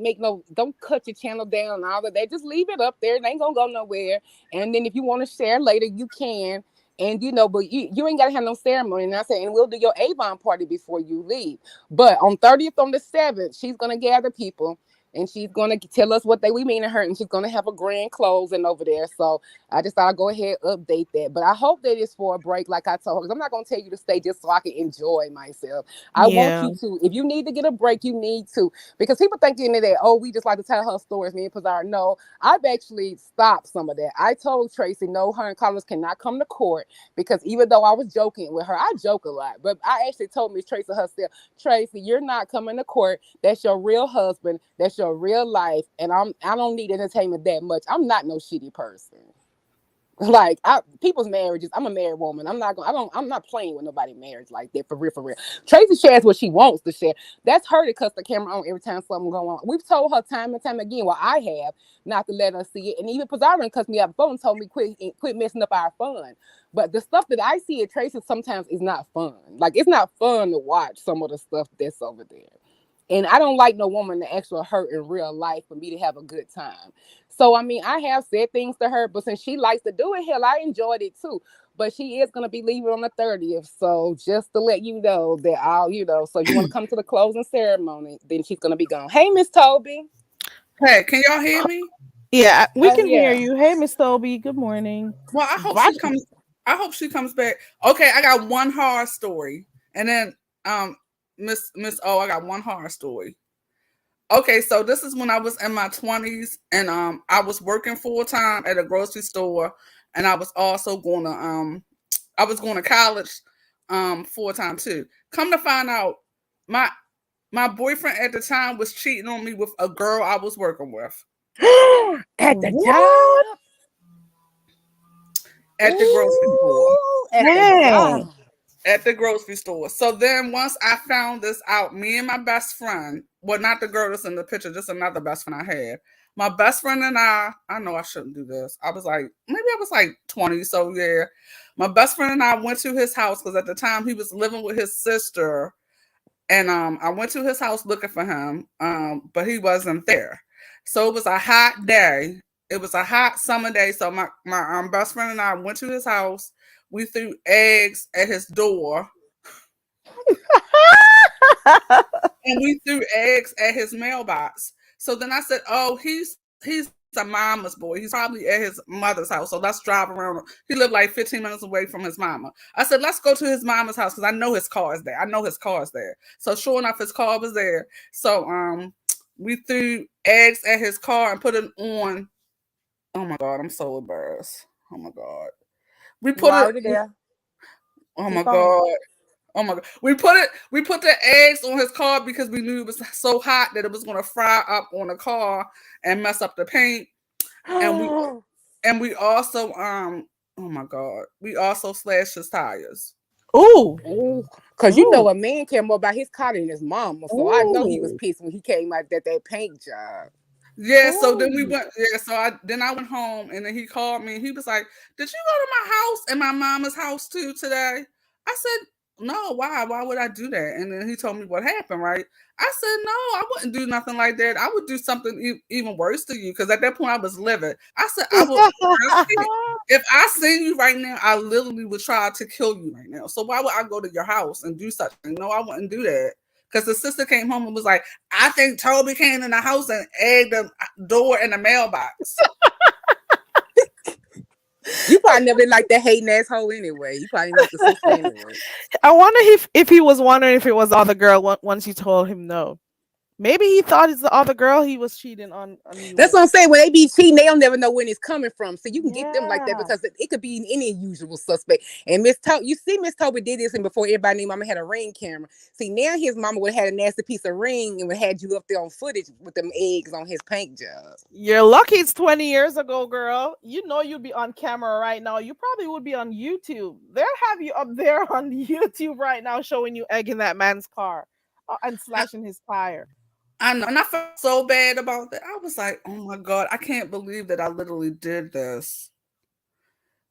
don't cut your channel down and all of that. Just leave it up there. It ain't gonna go nowhere. And then if you want to share later, you can. And but you ain't gotta have no ceremony. And I said, and we'll do your Avon party before you leave. But on 30th, on the 7th, she's gonna gather people, and she's gonna tell us what we mean to her, and she's gonna have a grand closing over there. So I just thought I'd go ahead and update that. But I hope that it's for a break, like I told her, because I'm not gonna tell you to stay just so I can enjoy myself. I want Yeah. you to, if you need to get a break, you need to. Because people thinking that, oh, we just like to tell her stories, me and Pizarro. No, I've actually stopped some of that. I told Tracy, no, her and Carlos cannot come to court, because even though I was joking with her, I joke a lot, but I actually told Miss Tracy herself, Tracy, you're not coming to court. That's your real husband. That's your real life. And I don't need entertainment that much. I'm not no shitty person. Like, people's marriages. I'm a married woman. I'm not playing with nobody marriage like that, for real, for real. Tracy shares what she wants to share. That's her to cuss the camera on every time something going on. We've told her time and time again, well, I have, not to let her see it. And even Pizarro cussed me out before and told me quit messing up our fun. But the stuff that I see at Tracy sometimes is not fun. Like, it's not fun to watch some of the stuff that's over there. And I don't like no woman to actually hurt in real life for me to have a good time. So, I mean, I have said things to her, but since she likes to do it, hell, I enjoyed it too. But she is going to be leaving on the 30th. So just to let you know that so you want to come to the closing ceremony, then she's going to be gone. Hey, Miss Toby. Hey, can y'all hear me? Yeah, we Oh, can hear yeah. you. Hey, Miss Toby. Good morning. Well, I hope Watch. she comes. I hope she comes back. Okay, I got one horror story, and then Miss O, I got one horror story. Okay, so this is when I was in my 20s, and I was working full time at a grocery store, and I was also going to college full time too. Come to find out, my boyfriend at the time was cheating on me with a girl I was working with At the What? job. at the grocery store. At the Dang. job. At the grocery store. So then once I found this out, me and my best friend, well, not the girl that's in the picture, just another best friend I had. My best friend and I know I shouldn't do this. I was like 20. So yeah, my best friend and I went to his house because at the time he was living with his sister. And I went to his house looking for him, but he wasn't there. So it was a hot day. It was a hot summer day. So my best friend and I went to his house. We threw eggs at his door, and we threw eggs at his mailbox. So then I said, "Oh, he's a mama's boy. He's probably at his mother's house. So let's drive around." He lived like 15 minutes away from his mama. I said, "Let's go to his mama's house because I know his car is there. I know his car is there." So sure enough, his car was there. So we threw eggs at his car and put it on. Oh my God, I'm so embarrassed. Oh my God. We put You're it. already there. Oh my Keep on. God. Oh my God. We put the eggs on his car because we knew it was so hot that it was gonna fry up on the car and mess up the paint. And we also oh my God. We also slashed his tires. Ooh. Because Ooh. a man cared more about his car than his mama. So I know he was Ooh. pissed when he came out that paint job. Yeah, so then we Ooh. went. Yeah, so I went home and then he called me and he was like, "Did you go to my house and my mama's house too today?" I said, "No, why? Why would I do that?" And then he told me what happened. Right? I said, "No, I wouldn't do nothing like that. I would do something even worse to you because at that point I was livid." I said, "I would." If I seen you right now, I literally would try to kill you right now. So why would I go to your house and do something? No, I wouldn't do that. Because the sister came home and was like, "I think Toby came in the house and egged the door in the mailbox." You probably never like that hating asshole anyway. You probably like the sister anyway. I wonder if he was wondering if it was the other girl once you told him no. Maybe he thought it's the other girl he was cheating on you That's with. what I'm saying. When they be cheating, they don't never know when it's coming from. So you can get them like that Yeah. because it could be any usual suspect. And you see, Miss Toby did this, and before everybody knew, Mama had a ring camera. See, now his mama would have had a nasty piece of ring and would have had you up there on footage with them eggs on his paint job. You're lucky it's 20 years ago, girl. You know you'd be on camera right now. You probably would be on YouTube. They'll have you up there on YouTube right now showing you egging that man's car and slashing his tire. I know, and I felt so bad about that. I was like, oh my God, I can't believe that I literally did this.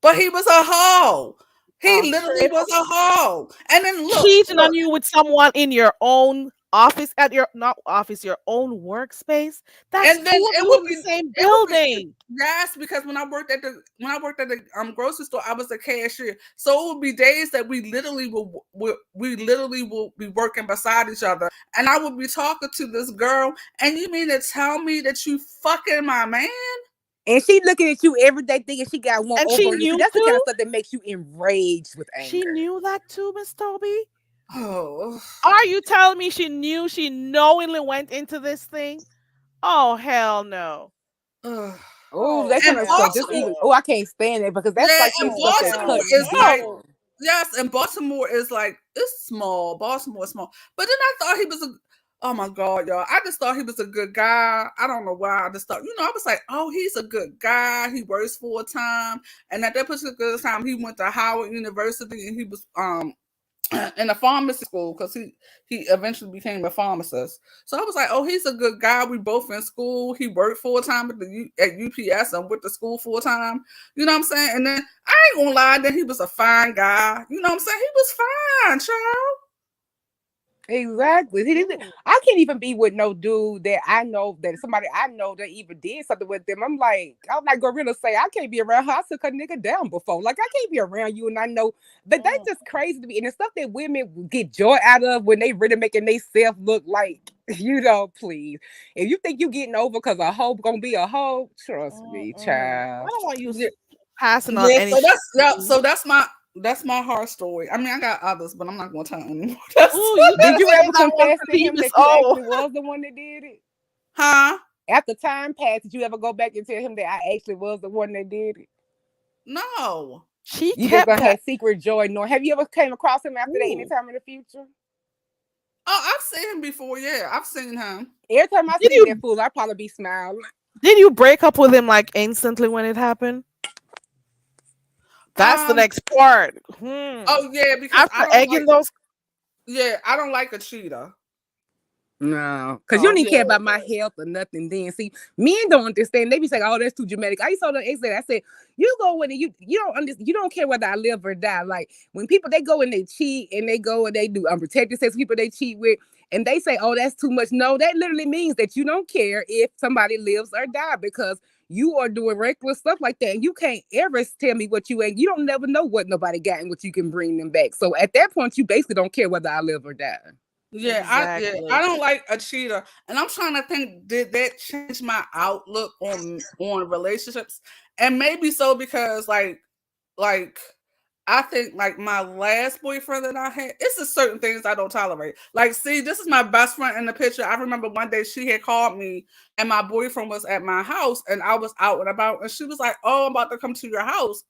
But he was a hoe. He literally was a hoe. And then cheating on you with someone in your own office, at your not office, your own workspace. That's and then two of it you would in be the same it would be- building. yes, because when I worked at the grocery store, I was a cashier. So it would be days that we literally will be working beside each other, and I would be talking to this girl. And you mean to tell me that you fucking my man? And she looking at you every day thinking she got one And over she on you. knew That's the kind of too? stuff that makes you enraged with anger. She knew that too, Miss Toby. Oh, Are you telling me she knew? She knowingly went into this thing? Oh hell no! ugh. Oh, that And kind of stuff. Just Baltimore, even I can't stand it because that's yeah, like and some stuff that's Baltimore cut is like, deep. yes, and Baltimore is like, it's small. Baltimore is small. But then I thought he was oh my God, y'all. I just thought he was a good guy. I don't know why. I just thought, I was like, oh, he's a good guy. He works full time. And at that particular time, he went to Howard University and he was in a pharmacy school because he eventually became a pharmacist. So I was like, oh, he's a good guy. We both in school. He worked full time at UPS and went to school full time. You know what I'm saying? And then I ain't gonna lie, then he was a fine guy. You know what I'm saying? He was fine, child. Exactly. I can't even be with no dude that I know that somebody I know that even did something with them. I'm like Gorilla say, I can't be around her. I took a nigga down before. Like I can't be around you, and I know, but that's just crazy to me. And the stuff that women get joy out of when they really making themselves look like, please. If you think you getting over because a hoe gonna be a hoe, trust me, child. I don't want you passing on Yeah, any. so that's my horror story. I mean, I got others, but I'm not going to tell anymore. Did you ever confess to him that you actually was the one that did it? Huh? After time passed, did you ever go back and tell him that I actually was the one that did it? No. You just gonna have secret joy knowing. Have you ever came across him after that anytime in the future? Oh, I've seen him before. Yeah, I've seen him. Every time I see that fool, I'd probably be smiling. Did you break up with him like instantly when it happened? That's the next part. Oh yeah, because after egging those. Yeah, I don't like a cheater. No, because you don't even care about my health or nothing. Then see, men don't understand. They be saying, "Oh, that's too dramatic." I used to tell the ex that I said, "You go in and you don't understand. You don't care whether I live or die." Like when people they go and they cheat and they go and they do unprotected sex, people they cheat with, and they say, "Oh, that's too much." No, that literally means that you don't care if somebody lives or die because you are doing reckless stuff like that. And you can't ever tell me what you ain't. You don't never know what nobody got and what you can bring them back. So at that point, you basically don't care whether I live or die. Yeah, exactly. I don't like a cheater, and I'm trying to think, did that change my outlook on relationships? And maybe so because like I think like my last boyfriend that I had, it's just certain things I don't tolerate. Like, see, this is my best friend in the picture. I remember one day she had called me, and my boyfriend was at my house, and I was out and about, and she was like, "Oh, I'm about to come to your house."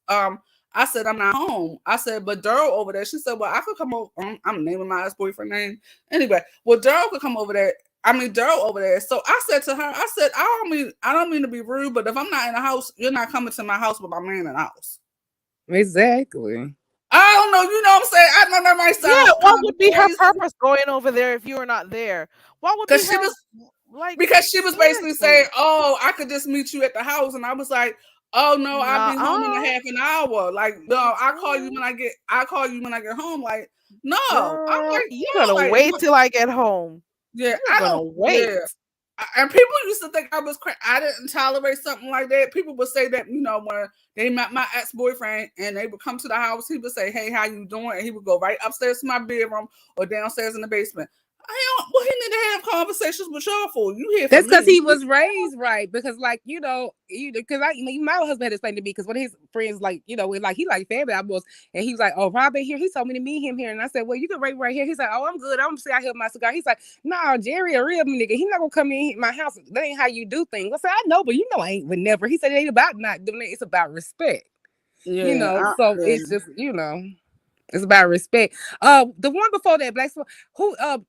I said, I'm not home. I said, but Daryl over there. She said, well, I could come over. I'm naming my ex-boyfriend name. Anyway, well, Daryl could come over there. Daryl over there. So I said to her, I said, I don't mean to be rude, but if I'm not in the house, you're not coming to my house with my man in the house. Exactly. I don't know. You know what I'm saying? I know that might sound. Yeah, what would be her purpose going over there if you were not there? What would be her, because she was basically saying, oh, I could just meet you at the house. And I was like, oh no, I'll be home in a half an hour. Like, no, I call you when I get home. Like, no. Girl, I'm like, you gotta wait till I get home. Yeah, I don't wait. Yeah. And people used to think I was crazy. I didn't tolerate something like that. People would say that, when they met my ex-boyfriend and they would come to the house, he would say, hey, how you doing? And he would go right upstairs to my bedroom or downstairs in the basement. Well, he need to have conversations with y'all for. You hear That's from because me. he was raised right. Because, like, because my husband had explained to me, because one of his friends, like, he like family almost, and he was like, "Oh, Rob here." He told me to meet him here, and I said, "Well, you can wait right here." He's like, "Oh, I'm good. I'm gonna sit out here with my cigar." He's like, "No, Jerry, a real nigga. He not gonna come in my house. That ain't how you do things." I said, "I know, but I ain't would never." He said, "It ain't about not doing it. It's about respect." So it's just it's about respect. The one before that, Black Swan,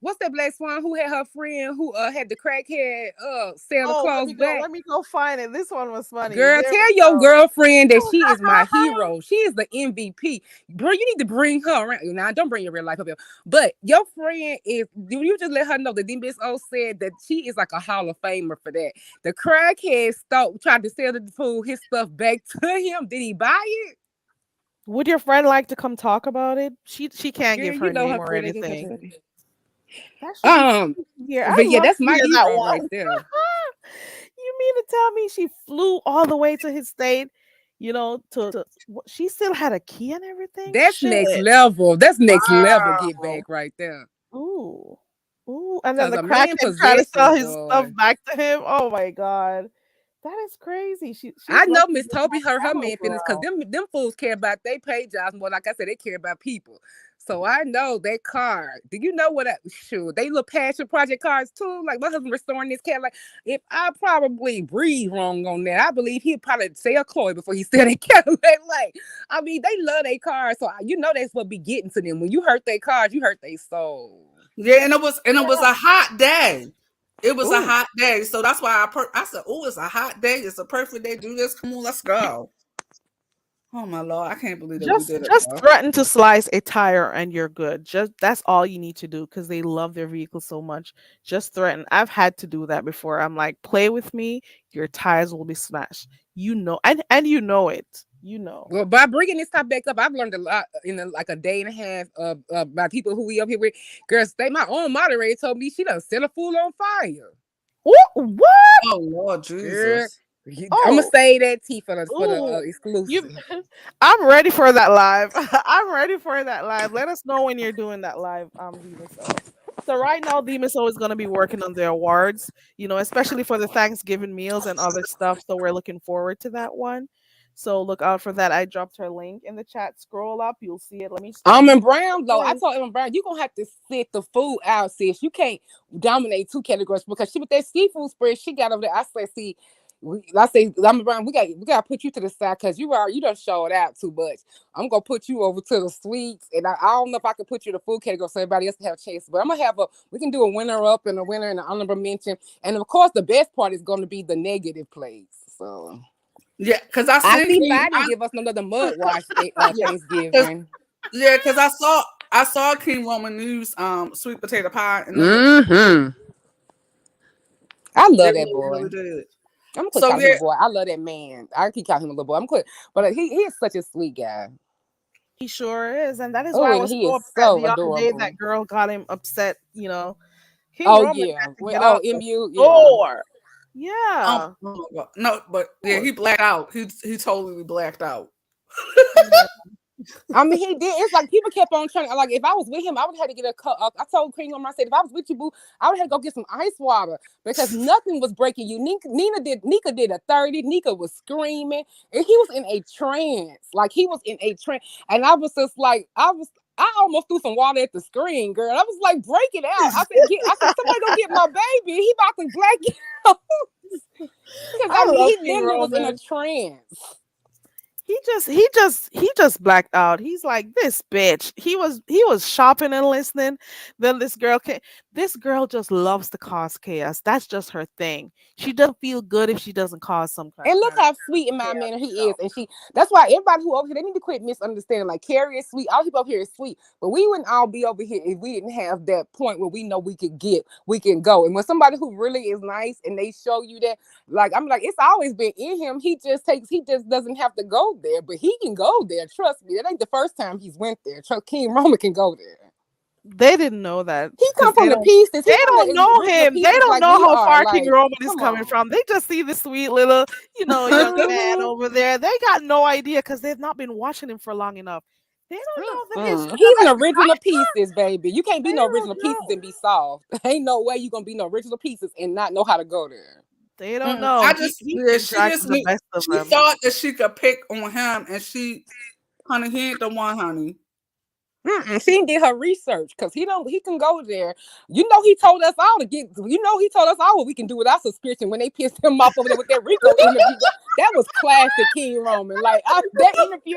what's that Black Swan who had her friend who had the crackhead sell the clothes back? Let me go find it. This one was funny. Girl, There tell we your go. girlfriend that she is my hero. She is the MVP. Bro, you need to bring her around. Now, don't bring your real life up here. But your friend you just let her know that DMSO said that she is like a Hall of Famer for that. The crackhead tried to sell the fool his stuff back to him. Did he buy it? Would your friend like to come talk about it? She can't Girl, give her name her or friend ain't gonna anything. touch it. That should be here. I But yeah, love that's to my hear that hero one. right there. You mean to tell me she flew all the way to his state? She still had a key and everything. That's next level. That's next level get back right there. Ooh, and then 'Cause the a man crackhead tried to sell possession, his stuff boy. back to him. Oh my god, that is crazy. She's I know lucky Miss to have Toby hurt her that man feelings because overall. them fools care about their pay jobs more. Like I said, they care about people. So I know that car. Do you know what? They look passion project cars too. Like my husband restoring this cat. Like if I probably breathe wrong on that, I believe he'd probably sell Chloe before he sell that Cadillac. Like I mean, they love their cars, so that's what be getting to them. When you hurt their cars, you hurt their soul. Yeah, and it was a hot day. It was a Ooh. hot day, so that's why I said, "Oh, it's a hot day. It's a perfect day. Do this. Come on, let's go." Oh my Lord, I can't believe that we did it. Just threaten to slice a tire and you're good. Just that's all you need to do because they love their vehicle so much. Just threaten. I've had to do that before. I'm like, play with me, your tires will be smashed. And you know it. Well, by bringing this topic back up, I've learned a lot in a day and a half by people who we up here with. Girls, my own moderator told me she done set a fool on fire. What? Oh Lord Jesus! I'm gonna say that for the exclusive. I'm ready for that live. I'm ready for that live. Let us know when you're doing that live, DMSO. So right now, DMSO is going to be working on the awards, especially for the Thanksgiving meals and other stuff. So we're looking forward to that one. So look out for that. I dropped her link in the chat. Scroll up, you'll see it. Let me. Almond Brown though, I told Almond Brown, you're gonna have to sit the food out, sis. You can't dominate two categories because she with that seafood spread she got over there. I say, Almond Brown, we gotta put you to the side because you done showed out too much. I'm gonna put you over to the sweets, and I don't know if I can put you to the food category so everybody else can have a chance. But I'm gonna we can do a winner up and a winner and an honorable mention, and of course the best part is going to be the negative plays. So. Yeah, because I see Biden give us another mud wash Thanksgiving. Yeah, because I saw King Roman News sweet potato pie. And I love that boy. Really I'm gonna call him a boy. I love that man. I keep calling him a little boy. I'm quick, but he is such a sweet guy. He sure is, and that is why I was so upset the other day that girl got him upset. King Roman had to get out MU, door. Yeah. Oh my God. No, but yeah, he blacked out. He totally blacked out. I mean, he did. It's like people kept on trying. Like if I was with him, I would have had to get I told Cream on my said if I was with you, boo, I would have to go get some ice water because nothing was breaking you. Nika did a 30. Nika was screaming, and he was in a trance. Like he was in a trance, and I was just like, I almost threw some water at the screen, girl. I was like, break it out. I said, somebody go get my baby. He about to black out. Because he literally was in a trance. He just blacked out. He's like, this bitch. He was shopping and listening. Then this girl just loves to cause chaos. That's just her thing. She doesn't feel good if she doesn't cause some kind. And look how sweet and mild mannered he is. And that's why everybody who over here, they need to quit misunderstanding. Like Carrie is sweet. All people over here is sweet. But we wouldn't all be over here if we didn't have that point where we know we can go. And when somebody who really is nice and they show you that, like I'm like, it's always been in him. He just doesn't have to go there, but he can go there. Trust me. That ain't the first time he's went there. King Roman can go there. They didn't know that. He come from the pieces. They don't know him. They don't know how far King Roman is coming from. They just see the sweet little, young man over there. They got no idea because they've not been watching him for long enough. They don't know the history He's of an that. original pieces, baby. You can't be They no don't original pieces know. and be soft. Ain't no way you gonna be no original pieces and not know how to go there. They don't know. I He just, he yeah, she attracted just the knew. best of She them. thought that she could pick on him, and honey, he ain't the one, honey. She did her research because he can go there. He told us all to get. He told us all what we can do with our subscription when they pissed him off over there with that Rico interview. That was classic King Roman. Like that interview,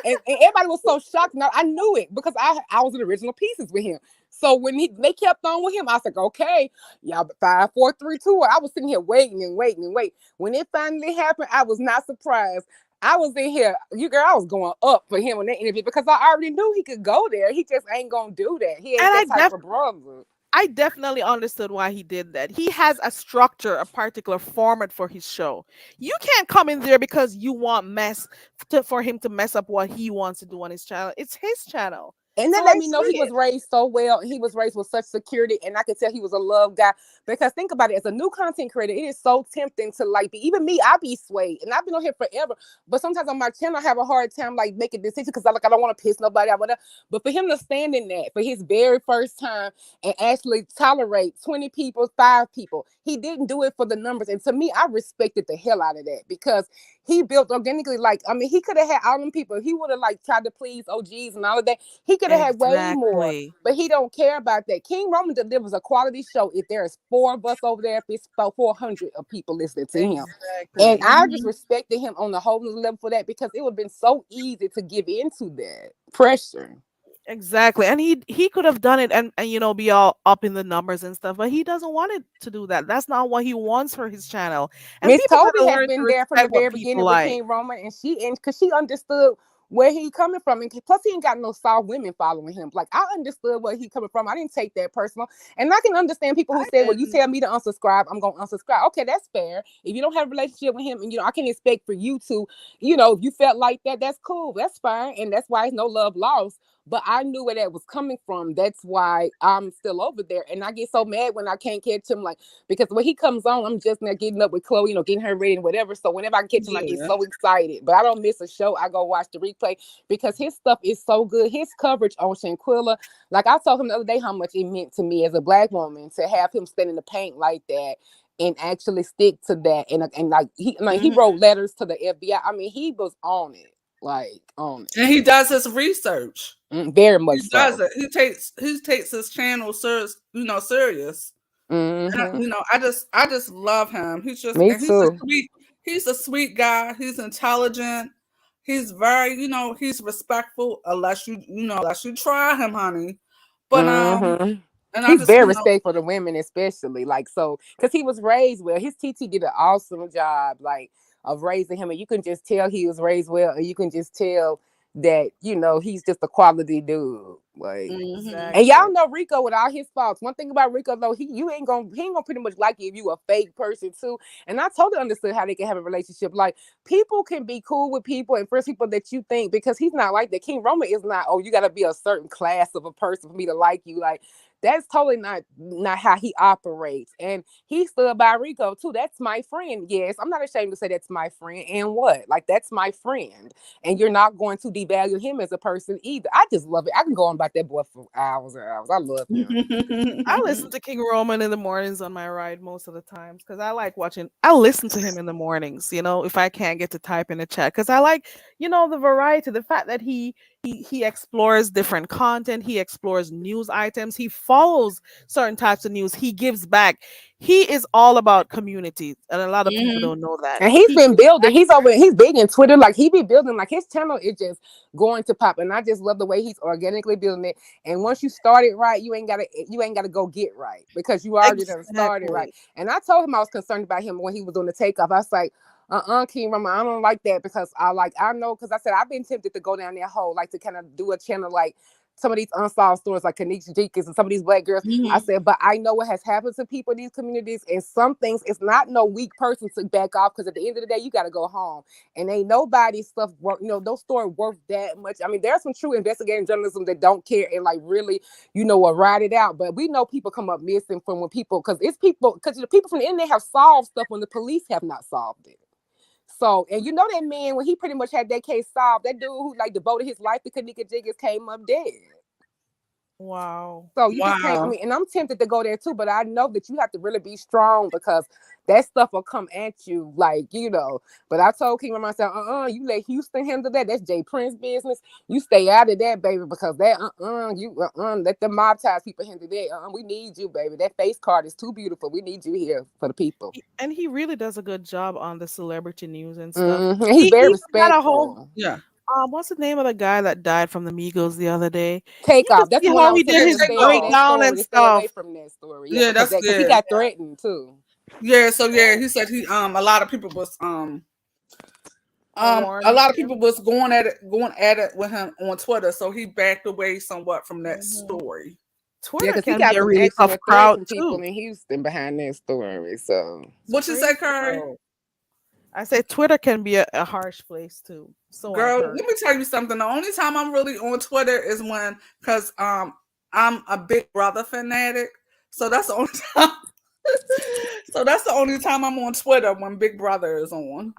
and everybody was so shocked. Now I knew it because I was in the original pieces with him. So when they kept on with him, I was like, okay, y'all, 5, 4, 3, 2. I was sitting here waiting and waiting and waiting. When it finally happened, I was not surprised. I was in here, I was going up for him in that interview because I already knew he could go there. He just ain't gonna do that. He ain't And that type of brother. I definitely understood why he did that. He has a structure, a particular format for his show. You can't come in there because you want for him to mess up what he wants to do on his channel. It's his channel. And that So let I me know he see was it. raised so well. And he was raised with such security. And I could tell he was a love guy. Because think about it, as a new content creator, it is so tempting to even me, I be swayed. And I've been on here forever. But sometimes on my channel, I have a hard time like making decisions because I don't want to piss nobody out. Whatever. But for him to stand in that for his very first time and actually tolerate 20 people, 5 people, he didn't do it for the numbers. And to me, I respected the hell out of that because he built organically. He could have had all them people. He would have tried to please OGs and all of that. He could have had way more, Exactly. but he don't care about that. King Roman delivers a quality show. If there's 4 of us over there, if it's about 400 of people listening to him. And Exactly. I just respected him on the whole level for that because it would have been so easy to give into that pressure. Exactly. And he could have done it and be all up in the numbers and stuff, but he doesn't want it to do that. That's not what he wants for his channel. And Miss people Toby gotta has learn to been there from the respect what very people beginning with like. King Roman, and because she understood where he coming from, and plus he ain't got no soft women following him. Like I understood where he coming from. I didn't take that personal, and I can understand people who I say, "Well, you didn't. tell me to unsubscribe, I'm gonna unsubscribe." Okay, that's fair. If you don't have a relationship with him, and I can expect for you to, if you felt like that, that's cool, that's fine, and that's why it's no love lost. But I knew where that was coming from. That's why I'm still over there, and I get so mad when I can't catch him. Like because when he comes on, I'm just not getting up with Chloe, getting her ready and whatever. So whenever I can catch him, I get Yeah. so excited. But I don't miss a show. I go watch the replay because his stuff is so good. His coverage on Shanquilla, like I told him the other day how much it meant to me as a Black woman to have him stand in the paint like that and actually stick to that. And he wrote letters to the FBI. I mean, he was on it, on it. And he does his research. Very much He does so. it. He takes his channel serious. Mm-hmm. And, I just love him. He's Me too. He's a sweet guy. He's intelligent. He's very, he's respectful unless you try him, honey. But Mm-hmm. and I He's just, very respectful to women, especially because he was raised well. His TT did an awesome job, of raising him, and you can just tell he was raised well, and you can just tell that he's just a quality dude. And y'all Exactly. know Rico with all his faults. One thing about Rico though, he ain't gonna pretty much like you if you a fake person too. And I totally understood how they can have a relationship. Like people can be cool with people and first people that you think because he's not like that. King Roman is not. Oh, you got to be a certain class of a person for me to like you. Like that's totally not how he operates. And he stood by Rico too. That's my friend. Yes, I'm not ashamed to say that's my friend. And what? Like that's my friend. And you're not going to devalue him as a person either. I just love it. I can go on about that boy for hours and hours. I love him. I listen to King Roman in the mornings on my ride most of the times because I like watching. I listen to him in the mornings, if I can't get to type in the chat because I like, the variety, the fact that he explores different content, he explores news items, he follows certain types of news, he gives back. He is all about community, and a lot of people don't know that. And he's been building. He's big in Twitter. Like he be building. Like his channel is just going to pop. And I just love the way he's organically building it. And once you start it right, you ain't gotta go get right because you already done started right. Exactly. And I told him I was concerned about him when he was on the takeoff. I was like, King Roman, I don't like that because I know because I said I've been tempted to go down that hole, to kind of do a channel like some of these unsolved stories like Kanisha Jenkins and some of these Black girls. I said, but I know what has happened to people in these communities, and some things it's not no weak person to back off because at the end of the day you got to go home, and ain't nobody's stuff worth, those stories worth that much. I mean, there's some true investigative journalism that don't care and really, will ride it out. But we know people come up missing from when people because the people from the internet have solved stuff when the police have not solved it. So, and you know that man, when he pretty much had that case solved, that dude who like devoted his life to Kanika Jiggins came up dead. Wow. So you just can't. I Wow. mean, and I'm tempted to go there too, but I know that you have to really be strong because that stuff will come at you, like you know. But I told King myself, you let Houston handle that. That's Jay Prince business. You stay out of that, baby, because that let the mob ties people handle that. We need you, baby. That face card is too beautiful. We need you here for the people. And he really does a good job on the celebrity news and stuff. And he's very even had a whole respectful. Yeah. what's the name of the guy that died from the Migos the other day? Take You off. could That's see the one I how was he telling did you his to stay away breakdown and to stay away stuff. from that story. Yeah, because that's he good. got threatened too. Yeah, so yeah, he said he a lot of people was a lot of people was going at it with him on Twitter, so he backed away somewhat from that story. Twitter because he can got be a some really excellent tough threats crowd from people too. in Houston behind that story. So What you say, Curry? I say Twitter can be a harsh place too. So Girl, I've heard. let me tell you something. The only time I'm really on Twitter is when, because I'm a Big Brother fanatic, so that's the only time. So that's the only time I'm on Twitter when Big Brother is on,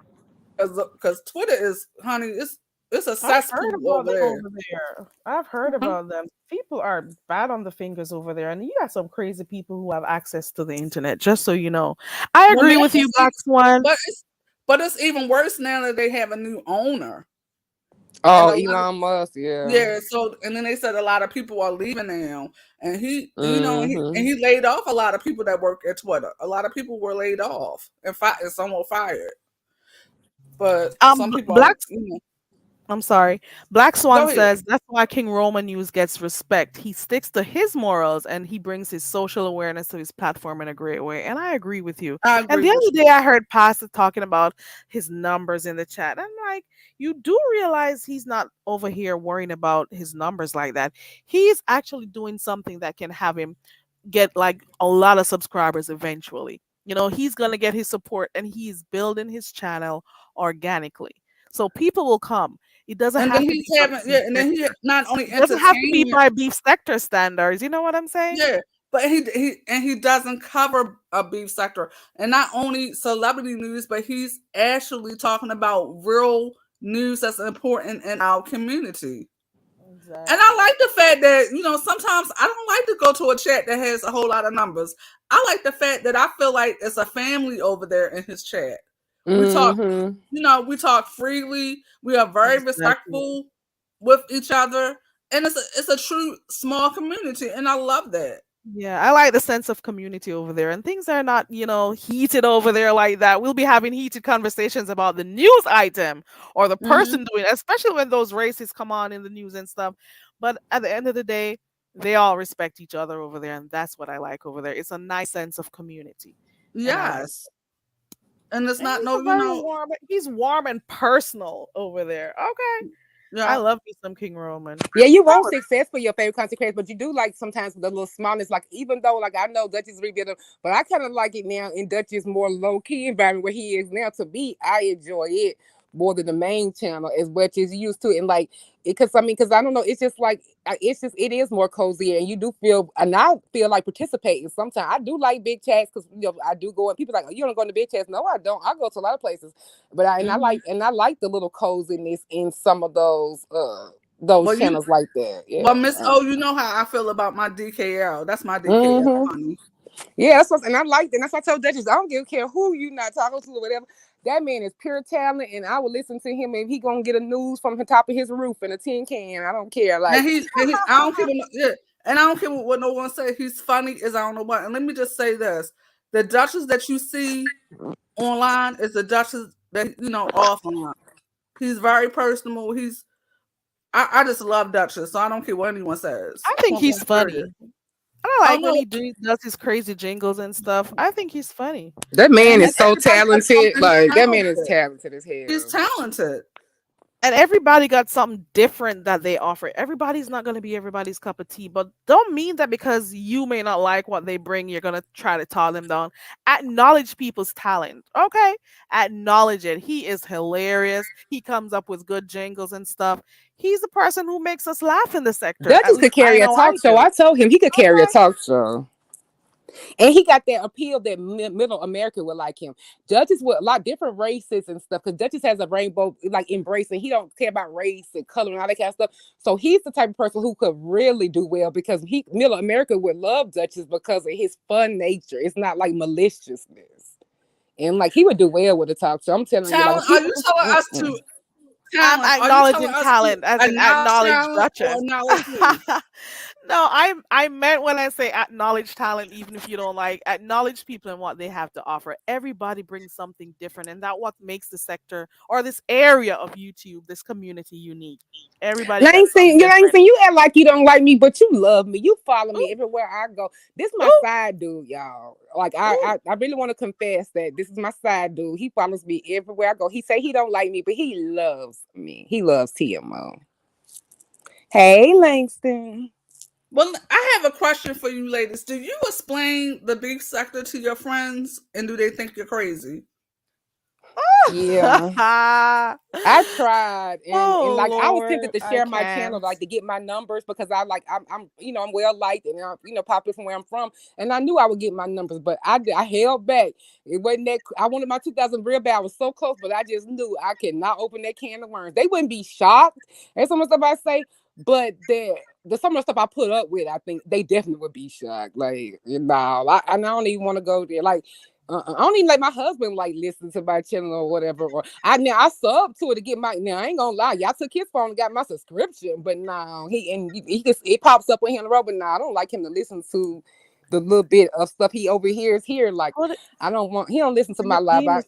because Twitter is, honey, it's a I've cesspool heard about over them there. over there. I've heard about them. People are bad on the fingers over there, and you got some crazy people who have access to the internet. Just so you know, I Well, agree now with you, it's Black Swan. but it's even worse now that they have a new owner. oh, And a lot of- Elon Musk, yeah. Yeah, so and then they said a lot of people are leaving now, and he, you know, and Mhm. he laid off a lot of people that work at Twitter. A lot of people were laid off and some were fired, but some people, Black you know, I'm sorry. Black Swan go ahead. says that's why King Roman News gets respect. He sticks to his morals and he brings his social awareness to his platform in a great way. And I agree with you. I And agree the with other day I heard Pastor talking about his numbers in the chat. I'm like, you do realize he's not over here worrying about his numbers like that. He's actually doing something that can have him get like a lot of subscribers eventually. You know, he's gonna get his support and he's building his channel organically. So people will come. It doesn't And have then to he's be having, yeah, and then he not only it doesn't have to be entertainment, by beef sector standards. You know what I'm saying? yeah, but he doesn't cover a beef sector, and not only celebrity news, but he's actually talking about real news that's important in our community. Exactly. And I like the fact that, you know, sometimes I don't like to go to a chat that has a whole lot of numbers. I like the fact that I feel like it's a family over there in his chat. We talk, Mhm. you know, we talk freely. We are very respectful with each other. And it's a true small community. And I love that. Yeah, I like the sense of community over there, and things are not, you know, heated over there like that. We'll be having heated conversations about the news item or the person doing it, especially when those races come on in the news and stuff. But at the end of the day, they all respect each other over there, and that's what I like over there. It's a nice sense of community. And I like Yes. And it's and not he's no, a you very know, warm. He's warm and personal over there. Okay, I yeah. love me some King Roman. Yeah, you want success for your favorite content creators, but you do like sometimes the little smallness. Like even though, like I know Dutch is revealed, but I kind of like it now in Dutch's more low key environment where he is now. To me, I enjoy it more than the main channel as much as you used to, and like because I don't know, it's just like it is more cozy, and you do feel, and I feel like participating. Sometimes I do like big chats because you know I do go and people like, oh, you don't go to big chats. No, I don't. I go to a lot of places, but I like the little coziness in some of those channels like that. Yeah. Well, Miss O, you know how I feel about my DKL. That's my DKL, honey. Yeah, that's what, and I like that. That's why I told Duchess, I don't give a care who you not talking to or whatever. That man is pure talent, and I will listen to him if he gonna get a news from the top of his roof in a tin can. I don't care. Like, And I don't care. And I don't care what no one say. He's funny as I don't know what. And let me just say this: the Duchess that you see online is the Duchess that you know offline. He's very personable. I just love Duchess, so I don't care what anyone says. I think he's funny. I don't like when no. he does his crazy jingles and stuff. I think he's funny. that man And is so talented. Like that man is talented. talented as hell. He's talented. And everybody got something different that they offer. Everybody's not going to be everybody's cup of tea, but don't mean that because you may not like what they bring, you're going to try to tall them down. Acknowledge people's talent, okay? Acknowledge it. He is hilarious. He comes up with good jingles and stuff. He's the person who makes us laugh in the sector. Duchess could carry a talk show. I told him he could carry a talk show. And he got that appeal that middle America would like him. Judges with a lot of different races and stuff, because Judges has a rainbow like embracing. He don't care about race and color and all that kind of stuff. So he's the type of person who could really do well, because middle America would love Judges because of his fun nature. It's not like maliciousness. And like he would do well with the talk show. I'm telling you, like, Talent, are you telling us to I'm talent? Are you acknowledging telling us talent to as in acknowledge talent or Duchess. acknowledge me? No, I meant when I say acknowledge talent, even if you don't like, acknowledge people and what they have to offer. Everybody brings something different, and that's what makes the sector or this area of YouTube, this community, unique. Everybody got something different. You act like you don't like me, but you love me. You follow me Ooh. everywhere I go. This is my Ooh. side dude, y'all. Like Ooh. I really want to confess that this is my side dude. He follows me everywhere I go. He say he don't like me, but he loves me. He loves TMO. Hey, Langston. Well, I have a question for you ladies. Do you explain the beef sector to your friends, and do they think you're crazy? Yeah. I tried, and like, I was tempted to share my can't. channel, like to get my numbers, because I'm I'm well liked, and I'm popular from where I'm from, and I knew I would get my numbers, but I held back. It wasn't that I wanted my 2,000 real bad. I was so close, but I just knew I could not open that can of worms. They wouldn't be shocked at some of the stuff I say, but some of the stuff I put up with, I think they definitely would be shocked. Like, I don't even want to go there. Like, I don't even let my husband like listen to my channel or whatever. Or I sub to it to get my. Now I ain't gonna lie, y'all took his phone and got my subscription, but now he just, it pops up when he on the road. But now I don't like him to listen to the little bit of stuff he overhears here. Like, he don't listen to my live.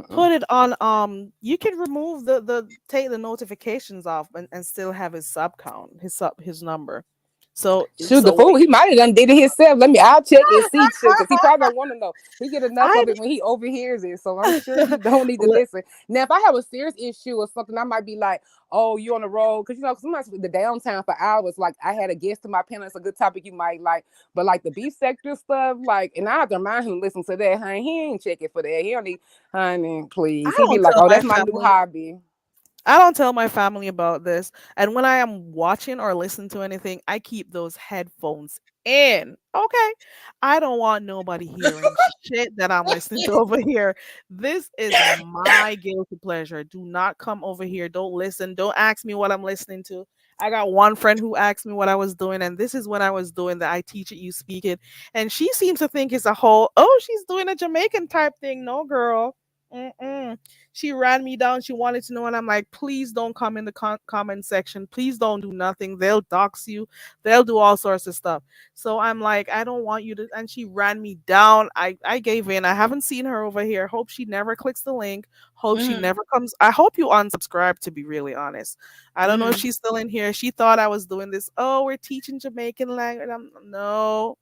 Put it on. You can remove take the notifications off and still have his sub count, his number. So the fool, he might have done did it himself. I'll check and see, because he probably don't want to know. He get enough of it when he overhears it, so I'm sure he don't need to listen. Now, if I have a serious issue or something, I might be like, "Oh, you on the road?" Because sometimes the downtime for hours. Like, I had a guest to my panel. It's a good topic you might like, but like the beef sector stuff, like, and I have to remind him to listen to that. Honey, he ain't checking for that. He only, honey, please. He be like, "Oh, that's my new hobby." I don't tell my family about this. And when I am watching or listening to anything, I keep those headphones in. Okay. I don't want nobody hearing shit that I'm listening to over here. This is my guilty pleasure. Do not come over here. Don't listen. Don't ask me what I'm listening to. I got one friend who asked me what I was doing, and this is what I was doing, that I teach it, you speak it. And she seems to think it's a whole, she's doing a Jamaican type thing. No, girl. She ran me down. She wanted to know, and I'm like, please don't come in the comment section. Please don't do nothing. They'll dox you. They'll do all sorts of stuff. So I'm like, I don't want you to. And she ran me down. I gave in. I haven't seen her over here. Hope she never clicks the link. Hope she never comes. I hope you unsubscribe, to be really honest. I don't know if she's still in here. She thought I was doing this. Oh, we're teaching Jamaican language. No.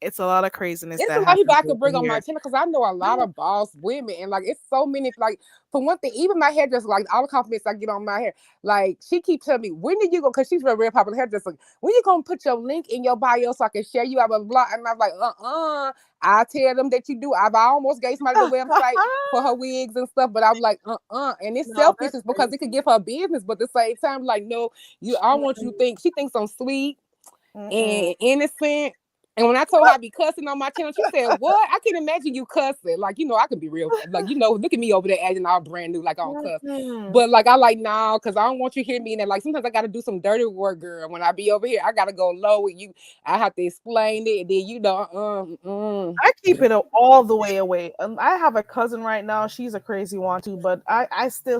It's a lot of craziness. It's a lot of people I could bring on my channel, because I know a lot of boss women, and like, it's so many. Like, for one thing, even my hairdresser, like all the compliments I get on my hair, like, she keeps telling me, when did you go? Because she's a real popular hairdresser. When you gonna put your link in your bio so I can share you? Blah blah. And I'm like, I tell them that you do. I've almost gave somebody the website for her wigs and stuff, but I'm like, and it's selfish because it could give her business, but at the same time, like, no, I don't want you to think. She thinks I'm sweet and innocent. And when I told her I be cussing on my channel, she said, "What? I can't imagine you cussing. Like, I can be real. Like, look at me over there acting all brand new, like I don't cuss. But like, I like, nah, because I don't want you hearing me. And like, sometimes I got to do some dirty work, girl. When I be over here, I got to go low with you. I have to explain it. And then, I keep it all the way away. I have a cousin right now. She's a crazy one too, but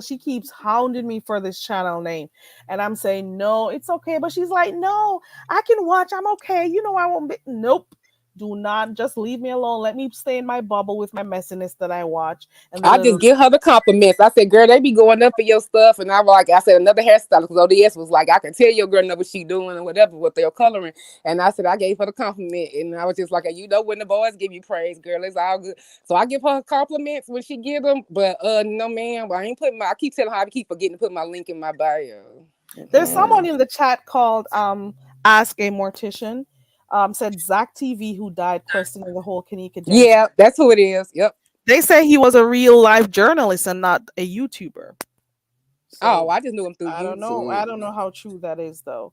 she keeps hounding me for this channel name. And I'm saying, no, it's okay. But she's like, no, I can watch. I'm okay. I won't be. Nope. Do not, just leave me alone. Let me stay in my bubble with my messiness that I watch. And I just give her the compliments. I said, girl, they be going up for your stuff. And I said, another hairstylist, because ODS was like, I can tell your girl know what she doing and whatever with their coloring. And I said, I gave her the compliment. And I was just like, when the boys give you praise, girl, it's all good. So I give her compliments when she give them. But no, ma'am, I keep telling her I keep forgetting to put my link in my bio. There's someone in the chat called Ask a Mortician. Said Zach TV, who died questioning the whole Kanika James. Yeah, that's who it is. Yep. They say he was a real life journalist and not a YouTuber. So, I just knew him through YouTube. I don't know how true that is, though.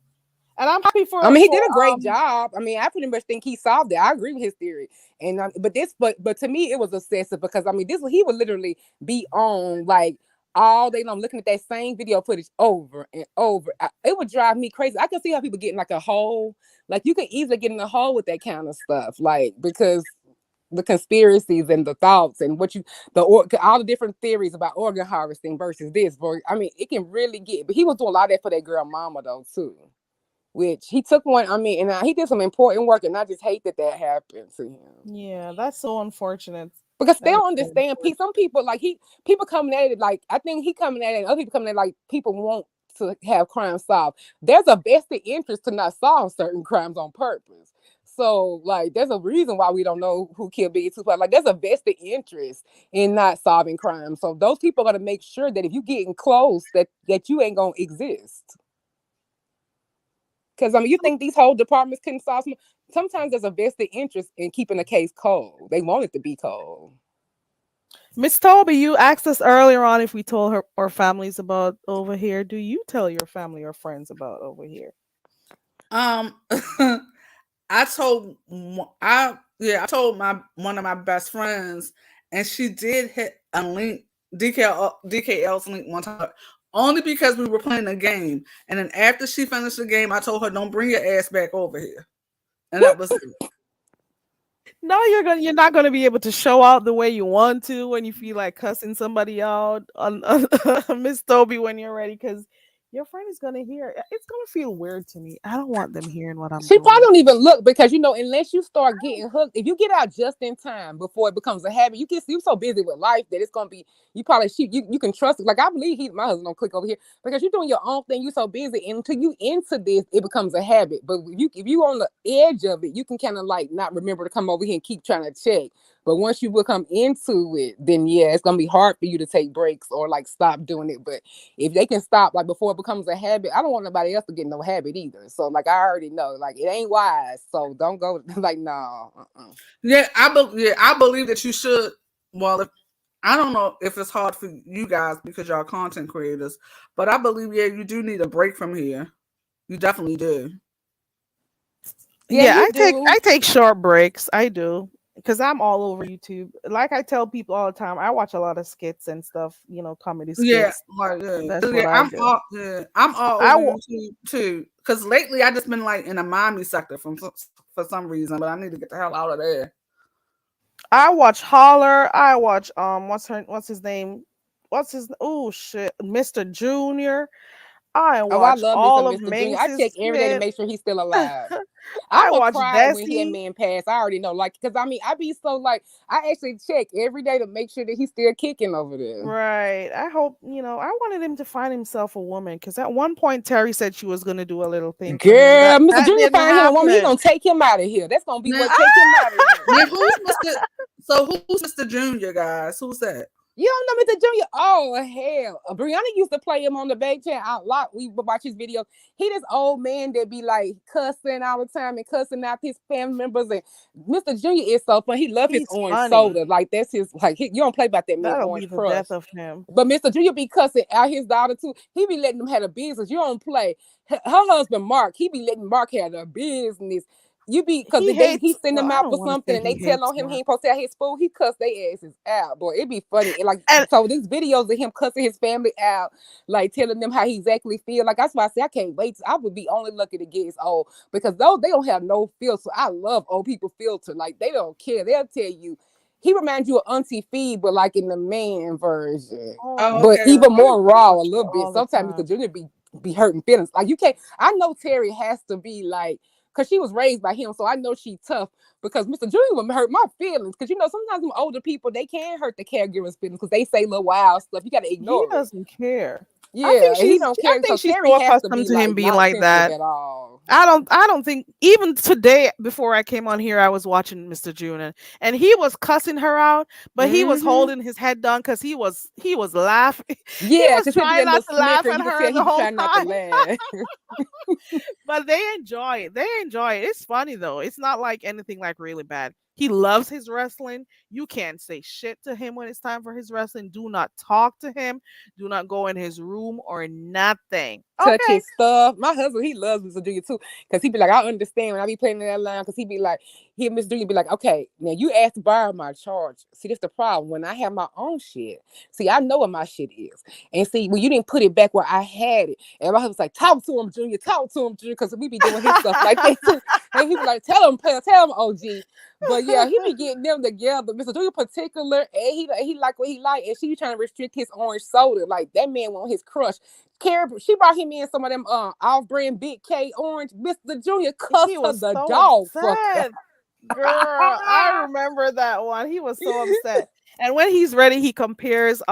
And I'm happy I mean, he for did a great job. I mean, I pretty much think he solved it. I agree with his theory. And but to me, it was excessive because I mean, he would literally be on like all day long looking at that same video footage over and over. It would drive me crazy. I can see how people get in like a hole. Like you can easily get in a hole with that kind of stuff. Like because the conspiracies and the thoughts and all the different theories about organ harvesting versus this. I mean, it can really get. But he was doing a lot of that for that girl mama though too. Which he took one. I mean, and he did some important work, and I just hate that happened to him. Yeah, that's so unfortunate. Because they don't understand. Some people people coming at it like I think he coming at it, and other people coming at it like people want to have crime solved. There's a vested interest to not solve certain crimes on purpose. So like, there's a reason why we don't know who killed Biggie Tupac. Like, there's a vested interest in not solving crime. So those people are gonna make sure that if you getting close, that you ain't gonna exist. Because I mean, you think these whole departments couldn't solve some? Sometimes there's a vested interest in keeping the case cold. They want it to be cold. Miss Toby, you asked us earlier on if we told our families about over here. Do you tell your family or friends about over here? I told one of my best friends, and she did hit a link, DKL's link one time, only because we were playing a game. And then after she finished the game, I told her, "Don't bring your ass back over here." And that was it. No, you're not gonna be able to show out the way you want to when you feel like cussing somebody out on Miss Toby when you're ready, because your friend is gonna hear. It's gonna feel weird to me. I don't want them hearing what I'm She doing. probably don't even look because unless you start getting hooked, if you get out just in time before it becomes a habit, you're so busy with life that it's gonna be you can trust it. Like I believe my husband don't click over here because you're doing your own thing. You're so busy, and until you into this, it becomes a habit. But if you on the edge of it, you can kind of like not remember to come over here and keep trying to check. But once you become into it, then yeah, it's gonna be hard for you to take breaks or like stop doing it. But if they can stop like before it becomes a habit, I don't want nobody else to get no habit either. So like I already know, like it ain't wise. So don't go like no. Yeah, I believe that you should. Well, I don't know if it's hard for you guys because y'all content creators, but I believe you do need a break from here. You definitely do. Yeah, I take short breaks. I do. Because I'm all over YouTube. Like I tell people all the time, I watch a lot of skits and stuff, comedy skits. Yeah, like That's what I do. I'm all over YouTube too. Because lately I just been like in a mommy sector for some reason, but I need to get the hell out of there. I watch Holler. I watch what's his name? Mr. Junior. I watch all of Mr. I check every day to make sure he's still alive. I watch cry when that man passed. I already know, like, because I mean, I be so like, I actually check every day to make sure that he's still kicking over there. Right. I hope I wanted him to find himself a woman because at one point Terry said she was gonna do a little thing. Girl, Mr. Junior find him a woman. He gonna take him out of here. That's gonna be what take him out of here. Who's Mr. Junior, guys? Who's that? You don't know Mr. Junior? Oh hell! Brianna used to play him on the back channel a lot. We would watch his videos. He this old man that be like cussing all the time and cussing out his family members. And Mr. Junior is so fun. He loves his orange soda. Like that's his you don't play about that man orange crush. Death of him. But Mr. Junior be cussing out his daughter too. He be letting them have a business. You don't play. Her husband Mark, he be letting Mark have a business. You be because he send them out for something and they tell on him he ain't supposed to have his food. He cuss their asses out, boy. It be funny. So these videos of him cussing his family out, like telling them how he exactly feel. Like that's why I say I can't wait. I would be only lucky to get old because though they don't have no filter. I love old people filter. Like they don't care. They'll tell you. He reminds you of Auntie Fee, but like in the man version. But even more raw a little bit. Sometimes Mr. Junior be hurting feelings. Like you can't. I know Terry has to be like. Because she was raised by him, so I know she's tough. Because Mr. Junior would hurt my feelings. Because sometimes them older people they can't hurt the caregiver's feelings because they say little wild stuff. You got to ignore. He doesn't care. Yeah, he don't care. I think she's so accustomed to him being like that. At all. I don't think even today before I came on here, I was watching Mr. Junior and he was cussing her out, but he was holding his head down because he was laughing. Yeah, he was trying not to laugh at her the whole time. But they enjoy it. It's funny though. It's not like anything like really bad. He loves his wrestling. You can't say shit to him when it's time for his wrestling. Do not talk to him. Do not go in his room or nothing. touch Okay. his stuff. My husband, he loves Mr. Junior too, because he be like, I understand when I be playing in that line, because he be like, Mr. Junior be like, okay, now you asked to borrow my charge. See, that's the problem. When I have my own shit, see, I know what my shit is. And see, when you didn't put it back where I had it, and my husband's like, talk to him, Junior, because we be doing his stuff like that too. And he be like, tell him, OG. But yeah, he be getting them together. Mr. Junior particular, and he like what he like, and she trying to restrict his orange soda. Like that man want his crush. Carrie, she brought him in some of them off-brand Big K orange. Mr. Junior cussed He her was the so dog. upset. Girl, I remember that one. He was so upset. And when he's ready, he compares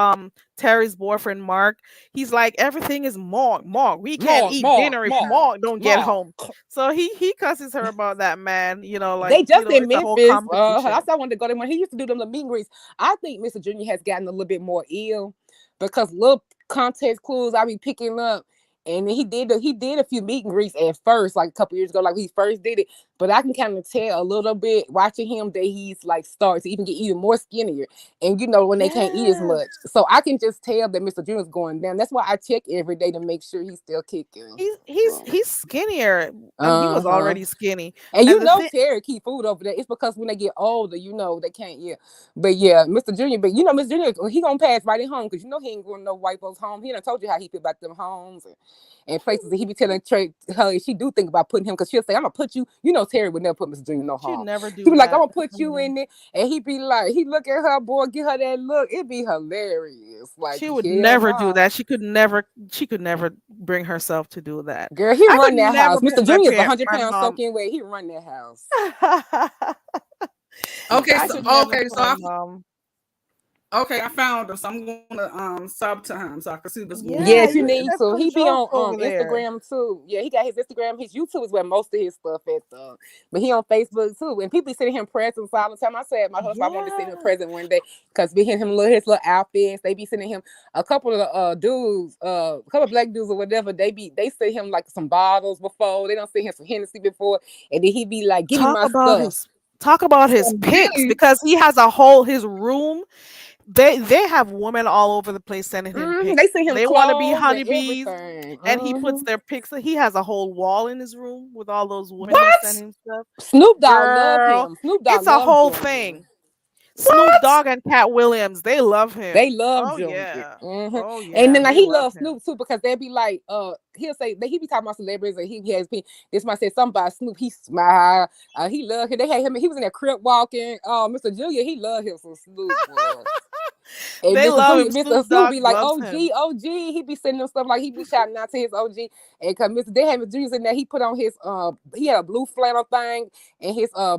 Terry's boyfriend Mark. He's like, everything is Mark. We can't eat dinner if Mark don't get home. So he cusses her about that, man. You know, like they just in it's a whole Memphis. competition. I wanted to go there when he used to do them meet and greets. I think Mr. Junior has gotten a little bit more ill because little context clues I be picking up. And he did a few meet and greets at first, like a couple years ago, like he first did it. But I can kind of tell a little bit watching him that he's like starts to even get even more skinnier. And you know when they can't eat as much, so I can just tell that Mr. Junior's going down. That's why I check every day to make sure he's still kicking. He's skinnier. He was already skinny. And you know Terry keep food over there. It's because when they get older, you know they can't. Yeah, but yeah, Mr. Junior. But you know Mr. Junior, he gonna pass right in home because you know he ain't going to no white folks home. He done told you how he feel about them homes and places that he be telling her she do think about putting him, because she'll say, I'm gonna put you, you know Terry would never put Mr. Junior no harm. She'd never do he be like, that. I'm gonna put you in there, and he be like, he look at her, boy, get her that look, it'd be hilarious. Like she would never do that. She could never bring herself to do that. Girl, he run that house. Mr. Junior's 100 pounds soaking wet. He run that house. Okay, I found him, so I'm gonna sub to him so I can see what's going on. Yes, you need to. He be on Instagram too. Yeah, he got his Instagram. His YouTube is where most of his stuff is. But he on Facebook too. And people be sitting him presents all the time. I said my husband, I want to see him present one day because we hear him his little outfits. They be sending him a couple of dudes, a couple of black dudes or whatever. They send him like some bottles before. They don't send him some Hennessy before, and then he be like, "Give me my stuff." Talk about his pics, because he has his room. They have women all over the place sending him pics. They send him. They want to be honeybees, and he puts their pics. He has a whole wall in his room with all those women sending him stuff. Snoop Dogg love him. Snoop Dogg, it's a whole thing. Snoop Dogg and Cat Williams, they love him. They love him. Yeah. Oh yeah. And then he loves Snoop too, because they be like, he'll say he be talking about celebrities, and he has been. This might say something about Snoop. He smile. He love him. They had him. He was in that crib walking. Mr. Junior, he love him some Snoop. And they love him. Mr. Snoop be like, OG. He be sending them stuff like he be shouting out to his OG. And cause they had Mr. Junior in there, he put on his he had a blue flannel thing and his all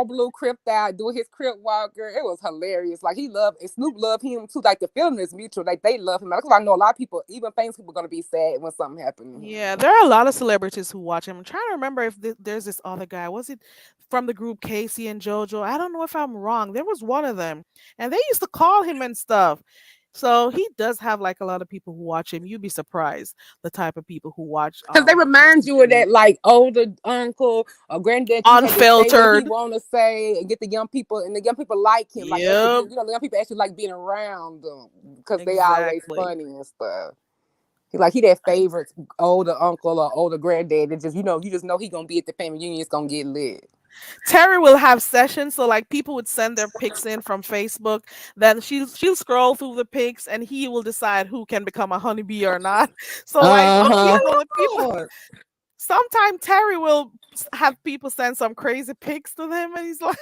blue cripped out, doing his crip walker. It was hilarious. Like and Snoop loved him too. Like the feeling is mutual. Like they love him. That's why I know a lot of people, even famous people, are gonna be sad when something happens. Yeah, there are a lot of celebrities who watch him. I'm trying to remember if there's this other guy. Was it from the group Casey and JoJo? I don't know if I'm wrong. There was one of them, and they used to call him and stuff. So he does have like a lot of people who watch him. You'd be surprised the type of people who watch, because they remind you of that like older uncle or granddad, unfiltered. He want to say and get the young people, and the young people like him. Like, you know, the young people actually like being around them because they always funny and stuff. He that favorite older uncle or older granddad that you just know he gonna be at the family reunion. It's gonna get lit. Terry will have sessions, so like people would send their pics in from Facebook. Then she'll scroll through the pics, and he will decide who can become a honeybee or not. So like sometimes Terry will have people send some crazy pics to him, and he's like,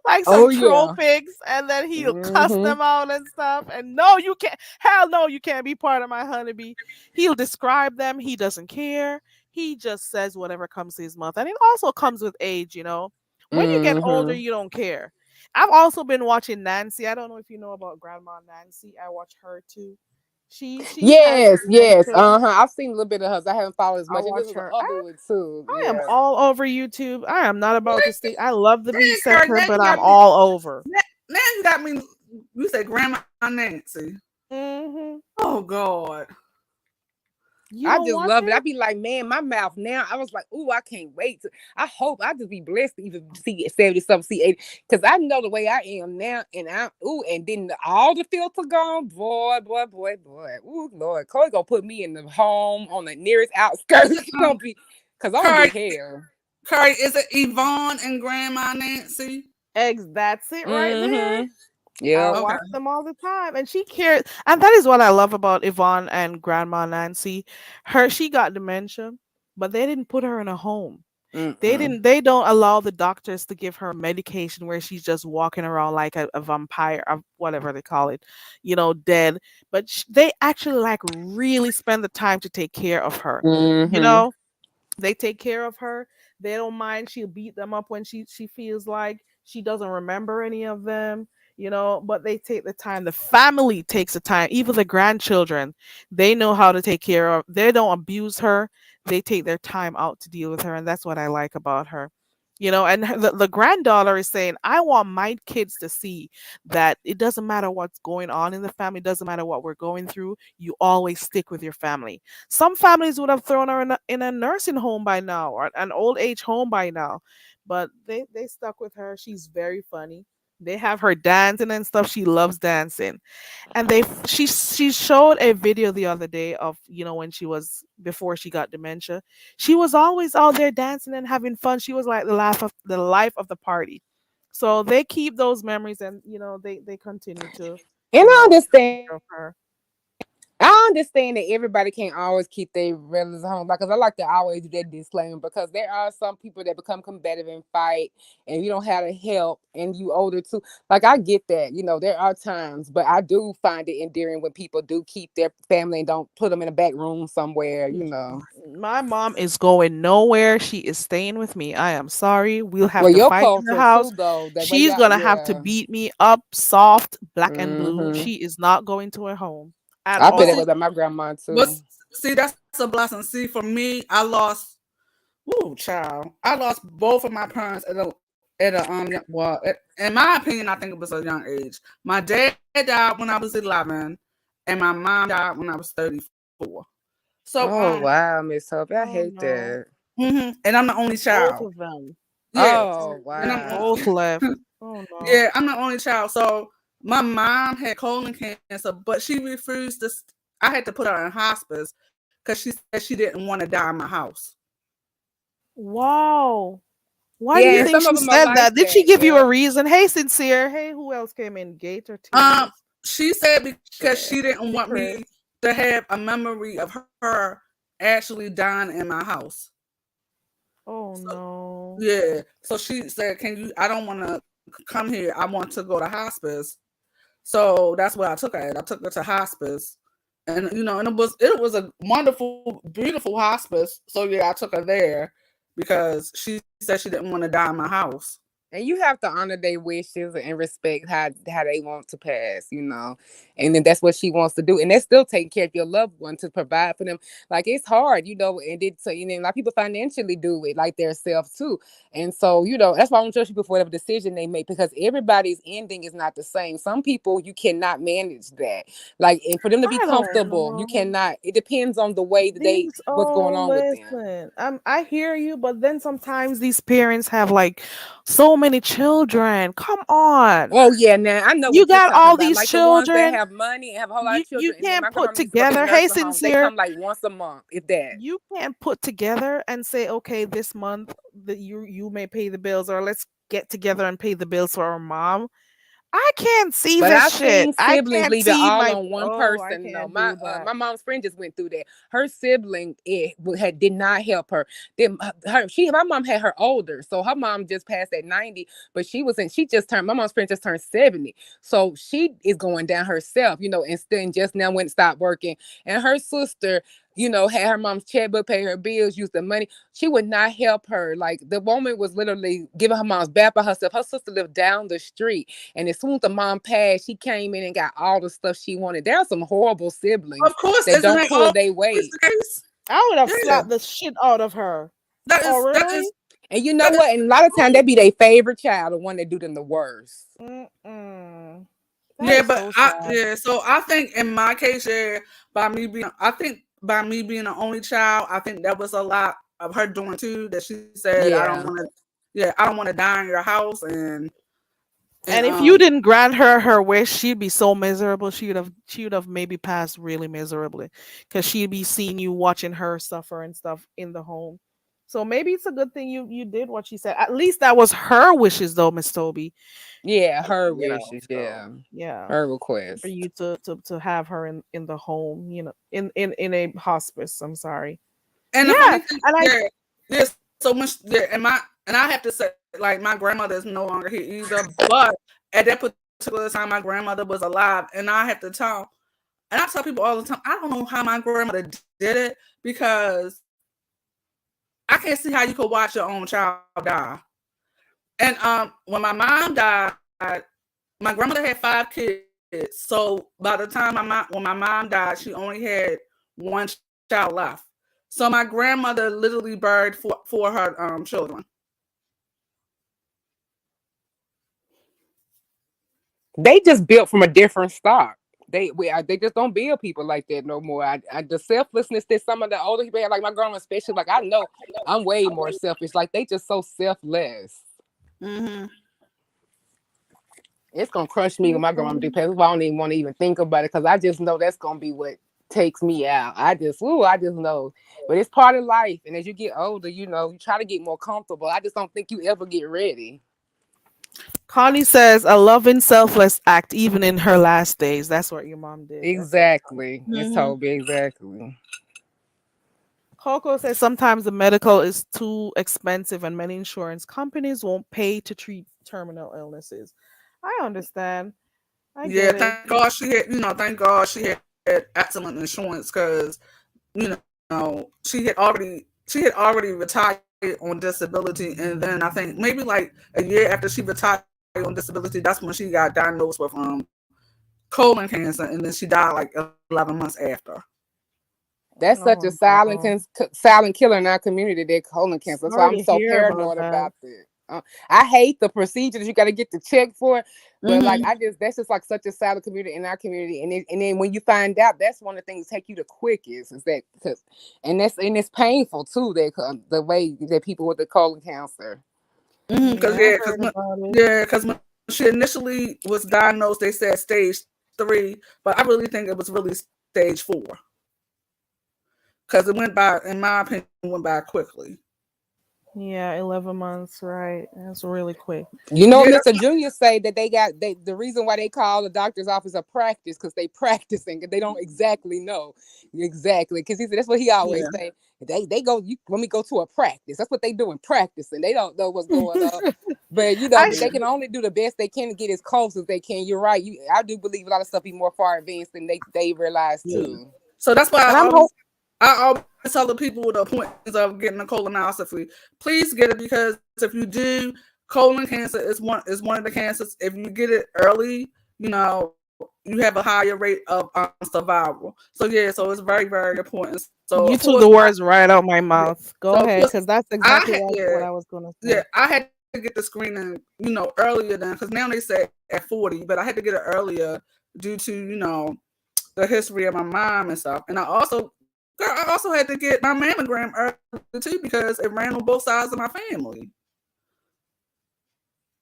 like some troll pics, and then he'll cuss them out and stuff. And no, you can't. Hell no, you can't be part of my honeybee. He'll describe them. He doesn't care. He just says whatever comes to his mouth. And it also comes with age, you know. When you get older, you don't care. I've also been watching Nancy. I don't know if you know about Grandma Nancy. I watch her too. Yes. I've seen a little bit of hers. I haven't followed as much. Other one too. I am all over YouTube. I am not about to stay. I love the Beat Center, but I'm all over. Now you got me. You say Grandma Nancy. Mm-hmm. Oh God. You I don't just watch love it. I it? be like, man, my mouth now. I was like, ooh, I can't wait. I hope I just be blessed to even see 70 something, see 80. Because I know the way I am now. And and then all the filter gone. Boy. Ooh, Lord. Chloe gonna put me in the home on the nearest outskirts. It's gonna be because I'm gonna Curry, be hell. Curry, is it Yvonne and Grandma Nancy? That's it right there. Mm-hmm. I Yep. Okay. watch them all the time, and she cares, and that is what I love about Yvonne and Grandma Nancy. She got dementia, but they didn't put her in a home. Mm-mm. They don't allow the doctors to give her medication where she's just walking around like a vampire, or whatever they call it, dead. But they actually like really spend the time to take care of her. You Mm-hmm. know, they take care of her. They don't mind. She'll beat them up when she feels like she doesn't remember any of them. But they take the time. The family takes the time. Even the grandchildren, they know how to take care of. They don't abuse her. They take their time out to deal with her, and that's what I like about her. And the granddaughter is saying, I want my kids to see that it doesn't matter what's going on in the family, it doesn't matter what we're going through, you always stick with your family. Some families would have thrown her in a nursing home by now, or an old age home by now, but they stuck with her. She's very funny. They have her dancing and stuff. She loves dancing. And she showed a video the other day of, when she was, before she got dementia. She was always out there dancing and having fun. She was like the life of the party. So they keep those memories, and they continue to And you I know take understand. care of her. I understand that everybody can't always keep their relatives home. Like, cause I like to always do that disclaimer because there are some people that become combative and fight, and you don't have the help, and you older too. Like, I get that. There are times, but I do find it endearing when people do keep their family and don't put them in a back room somewhere. My mom is going nowhere. She is staying with me. I am sorry. We'll have Well, to your fight in the culture house. too, though. That way, She's y'all, gonna have to yeah. beat me up, soft, black and blue. Mm-hmm. She is not going to a home at I feel But that see, way all. about my grandma but too. see, that's a blessing. See, for me, I lost. Woo, child! I lost both of my parents in my opinion, I think it was a young age. My dad died when I was 11, and my mom died when I was 34. So Oh wow, Miss Hope, I Oh hate no, that. and I'm the only both child. of them. Yeah, Oh and wow. Both left. Oh no. yeah, I'm the only child. So my mom had colon cancer, but she refused to. I had to put her in hospice because she said she didn't want to die in my house. Wow. Why do Yeah, you and think some of she them are said like that? Did she that. give you a Yep. reason? Hey, Sincere. Hey, who else came in? Gate or Um, Tears? she said because Share. she didn't Hey, want Chris. me to have a memory of her actually dying in my house. Oh So no. yeah, so she said, "Can you? I don't want to come here. I want to go to hospice." So that's where I took her. I took her to hospice, and and it was a wonderful, beautiful hospice. So yeah, I took her there because she said she didn't want to die in my house. And you have to honor their wishes and respect how they want to pass. And then that's what she wants to do. And that's still taking care of your loved one to provide for them. Like it's hard, and it's so a lot of people financially do it like their self too. And so, that's why I don't judge people for whatever decision they make because everybody's ending is not the same. Some people you cannot manage that. Like and for them to be I don't comfortable, you know. cannot. It depends on the way that they These what's going oh on with them. listen. I hear you, but then sometimes these parents have like so many children. Come on. Oh yeah, now I know You what you're got talking all about. these Like the ones that children. have money and have a whole lot You of you children. And then can't my put grandma used to work in together. Hey, nursing homes. They Sincere. come like once a month, if that. You can't put together and say, okay, this month that you may pay the bills, or let's get together and pay the bills for our mom. I can't see But this I've shit. seen I siblings can't leave it see all my. on one Oh, I person. No, can't my do that. my mom's friend just went through that. Her sibling did not help her. Then my mom had her older, so her mom just passed at 90. But she just turned. My mom's friend just turned 70, so she is going down herself, and still just now went and stopped working. And her sister, had her mom's checkbook, pay her bills, use the money. She would not help her. Like the woman was literally giving her mom's back by herself. Her sister lived down the street. And as soon as the mom passed, she came in and got all the stuff she wanted. There are some horrible siblings Of course, that isn't don't that pull always their the weight. case? I would have Yeah, slapped the shit out of her. that Oh, is that really? is And you know that is what? And a lot of times that be their favorite child, the one that do them the worst. Mm-mm. That yeah, is but so sad. so I think in my case, yeah, by me being, I think by me being the only child, I think that was a lot of her doing too. That she said, I don't want to, I don't want to die in your house, and if you didn't grant her wish, she'd be so miserable. She would have maybe passed really miserably, because she'd be seeing you watching her suffer and stuff in the home. So maybe it's a good thing you did what she said. At least that was her wishes, though, Miss Toby. Yeah, her You know, wishes. so, yeah, her request for you to have her in the home, you know, in a hospice. I'm sorry. And yeah, the funny thing, and there's so much there, and I have to say, like, my grandmother is no longer here either. But at that particular time, my grandmother was alive, and I have to tell, and I tell people all the time, I don't know how my grandmother did it, because I can't see how you could watch your own child die. And when my mom died, my grandmother had 5 kids. So by the time when my mom died, she only had 1 child left. So my grandmother literally buried 4 her children. They just built from a different stock. They just don't build people like that no more. The selflessness that some of the older people have, like my grandma especially, like I know I'm way more selfish. Like they just so selfless. Mm-hmm. It's gonna crush me when my grandma do pass. I don't even want to even think about it, because I just know that's gonna be what takes me out. I just know. But it's part of life, and as you get older, you know, you try to get more comfortable. I just don't think you ever get ready. Connie says a loving, selfless act even in her last days. That's what your mom did. Exactly. It's Toby, exactly. Coco says sometimes the medical is too expensive and many insurance companies won't pay to treat terminal illnesses. I understand. Thank God she had, thank God she had excellent insurance, because, she had already retired on disability, and then I think maybe like a year after she retired on disability, that's when she got diagnosed with colon cancer, and then she died like 11 months after. That's such a silent killer in our community, that colon cancer. That's why I'm so paranoid about it. I hate the procedures you got to get to check for, but like that's just like such a silent community in our community, and then when you find out, that's one of the things that take you the quickest, is that and it's painful too, that the way that people with the colon cancer. Because when she initially was diagnosed, they said stage 3, but I really think it was really stage 4, because it went by, in my opinion, quickly. Yeah, 11 months, right? That's really quick. You know, Mr. Junior say that the reason why they call the doctor's office a practice, because they practicing, because they don't exactly know because he said that's what he always say. They go, when we go to a practice, that's what they doing, practicing. They don't know what's going on, but they can only do the best they can to get as close as they can. You're right. I do believe a lot of stuff be more far advanced than they realize too. So that's why I always tell the people the importance of getting a colonoscopy. Please get it, because if you do, colon cancer is one of the cancers. If you get it early, you have a higher rate of survival. So so it's very, very important. So you took the words right out my mouth. Go ahead, because that's exactly what I was going to say. Yeah, I had to get the screening, earlier than, because now they say at 40, but I had to get it earlier due to the history of my mom and stuff, and I also had to get my mammogram early too, because it ran on both sides of my family.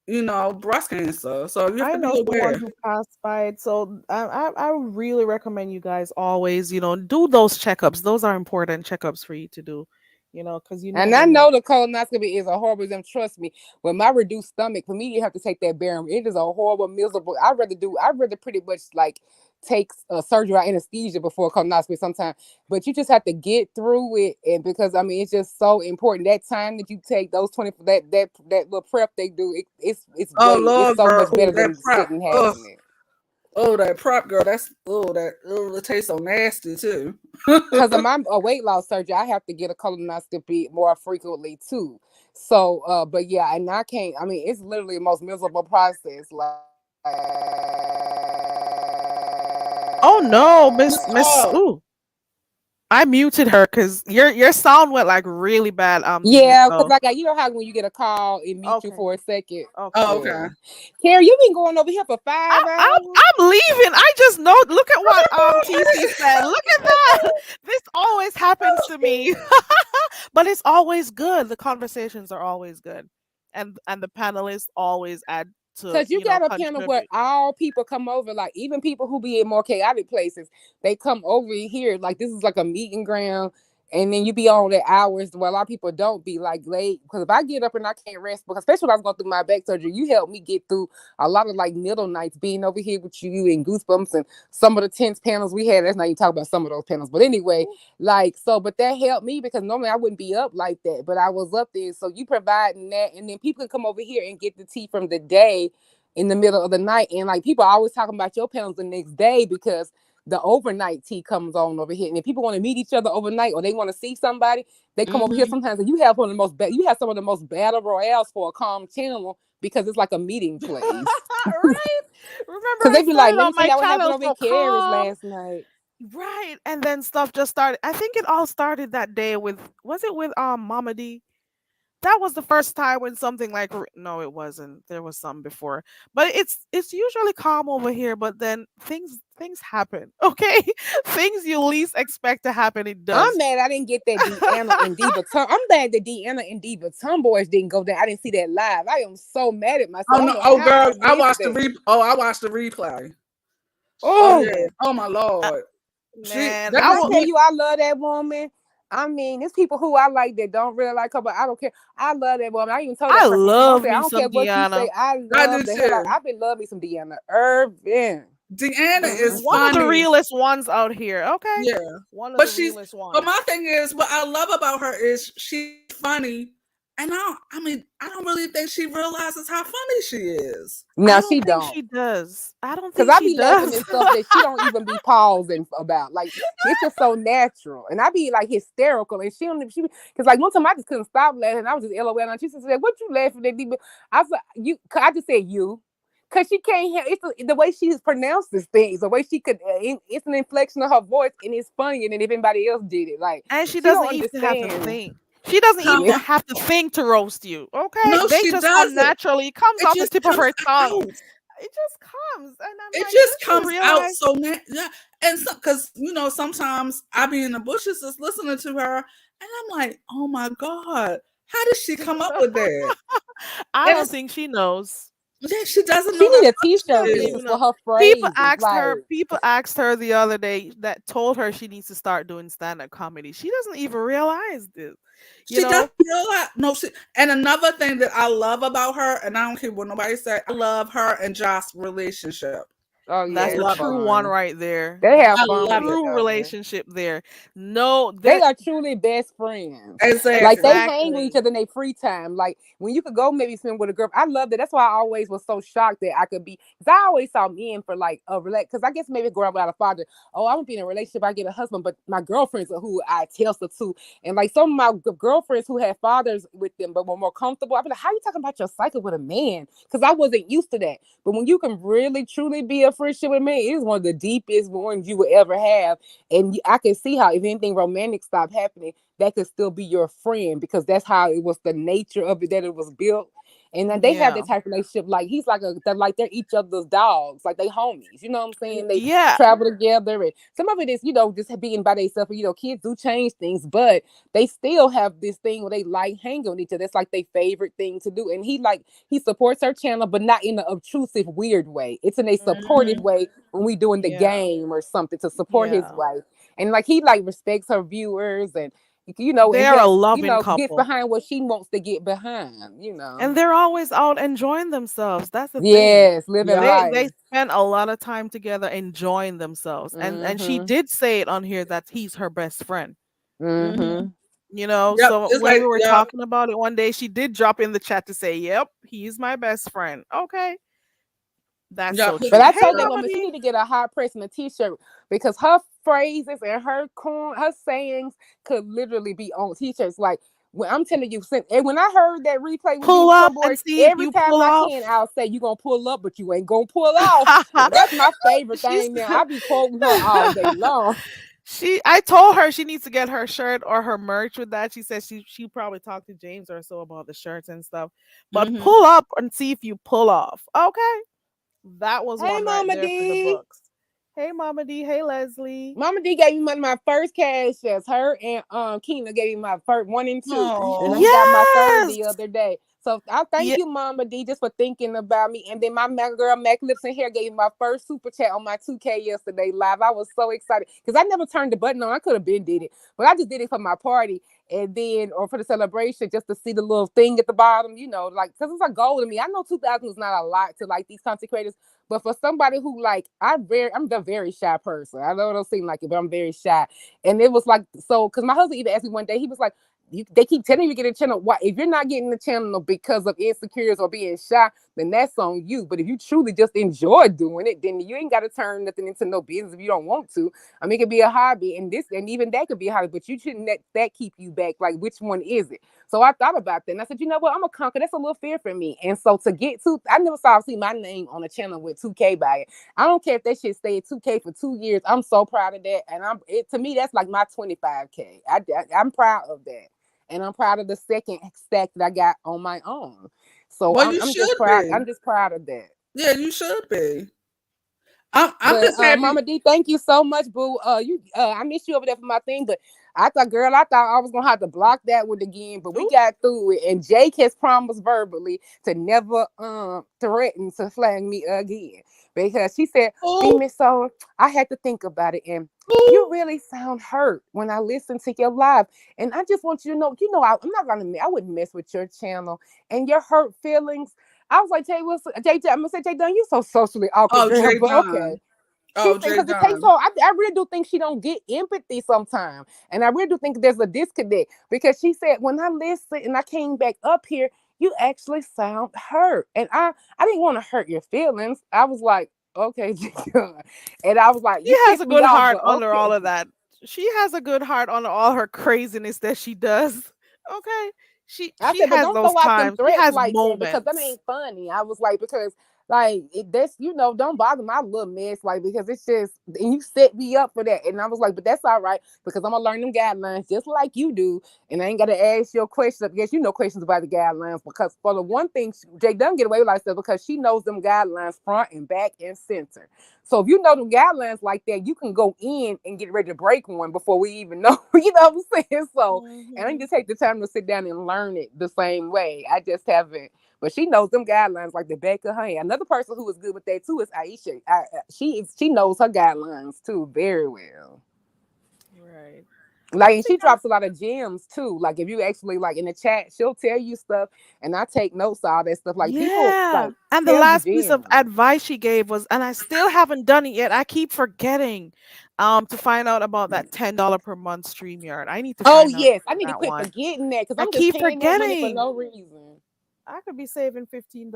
Breast cancer. So you have to be aware. Someone who passed by it. So I really recommend you guys always, do those checkups. Those are important checkups for you to do. Because and I know the colonoscopy is a horrible exam. Trust me, with my reduced stomach, for me, you have to take that barium. It is a horrible, miserable. I'd rather pretty much like take surgery or anesthesia before colonoscopy sometimes. But you just have to get through it, and because it's just so important. That time that you take, those 20, that little prep they do, it's so much better than sitting having it. Oh, that prep, girl, it tastes so nasty too. Because of my weight loss surgery, I have to get a colonoscopy more frequently too. So, but yeah, and I can't. It's literally the most miserable process. Like, oh no, Miss. Ooh. I muted her because your sound went like really bad. Yeah, because you know how when you get a call, it mute you for a second. Okay. Oh, okay. Carrie, you've been going over here for 5 hours. I'm leaving. I just know. Look at what TC said. Look at that. This always happens to me. But it's always good. The conversations are always good. And the panelists always add to, Cause you got a panel where contribute. all people come over, like even people who be in more chaotic places, they come over here. Like this is like a meeting ground, and then you be on the hours where a lot of people don't be like late. Because if I get up and I can't rest, because especially when I was going through my back surgery, you helped me get through a lot of like middle nights being over here with you and Goosebumps and some of the tense panels we had. That's not even talk about some of those panels, but anyway, like so. But that helped me because normally I wouldn't be up like that, but I was up there. So you providing that, and then people can come over here and get the tea from the day in the middle of the night. And like people are always talking about your panels the next day because the overnight tea comes on over here. And if people want to meet each other overnight or they want to see somebody, they come over here sometimes. And you have one of the most you have some of the most battle royales for a calm channel because it's like a meeting place. Right? Remember, Because I they be like, started let on me tell my y'all what happened channel over in so Karis calm. last night. Right. And then stuff just started. I think it all started that day with, was it with Mama D? That was the first time when something like, no, it wasn't. There was some before. But it's usually calm over here, but then things happen. Okay? Things you least expect to happen, it I'm does. mad I didn't get that Deanna and Diva I'm mad that Deanna and Diva Tomboys didn't go there. I didn't see that live. I am so mad at myself. Oh I don't no! know Oh how girl, I missed that. I watched the replay. Oh Oh, yeah! Oh my Uh, lord! Man, when I I will. tell you I love that woman, I mean, there's people who I like that don't really like her, but I don't care. I love that woman. I even told I that person, love I me don't care some what you Deanna. say. I I do love the hell out. too. I've been loving me some Deanna Irvin. Deanna is One of the funny. realest ones out here. Okay. Yeah, One of but the realest but ones. my thing is, what I love about her is she's funny, and I don't really think she realizes how funny she is. No, I she don't think don't. she does. I don't Cause think I she be laughing does. at stuff that she don't even be pausing about. Like it's just so natural, and I be like hysterical, and she don't. She because like one time I just couldn't stop laughing. I was just LOL, and she said, "What you laughing at?" I was like, "You." I just said you, cause she can't hear. The way she pronounces things, the way she could. It's an inflection of her voice, and it's funnier than if anybody else did it. Like And she she don't doesn't even have to understand. think. She doesn't Come even Yeah. on. have to think to roast you. Okay? No, They she just come doesn't. naturally. It comes It off the just tip of comes her tongue. out. It just comes. And I'm It like, just does she comes out realize? so yeah. And so, because sometimes I be in the bushes just listening to her, and I'm like, oh my god, how did she come up with that? I And don't it's think she knows. yeah, she doesn't She know how need a funny She she t-shirt doesn't is. business even for know. her phrases. Like People asked her the other day that told her she needs to start doing stand-up comedy. She doesn't even realize this. You She doesn't know? realize no. And another thing that I love about her, and I don't care what nobody say, I love her and Josh's relationship. oh I yeah, That's a it's love it. true one fun. right there. They That's have I a fun love with each it. true other. relationship there. No, They there are truly best friends. Like Exactly. they hang with each exactly. other in their free time. Like when you could go maybe spend with a girl. I love that. That's why I always was so shocked that I could be. Because I always saw men for like a relax. Because I guess maybe growing up without a father. Oh, I would be in a relationship. I get a husband. But my girlfriends are who I tell stuff to. And like some of my girlfriends who had fathers with them but were more comfortable. I'd be like, how you talking about your cycle with a man? Because I wasn't used to that. But when you can really truly be a friendship with a man, it is one of the deepest ones you will ever have. And I can see how if anything romantic stopped happening, that could still be your friend because that's how it was the nature of it that it was built. And then they have Yeah. that type of relationship. Like he's like they're each other's dogs, like they homies. You know what I'm saying? They Yeah. travel together, and some of it is just being by themselves. Kids do change things, but they still have this thing where they like hanging with each other. That's like their favorite thing to do. And he supports her channel, but not in an obtrusive, weird way. It's in a supportive Mhm. way when we doing the Yeah. game or something to support his Yeah. wife. And like he like respects her viewers and and They're a gets loving gets couple. behind what she wants to get behind. And they're always out enjoying themselves. That's the thing. Yes, living Yeah. They life. spend a lot of time together enjoying themselves. And she Mm-hmm. did say it on here that he's her best friend. Mm-hmm. Yep. So It's when like we were yep. talking about it one day, she did drop in the chat to say, "Yep, he's my best friend." Okay, that's Yep. so But true. I Hey, told that Mama woman she D. need to get a hot press and a t-shirt because her phrases and her sayings could literally be on t-shirts. Like when I'm telling you, and when I heard that replay with Pull Diva up Boy, and see if every you time pull I off. can, I'll say you gonna pull up, but you ain't gonna pull off. That's my favorite She's thing now. I be quoting her all day long. I told her she needs to get her shirt or her merch with that. She said she probably talked to James or so about the shirts and stuff. But Mm-hmm. pull up and see if you pull off. Okay. That was Hey, one right Mama there for the D. books. Hey, Mama D. Hey, Leslie. Mama D gave me my first cash checks. Her and Keena gave me my first 1 and 2. And I Oh, got my third Yes. the other day. So I thank Yeah. you, Mama D, just for thinking about me. And then my girl Mac Lips and Hair gave me my first super chat on my 2K yesterday live. I was so excited because I never turned the button on. I could have been did it, but I just did it for my party and then or for the celebration just to see the little thing at the bottom, like because it's a goal to me. I know 2000 is not a lot to like these content creators, but for somebody who like I'm the very shy person. I know it don't seem like it, but I'm very shy. And it was like so because my husband even asked me one day, he was like, they keep telling you to get a channel. Why? If you're not getting the channel because of insecurities or being shy, then that's on you. But if you truly just enjoy doing it, then you ain't got to turn nothing into no business if you don't want to. I mean, it could be a hobby, and even that could be a hobby, but you shouldn't let that keep you back. Like, which one is it? So I thought about that, and I said, you know what? I'm a conquer. That's a little fear for me. And so to get to, I never see my name on a channel with 2K by it. I don't care if that shit stayed 2K for 2 years. I'm so proud of that, and to me that's like my 25K. I'm proud of that. And I'm proud of the second stack that I got on my own. So well, you I'm just should proud. be. I'm just proud of that. Yeah, you should be. I'm But just happy. Mama D, thank you so much, boo. I missed you over there for my thing, but I thought I was gonna have to block that one again, but we Ooh. got through it. And Jake has promised verbally to never threaten to flag me again because she said, Ooh, "Female, so I had to think about it, and you ooh. really sound hurt when I listen to your live, and I just want you to know, I'm not I wouldn't mess with your channel and your hurt feelings." I was like, Jay Wilson, I'm gonna say Jay Dunn, you so socially awkward, Oh, girl, Jay but okay. Dunn. She Oh, said Jay because it takes her. Dunn. I really do think she don't get empathy sometimes, and I really do think there's a disconnect because she said when I listened and I came back up here, you actually sound hurt, and I didn't want to hurt your feelings. I was like, okay, and I was like, She you has pissed a me good off, heart but under okay. all of that. She has a good heart under all her craziness that she does. Okay. She I she said, but has don't those throw out them times. She threats has like that because that moments. ain't funny. I was like, because like that's don't bother my little mess, like because it's just and you set me up for that. And I was like, but that's all right because I'm gonna learn them guidelines just like you do, and I ain't gotta ask your questions. I guess you know questions about the guidelines because for the one thing, Jay doesn't get away with like that because she knows them guidelines front and back and center. So if you know the guidelines like that, you can go in and get ready to break one before we even know. You know what I'm saying? So and I Mhm. just take the time to sit down and learn it the same way. I just haven't. But she knows them guidelines like the back of her hand. Another person who is good with that too is Aisha. She knows her guidelines too very well. Right. Like I and think she drops a lot of gems too. Like if you actually like in the chat, she'll tell you stuff, and I take notes of all that stuff. Like people yeah. like And the tell you last piece of gems. advice she gave was, and I still haven't done it yet. I keep forgetting to find out about that $10 per month StreamYard. I need to Oh find out yes, I about need to that quit one. forgetting that because I I'm just keep paying that money for forgetting. no reason. I could be saving $15,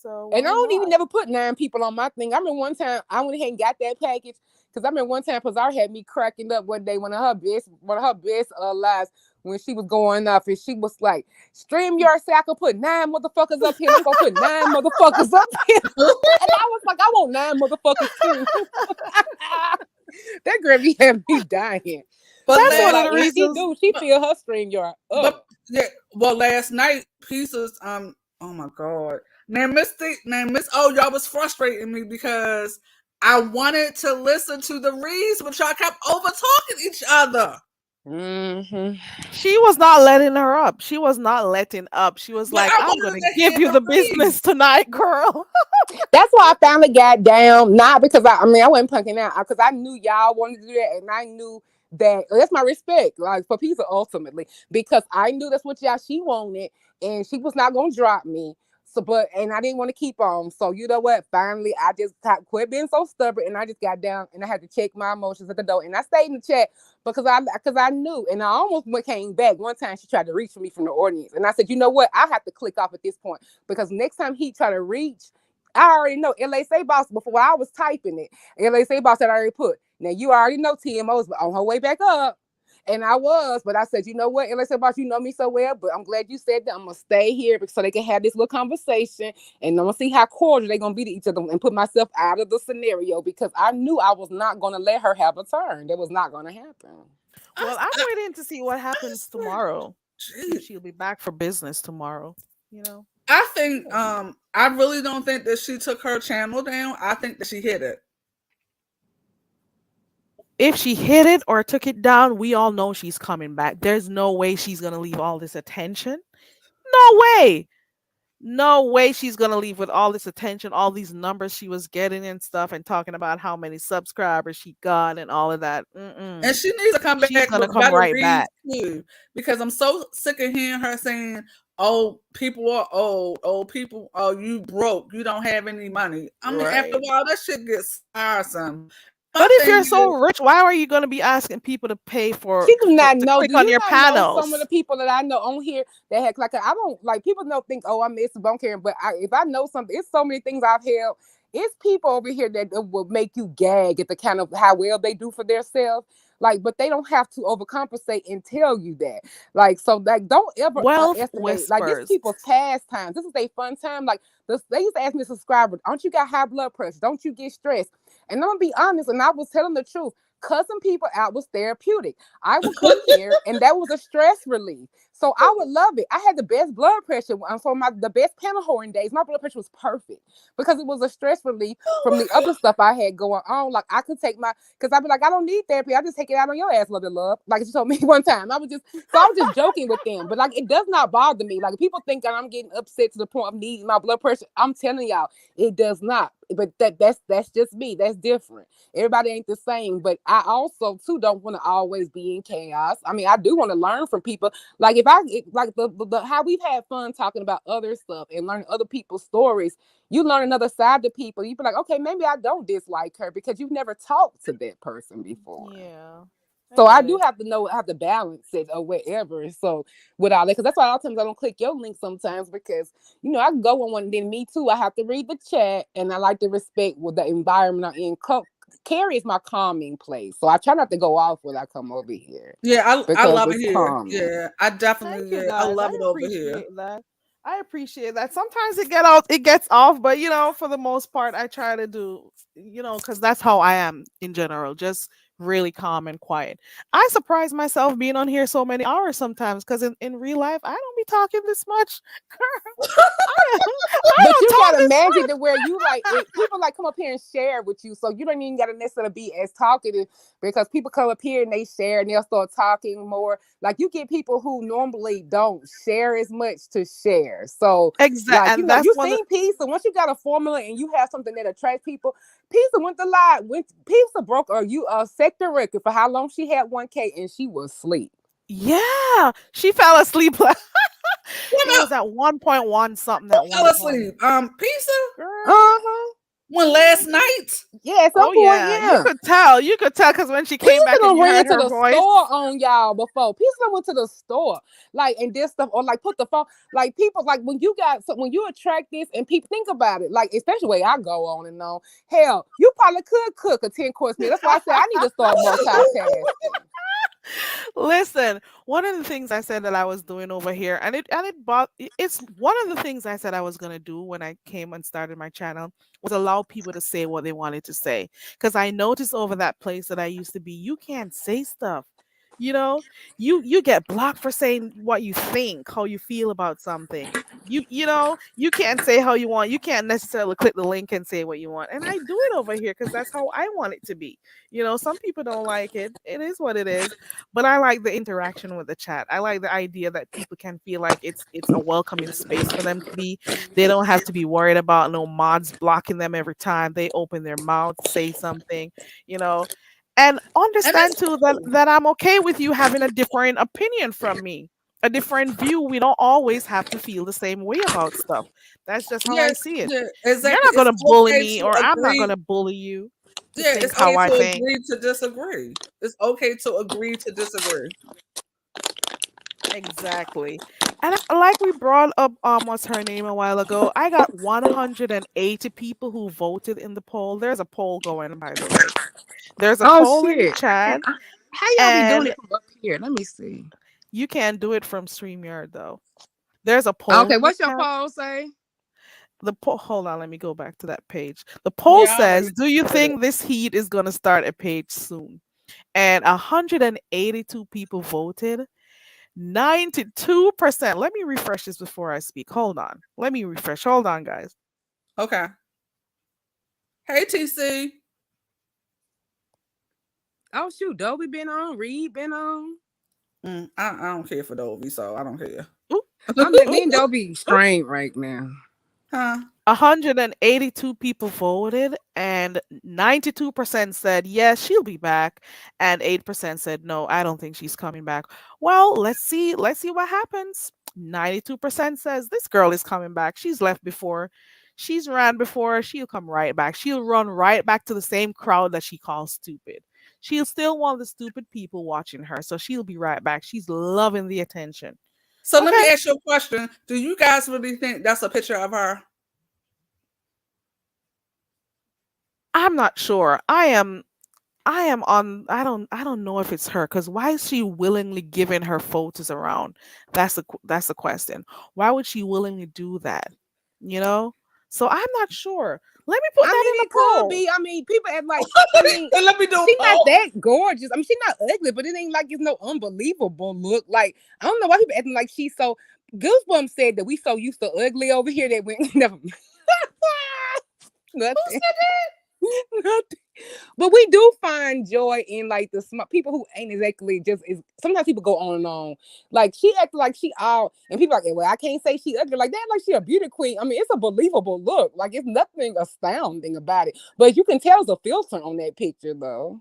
so And I why don't even not? never put 9 people on my thing. I remember one time I went ahead and got that package because I remember one time Pazar had me cracking up one day one of her best lives when she was going off and she was like, StreamYard said I could put 9 motherfuckers up here and I'm gonna put 9 motherfuckers up here. And I was like, I want 9 motherfuckers too. That girl be having me dying. But That's But one last of like the and night, she reasons. do, she but fill her StreamYard but up. yeah, well, last night pieces. Oh my god. Now Miss Oh, y'all was frustrating me because I wanted to listen to the reads, but y'all kept over talking each other. Mm-hmm. She was not letting her up. She was not letting up. She was But like, I I'm wanted gonna to give hear you the the reads. business tonight, girl. That's why I finally got down. Not because I wasn't punking out because I knew y'all wanted to do that, and I knew that that's my respect, like for pizza ultimately, because I knew that's what y'all she wanted, and she was not gonna drop me. So, but and I didn't want to keep on. So you know what? Finally, I just quit being so stubborn, and I just got down, and I had to check my emotions at the door, and I stayed in the chat because I knew, and I almost came back one time. She tried to reach for me from the audience, and I said, you know what? I have to click off at this point because next time he try to reach. I already know LA Say Boss before I was typing it. LA Say Boss had already put. Now you already know TMO's on her way back up. And I was, but I said, you know what, LA Say Boss, you know me so well, but I'm glad you said that. I'm gonna stay here so they can have this little conversation and I'm gonna see how cordial they're gonna be to each other and put myself out of the scenario because I knew I was not gonna let her have a turn. That was not gonna happen. Well, I'm I, waiting to see what I happens swear, tomorrow. See if gee. she'll be back for business tomorrow. You know? I think I really don't think that she took her channel down. I think that she hit it. if she hit it or took it down, we all know she's coming back. There's no way she's gonna leave all this attention. No way. No way she's gonna leave with all this attention, all these numbers she was getting and stuff, and talking about how many subscribers she got and all of that. And she needs to come She's back gonna with come better right reads back. too, because I'm so sick of hearing her saying, "Oh, people are old. Oh, people, oh, you broke. You don't have any money." I mean, after a Right. while, that shit gets tiresome. My But if thing you're so is, rich, why are you gonna be asking people to pay She do not to know. click Do on you your not know some of the panels? people that I know on here that had like I don't like people don't think, oh, I miss don't care. But if I know something, it's so many things I've held. It's people over here that will make you gag at the kind of how well they do for themselves. Like, but they don't have to overcompensate and tell you that. Like, so like don't ever Wealth underestimate. Like, this whispers. people's pastimes. This is a fun time. Like they used to ask me, subscribers, aren't you got high blood pressure? Don't you get stressed? And I'm gonna be honest, and I was telling the truth. Cussing people out was therapeutic. I would come here and that was a stress relief. So I would love it. I had the best blood pressure for the best Panahorin days. My blood pressure was perfect because it was a stress relief from the other stuff I had going on. Like I could take because I'd be like, I don't need therapy. I just take it out on your ass, love and love. Like she told me one time. I was just joking with them. But like it does not bother me. Like people think that I'm getting upset to the point of needing my blood pressure. I'm telling y'all, it does not. But that's just me. That's different. Everybody ain't the same. But I also too don't want to always be in chaos. I mean, I do want to learn from people. Like if like the how we've had fun talking about other stuff and learning other people's stories. You learn another side to people. You be like, okay, maybe I don't dislike her because you've never talked to that person before. Yeah. So I get do it. have to balance it or whatever. So with all that, because that's why a lot of times I don't click your link sometimes because I can go on one and then me too. I have to read the chat and I like to respect with the environment I'm in. Carrie is my calming place, so I try not to go off when I come over here yeah, I because love it it's here. calming. Yeah, I Thank definitely, you yeah, I guys. love I it over here. appreciate that. I appreciate that. Sometimes it gets off, but for the most part I try to do, cuz that's how I am in general, just really calm and quiet. I surprise myself being on here so many hours sometimes cuz in real life I don't be talking this much. I But don't you talk gotta this imagine much. that where you like people like come up here and share with you, so you don't even gotta necessarily be as talkative because people come up here and they share and they'll start talking more. Like you get people who normally don't share as much to share. So Exactly. like And that's you've one of seen Pizza. Once you got a formula and you have something that attracts people, Pizza went to live. When Pizza broke sector record for how long she had 1K and she was asleep. yeah, she fell asleep. When It was at 1.1 something at I fell one point. asleep, pizza Girl. Uh-huh. when last night. Yeah, at some Oh point, yeah, you yeah. could tell. You could tell because when she came Pizza back and done you ran heard to her the voice. store on y'all before. Pizza done went to the store, like and did stuff or like put the phone. Like people, like when you attract this and people think about it, like especially the way I go on and on. Hell, you probably could cook a 10-course meal. That's why I said I need to start multitasking. Listen, one of the things I said that I was doing over here, and it's one of the things I said I was gonna do when I came and started my channel was allow people to say what they wanted to say. Because I noticed over that place that I used to be, you can't say stuff. You know, you get blocked for saying what you think, how you feel about something. You can't say how you want. You can't necessarily click the link and say what you want. And I do it over here because that's how I want it to be. Some people don't like it. It is what it is. But I like the interaction with the chat. I like the idea that people can feel like it's a welcoming space for them to be. They don't have to be worried about no mods blocking them every time they open their mouth, say something, you know. And And it's understand too that cool. I'm okay with you having a different opinion from me. A different view. We don't always have to feel the same way about stuff. That's just how I Yes, see it. yeah, You're exactly. not It's gonna bully okay me, to or I'm not agree. gonna bully you to Yeah, think it's how okay I to think. agree to disagree. It's okay to agree to disagree. Exactly. And like we brought up what's her name a while ago, I got 180 people who voted in the poll. There's a poll going, by the way. There's a Oh poll in the shit! chat, How y'all be doing and it from up here? Let me see. you can't do it from StreamYard though. There's a poll Okay, in the what's your chat. poll say? The poll, hold on, let me go back to that page. The poll Yeah, I already says, "Do you did it. think this heat is gonna start a page soon?" And 182 people voted. 92%. Let me refresh this before I speak. Hold on. Let me refresh. Hold on, guys. Okay. Hey, TC. Oh shoot, Dobie been on, Reed been on. I don't care for Dovey, so I don't care. Oop, I'm letting me oop, and oop, Dobie oop. strained right now. Huh? 182 people voted, and 92% said yes, she'll be back, and 8% said no, I don't think she's coming back. Well, let's see. Let's see what happens. 92% says this girl is coming back. She's left before. She's ran before. She'll come right back. She'll run right back to the same crowd that she calls stupid. She'll still want the stupid people watching her, so she'll be right back. She's loving the attention. So let Okay. me ask you a question. Do you guys really think that's a picture of her? I'm not sure. I am on I don't know if it's her cuz why is she willingly giving her photos around? That's the question. Why would she willingly do that? You know? So I'm not sure. Let me put I that in mean, the it could poll. be. I mean, people act like. I mean, And let me do a she's not poll. that gorgeous. I mean, she's not ugly, but it ain't like it's no unbelievable look. Like I don't know why people acting like she's so. Goosebumps said that we so used to ugly over here that we never. Who Nothing. said that? Nothing. But we do find joy in like the smart people who ain't exactly just is. Sometimes people go on and on. Like she acted like she all, and people are like, well, I can't say she ugly like that. Like she a beauty queen. I mean, it's a believable look. Like it's nothing astounding about it. But you can tell the filter on that picture though.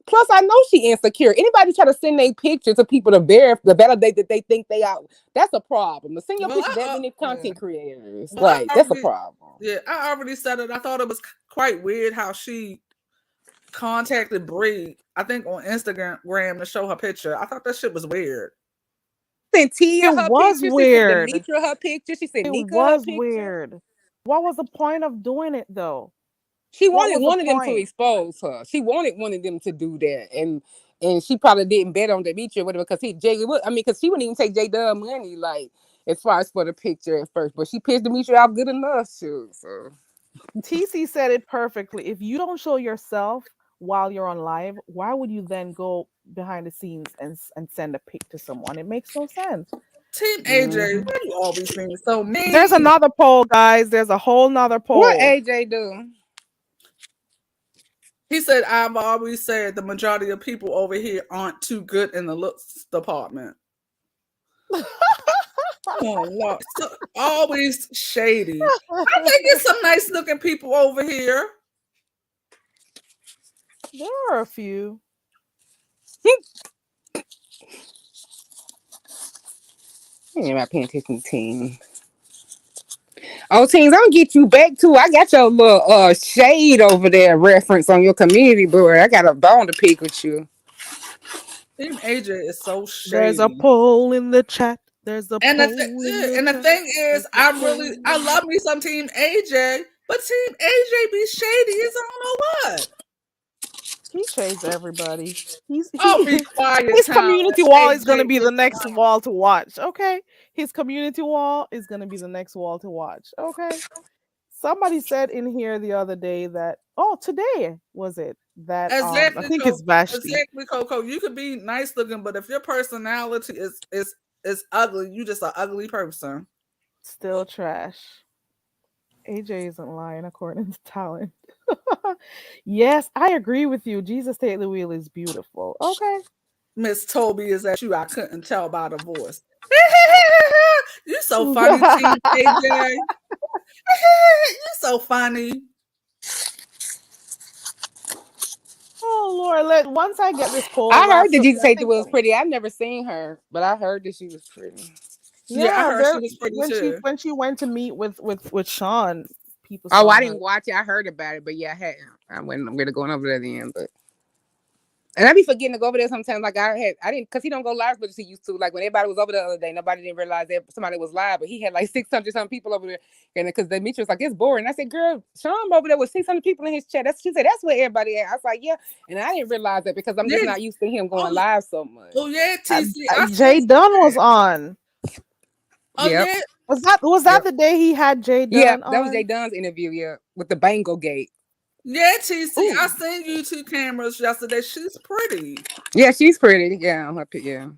Plus, I know she insecure. Anybody try to send their picture to people to verify, to validate that they think they out, that's a problem. To send your Well, picture that many yeah. content creators, Well, I like that's a already, problem. yeah, I already said it. I thought it was quite weird how she contacted Brie, I think on Instagram to show her picture. I thought that shit was weird. Sent Tia It her was picture. She sent weird. Demetra her picture. She sent It Nika her was picture. weird. What was the point of doing it though? She What wanted was the one of them to point? expose her. She wanted one of them to do that, and she probably didn't bet on Demetra or whatever because because she wouldn't even take J Dub money like as far as for the picture at first, but she pissed Demetra off good enough too. So TC said it perfectly. If you don't show yourself while you're on live, why would you then go behind the scenes and send a pic to someone? It makes no sense. Team AJ, why you always being so mean? There's another poll, guys. There's a whole nother what poll. AJ do? He said, I've always said the majority of people over here aren't too good in the looks department. Oh, Lord. So, always shady. I think it's some nice looking people over here. There are a few. Ain't about paying attention to team. Oh, teams, I'm gonna get you back too. I got your little shade over there reference on your community board. I got a bone to pick with you. Team AJ is so There's a shady. poll in the chat. There's a And poll in the the chat. thing is, There's a poll I in love me some Team AJ, but Team AJ be shady as I don't know what. He shades everybody. Oh, be quiet, His Tom. community wall is gonna AJ be is the next fine. wall to watch. Okay, his community wall is gonna be the next wall to watch. Okay. Somebody said in here the other day that today was it that I Exactly, think Coco. it's Vashti. Exactly, Coco. You could be nice looking, but if your personality is ugly, you just an ugly person. Still trash. AJ isn't lying according to talent. Yes, I agree with you. Jesus Take the Wheel is beautiful. Okay. Miss Toby, is that you? I couldn't tell by the voice. You so funny, Team AJ. You so funny. Oh Lord, once I get this poll I heard wrapped that up, Jesus I Take the think Wheel was pretty. I've never seen her, but I heard that she was pretty. Yeah, I yeah, heard she there was pretty when she too. when she went to meet with Sean, people Oh, saw I her. didn't watch it. I heard about it, but yeah, I went. I'm gonna go over there then, but. And I be forgetting to go over there sometimes. Like I didn't, cause he don't go live, but he used to. Like when everybody was over the other day, nobody didn't realize that somebody was live, but he had like 600 some people over there. And because Demetra was like, it's boring. I said, girl, Sean over there with 600 people in his chat. She said, that's where everybody at. I was like, yeah. And I didn't realize that because I'm just Yeah. not used to him going Oh, live so much. oh yeah, TC. I Jay seen Dunn was that. on. Oh Yep. yeah. Was that the day he had Jay Yeah, Dunn that was on? Jay Dunn's interview, yeah, with the Bangle Gate. Yeah, TC. Ooh. I seen YouTube cameras yesterday. She's pretty. Yeah, she's pretty. Yeah, yeah.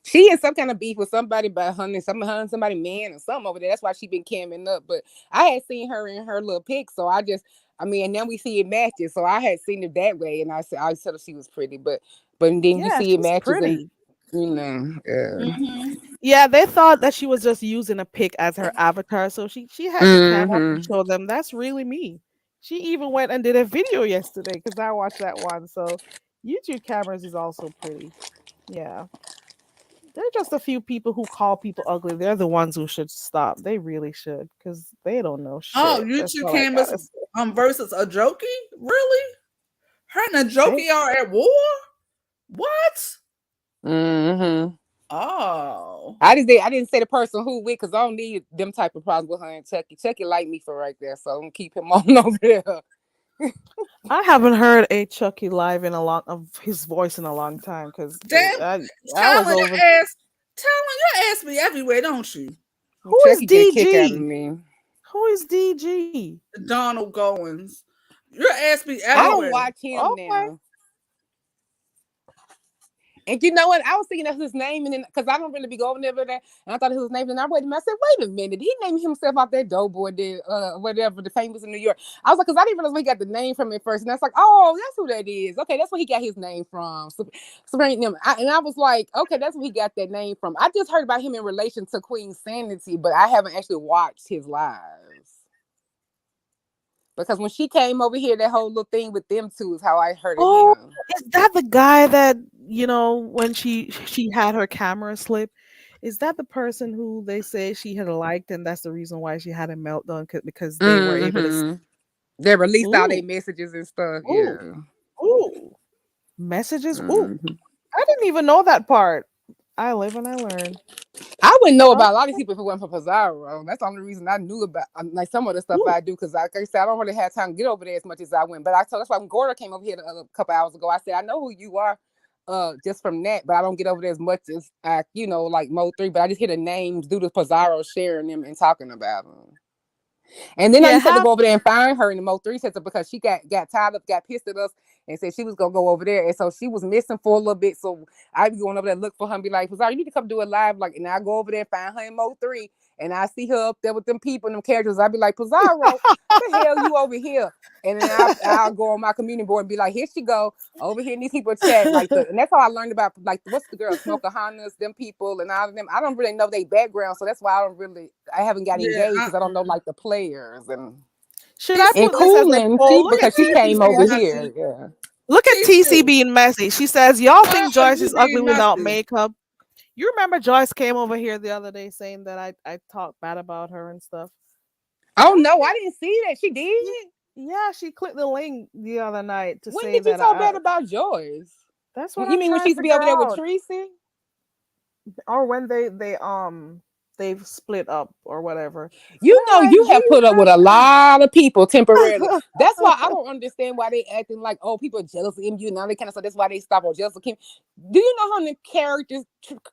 She in some kind of beef with somebody by somebody man or something over there. That's why she been camming up. But I had seen her in her little pic, so I I mean, and now we see it matches. So I had seen it that way, and I said her she was pretty, but then you Yeah, see it she's matches, and pretty. yeah. Mm-hmm. Yeah, they thought that she was just using a pic as her avatar, so she had the camera to Mm-hmm. show them that's really me. She even went and did a video yesterday because I watched that one. So YouTube cameras is also pretty. Yeah, there are just a few people who call people ugly. They're the ones who should stop. They really should because they don't know Oh, shit. That's YouTube all I Canvas gotta say. versus a jokey? Really? Her and a They jokey are at war? What? Mm-hmm. Oh. I didn't say the person who with, because I don't need them type of problems with her and Chucky. Chucky like me for right there, so I'm gonna keep him on over there. I haven't heard a Chucky live in a long of his voice in a long time because Damn, I was Talon, over. Your ass be everywhere, don't you? Who is Chucky get a kick out of DG? me. Who is DG? Donald Goins. Your ass be I don't everywhere. watch him Okay. now. And you know what? I was thinking of his name, and then because I don't really be going over there, and I thought it was his name, and I waited. I said, "Wait a minute, he named himself off that Doughboy, did whatever the famous in New York." I was like, because I didn't realize where he got the name from at first, and that's like, oh, that's who that is. Okay, that's where he got his name from. So, and I was like, okay, that's where he got that name from. I just heard about him in relation to Queen Sanity, but I haven't actually watched his lives. Because when she came over here, that whole little thing with them two is how I heard of Oh, him. is that the guy that when she had her camera slip? Is that the person who they say she had liked, and that's the reason why she had a meltdown because they were able to? Mm-hmm. They released all their Ooh, messages and stuff. ooh, Yeah. ooh, messages. Ooh, Mm-hmm. I didn't even know that part. I live and I learn. I wouldn't know Oh, about a lot of these people if it wasn't for Pizarro. That's the only reason I knew about like some of the stuff ooh. I do, because like I said, I don't really have time to get over there as much as I went. But I told that's why when Gorda came over here a couple hours ago, I said I know who you are, just from that, but I don't get over there as much as I, like Mo3. But I just hear the names due to Pizarro sharing them and talking about them. And then I Yeah, just had to half. go over there and find her in the Mo3 Center because she got tired of, got pissed at us and said she was gonna go over there. And so she was missing for a little bit. So I be going over there, look for her and be like, Pizarro, you need to come do it live. Like, and I go over there and find her in Mo3, and I see her up there with them people and them characters. I'd be like, Pizarro, the hell you over here? And then I'll go on my community board and be like, here she go over here, and these people chat and that's how I learned about what's the girl Smokeahanas, them people, and all of them. I don't really know their background, so that's why I haven't got Yeah, engaged because I don't know the players Should I and put this as a Coolin. poll? Look at Because she came TC over TC. here. messy. Yeah. Look at TC TC. being messy. She says, "Y'all Why think are Joyce you is ugly being without messy? makeup?" You remember Joyce came over here the other day saying that I talked bad about her and stuff. Oh no, I didn't see that. She did. Yeah, she clicked the link the other night to When say did you that talk bad about Joyce? that's what You I'm mean when trying she to used to be figure over there with out. Tracy? Or when they've split up or whatever. You And know, I'm like, you have put up with a lot of people temporarily. Jesus. That's why I don't understand why they acting like, oh, people are jealous of you now. They kind of so that's why they stop or jealous of Kim. Do you know how many characters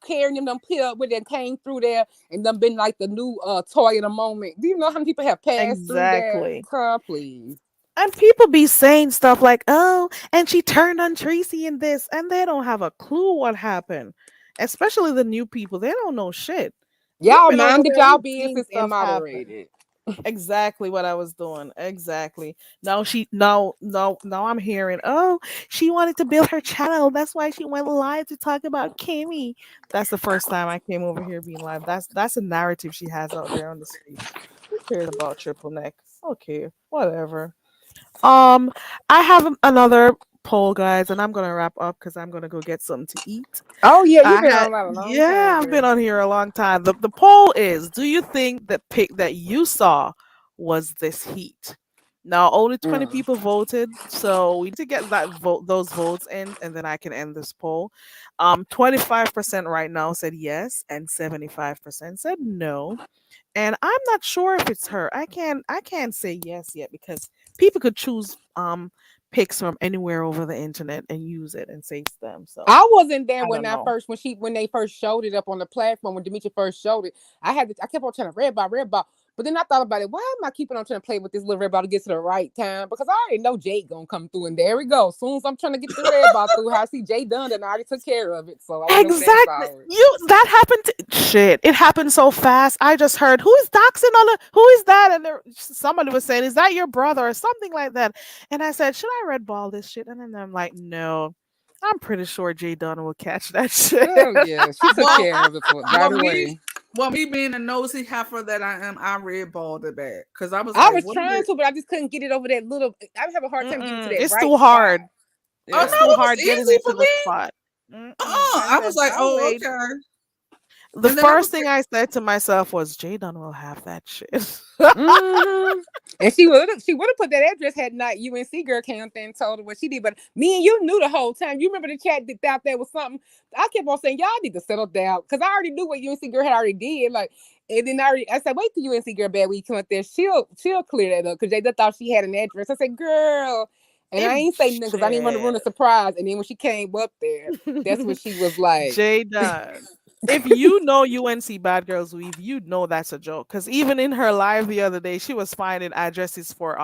carrying them put up with them came through there and them been like the new toy in a moment? Do you know how many people have passed through there? Exactly. Girl, please. And people be saying stuff like, "Oh, and she turned on Tracy in this," and they don't have a clue what happened. Especially the new people, they don't know shit. You've Y'all been over minded there, y'all you've seen business things happen. unmoderated. Exactly what I was doing. Exactly. Now I'm hearing, "Oh, she wanted to build her channel. That's why she went live to talk about Kimmy." That's the first time I came over here being live. That's a narrative she has out there on the street. Who cares about Triple Neck? Okay, whatever. Um, I have another poll, guys, and I'm gonna wrap up because I'm gonna go get something to eat. Oh yeah, you've I been had, on a long yeah, time, I've been girl. on here a long time. The poll is: do you think the pick that you saw was this heat? Now, only 20 Mm. people voted, so we need to get those votes in, and then I can end this poll. 25% right now said yes, and 75% said no. And I'm not sure if it's her. I can't say yes yet because people could choose pics from anywhere over the internet and use it and save them. So I wasn't there I when don't know. when they first showed it up on the platform when Demetri first showed it. I kept on trying to red bar. But then I thought about it. Why am I keeping on trying to play with this little red ball to get to the right time? Because I already know Jade gonna come through, and there we go. As soon as I'm trying to get the red ball through, I see Jade done, and I already took care of it. So I know that's Exactly. ours. That happened shit. It happened so fast. I just heard who is doxing on the who is that? And somebody was saying, is that your brother or something like that? And I said, should I red ball this shit? And then I'm like, no. I'm pretty sure Jay Dunn will catch that shit. Oh yeah, she took care of it right away. Well, me being a nosy heifer that I am, I red balled it back because I was trying to, but I just couldn't get it over that little. I would have a hard time getting to that. It's too hard. Yeah. It's too hard getting it to the spot. I was like, oh, okay. The first thing I said to myself was, Jay Dunn will have that shit. And she would have put that address had not UNC girl came up there and told her what she did. But me and you knew the whole time. You remember the chat that out there was something. I kept on saying, y'all need to settle down. Because I already knew what UNC girl had already did. Like, and then I said, wait till UNC girl bad when you come up there. She'll clear that up. Because they just thought she had an address. I said, girl. And I ain't saying nothing because I didn't want to ruin a surprise. And then when she came up there, that's when she was like, Jay Dunn. If you know UNC Bad Girls Weave, you know that's a joke. Because even in her live the other day, she was finding addresses for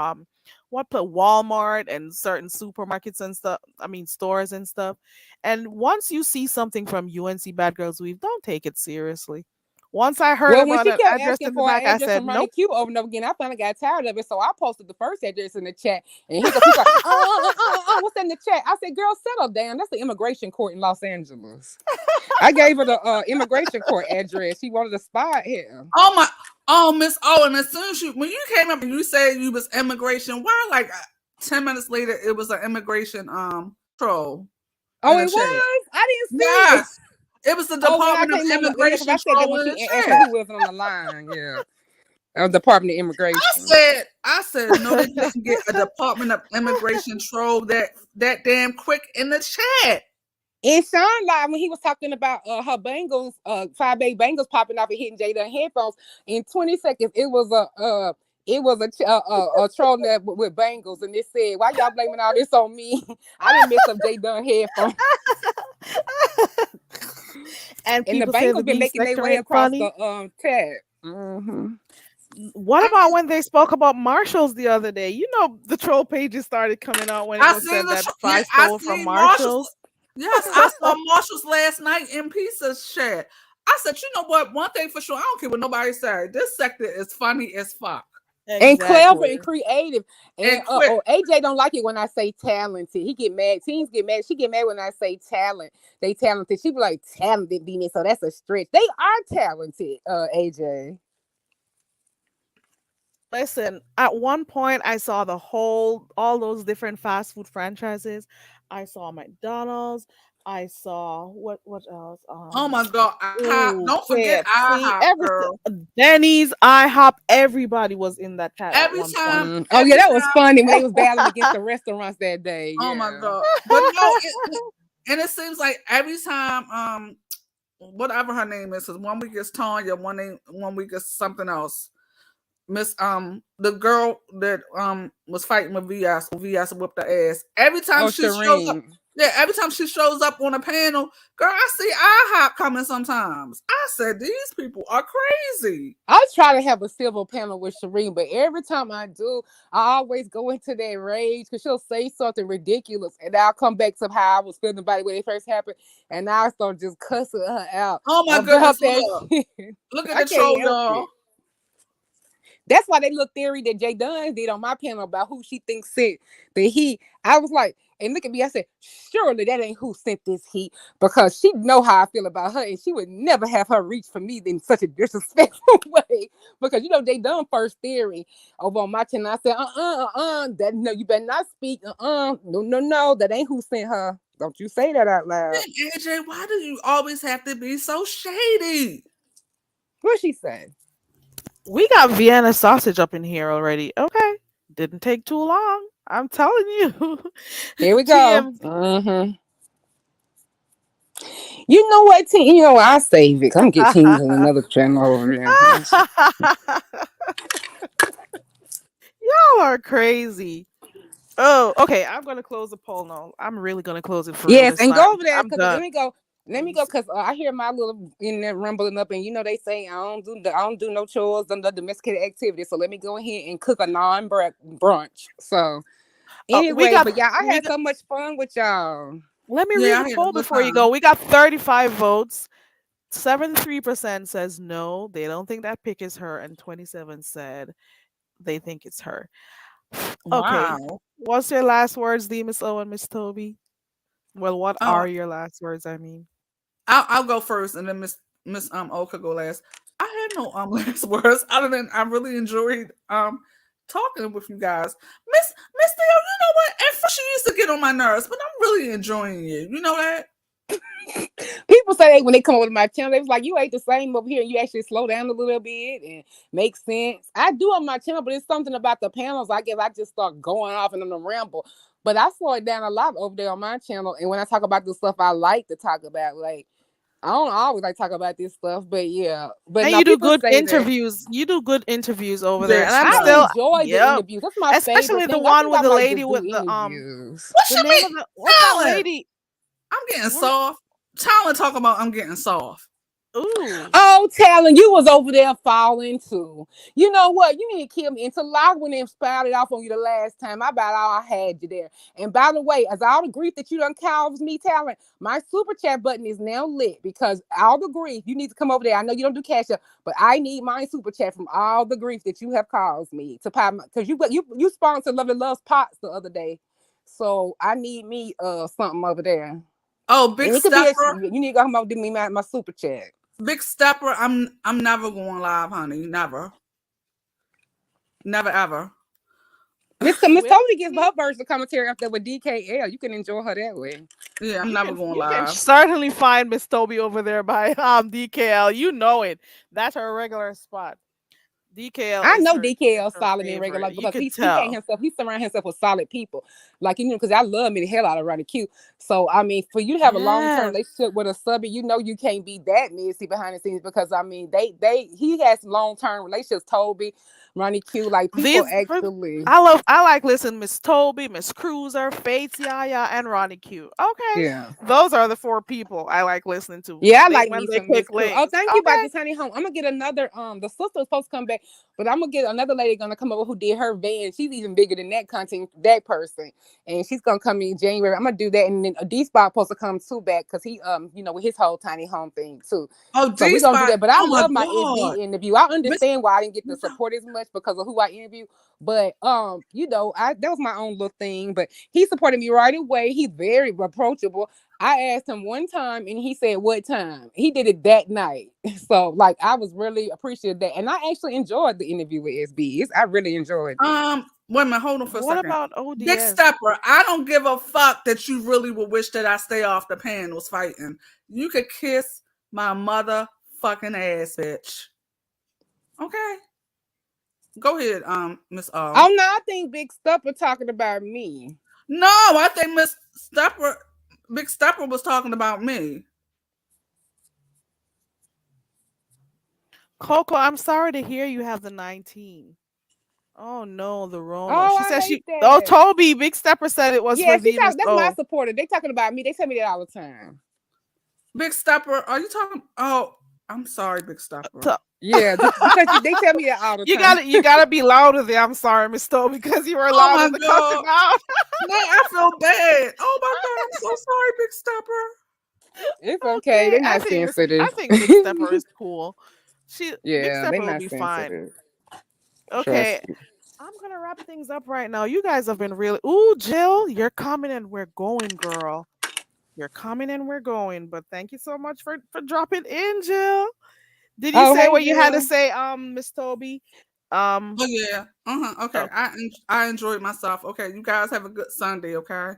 Walmart and certain supermarkets and stuff. I mean stores and stuff. And once you see something from UNC Bad Girls Weave, don't take it seriously. Once I heard about an address in the back, I said nope. Cube over and over again. I finally got tired of it, so I posted the first address in the chat, and he's like, what's in the chat? I said, girl, settle down. That's the immigration court in Los Angeles. I gave her the immigration court address. She wanted to spy here. Miss Owen, as soon as when you came up and you said you was immigration, why like 10 minutes later it was an immigration troll. Oh, it was? I didn't see it. It was the Department of Immigration. I said that when she asked who was on the line. Yeah. Department of Immigration. I said, no, they didn't get a Department of Immigration troll that damn quick in the chat. And Sean live when he was talking about her bangles, 5A bangles popping off and hitting Jada headphones in 20 seconds. It was a troll that with bangles, and it said, "Why y'all blaming all this on me? I didn't mess up Jada headphones." And the bangles been making their way across the tab. Mm-hmm. What about when they spoke about Marshalls the other day? You know, the troll pages started coming out when it was said that Fi stole from Marshalls. Yes, I saw Marshalls last night in Pizza's chat. I said, you know what? One thing for sure, I don't care what nobody said. This sector is funny as fuck. Exactly. And clever and creative. And AJ don't like it when I say talented. He get mad. Teens get mad. She get mad when I say talent. They talented. She be like talented, Venus. So that's a stretch. They are talented, AJ. Listen, at one point I saw all those different fast food franchises. I saw McDonald's. I saw what else? Oh my god! Don't forget IHOP. Denny's, IHOP. Everybody was in that chat. Every time. Oh yeah, that was funny when they was battling against the restaurants that day. Oh my god! But no, and it seems like every time, whatever her name is, because 1 week is Tanya, 1 week is something else. Miss the girl that was fighting with VS whipped her ass. Every time she shows up. Yeah, every time she shows up on a panel, girl, I see IHOP coming sometimes. I said, these people are crazy. I try to have a civil panel with Shireen, but every time I do, I always go into that rage because she'll say something ridiculous, and I'll come back to how I was feeling about it when it first happened, and I start just cussing her out. Oh my goodness. Look at the troll, y'all. That's why they little theory that Jay Dunn did on my panel about who she thinks sent the heat. I was like, and look at me, I said, surely that ain't who sent this heat, because she know how I feel about her, and she would never have her reach for me in such a disrespectful way. Because you know, Jay Dunn first theory over on my channel. I said, that no, you better not speak. No, that ain't who sent her. Don't you say that out loud. AJ, why do you always have to be so shady? What she said? We got Vienna sausage up in here already. Okay. Didn't take too long. I'm telling you. Here we go. Mm-hmm. You know what, team? You know what? I save it. I'm get teams on another channel over there. Y'all are crazy. Oh, okay. I'm gonna close the poll now. I'm really gonna close it for yes, and go over there because let me go. Let me go, cause I hear my little internet rumbling up, and they say I don't do no chores, no domesticated activity. So let me go ahead and cook a brunch. So anyway, but yeah, I had so much fun with y'all. Let me read the poll before you go. We got 35 votes. 73% says no, they don't think that pick is her, and 27 said they think it's her. Okay. Wow. What's your last words, Miss O and Miss Toby? Well, what are your last words? I mean, I'll go first, and then Miss O could go last. I had no last words other than I really enjoyed talking with you guys. Miss Theo, you know what? At first she used to get on my nerves, but I'm really enjoying you. You know that? People say when they come over to my channel, they was like, you ain't the same over here. You actually slow down a little bit and make sense. I do on my channel, but it's something about the panels. I guess I just start going off and on the ramble. But I slow it down a lot over there on my channel. And when I talk about the stuff I like to talk about, like, I don't always like to talk about this stuff, but yeah. But and you do good interviews. You do good interviews over there, and I enjoy the interviews. That's my especially favorite the thing. one with the lady with the What's the name of the what's that lady? I'm getting soft. Talon talk about I'm getting soft. Ooh. Oh, Talon, you was over there falling too. You know what? You need to kill me. Until I went and spouted off on you the last time, I about all I had you there. And by the way, as all the grief that you done caused me, Talon, my super chat button is now lit because all the grief, you need to come over there. I know you don't do cash up, but I need my super chat from all the grief that you have caused me to pop because you sponsored Lovely Love's Pots the other day. So I need me something over there. Oh, Big Stepper. You need to come over to me my super chat. Big Stepper, I'm never going live, honey. Never ever. Miss Tony gives her version of commentary up there with DKL. You can enjoy her that way. Yeah, I'm never going live. You can certainly find Miss Toby over there by DKL. You know it. That's her regular spot. DKL. I know DKL solid and regular because he surround himself with solid people. Like, because I love me the hell out of Ronnie Q. So I mean, for you to have a long-term relationship with a subby, you can't be that messy behind the scenes because I mean he has long-term relationships, Toby, Ronnie Q, like people actually. I like listening Miss Toby, Miss Cruiser, Fates, Yaya, and Ronnie Q. Okay. Yeah. Those are the 4 people I like listening to. Yeah, I like when they pick links. Oh, thank you about this, honey home. I'm gonna get another the sister was supposed to come back, but I'm gonna get another lady gonna come over who did her van. She's even bigger than that content, that person. And she's gonna come in January. I'm gonna do that, and then D-Spot supposed to come too back because he with his whole tiny home thing too. Oh, so we're gonna do that. But I love my SB interview. I understand why I didn't get the support as much because of who I interview. But that was my own little thing. But he supported me right away. He's very approachable. I asked him one time and he said, what time? He did it that night. So like I was really appreciative of that. And I actually enjoyed the interview with SB. I really enjoyed it. Wait a minute, hold on for a second. What about ODS? Big Stepper, I don't give a fuck that you really would wish that I stay off the panels fighting. You could kiss my motherfucking ass, bitch. Okay. Go ahead, Miss O. Oh no, I think Big Stepper talking about me. No, I think Big Stepper was talking about me. Coco, I'm sorry to hear you have the 19. Oh no, the Rona. She said she. That. Oh, Toby, Big Stepper said it was for that's my supporter. They talking about me. They tell me that all the time. Big Stepper, are you talking? Oh, I'm sorry, Big Stepper. Yeah, because they tell me that all the time. You gotta be louder there. I'm sorry, Miss Toby, because you were loud in the cussing out. No, I feel bad. Oh my God, I'm so sorry, Big Stepper. It's okay. They're not sensitive. I think Big Stepper is cool. Big Stepper will be fine. Okay, I'm gonna wrap things up right now. You guys have been really. Ooh, Jill, you're coming and we're going, girl. You're coming and we're going. But thank you so much for dropping in, Jill. Did you say what you had to say, Miss Toby? Oh yeah. Okay. I enjoyed myself. Okay, you guys have a good Sunday. Okay.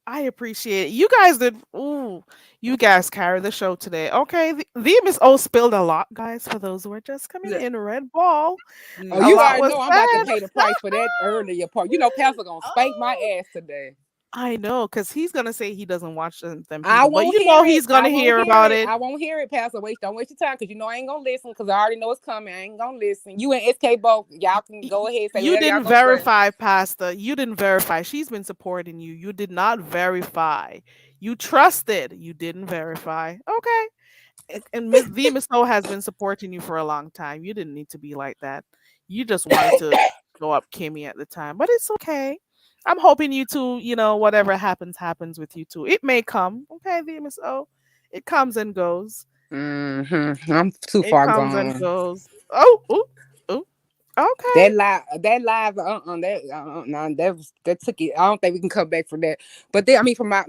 I appreciate it. You guys did. Ooh, you guys carried the show today. Okay, the Miss O spilled a lot, guys. For those who are just coming in, Red Ball. Oh, you already know I'm about to pay the price for that earlier part. You know, Pastor gonna spank my ass today. I know, because he's gonna say he doesn't watch them. But you know he's gonna hear about it. I won't hear it, Pastor. Don't waste your time, because you know I ain't gonna listen, because I already know it's coming. I ain't gonna listen. You and SK both, y'all can go ahead. Say you didn't verify, Pastor. You didn't verify. She's been supporting you. You did not verify. You trusted. You didn't verify. Okay. And Miss the Miss O has been supporting you for a long time. You didn't need to be like that. You just wanted to go up Kimmy at the time, but it's okay. I'm hoping you two, whatever happens, happens with you two. It may come. Okay, the Miss O. It comes and goes. I'm too It far comes and gone. goes. Oh, ooh, ooh. Okay. No, that took it. I don't think we can come back from that. But then, I mean, from my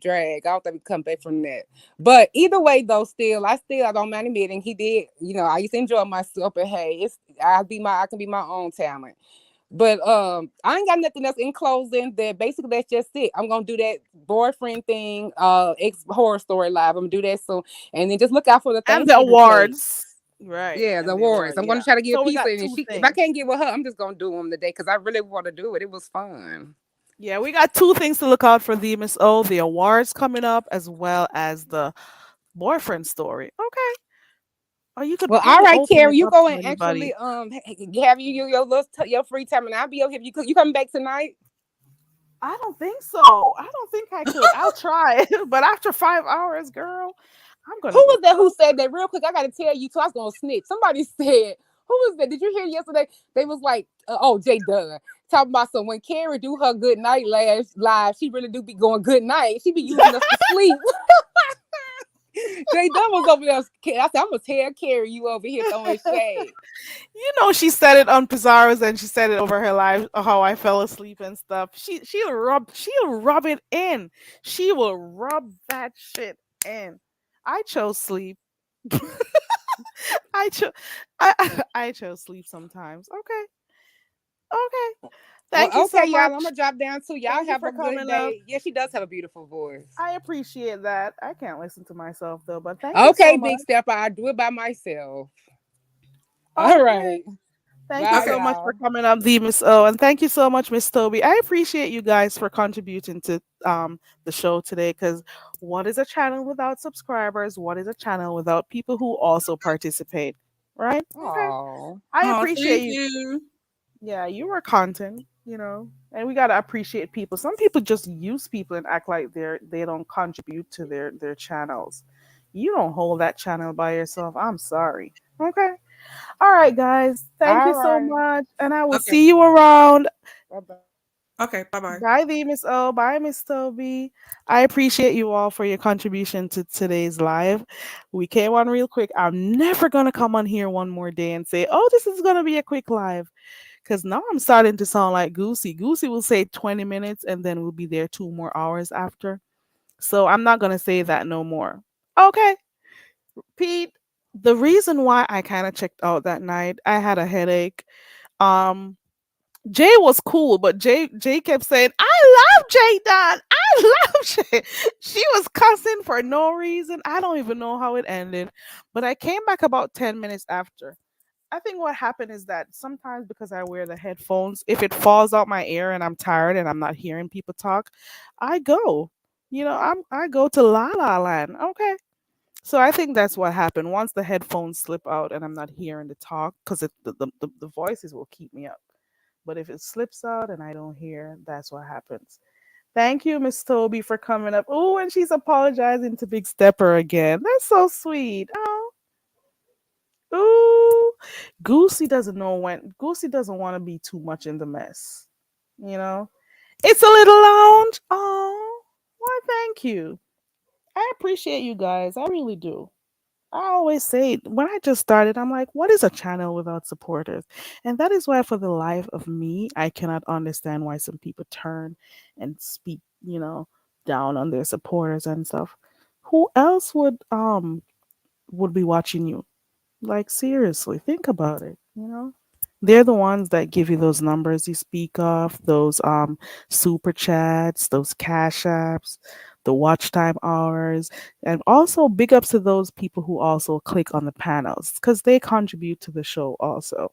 drag, I don't think we can come back from that. But either way, though, I don't mind admitting he did. I used to enjoy myself, but hey, I can be my own talent. But I ain't got nothing else in closing. That basically that's just it. I'm gonna do that boyfriend thing, ex horror story live. I'm gonna do that soon, and then just look out for the And the Thanksgiving cake. awards. Right. Yeah, the And the awards. award. I'm gonna Yeah. try to get a So we piece of got it. And two if I things. can't get with her, I'm just gonna do them today because I really want to do it. It was fun. Yeah, we got two things to look out for the Miss O, the awards coming up, as well as the boyfriend story. Okay. Or you could Well, all probably right, open Carrie, it you up go to and anybody. actually have your little your free time, and I'll be over here. You coming back tonight? I don't think so. I don't think I could. I'll try, but after 5 hours, girl, I'm Who gonna go was that who to said that? Real quick, I gotta tell you too. I was gonna snitch. Somebody said, who was that? Did you hear yesterday? They was like, oh, Jay Dunn talking about some when Carrie do her good night last live, she really do be going good night. She be using us to sleep. Jay Dunn was over there. I said, I'm gonna tell Carrie you over here throwing shade. She said it on Pizarro's and she said it over her live how I fell asleep and stuff. She'll rub it in. She will rub that shit in. I chose sleep. I chose I chose sleep sometimes. Okay. Okay. Well, Thank you okay, so y'all. much. I'm gonna drop down too. Y'all Thank you have for a good coming up. day. Yeah, she does have a beautiful voice. I appreciate that. I can't listen to myself though, but thank you Okay, so big much. stepper. I do it by myself. All Okay. right. Thank you Bye, Okay. so much for y'all. coming up, the Miss O, and thank you so much, Miss Toby. I appreciate you guys for contributing to the show today. Because what is a channel without subscribers? What is a channel without people who also participate? Right? Okay. Oh. I Oh, appreciate thank you. you. Yeah, you are content. And we gotta appreciate people. Some people just use people and act like they don't contribute to their channels. You don't hold that channel by yourself. I'm sorry. Okay. All right, guys. Thank you All so right. much. And I will Okay. see you around. Bye bye. Okay. Bye bye. Bye, the Miss O. Bye, Miss Toby. I appreciate you all for your contribution to today's live. We came on real quick. I'm never going to come on here one more day and say, oh, this is going to be a quick live. Because now I'm starting to sound like Goosey. Goosey will say 20 minutes and then we'll be there 2 more hours after. So I'm not going to say that no more. Okay, Pete. The reason why I kind of checked out that night, I had a headache. Um, Jay was cool, but Jay kept saying, "I love Jay Don. I love Jay." She was cussing for no reason. I don't even know how it ended, but I came back about 10 minutes after. I think what happened is that sometimes because I wear the headphones, if it falls out my ear and I'm tired and I'm not hearing people talk, I go. I go to La La Land. Okay. So I think that's what happened. Once the headphones slip out and I'm not hearing the talk, because the voices will keep me up. But if it slips out and I don't hear, that's what happens. Thank you, Miss Toby, for coming up. Oh, and she's apologizing to Big Stepper again. That's so sweet. Oh, ooh. Goosey doesn't want to be too much in the mess. You know? It's a little lounge. Oh, why thank you. I appreciate you guys. I really do. I always say when I just started, I'm like, what is a channel without supporters? And that is why, for the life of me, I cannot understand why some people turn and speak, down on their supporters and stuff. Who else would be watching you? Like seriously, think about it. They're the ones that give you those numbers you speak of, those super chats, those cash apps, the watch time hours, and also big ups to those people who also click on the panels because they contribute to the show also.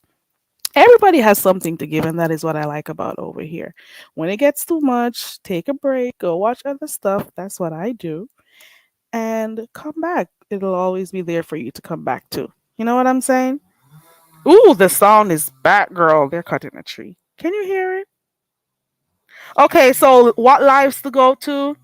Everybody has something to give, and that is what I like about over here. When it gets too much, take a break, go watch other stuff. That's what I do. And come back. It'll always be there for you to come back to. You know what I'm saying? Ooh, the sound is back, girl. They're cutting a tree. Can you hear it? Okay, so what lives to go to?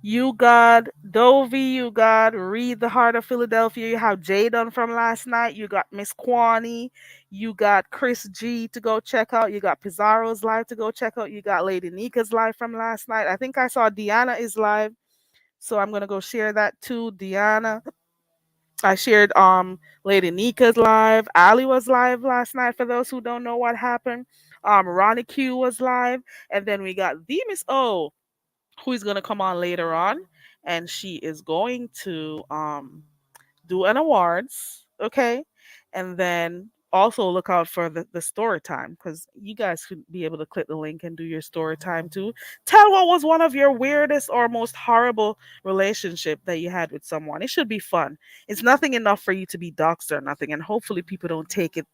You got Dovey, you got Read the Heart of Philadelphia, you have Jadon from last night, you got Miss Kwani, you got Chris G to go check out, you got Pizarro's live to go check out, you got Lady Nika's live from last night. I think I saw Deanna is live, so I'm gonna go share that too. Deanna. I shared Lady Nika's live. Ali was live last night for those who don't know what happened. Ronnie Q was live. And then we got the Miss O, who is gonna come on later on. And she is going to do an awards, okay? And then also look out for the story time because you guys should be able to click the link and do your story time too. Tell what was one of your weirdest or most horrible relationship that you had with someone. It should be fun. It's nothing enough for you to be doxxed or nothing, and hopefully people don't take it,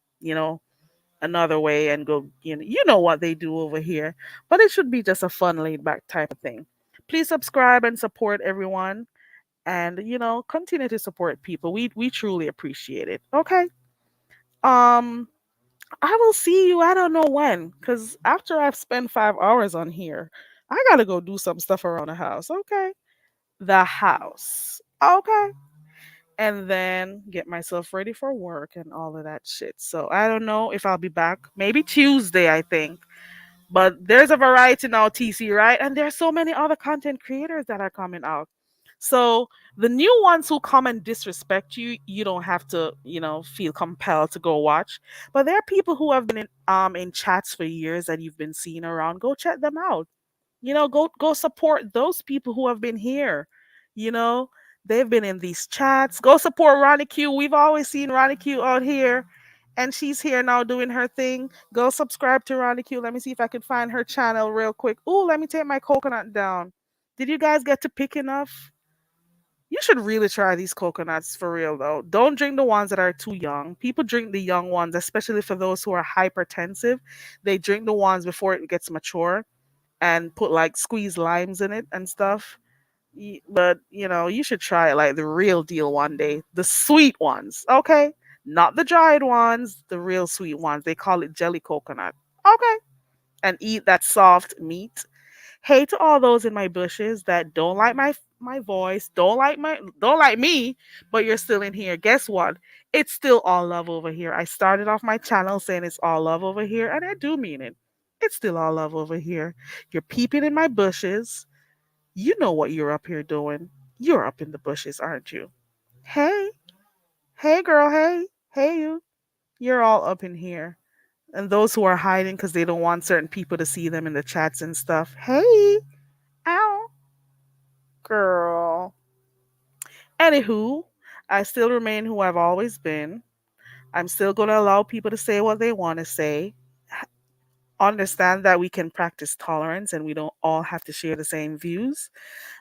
another way and go, you know what they do over here. But it should be just a fun, laid back type of thing. Please subscribe and support everyone and continue to support people. We truly appreciate it. Okay. um I will see you, I don't know when, because after I've spent 5 hours on here, I gotta go do some stuff around the house. Okay. The house. Okay. And then get myself ready for work and all of that shit. So I don't know if I'll be back, maybe Tuesday, I think. But there's a variety now, TC, right? And there's so many other content creators that are coming out. So the new ones who come and disrespect you, you don't have to, feel compelled to go watch. But there are people who have been in chats for years that you've been seeing around. Go check them out. Go support those people who have been here. You know, they've been in these chats. Go support Ronnie Q. We've always seen Ronnie Q out here, and she's here now doing her thing. Go subscribe to Ronnie Q. Let me see if I can find her channel real quick. Ooh, let me take my coconut down. Did you guys get to pick enough? You should really try these coconuts for real though. Don't drink the ones that are too young. People drink the young ones, especially for those who are hypertensive. They drink the ones before it gets mature and put like squeezed limes in it and stuff. But you should try it like the real deal one day. The sweet ones, okay? Not the dried ones, the real sweet ones. They call it jelly coconut. Okay. And eat that soft meat. Hey to all those in my bushes that don't like my voice, don't like me, but you're still in here. Guess what? It's still all love over here. I started off my channel saying it's all love over here, and I do mean it. It's still all love over here. You're peeping in my bushes. You know what you're up here doing. You're up in the bushes, aren't you? Hey, hey, girl, hey, you. You're all up in here. And those who are hiding because they don't want certain people to see them in the chats and stuff. Hey, ow, girl. Anywho, I still remain who I've always been. I'm still going to allow people to say what they want to say. Understand that we can practice tolerance and we don't all have to share the same views.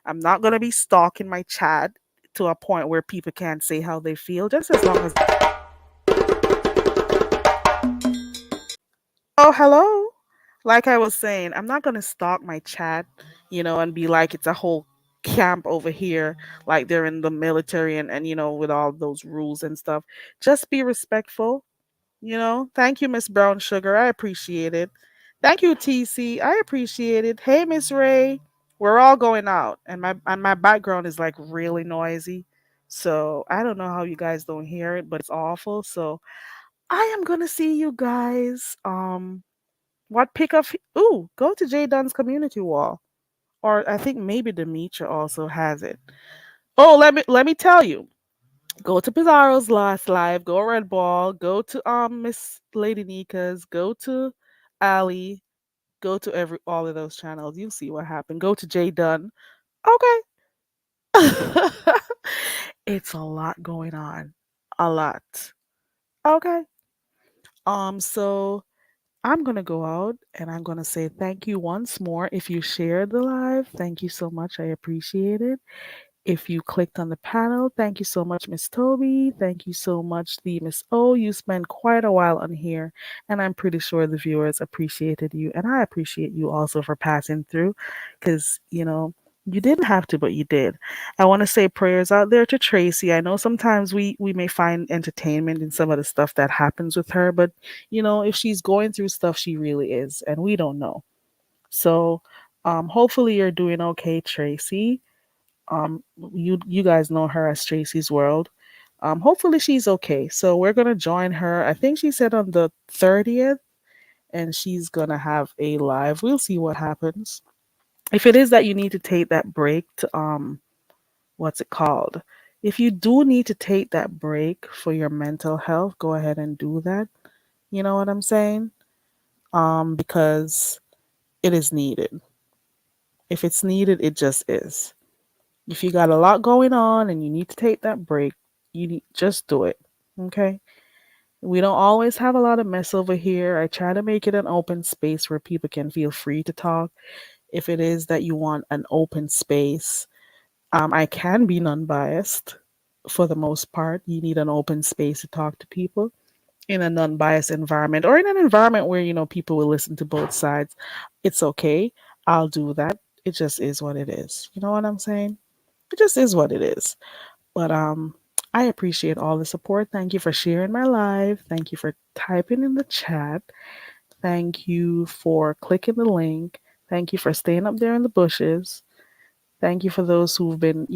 I'm not going to be stalking my chat to a point where people can't say how they feel, just as long as. Oh, hello. Like I was saying, I'm not going to stalk my chat, and be like it's a whole camp over here, like they're in the military and with all those rules and stuff. Just be respectful. Thank you, Miss Brown Sugar. I appreciate it. Thank you, TC. I appreciate it. Hey, Miss Ray. We're all going out, and my background is like really noisy. So I don't know how you guys don't hear it, but it's awful. So I am gonna see you guys. What pick up? Ooh, go to Jay Dunn's community wall, or I think maybe Demetra also has it. Oh, let me tell you. Go to Pizarro's last live, go Red Ball, go to Miss Lady Nika's, go to Ali, go to every all of those channels. You'll see what happened. Go to Jay Dunn. Okay. It's a lot going on. A lot. Okay. So I'm gonna go out and I'm gonna say thank you once more. If you shared the live, thank you so much. I appreciate it. If you clicked on the panel, thank you so much, Miss Toby. Thank you so much, the Miss O. You spent quite a while on here, and I'm pretty sure the viewers appreciated you, and I appreciate you also for passing through, because you didn't have to, but you did. I want to say prayers out there to Tracy. I know sometimes we may find entertainment in some of the stuff that happens with her, but if she's going through stuff, she really is, and we don't know. So Hopefully you're doing okay, Tracy. You guys know her as Tracy's World. Hopefully she's okay. So we're gonna join her. I think she said on the 30th, and she's gonna have a live. We'll see what happens. If it is that you need to take that break to what's it called? If you do need to take that break for your mental health, go ahead and do that. You know what I'm saying? Because it is needed. If it's needed, it just is. If you got a lot going on and you need to take that break, just do it. Okay? We don't always have a lot of mess over here. I try to make it an open space where people can feel free to talk. If it is that you want an open space, I can be non biased for the most part. You need an open space to talk to people in a non biased environment or in an environment where, people will listen to both sides. It's okay. I'll do that. It just is what it is. You know what I'm saying? It just is what it is. But I appreciate all the support. Thank you for sharing my live. Thank you for typing in the chat. Thank you for clicking the link. Thank you for staying up there in the bushes. Thank you for those who've been,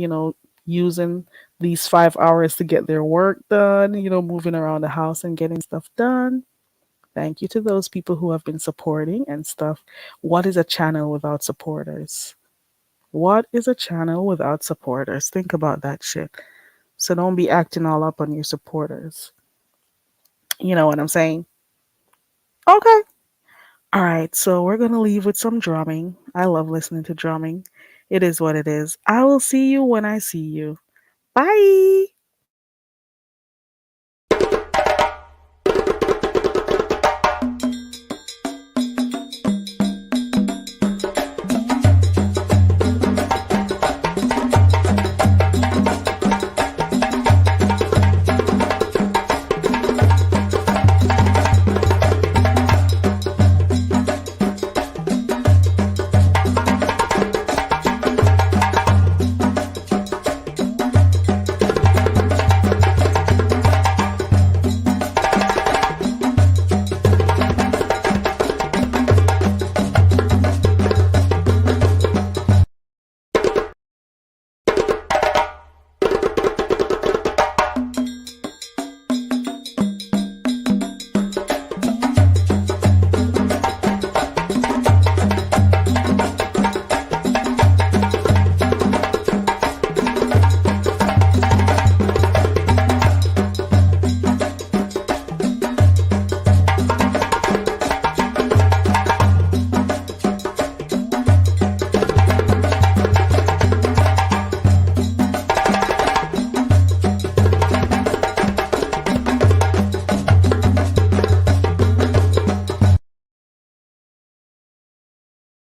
using these 5 hours to get their work done, moving around the house and getting stuff done. Thank you to those people who have been supporting and stuff. What is a channel without supporters? What is a channel without supporters? Think about that shit. So don't be acting all up on your supporters. You know what I'm saying? Okay. All right. So we're going to leave with some drumming. I love listening to drumming. It is what it is. I will see you when I see you. Bye.